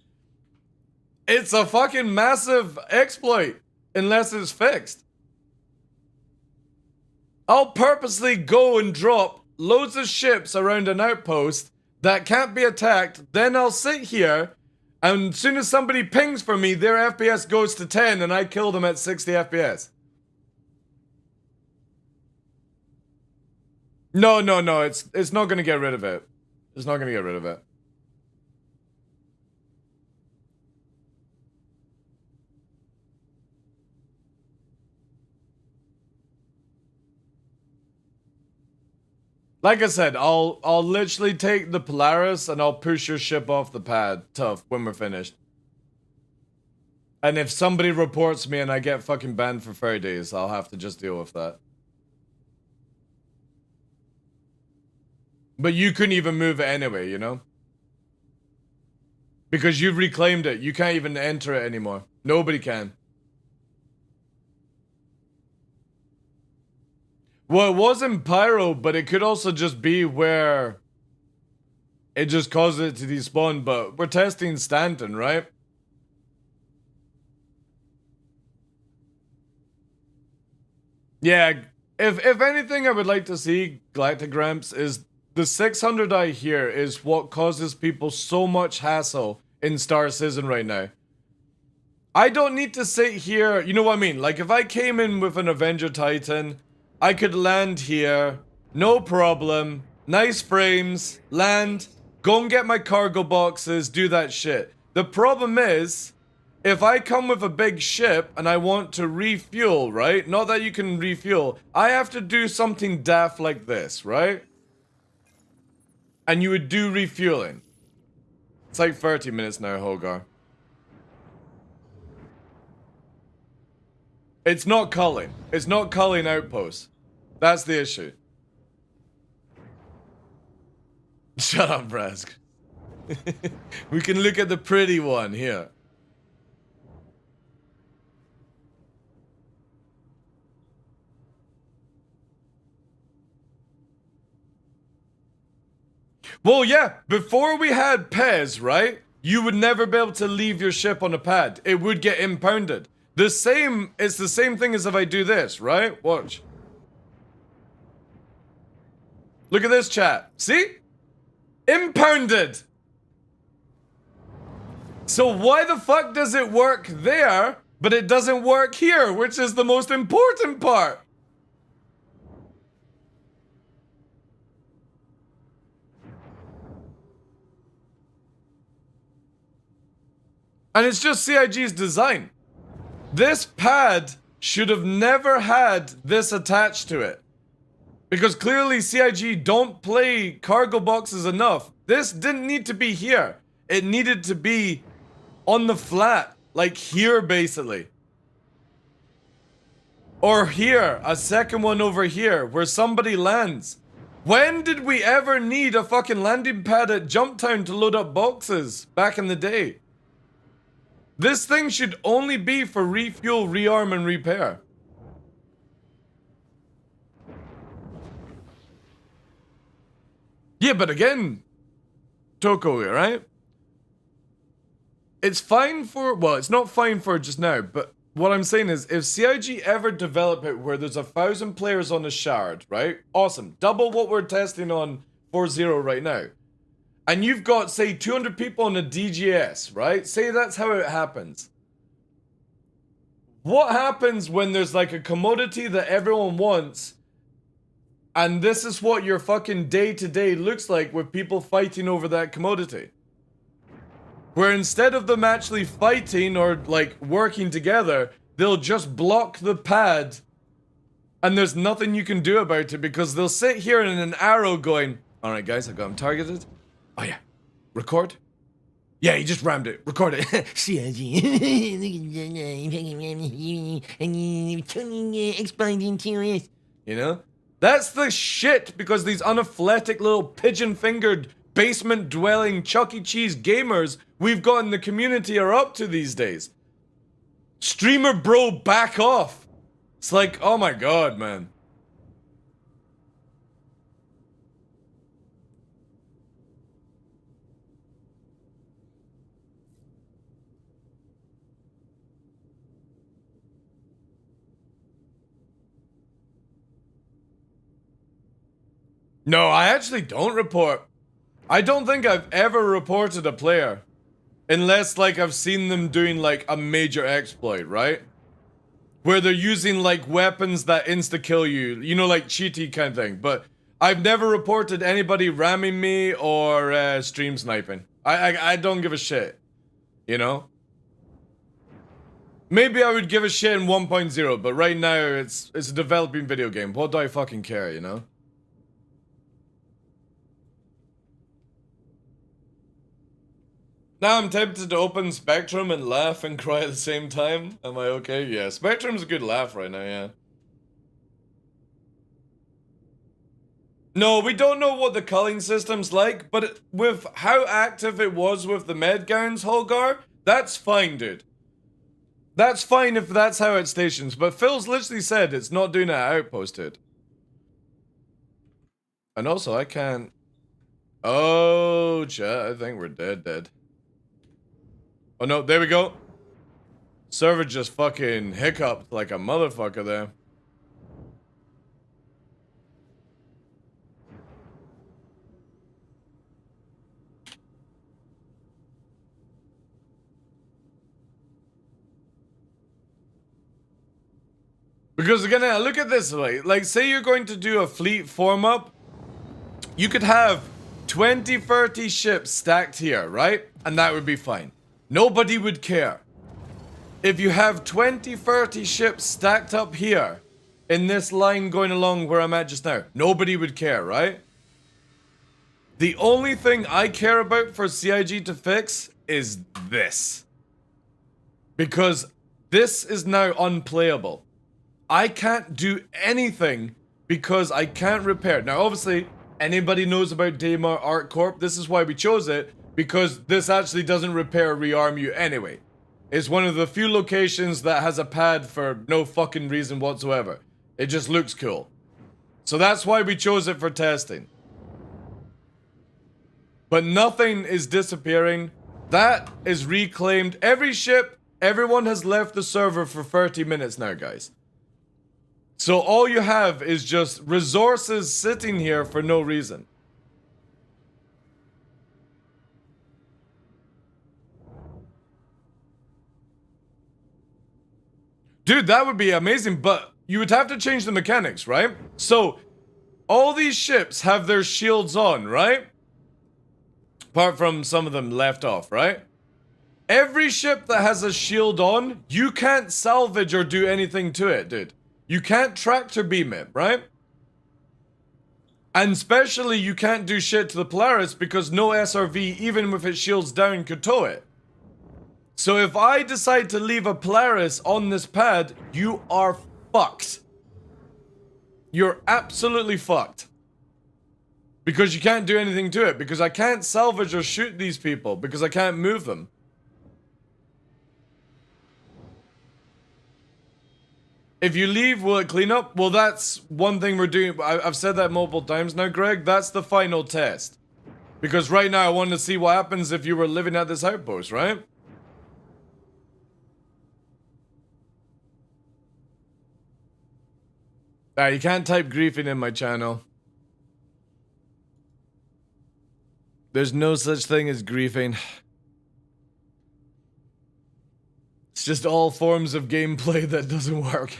It's a fucking massive exploit, unless it's fixed. I'll purposely go and drop loads of ships around an outpost that can't be attacked, then I'll sit here, and as soon as somebody pings for me, their FPS goes to 10, and I kill them at 60 FPS. No, no, no. It's not gonna get rid of it. It's not gonna get rid of it. Like I said, I'll literally take the Polaris and I'll push your ship off the pad. Tough when we're finished. And if somebody reports me and I get fucking banned for 30 days, I'll have to just deal with that. But you couldn't even move it anyway, you know? Because you've reclaimed it. You can't even enter it anymore. Nobody can. Well, it was in Pyro, but it could also just be where it just causes it to despawn. But we're testing Stanton, right? Yeah, if anything I would like to see, Galactic Gramps, is the 600i here is what causes people so much hassle in Star Citizen right now. I don't need to sit here, you know what I mean? Like if I came in with an Avenger Titan, I could land here, no problem, nice frames, land, go and get my cargo boxes, do that shit. The problem is, if I come with a big ship and I want to refuel, right? Not that you can refuel, I have to do something daft like this, right? And you would do refueling. It's like 30 minutes now, Hogar. It's not culling. It's not culling outposts. That's the issue. Shut up, Brask. We can look at the pretty one here. Well, yeah, before we had Pez, right? You would never be able to leave your ship on a pad. It would get impounded. It's the same thing as if I do this, right? Watch. Look at this, chat. See? Impounded. So why the fuck does it work there, but it doesn't work here, which is the most important part? And it's just CIG's design. This pad should have never had this attached to it. Because clearly CIG don't play cargo boxes enough. This didn't need to be here. It needed to be on the flat. Like here, basically. Or here, a second one over here, where somebody lands. When did we ever need a fucking landing pad at Jump Town to load up boxes back in the day? This thing should only be for refuel, rearm, and repair. Yeah, but again, Toko, right? It's fine for, well, it's not fine for just now, but what I'm saying is, if CIG ever develop it where there's 1,000 players on a shard, right? Awesome. Double what we're testing on 4.0 right now. And you've got, say, 200 people on a DGS, right? Say that's how it happens. What happens when there's like a commodity that everyone wants, and this is what your fucking day-to-day looks like with people fighting over that commodity? Where instead of them actually fighting or like working together, they'll just block the pad and there's nothing you can do about it because they'll sit here in an arrow going, alright guys, I've got him targeted. Oh yeah. Record? Yeah, he just rammed it. Record it. You know? That's the shit because these unathletic little pigeon-fingered, basement-dwelling Chuck E. Cheese gamers we've got in the community are up to these days. Streamer bro, back off. It's like, oh my god, man. No, I actually don't report. I don't think I've ever reported a player. Unless, like, I've seen them doing, like, a major exploit, right? Where they're using, like, weapons that insta-kill you. You know, like, cheaty kind of thing. But I've never reported anybody ramming me or stream sniping. I don't give a shit. You know? Maybe I would give a shit in 1.0, but right now it's a developing video game. What do I fucking care, you know? Now I'm tempted to open Spectrum and laugh and cry at the same time. Am I okay? Yeah, Spectrum's a good laugh right now, yeah. No, we don't know what the culling system's like, but with how active it was with the med gowns, Holgar, that's fine, dude. That's fine if that's how it stations, but Phil's literally said it's not doing it outpost, dude. And also, I can't... Oh, chat, I think we're dead. Oh no, there we go. Server just fucking hiccuped like a motherfucker there. Because again, look at this, like say you're going to do a fleet form up, you could have 20, 30 ships stacked here, right? And that would be fine. Nobody would care. If you have 20, 30 ships stacked up here, in this line going along where I'm at just now, nobody would care, right? The only thing I care about for CIG to fix is this. Because this is now unplayable. I can't do anything because I can't repair. Now, obviously, anybody knows about Daymar Art Corp. This is why we chose it, because this actually doesn't repair or rearm you anyway. It's one of the few locations that has a pad for no fucking reason whatsoever. It just looks cool. So that's why we chose it for testing. But nothing is disappearing. That is reclaimed. Every ship, everyone has left the server for 30 minutes now, guys. So all you have is just resources sitting here for no reason. Dude, that would be amazing, but you would have to change the mechanics, right? So, all these ships have their shields on, right? Apart from some of them left off, right? Every ship that has a shield on, you can't salvage or do anything to it, dude. You can't tractor beam it, right? And especially you can't do shit to the Polaris because no SRV, even with its shields down, could tow it. So if I decide to leave a Polaris on this pad, you are fucked. You're absolutely fucked. Because you can't do anything to it. Because I can't salvage or shoot these people. Because I can't move them. If you leave, will it clean up? Well, that's one thing we're doing. I've said that multiple times now, Greg. That's the final test. Because right now I want to see what happens if you were living at this outpost, right? You can't type griefing in my channel. There's no such thing as griefing. It's just all forms of gameplay that doesn't work.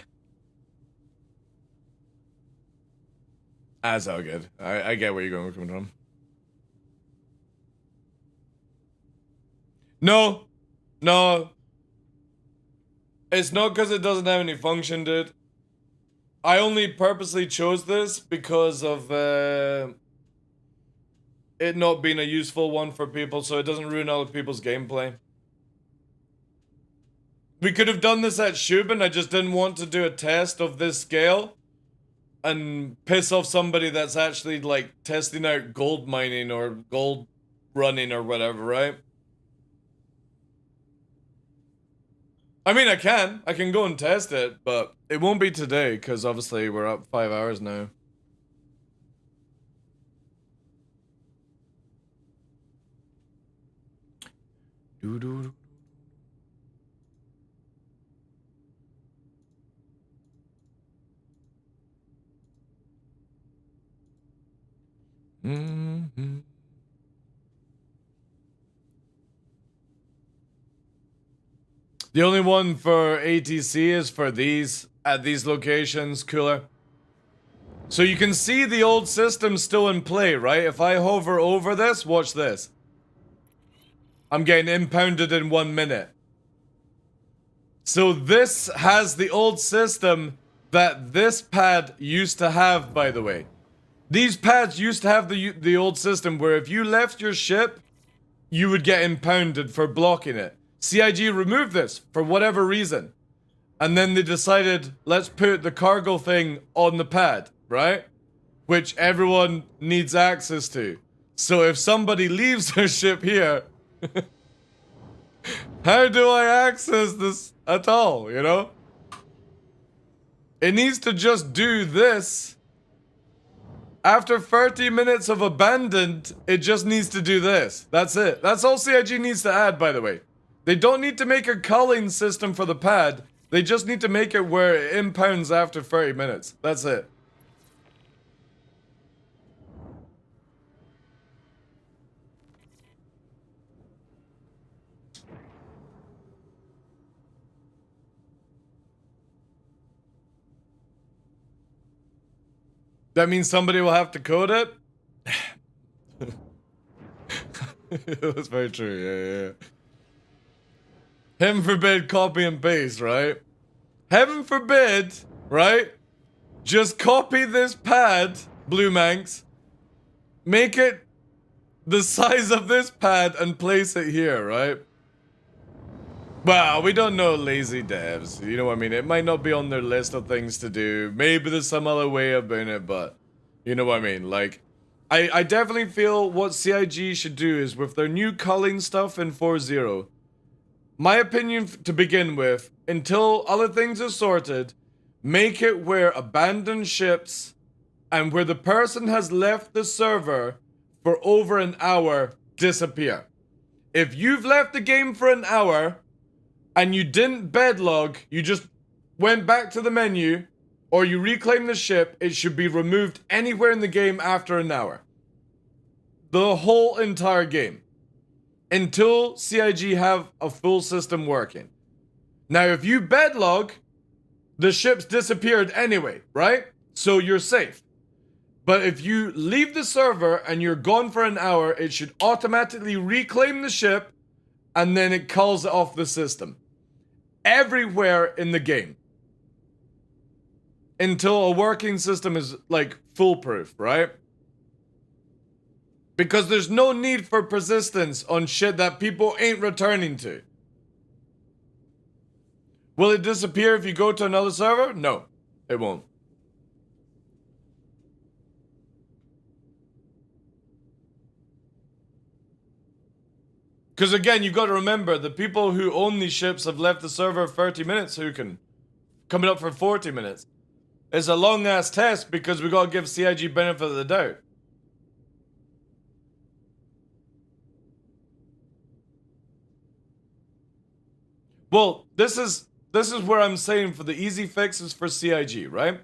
That's all good. I get where you're coming from. No. No. It's not because it doesn't have any function, dude. I only purposely chose this because of it not being a useful one for people, so it doesn't ruin other people's gameplay. We could have done this at Shubin, I just didn't want to do a test of this scale and piss off somebody that's actually like testing out gold mining or gold running or whatever, right? I mean, I can go and test it, but it won't be today because obviously we're up 5 hours now. Doo-doo-doo. Mm-hmm. The only one for ATC is for these, at these locations, Cooler. So you can see the old system still in play, right? If I hover over this, watch this. I'm getting impounded in 1 minute. So this has the old system that this pad used to have, by the way. These pads used to have the old system where if you left your ship, you would get impounded for blocking it. CIG removed this for whatever reason. And then they decided, let's put the cargo thing on the pad, right? Which everyone needs access to. So if somebody leaves their ship here, how do I access this at all, you know? It needs to just do this. After 30 minutes of abandoned, it just needs to do this. That's it. That's all CIG needs to add, by the way. They don't need to make a culling system for the pad. They just need to make it where it impounds after 30 minutes. That's it. That means somebody will have to code it? That's very true, yeah. Heaven forbid copy and paste, right? Heaven forbid, right? Just copy this pad, Blue Manx. Make it the size of this pad and place it here, right? Well, we don't know lazy devs, you know what I mean? It might not be on their list of things to do. Maybe there's some other way of doing it, but you know what I mean? Like, I definitely feel what CIG should do is with their new culling stuff in 4.0, my opinion to begin with, until other things are sorted, make it where abandoned ships and where the person has left the server for over an hour disappear. If you've left the game for an hour and you didn't bedlog, you just went back to the menu, or you reclaim the ship, it should be removed anywhere in the game after an hour. The whole entire game. Until CIG have a full system working. Now, if you bedlog, the ship's disappeared anyway, right? So you're safe. But if you leave the server and you're gone for an hour, it should automatically reclaim the ship and then it calls it off the system. Everywhere in the game. Until a working system is like foolproof, right? Because there's no need for persistence on shit that people ain't returning to. Will it disappear if you go to another server? No, it won't. Because again, you've got to remember, the people who own these ships have left the server 30 minutes, who can coming up for 40 minutes. It's a long ass test because we got to give CIG benefit of the doubt. Well, this is where I'm saying for the easy fixes for CIG, right?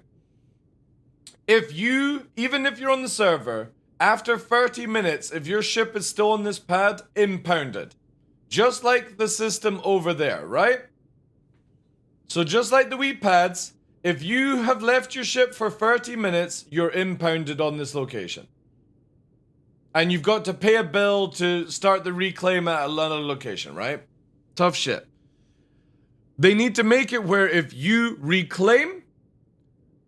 If you, even if you're on the server, after 30 minutes, if your ship is still on this pad, impound it. Just like the system over there, right? So just like the wee pads, if you have left your ship for 30 minutes, you're impounded on this location. And you've got to pay a bill to start the reclaim at another location, right? Tough shit. They need to make it where if you reclaim,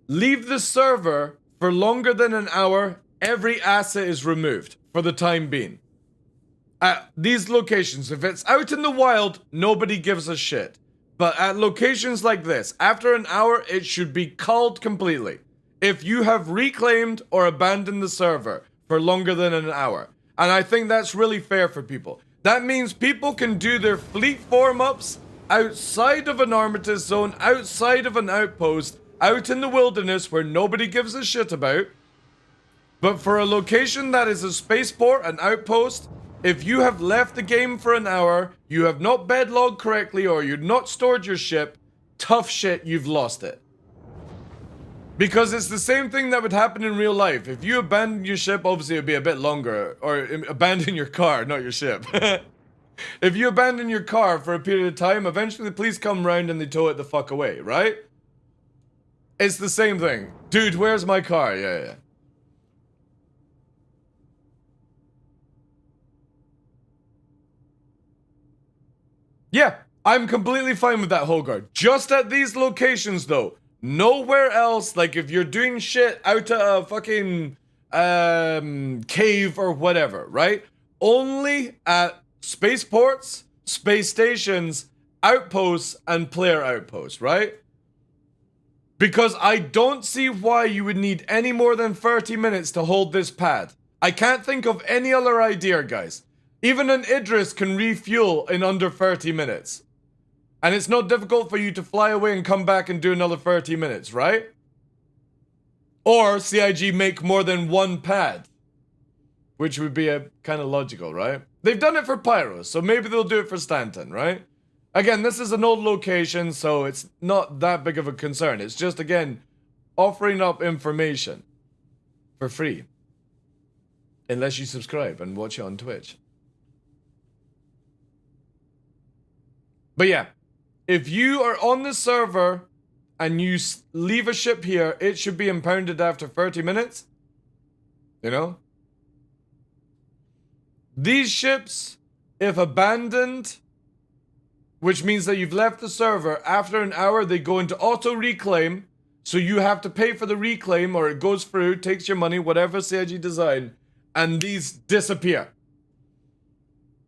leave the server for longer than an hour, every asset is removed for the time being. At these locations, if it's out in the wild, nobody gives a shit. But at locations like this, after an hour, it should be culled completely. If you have reclaimed or abandoned the server for longer than an hour. And I think that's really fair for people. That means people can do their fleet form-ups outside of an armistice zone, outside of an outpost, out in the wilderness where nobody gives a shit about. But for a location that is a spaceport, an outpost, if you have left the game for an hour, you have not bedlogged correctly, or you've not stored your ship, tough shit, you've lost it. Because it's the same thing that would happen in real life. If you abandon your ship, obviously it would be a bit longer, or abandon your car, not your ship. If you abandon your car for a period of time, eventually the police come round and they tow it the fuck away, right? It's the same thing. Dude, where's my car? Yeah. Yeah, I'm completely fine with that, Hogarth. Just at these locations, though. Nowhere else. Like, if you're doing shit out of a fucking cave or whatever, right? Only at spaceports, space stations, outposts, and player outposts, right? Because I don't see why you would need any more than 30 minutes to hold this pad. I can't think of any other idea, guys. Even an Idris can refuel in under 30 minutes. And it's not difficult for you to fly away and come back and do another 30 minutes, right? Or CIG make more than one pad. Which would be a kind of logical, right? They've done it for Pyros, so maybe they'll do it for Stanton, right? Again, this is an old location, so it's not that big of a concern. It's just, again, offering up information for free. Unless you subscribe and watch it on Twitch. But yeah, if you are on the server and you leave a ship here, it should be impounded after 30 minutes. You know? These ships, if abandoned, which means that you've left the server, after an hour they go into auto reclaim, so you have to pay for the reclaim or it goes through, takes your money, whatever CIG design, and these disappear.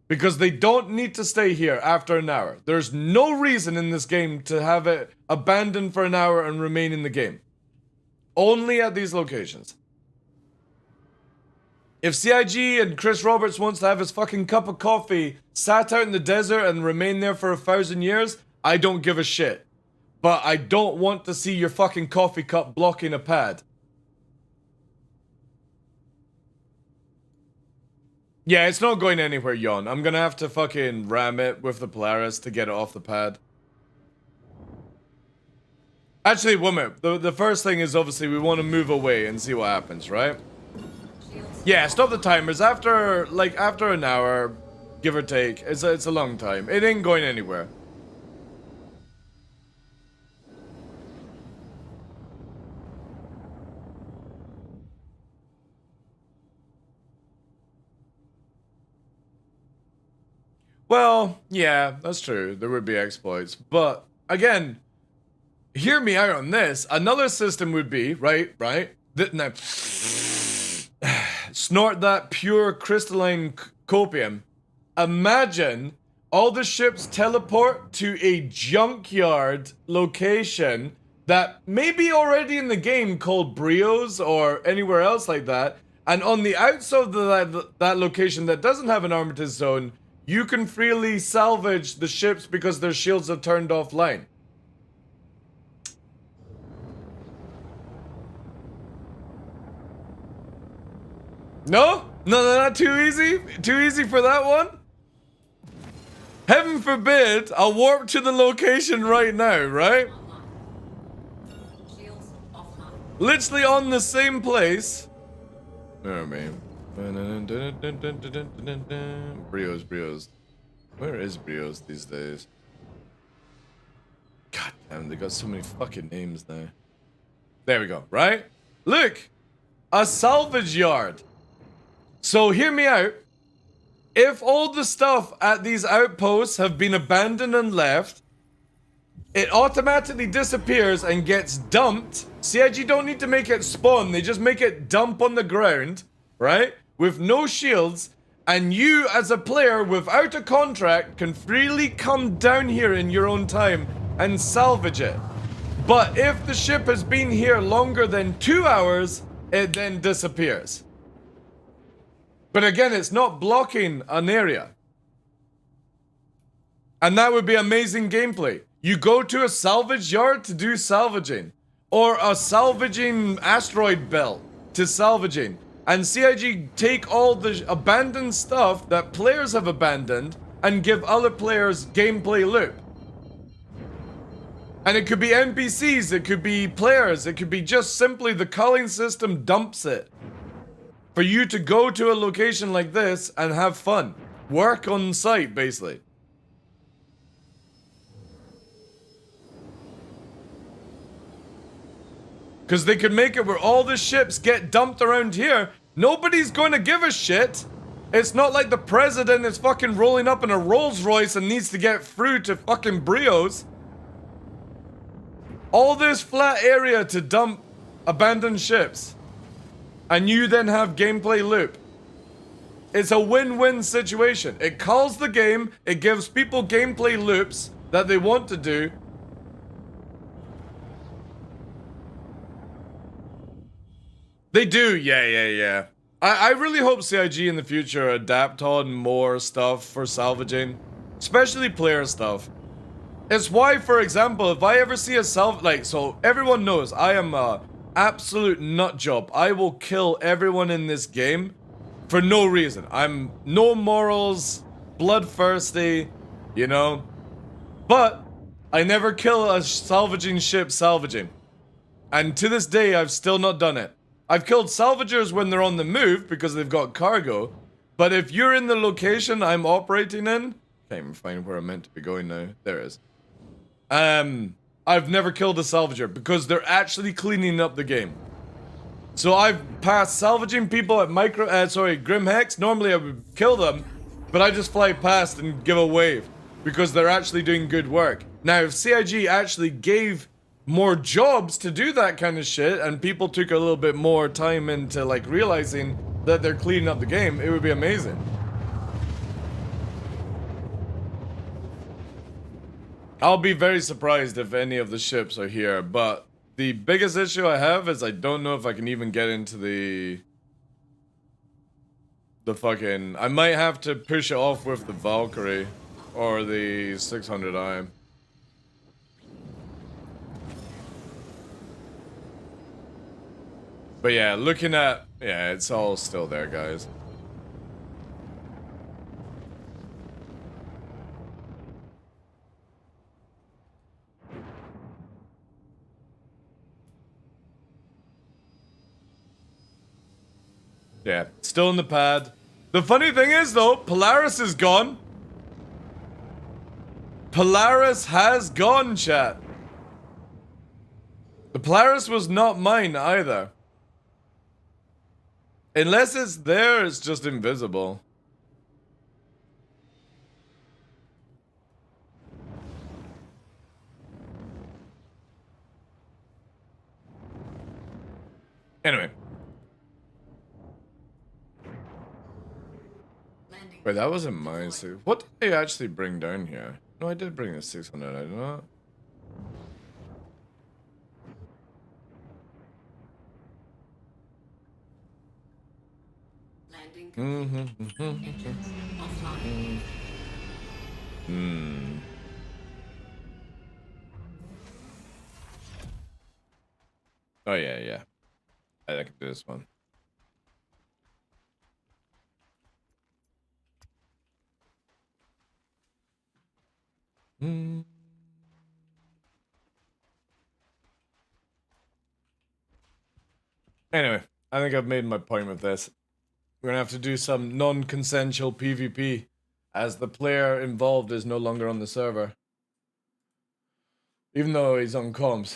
Because they don't need to stay here after an hour. There's no reason in this game to have it abandoned for an hour and remain in the game. Only at these locations. If CIG and Chris Roberts wants to have his fucking cup of coffee sat out in the desert and remain there for 1,000 years, I don't give a shit. But I don't want to see your fucking coffee cup blocking a pad. Yeah, it's not going anywhere, Yon. I'm gonna have to fucking ram it with the Polaris to get it off the pad. Actually, one minute. The first thing is obviously we want to move away and see what happens, right? Yeah, stop the timers. After an hour, give or take. It's a long time. It ain't going anywhere. Well, yeah, that's true. There would be exploits. But, again, hear me out on this. Another system would be, right? Now, snort that pure crystalline copium. Imagine all the ships teleport to a junkyard location that may be already in the game called Brios or anywhere else like that. And on the outside of that location that doesn't have an armistice zone, you can freely salvage the ships because their shields are turned offline. No? No, not too easy? Too easy for that one? Heaven forbid, I'll warp to the location right now, right? Shields offline. Literally on the same place. Oh, man. Brios. Where is Brios these days? God damn, they got so many fucking names now. There we go, right? Look! A salvage yard. So hear me out. If all the stuff at these outposts have been abandoned and left, it automatically disappears and gets dumped. CIG don't need to make it spawn, they just make it dump on the ground, right? With no shields, and you as a player without a contract can freely come down here in your own time and salvage it. But if the ship has been here longer than 2 hours, it then disappears. But again, it's not blocking an area. And that would be amazing gameplay. You go to a salvage yard to do salvaging. Or a salvaging asteroid belt to salvaging. And CIG take all the abandoned stuff that players have abandoned and give other players gameplay loop. And it could be NPCs, it could be players, it could be just simply the culling system dumps it. For you to go to a location like this and have fun. Work on site, basically. Because they could make it where all the ships get dumped around here. Nobody's going to give a shit. It's not like the president is fucking rolling up in a Rolls Royce and needs to get through to fucking Brios. All this flat area to dump abandoned ships. And you then have gameplay loop. It's a win-win situation. It calls the game, it gives people gameplay loops that they want to do. They do, yeah. I really hope CIG in the future adapt on more stuff for salvaging, especially player stuff. It's why, for example, if I ever see a so everyone knows I am a absolute nut job. I will kill everyone in this game for no reason. I'm no morals, bloodthirsty, you know. But I never kill a salvaging ship salvaging. And to this day, I've still not done it. I've killed salvagers when they're on the move because they've got cargo. But if you're in the location I'm operating in, can't even find where I'm meant to be going now. There it is. I've never killed a salvager because they're actually cleaning up the game. So I've passed salvaging people at Grim Hex. Normally I would kill them, but I just fly past and give a wave because they're actually doing good work. Now, if CIG actually gave more jobs to do that kind of shit and people took a little bit more time into like realizing that they're cleaning up the game, it would be amazing. I'll be very surprised if any of the ships are here, but the biggest issue I have is I don't know if I can even get into the fucking... I might have to push it off with the Valkyrie or the 600i. But yeah, looking at... Yeah, it's all still there, guys. Yeah, still in the pad. The funny thing is, though, Polaris is gone. Polaris has gone, chat. The Polaris was not mine, either. Unless it's there, it's just invisible. Anyway. Wait, that wasn't mine. So what did I actually bring down here? No, I did bring the 600, I did not. Oh yeah. I can do this one. Anyway, I think I've made my point with this. We're gonna have to do some non-consensual PvP, as the player involved is no longer on the server. Even though he's on comms.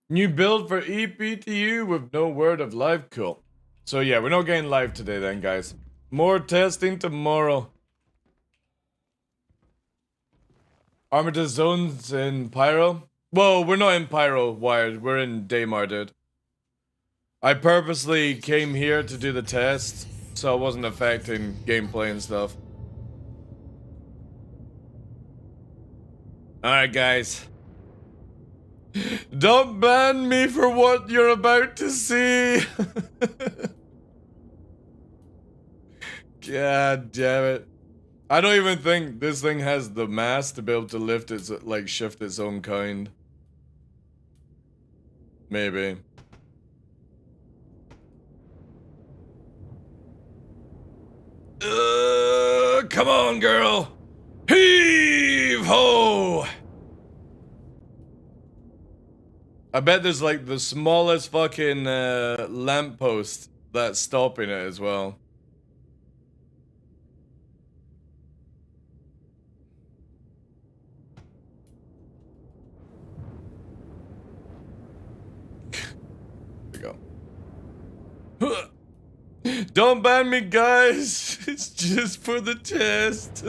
New build for EPTU with no word of live, cool. So yeah, we're not getting live today then, guys. More testing tomorrow. Armitage zones in Pyro? Well, we're not in Pyro, Wired. We're in Daymar, dude. I purposely came here to do the test, so it wasn't affecting gameplay and stuff. Alright, guys. Don't ban me for what you're about to see. God damn it. I don't even think this thing has the mass to be able to lift its, like, shift its own kind. Maybe. Come on, girl. Heave ho! I bet there's like the smallest fucking lamppost that's stopping it as well. Don't ban me, guys. It's just for the test.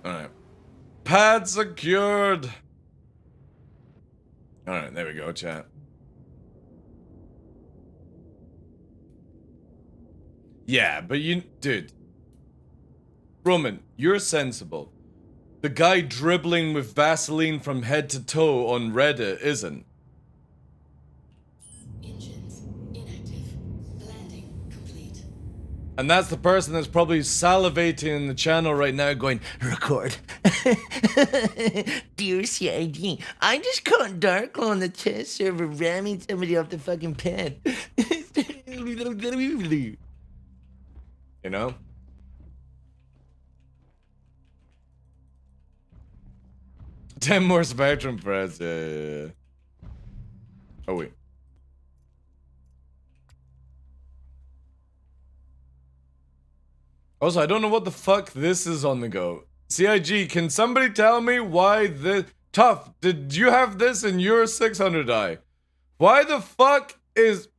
Alright. Pad secured. Alright, there we go, chat. Yeah, but dude. Roman, you're sensible. The guy dribbling with Vaseline from head to toe on Reddit isn't. Engines inactive. Landing complete. And that's the person that's probably salivating in the channel right now going, record. Dear CID, I just caught DarkLaw on the test server ramming somebody off the fucking pad. You know? Ten more Spectrum press, yeah. Oh, wait. Also, I don't know what the fuck this is on the go. CIG, can somebody tell me why this... Tough, did you have this in your 600i? Why the fuck is...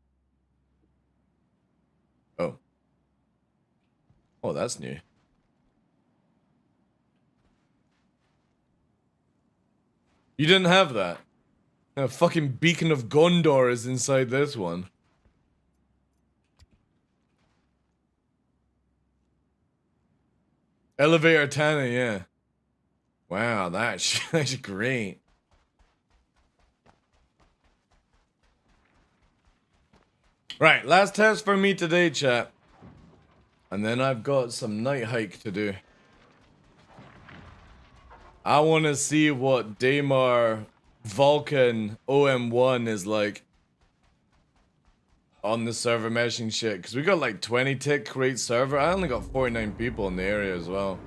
Oh. Oh, that's new. You didn't have that. A fucking beacon of Gondor is inside this one. Elevator Tana, yeah. Wow, that's great. Right, last test for me today, chat. And then I've got some night hike to do. I want to see what Daymar Vulcan OM1 is like on the server meshing shit. Because we got like 20 tick create server. I only got 49 people in the area as well.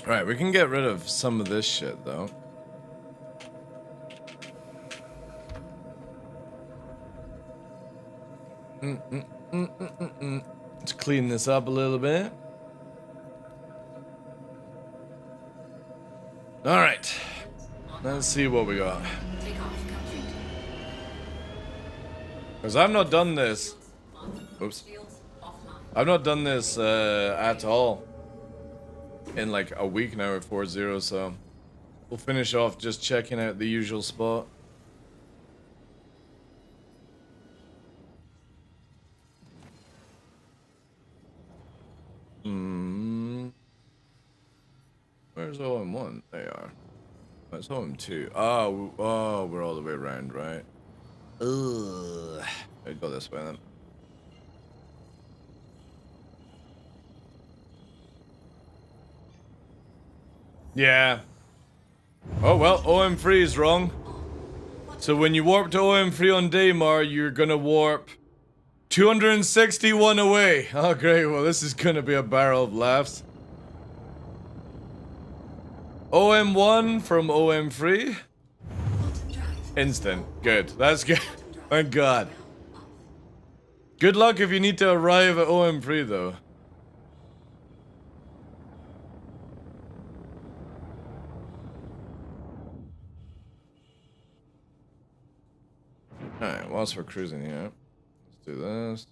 Right, we can get rid of some of this shit though. Let's clean this up a little bit. All right, let's see what we got. Because I've not done this. Oops. I've not done this at all in like a week now at 4-0, so we'll finish off just checking out the usual spot. Where's OM1? They are. That's OM2. Oh, we're all the way around, right? Ugh. I'd go this way then. Yeah. Oh well, OM3 is wrong. So when you warp to OM3 on Daymar, you're gonna warp 261 away. Oh great, well this is gonna be a barrel of laughs. OM1 from OM3. Instant. Good. That's good. Thank God. Good luck if you need to arrive at OM3 though. Alright, whilst we're cruising here, let's do this.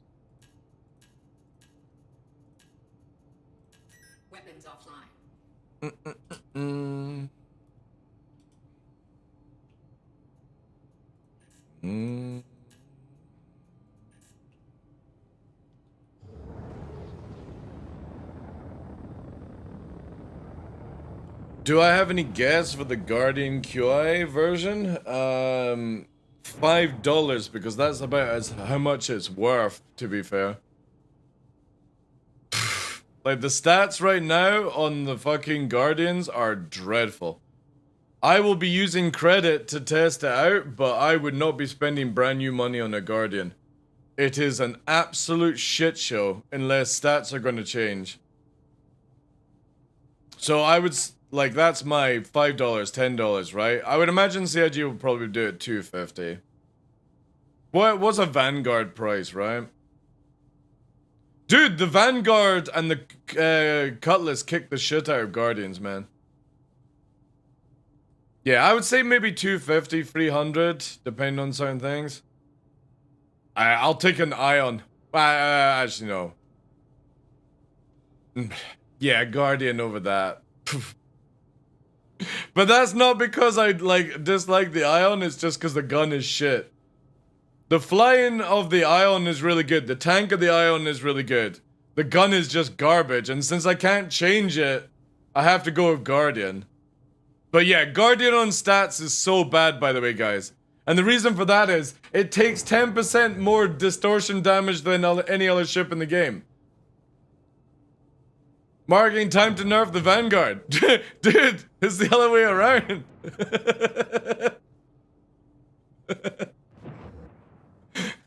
Weapons offline. Do I have any guess for the Guardian QI version? $5 because that's about how much it's worth, to be fair. Like the stats right now on the fucking Guardians are dreadful. I will be using credit to test it out, but I would not be spending brand new money on a Guardian. It is an absolute shit show unless stats are going to change. So I would, like, that's my $5, $10, right? I would imagine CIG will probably do it $250. What's a Vanguard price, right? Dude, the Vanguard and the Cutlass kick the shit out of Guardians, man. Yeah, I would say maybe 250, 300, depending on certain things. I'll take an Ion. Actually, no. Yeah, Guardian over that. But that's not because I dislike the Ion, it's just because the gun is shit. The flying of the Ion is really good. The tank of the Ion is really good. The gun is just garbage, and since I can't change it, I have to go with Guardian. But yeah, Guardian on stats is so bad, by the way, guys. And the reason for that is, it takes 10% more distortion damage than any other ship in the game. Marking time to nerf the Vanguard. Dude, it's the other way around.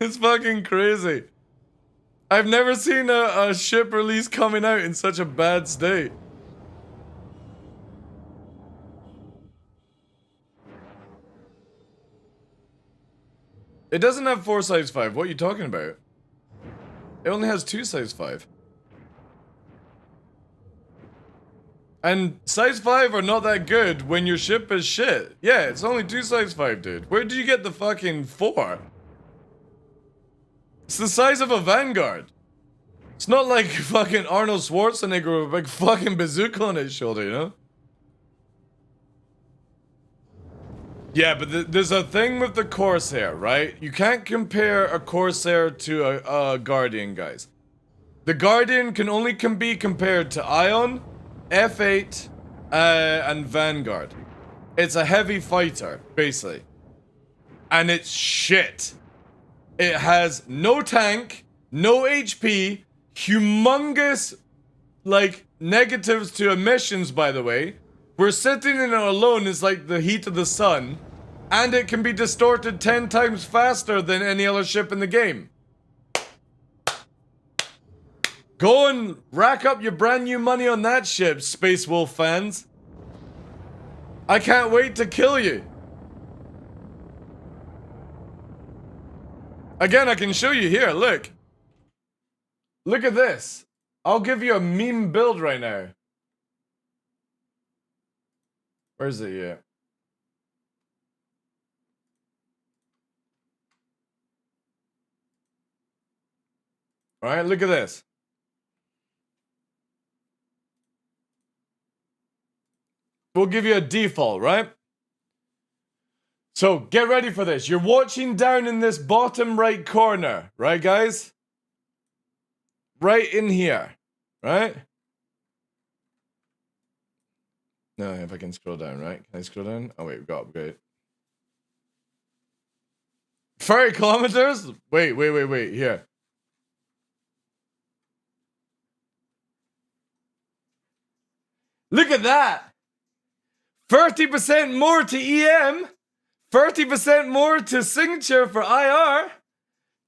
It's fucking crazy. I've never seen a ship release coming out in such a bad state. It doesn't have 4 size 5. What are you talking about? It only has 2 size 5. And size 5 are not that good when your ship is shit. Yeah, it's only 2 size 5, dude. Where did you get the fucking 4? It's the size of a Vanguard. It's not like fucking Arnold Schwarzenegger with a big fucking bazooka on his shoulder, you know? Yeah, but there's a thing with the Corsair, right? You can't compare a Corsair to a Guardian, guys. The Guardian can only be compared to Ion, F8, and Vanguard. It's a heavy fighter, basically. And it's shit. It has no tank, no HP, humongous, like, negatives to emissions, by the way. We're sitting in it alone is like the heat of the sun, and it can be distorted 10 times faster than any other ship in the game. Go and rack up your brand new money on that ship, Space Wolf fans. I can't wait to kill you. Again, I can show you here, look. Look at this. I'll give you a meme build right now. Where is it here? Alright, look at this. We'll give you a default, right? So, get ready for this. You're watching down in this bottom right corner, right, guys? Right in here, right? No, if I can scroll down, right? Can I scroll down? Oh, wait, we got upgrade. 30 kilometers? Wait, here. Look at that! 30% more to EM, 30% more to signature for IR,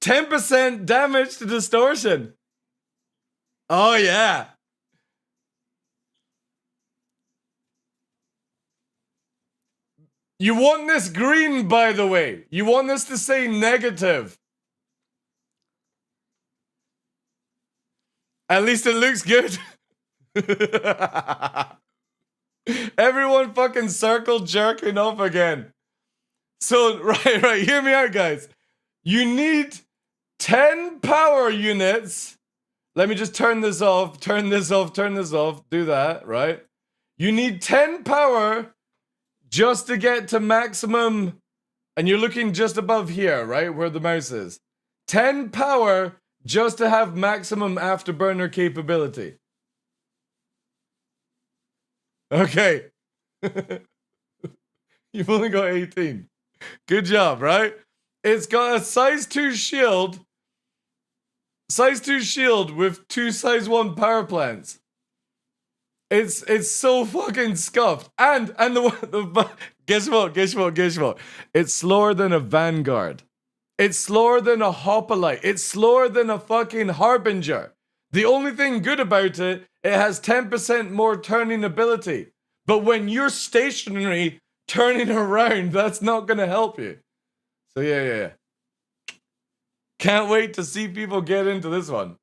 10% damage to distortion. Oh yeah. You want this green, by the way. You want this to say negative. At least it looks good. Everyone fucking circle jerking off again. So, right, hear me out, guys. You need 10 power units. Let me just turn this off, turn this off. Do that, right? You need 10 power just to get to maximum. And you're looking just above here, right? Where the mouse is. 10 power just to have maximum afterburner capability. Okay. You've only got 18. Good job, right? It's got a size 2 shield. Size 2 shield with 2 size 1 power plants. It's so fucking scuffed. And guess what? It's slower than a Vanguard. It's slower than a Hoplite. It's slower than a fucking Harbinger. The only thing good about it, it has 10% more turning ability. But when you're stationary, turning around, that's not gonna help you. So yeah. Can't wait to see people get into this one.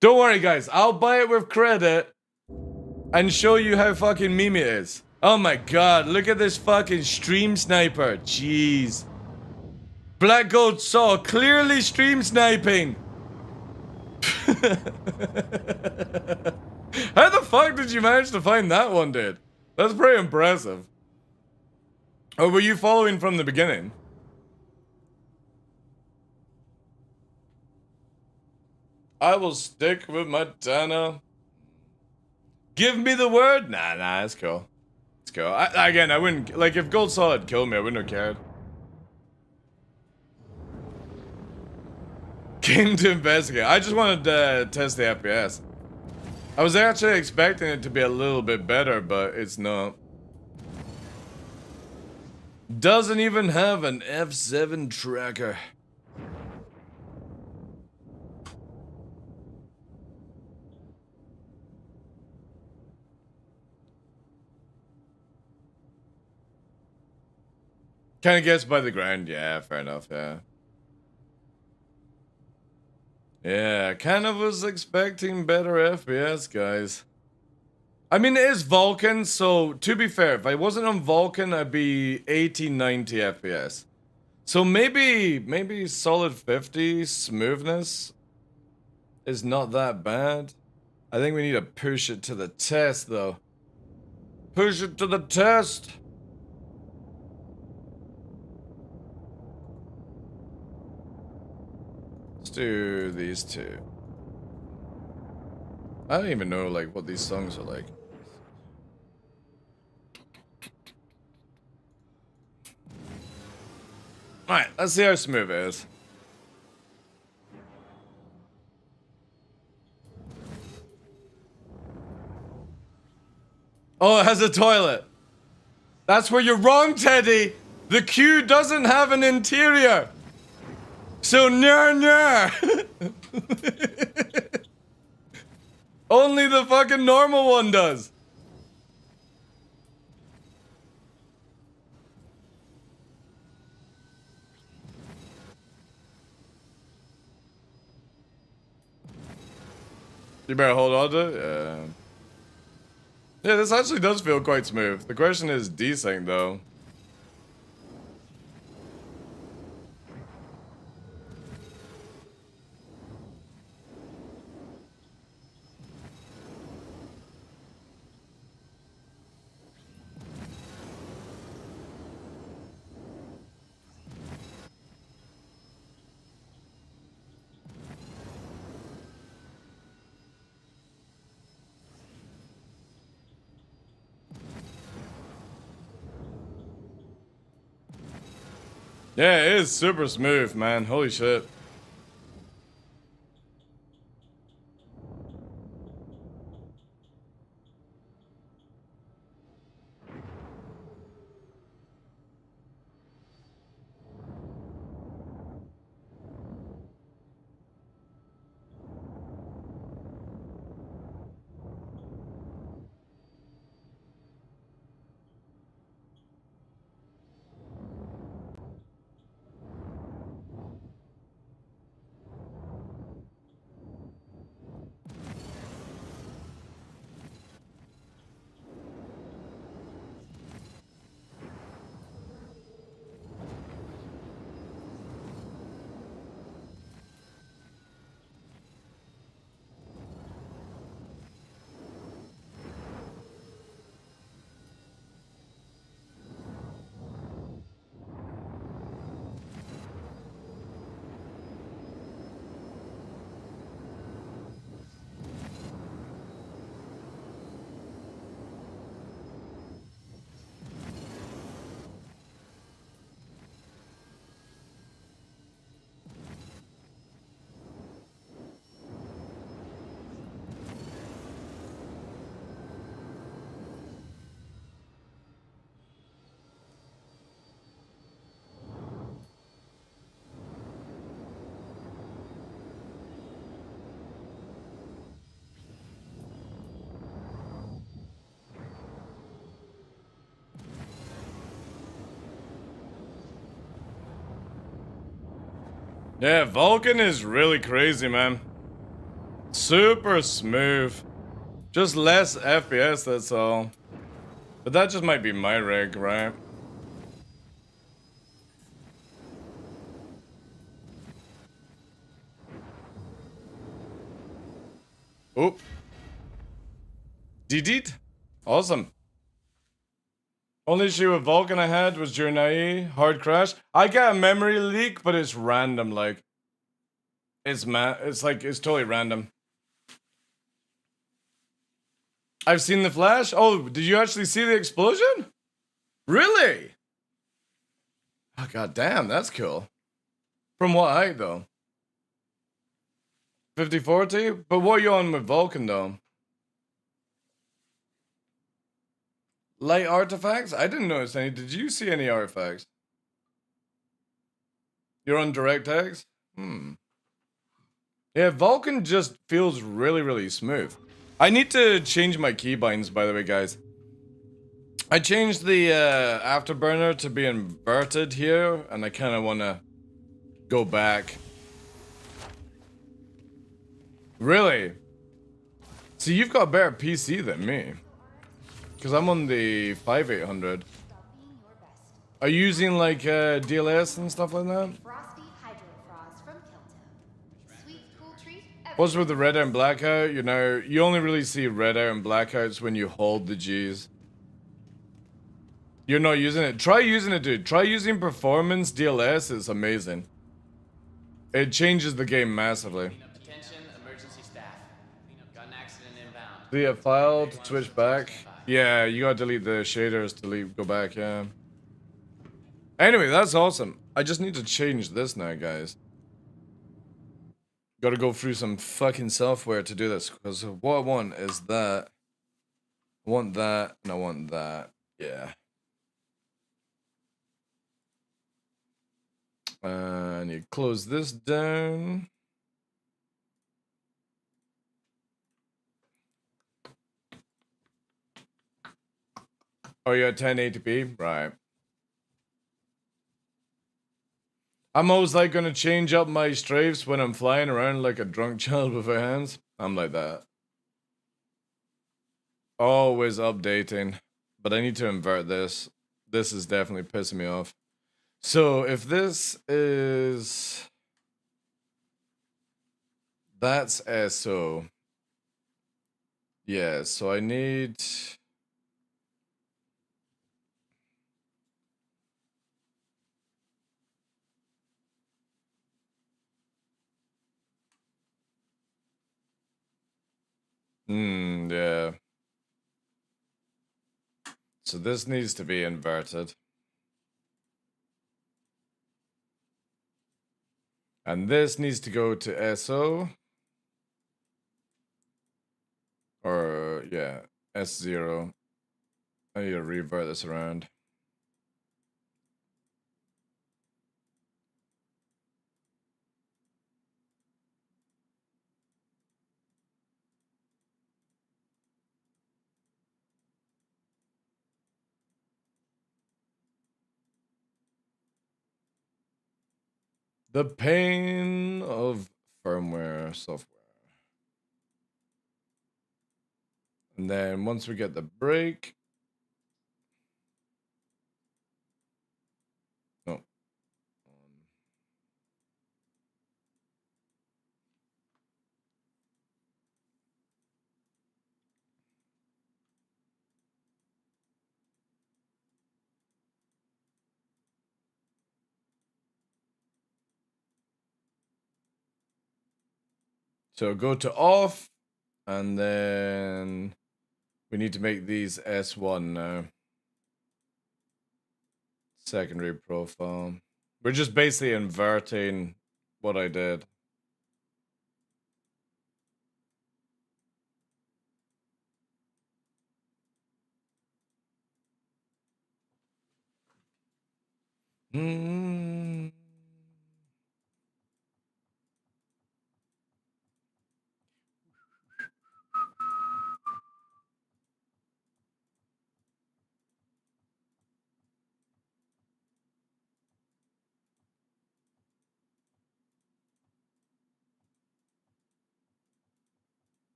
Don't worry, guys. I'll buy it with credit and show you how fucking memey it is. Oh my god, look at this fucking stream sniper. Jeez. Black Gold Saw clearly stream sniping. How the fuck did you manage to find that one, dude? That's pretty impressive. Or were you following from the beginning? I will stick with my Tana. Give me the word? Nah, it's cool. It's cool. Again, I wouldn't, like, if Gold Saw had killed me, I wouldn't have cared. Came to investigate. I just wanted to test the FPS. I was actually expecting it to be a little bit better, but it's not. Doesn't even have an F7 tracker. Kind of gets by the ground. Yeah, fair enough, yeah. Yeah, kind of was expecting better FPS, guys. I mean, it is Vulcan, so to be fair, if I wasn't on Vulcan, I'd be 80, 90 FPS. So maybe solid 50 smoothness is not that bad. I think we need to push it to the test, though. Push it to the test. Let's do these two. I don't even know, like, what these songs are like. Alright, let's see how smooth it is. Oh, it has a toilet. That's where you're wrong, Teddy. The queue doesn't have an interior. So, nya. Only the fucking normal one does. You better hold on to it. Yeah. Yeah, this actually does feel quite smooth. The question is desync, though. Yeah, it is super smooth, man. Holy shit. Yeah, Vulcan is really crazy, man. Super smooth. Just less FPS, that's all. But that just might be my rig, right? Oop. DD'd? Awesome. Only issue with Vulcan I had was during IE, hard crash. I get a memory leak, but it's random, like. It's like, it's totally random. I've seen the flash. Oh, did you actually see the explosion? Really? Oh, god damn, that's cool. From what height, though? 5040? But what are you on with Vulcan, though? Light artifacts? I didn't notice any. Did you see any artifacts? You're on DirectX? Yeah, Vulcan just feels really, really smooth. I need to change my keybinds, by the way, guys. I changed the afterburner to be inverted here, and I kind of want to go back. Really? So you've got a better PC than me. Because I'm on the 5800. Are you using like DLS and stuff like that? Frosty Hydrofrost from Kilto. Sweet, cool treat. What's with the red out and blackout? You know, you only really see red out and blackouts when you hold the G's. You're not using it. Try using it, dude. Try using performance DLS. It's amazing. It changes the game massively. Attention, emergency staff. Got an accident inbound. Delete a file to switch back. Yeah, you gotta delete the shaders to go back, yeah. Anyway, that's awesome. I just need to change this now, guys. Gotta go through some fucking software to do this, because what I want is that. I want that, and I want that. Yeah. And you close this down. Oh, you're at 1080p? Right. I'm always like gonna change up my strafes when I'm flying around like a drunk child with her hands. I'm like that. Always updating. But I need to invert this. This is definitely pissing me off. So if this is... That's SO. Yeah, so I need... yeah. So this needs to be inverted. And this needs to go to SO. Or, yeah, S0. I need to revert this around. The pain of firmware software. And then once we get the break. Oh. So go to off. And then we need to make these S1 now. Secondary profile. We're just basically inverting what I did.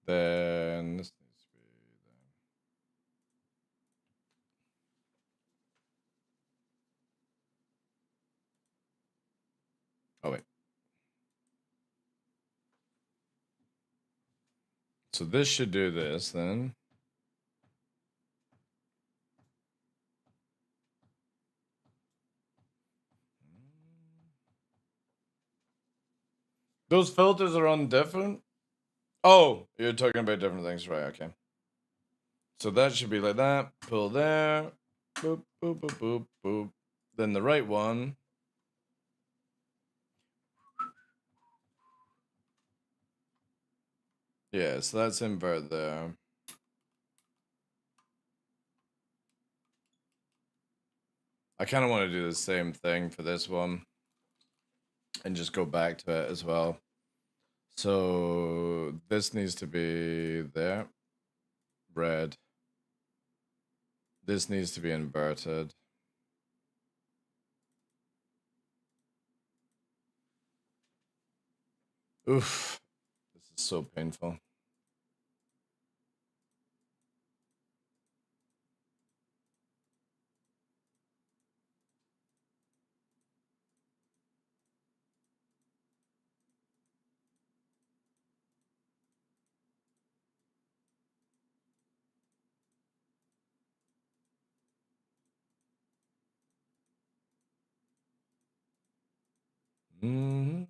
Then this needs to be there. Oh wait. So this should do this then. Those filters are on different. Oh, you're talking about different things, right? Okay. So that should be like that. Pull there. Boop, boop, boop, boop, boop. Then the right one. Yeah, so that's invert there. I kind of want to do the same thing for this one. And just go back to it as well. So this needs to be there. Red. This needs to be inverted. Oof. This is so painful. Mm-hmm.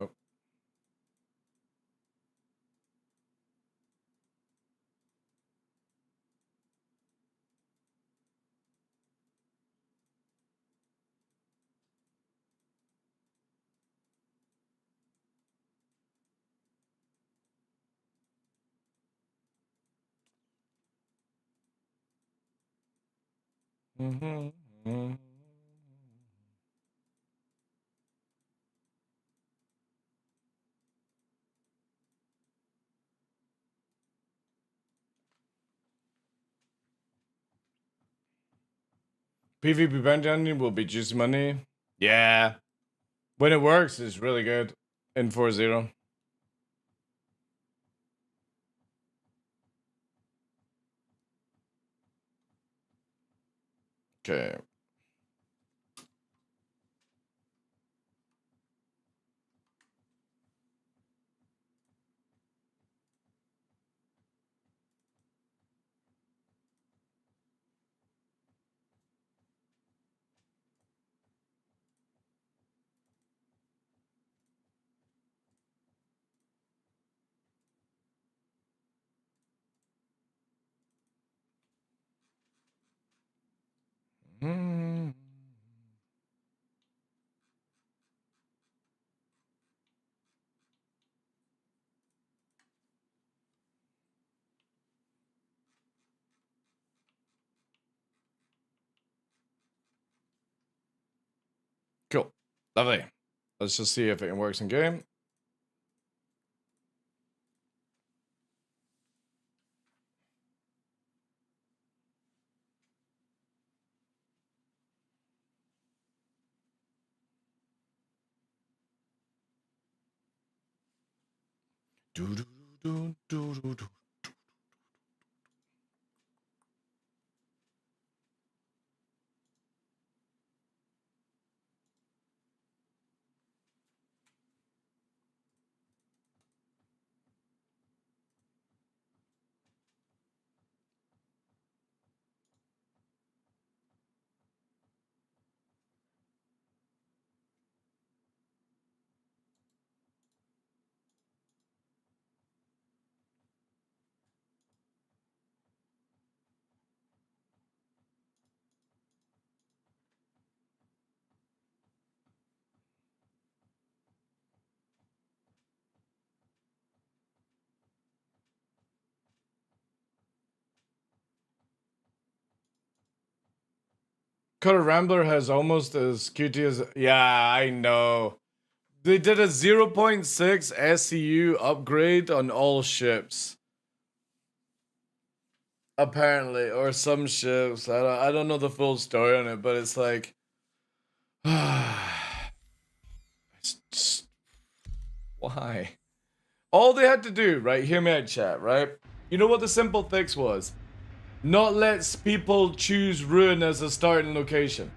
Oh. Mm-hmm. PvP bounty hunting will be juicy money. Yeah. When it works, it's really good. In 4-0. Okay. Mm-hmm. Cool. Lovely. Let's just see if it works in game. Do do do do do do. Cutter Rambler has almost as QT as... Yeah, I know. They did a 0.6 SCU upgrade on all ships. Apparently, or some ships. I don't know the full story on it, but it's like... it's just... Why? All they had to do, right? Hear me out, chat, right? You know what the simple fix was? Not let people choose Ruin as a starting location.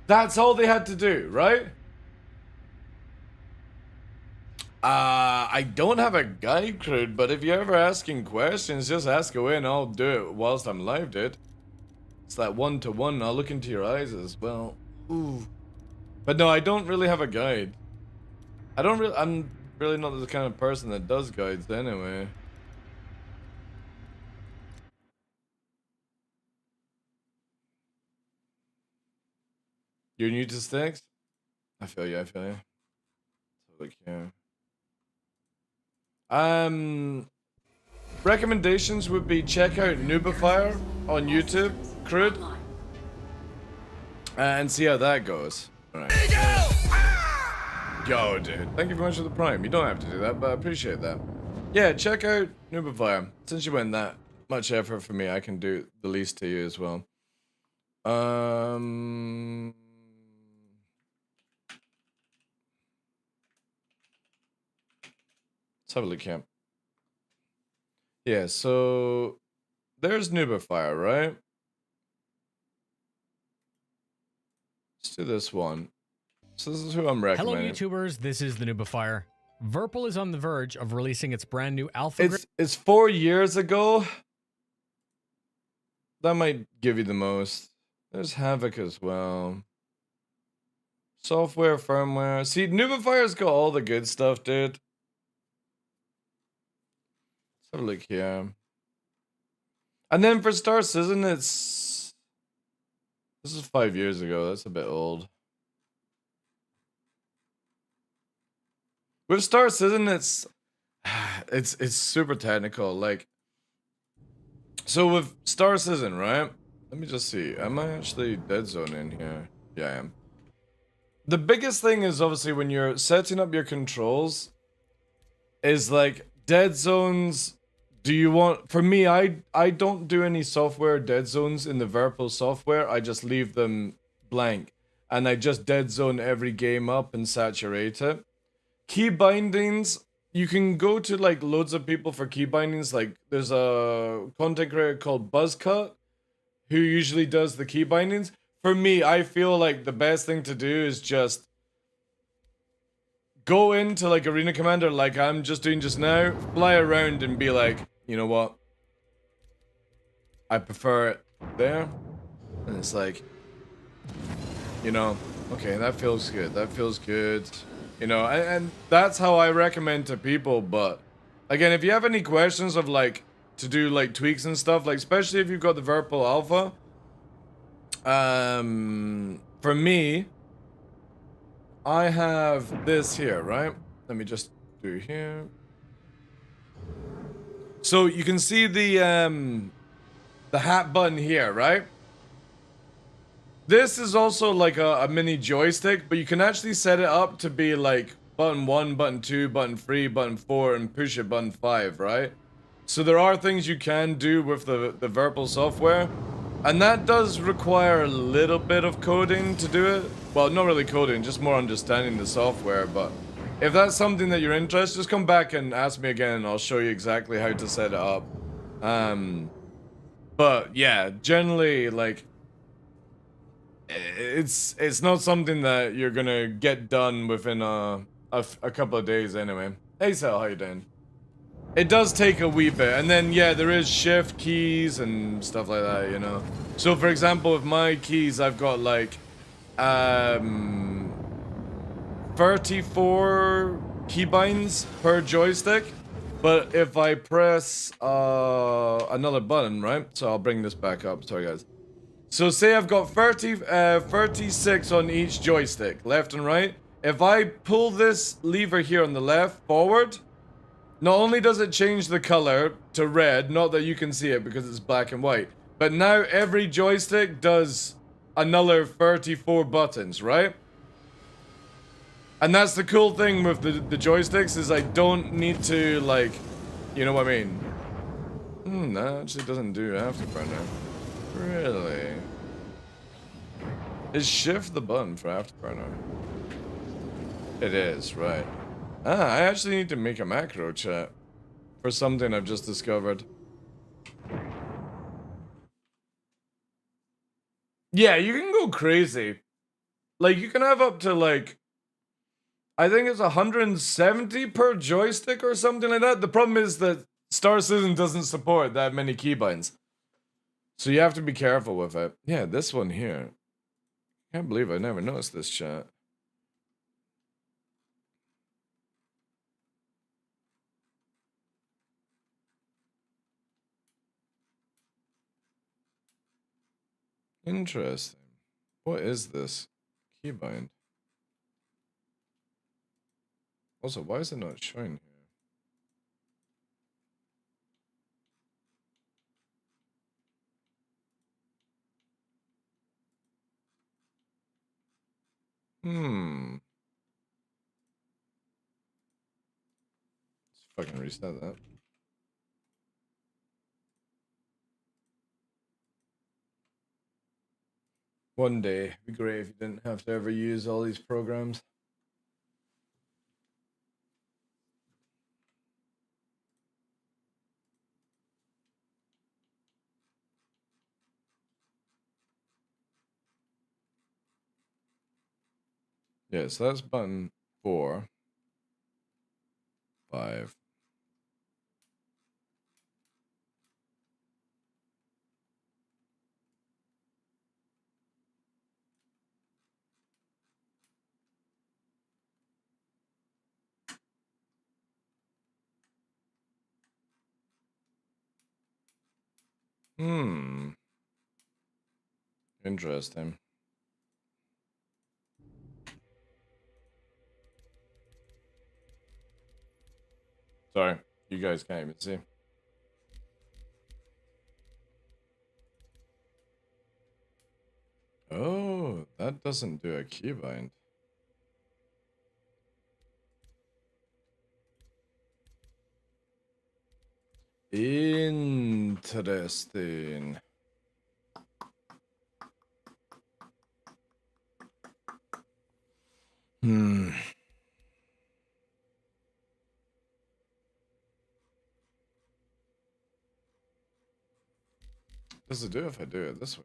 That's all they had to do, right? I don't have a guide crude, but if you're ever asking questions, just ask away and I'll do it whilst I'm live, dude. It's that one-to-one, I'll look into your eyes as well. Ooh. But no, I don't really have a guide. I'm really not the kind of person that does guides anyway. You're new to sticks? I feel you, I feel you. So look here. Recommendations would be check out Noobifier on YouTube, Crude, and see how that goes. Alright. Yo, dude. Thank you very much for the prime. You don't have to do that, but I appreciate that. Yeah, check out Noobifier. Since you went that much effort for me, I can do the least to you as well. Let's have a look here. Yeah, so there's Noobifier, right? Let's do this one. So this is who I'm recommending. Hello, YouTubers. This is the Noobifier. Verpal is on the verge of releasing its brand new alpha. It's 4 years ago. That might give you the most. There's Havoc as well. Software, firmware. See, Noobifier's got all the good stuff, dude. Let's have a look here. And then for Star Citizen, it's... This is 5 years ago. That's a bit old. With Star Citizen, it's super technical. Like, so with Star Citizen, right? Let me just see. Am I actually dead zone in here? Yeah, I am. The biggest thing is obviously when you're setting up your controls is like dead zones. Do you want, for me, I don't do any software dead zones in the Verpal software. I just leave them blank and I just dead zone every game up and saturate it. Key bindings, you can go to like loads of people for key bindings. Like there's a content creator called Buzzcut who usually does the key bindings. For me, I feel like the best thing to do is just go into like Arena Commander like I'm just doing just now, fly around and be like, you know what? I prefer it there. And it's like, you know, okay, that feels good. That feels good. You know, and that's how I recommend to people. But again, if you have any questions of like to do like tweaks and stuff, like especially if you've got the Verpal Alpha, for me, I have this here, right? Let me just do here. So you can see the hat button here, right? This is also like a mini joystick, but you can actually set it up to be like button 1, button 2, button 3, button 4, and push it button 5, right? So there are things you can do with the Verpal software, and that does require a little bit of coding to do it. Well, not really coding, just more understanding the software, but if that's something that you're interested, just come back and ask me again and I'll show you exactly how to set it up. But yeah, generally, like, it's not something that you're gonna get done within a couple of days anyway. Hey Sal, how you doing? It does take a wee bit, and then yeah, there is shift keys and stuff like that, you know. So for example, with my keys, I've got like 34 keybinds per joystick. But if I press another button, right? So I'll bring this back up. Sorry guys. So say I've got 36 on each joystick, left and right. If I pull this lever here on the left forward, not only does it change the color to red, not that you can see it because it's black and white, but now every joystick does another 34 buttons, right? And that's the cool thing with the joysticks is I don't need to, like, you know what I mean? That actually doesn't do Afterburner. Really? Is shift the button for Afterburner? It is, right. I actually need to make a macro chat for something I've just discovered. Yeah, you can go crazy. Like, you can have up to, like, I think it's 170 per joystick or something like that. The problem is that Star Citizen doesn't support that many keybinds. So you have to be careful with it. Yeah, this one here. Can't believe I never noticed this chat. Interesting. What is this? Keybind. Also, why is it not showing here? Let's fucking reset that. One day, it'd be great if you didn't have to ever use all these programs. Yeah, so that's button 4, 5. Interesting. Sorry, you guys can't even see. Oh, that doesn't do a keybind. Interesting. Does it do if I do it this way,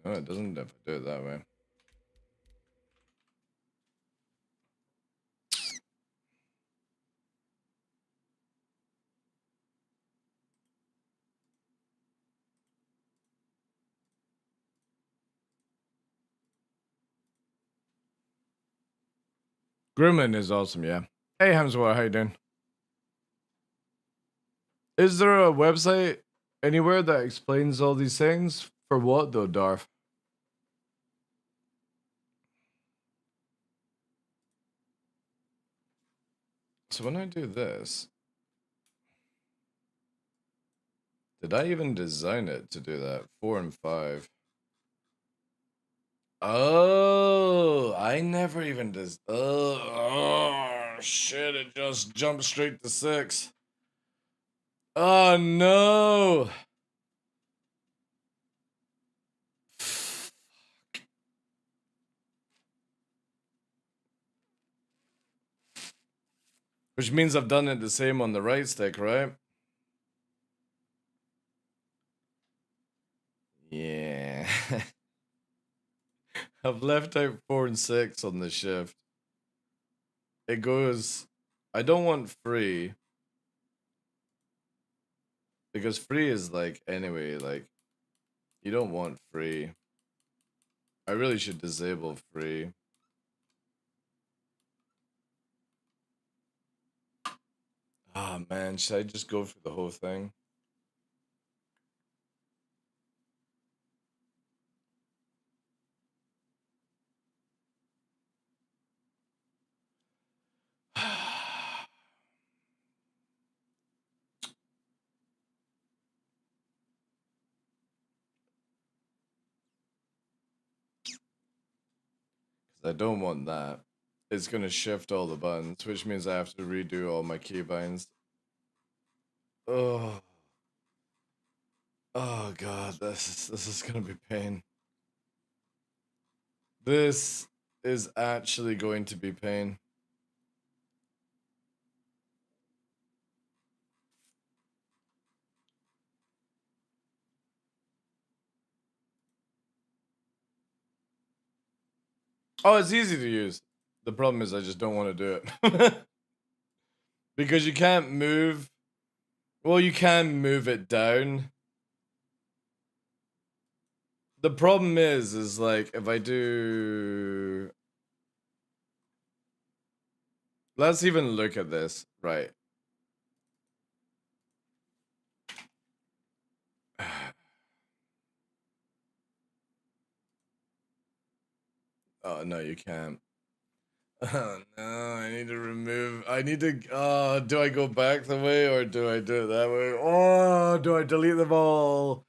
though? No, it doesn't if I do it that way. Gremlin is awesome, yeah. Hey, Hemsworth, how you doing? Is there a website anywhere that explains all these things? For what, though, Darth? So when I do this, did I even design it to do that? 4 and 5. Oh, I never even oh, shit, it just jumped straight to 6. Oh, no. Which means I've done it the same on the right stick, right? Yeah. I've left out 4 and 6 on the shift. It goes, I don't want free. Because free is like, anyway, like, you don't want free. I really should disable free. Ah, man, should I just go for the whole thing? I don't want that. It's gonna shift all the buttons, which means I have to redo all my keybinds. Oh. Oh god, this is gonna be pain. This is actually going to be pain. Oh, it's easy to use. The problem is I just don't want to do it. Because you can't move. Well, you can move it down. The problem is like if I do. Let's even look at this. Right. Oh, no, you can't. Oh, no, I need to remove. I need to. Oh, do I go back the way or do I do it that way? Oh, do I delete them all?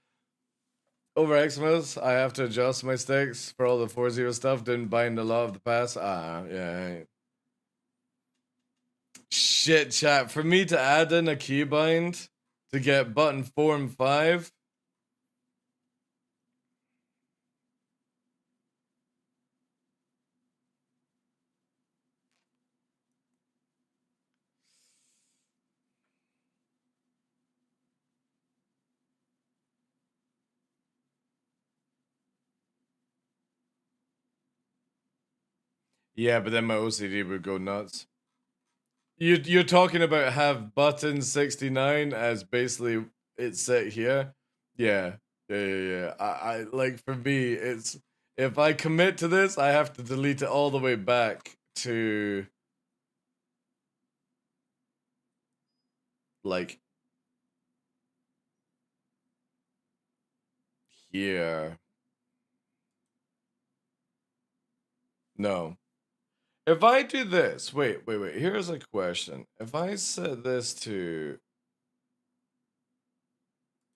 Over Xmas, I have to adjust my sticks for all the 4-0 stuff. Didn't bind a lot of the past. Ah, yeah. Shit, chat. For me to add in a keybind to get button 4 and 5. Yeah, but then my OCD would go nuts. You're talking about have button 69 as basically it's set here. Yeah. I like for me it's if I commit to this, I have to delete it all the way back to like here. No. If I do this, wait. Here's a question. If I set this to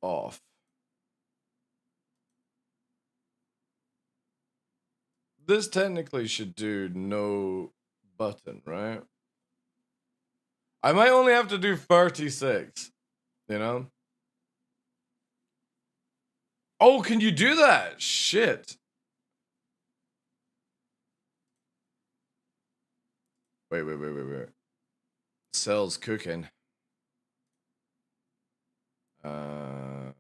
off, this technically should do no button, right? I might only have to do 36, you know? Oh, can you do that? Shit. Wait. Cell's cooking. Uh...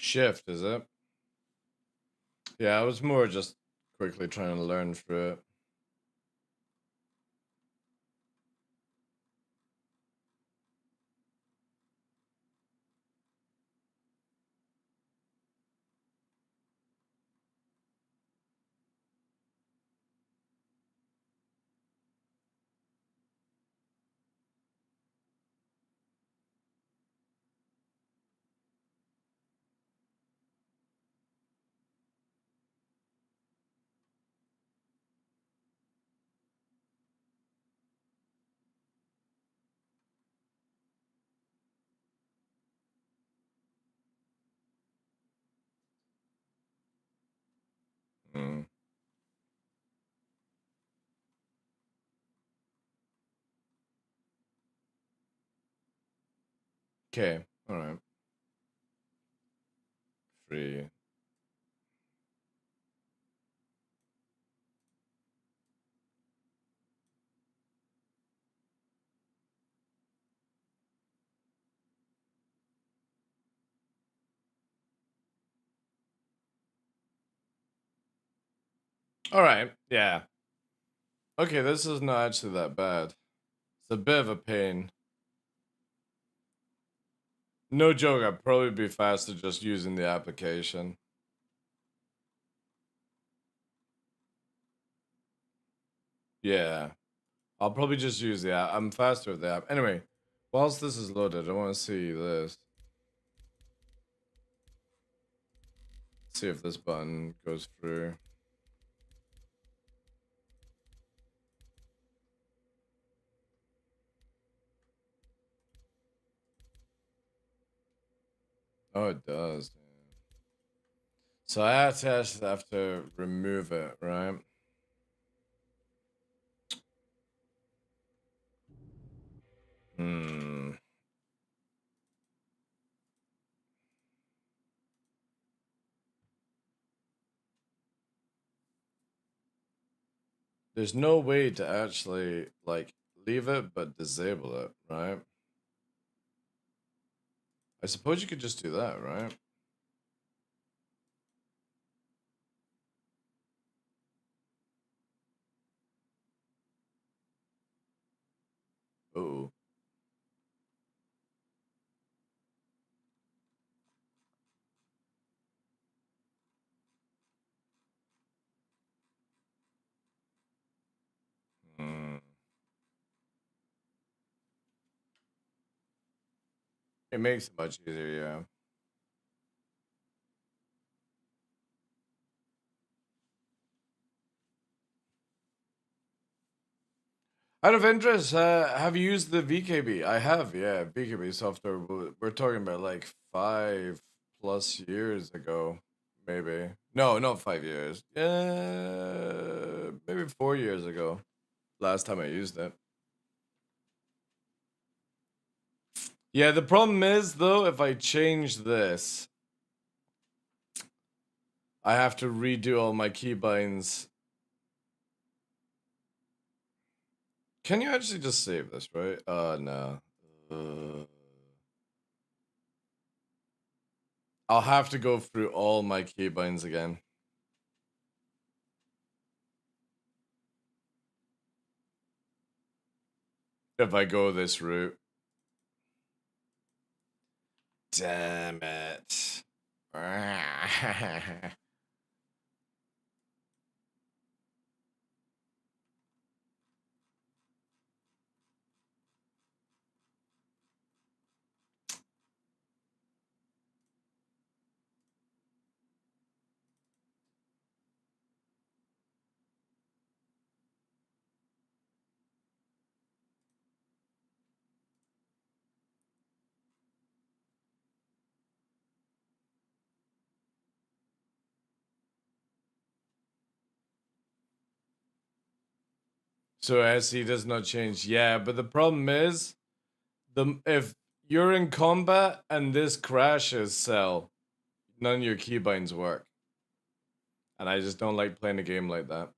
Shift, is it? Yeah, I was more just quickly trying to learn through it. Mm. Okay, alright. Free. Alright, yeah. Okay, this is not actually that bad. It's a bit of a pain. No joke, I'd probably be faster just using the application. Yeah. I'll probably just use the app. I'm faster with the app. Anyway, whilst this is loaded, I want to see this. See if this button goes through. Oh, it does. So I actually have to remove it, right? Hmm. There's no way to actually, like, leave it but disable it, right? I suppose you could just do that, right? Oh. Hmm. It makes it much easier, yeah. Out of interest, have you used the VKB? I have, yeah, VKB software. We're talking about like 5+ years ago, maybe. No, not 5 years. Maybe 4 years ago. Last time I used it. Yeah, the problem is though, if I change this, I have to redo all my keybinds. Can you actually just save this, right? No. I'll have to go through all my keybinds again. If I go this route. Damn it. So SE does not change. Yeah, but the problem is, if you're in combat and this crashes, Cell, none of your keybinds work. And I just don't like playing a game like that.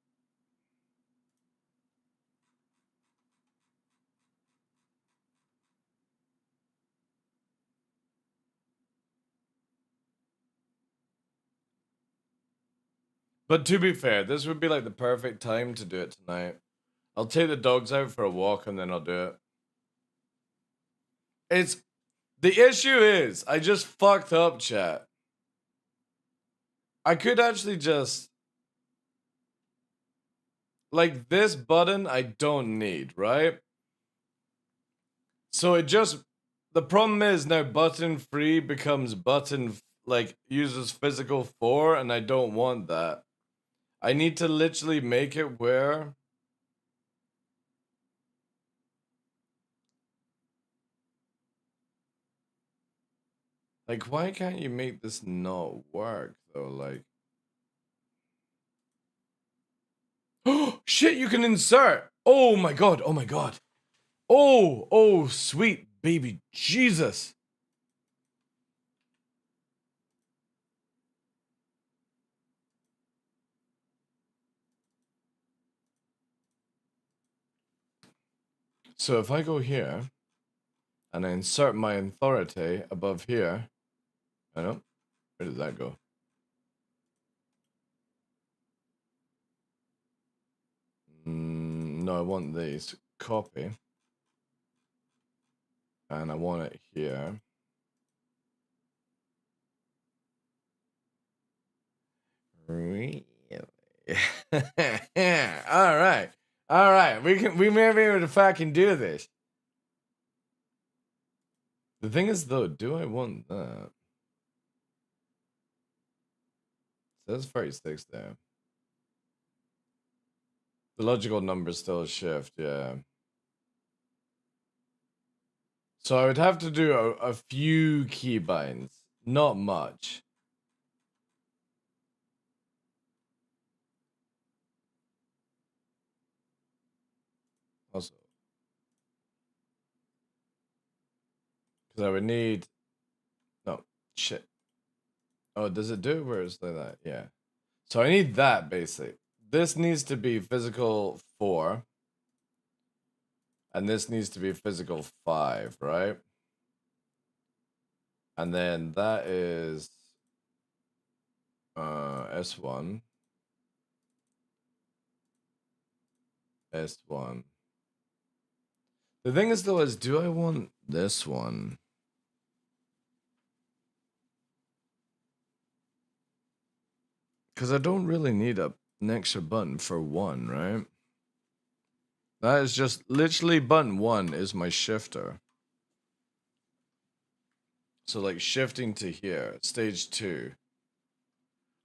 But to be fair, this would be like the perfect time to do it tonight. I'll take the dogs out for a walk and then I'll do it. The issue is, I just fucked up, chat. I could actually just, like, this button I don't need, right? So the problem is now button 3 becomes button, like, uses physical 4, and I don't want that. I need to literally make it where, like, why can't you make this not work, though? Like, oh, shit, you can insert! Oh my god, oh my god. Oh, sweet baby Jesus. So if I go here, and I insert my authority above here, I know, where did that go? No, I want these. Copy. And I want it here. Really? All right. All right. We may be able to fucking do this. The thing is though, do I want that? Says 46 there. The logical number still shift, yeah. So I would have to do a few keybinds, not much. Also, because I would need, no, shit. Oh, does it do it where it's like that? Yeah. So I need that basically. This needs to be physical 4. And this needs to be physical 5, right? And then that is S1. S1. The thing is though is, do I want this one? Because I don't really need an extra button for 1, right? That is just literally button 1 is my shifter. So like shifting to here, stage 2.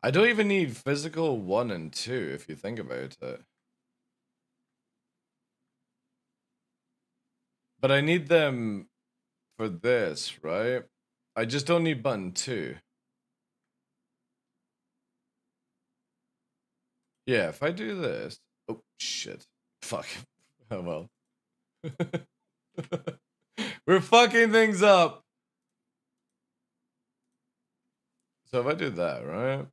I don't even need physical 1 and 2 if you think about it. But I need them for this, right? I just don't need button 2. Yeah, if I do this. Oh, shit. Fuck. Oh, well. We're fucking things up. So if I do that, right?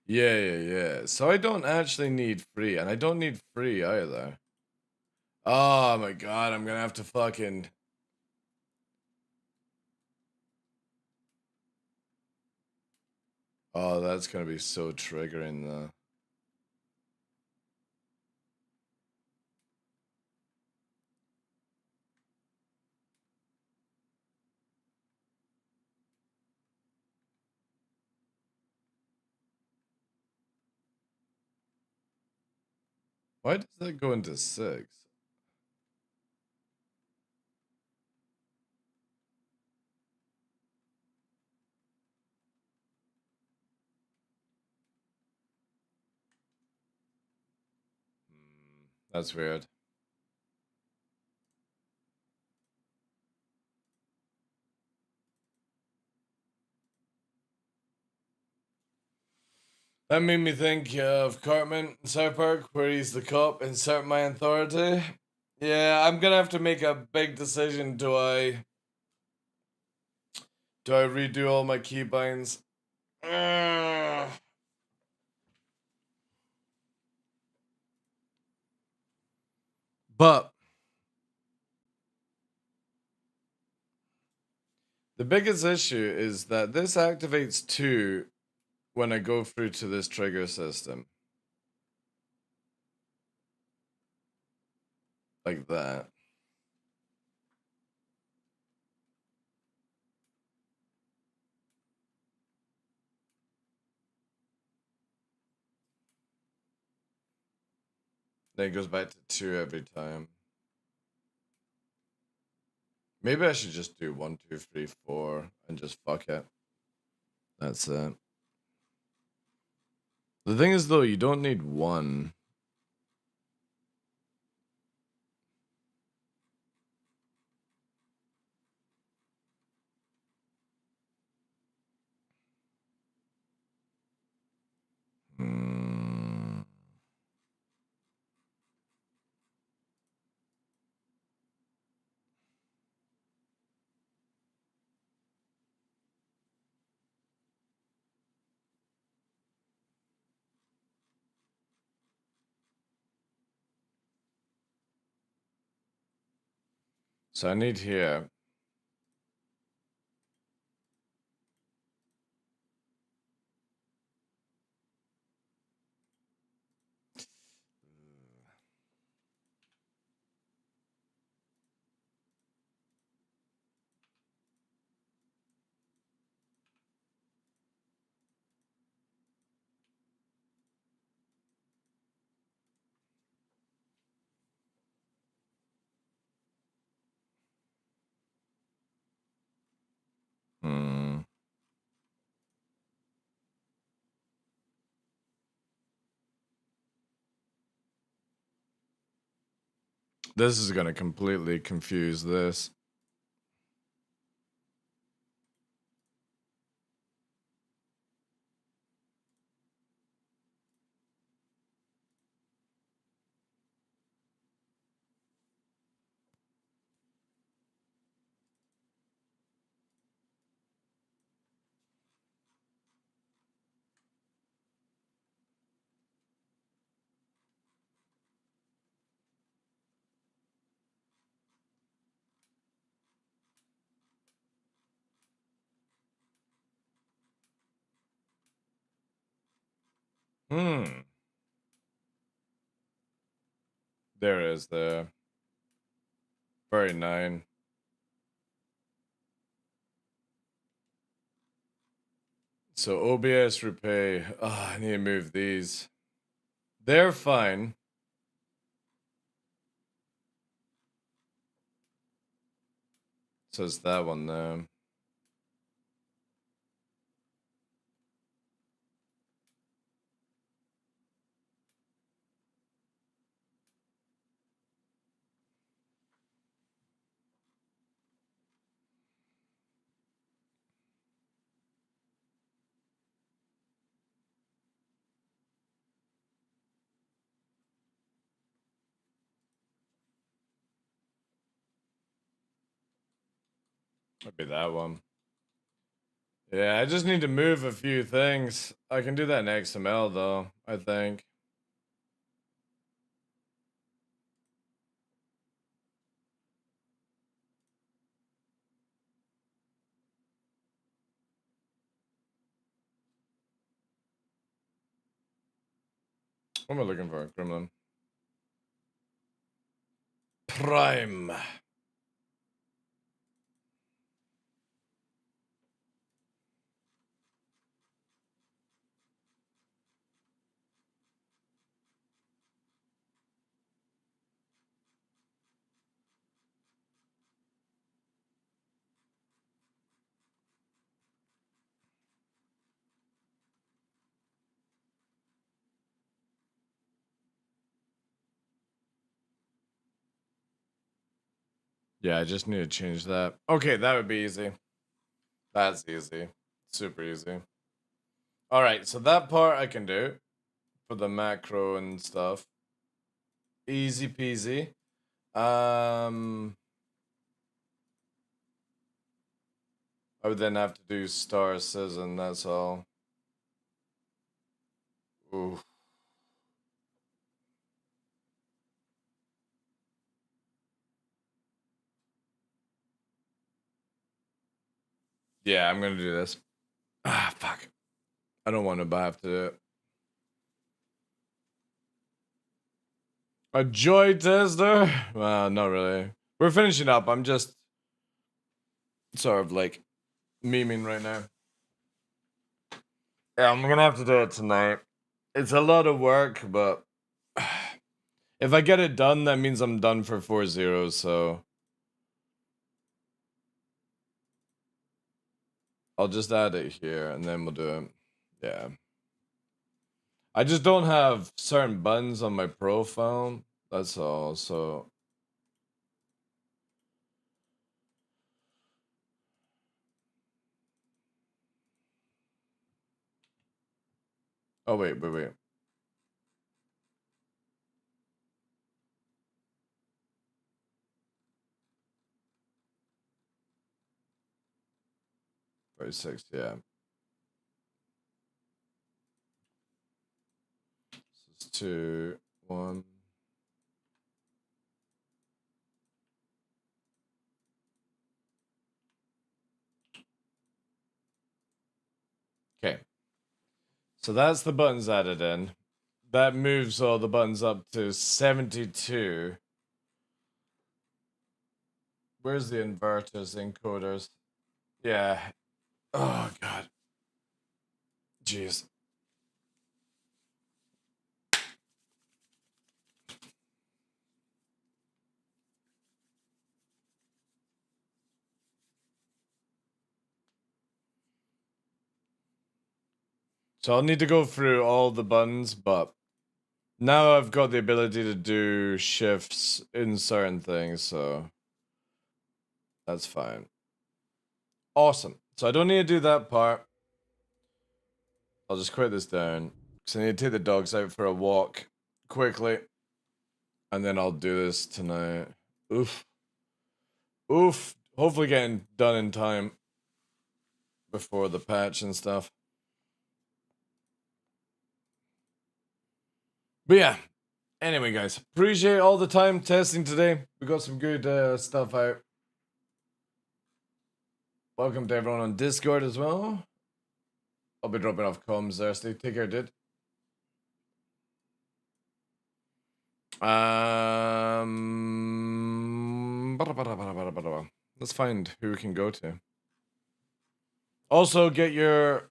Yeah. So I don't actually need free, and I don't need free either. Oh my god, I'm gonna have to fucking... Oh, that's gonna be so triggering though. Why does that go into 6? That's weird. That made me think of Cartman in South Park, where he's the cop, insert my authority. Yeah, I'm gonna have to make a big decision. Do I redo all my keybinds? But the biggest issue is that this activates 2 when I go through to this trigger system. Like that. Then it goes back to 2 every time. Maybe I should just do 1, 2, 3, 4 and just fuck it. That's it. The thing is though, you don't need 1. So I need here. This is gonna completely confuse this. There it is there. Very nine. So OBS repay. Oh, I need to move these. They're fine. Says that one there. Might be that one. Yeah, I just need to move a few things. I can do that in XML though, I think. What am I looking for? Gremlin. Prime. Yeah, I just need to change that. Okay, that would be easy. That's easy. Super easy. Alright, so that part I can do for the macro and stuff. Easy peasy. I would then have to do star season, that's all. Ooh. Yeah, I'm gonna do this. Ah, fuck. I don't want to have to do it. A joy tester? Well, not really. We're finishing up. I'm just sort of like memeing right now. Yeah, I'm gonna have to do it tonight. It's a lot of work, but if I get it done, that means I'm done for 4-0, so I'll just add it here and then we'll do it. Yeah. I just don't have certain buttons on my profile. That's all. So oh wait. 36, yeah. This is 2, 1. Okay. So that's the buttons added in. That moves all the buttons up to 72. Where's the inverters, encoders? Yeah. Oh, God. Jeez. So I'll need to go through all the buttons, but Now I've got the ability to do shifts in certain things, so that's fine. Awesome. So I don't need to do that part. I'll just quit this down. So I need to take the dogs out for a walk quickly. And then I'll do this tonight. Oof. Oof. Hopefully getting done in time before the patch and stuff. But yeah. Anyway, guys. Appreciate all the time testing today. We got some good stuff out. Welcome to everyone on Discord as well. I'll be dropping off comms there. Stay, take care, dude. Let's find who we can go to. Also, get your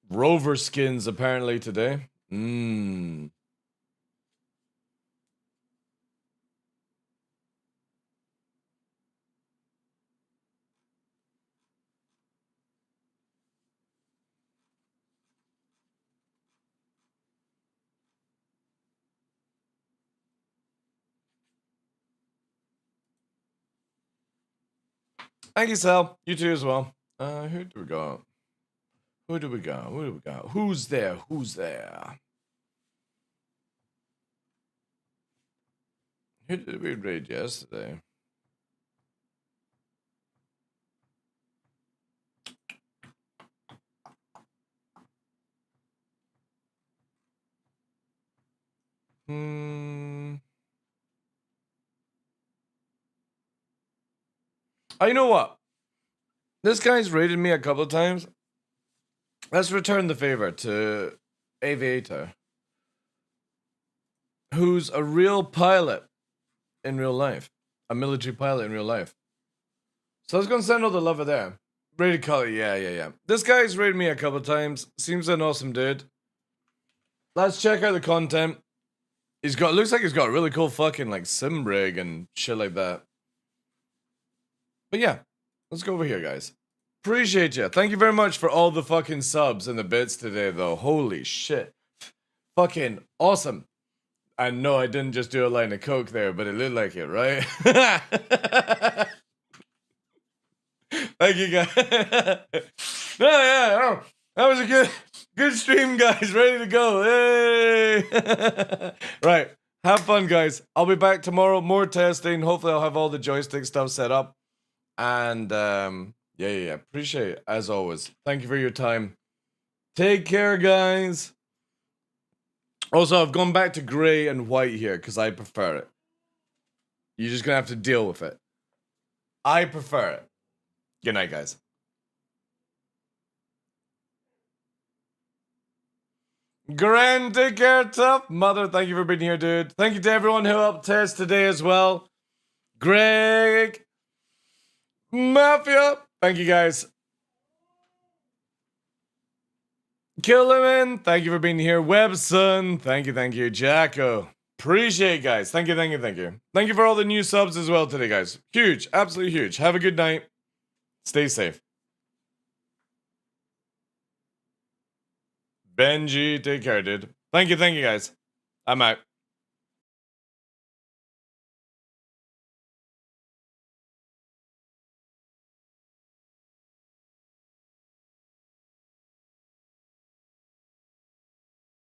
rover skins apparently today. Thank you, Sal. You too as well. Who do we got? Who do we got? Who do we got? Who's there? Who's there? Who did we raid yesterday? Oh, you know what? This guy's raided me a couple of times. Let's return the favor to Aviator, who's a real pilot in real life, a military pilot in real life. So I was gonna send all the love of there. Rated color, yeah. This guy's raided me a couple of times. Seems an awesome dude. Let's check out the content. Looks like he's got a really cool fucking like sim rig and shit like that. But yeah, let's go over here, guys. Appreciate you. Thank you very much for all the fucking subs and the bits today, though. Holy shit. Fucking awesome. I know I didn't just do a line of coke there, but it looked like it, right? Thank you, guys. That was a good stream, guys. Ready to go. Hey! Right. Have fun, guys. I'll be back tomorrow. More testing. Hopefully, I'll have all the joystick stuff set up. And, yeah. Appreciate it, as always. Thank you for your time. Take care, guys. Also, I've gone back to gray and white here because I prefer it. You're just going to have to deal with it. I prefer it. Good night, guys. Grand, take care, tough mother. Thank you for being here, dude. Thank you to everyone who helped test today as well. Greg. Mafia. Thank you, guys. Killerman, thank you for being here. Webson, thank you. Jacko, appreciate it, guys. Thank you. Thank you for all the new subs as well today, guys. Huge, absolutely huge. Have a good night. Stay safe. Benji, take care, dude. Thank you, guys. I'm out.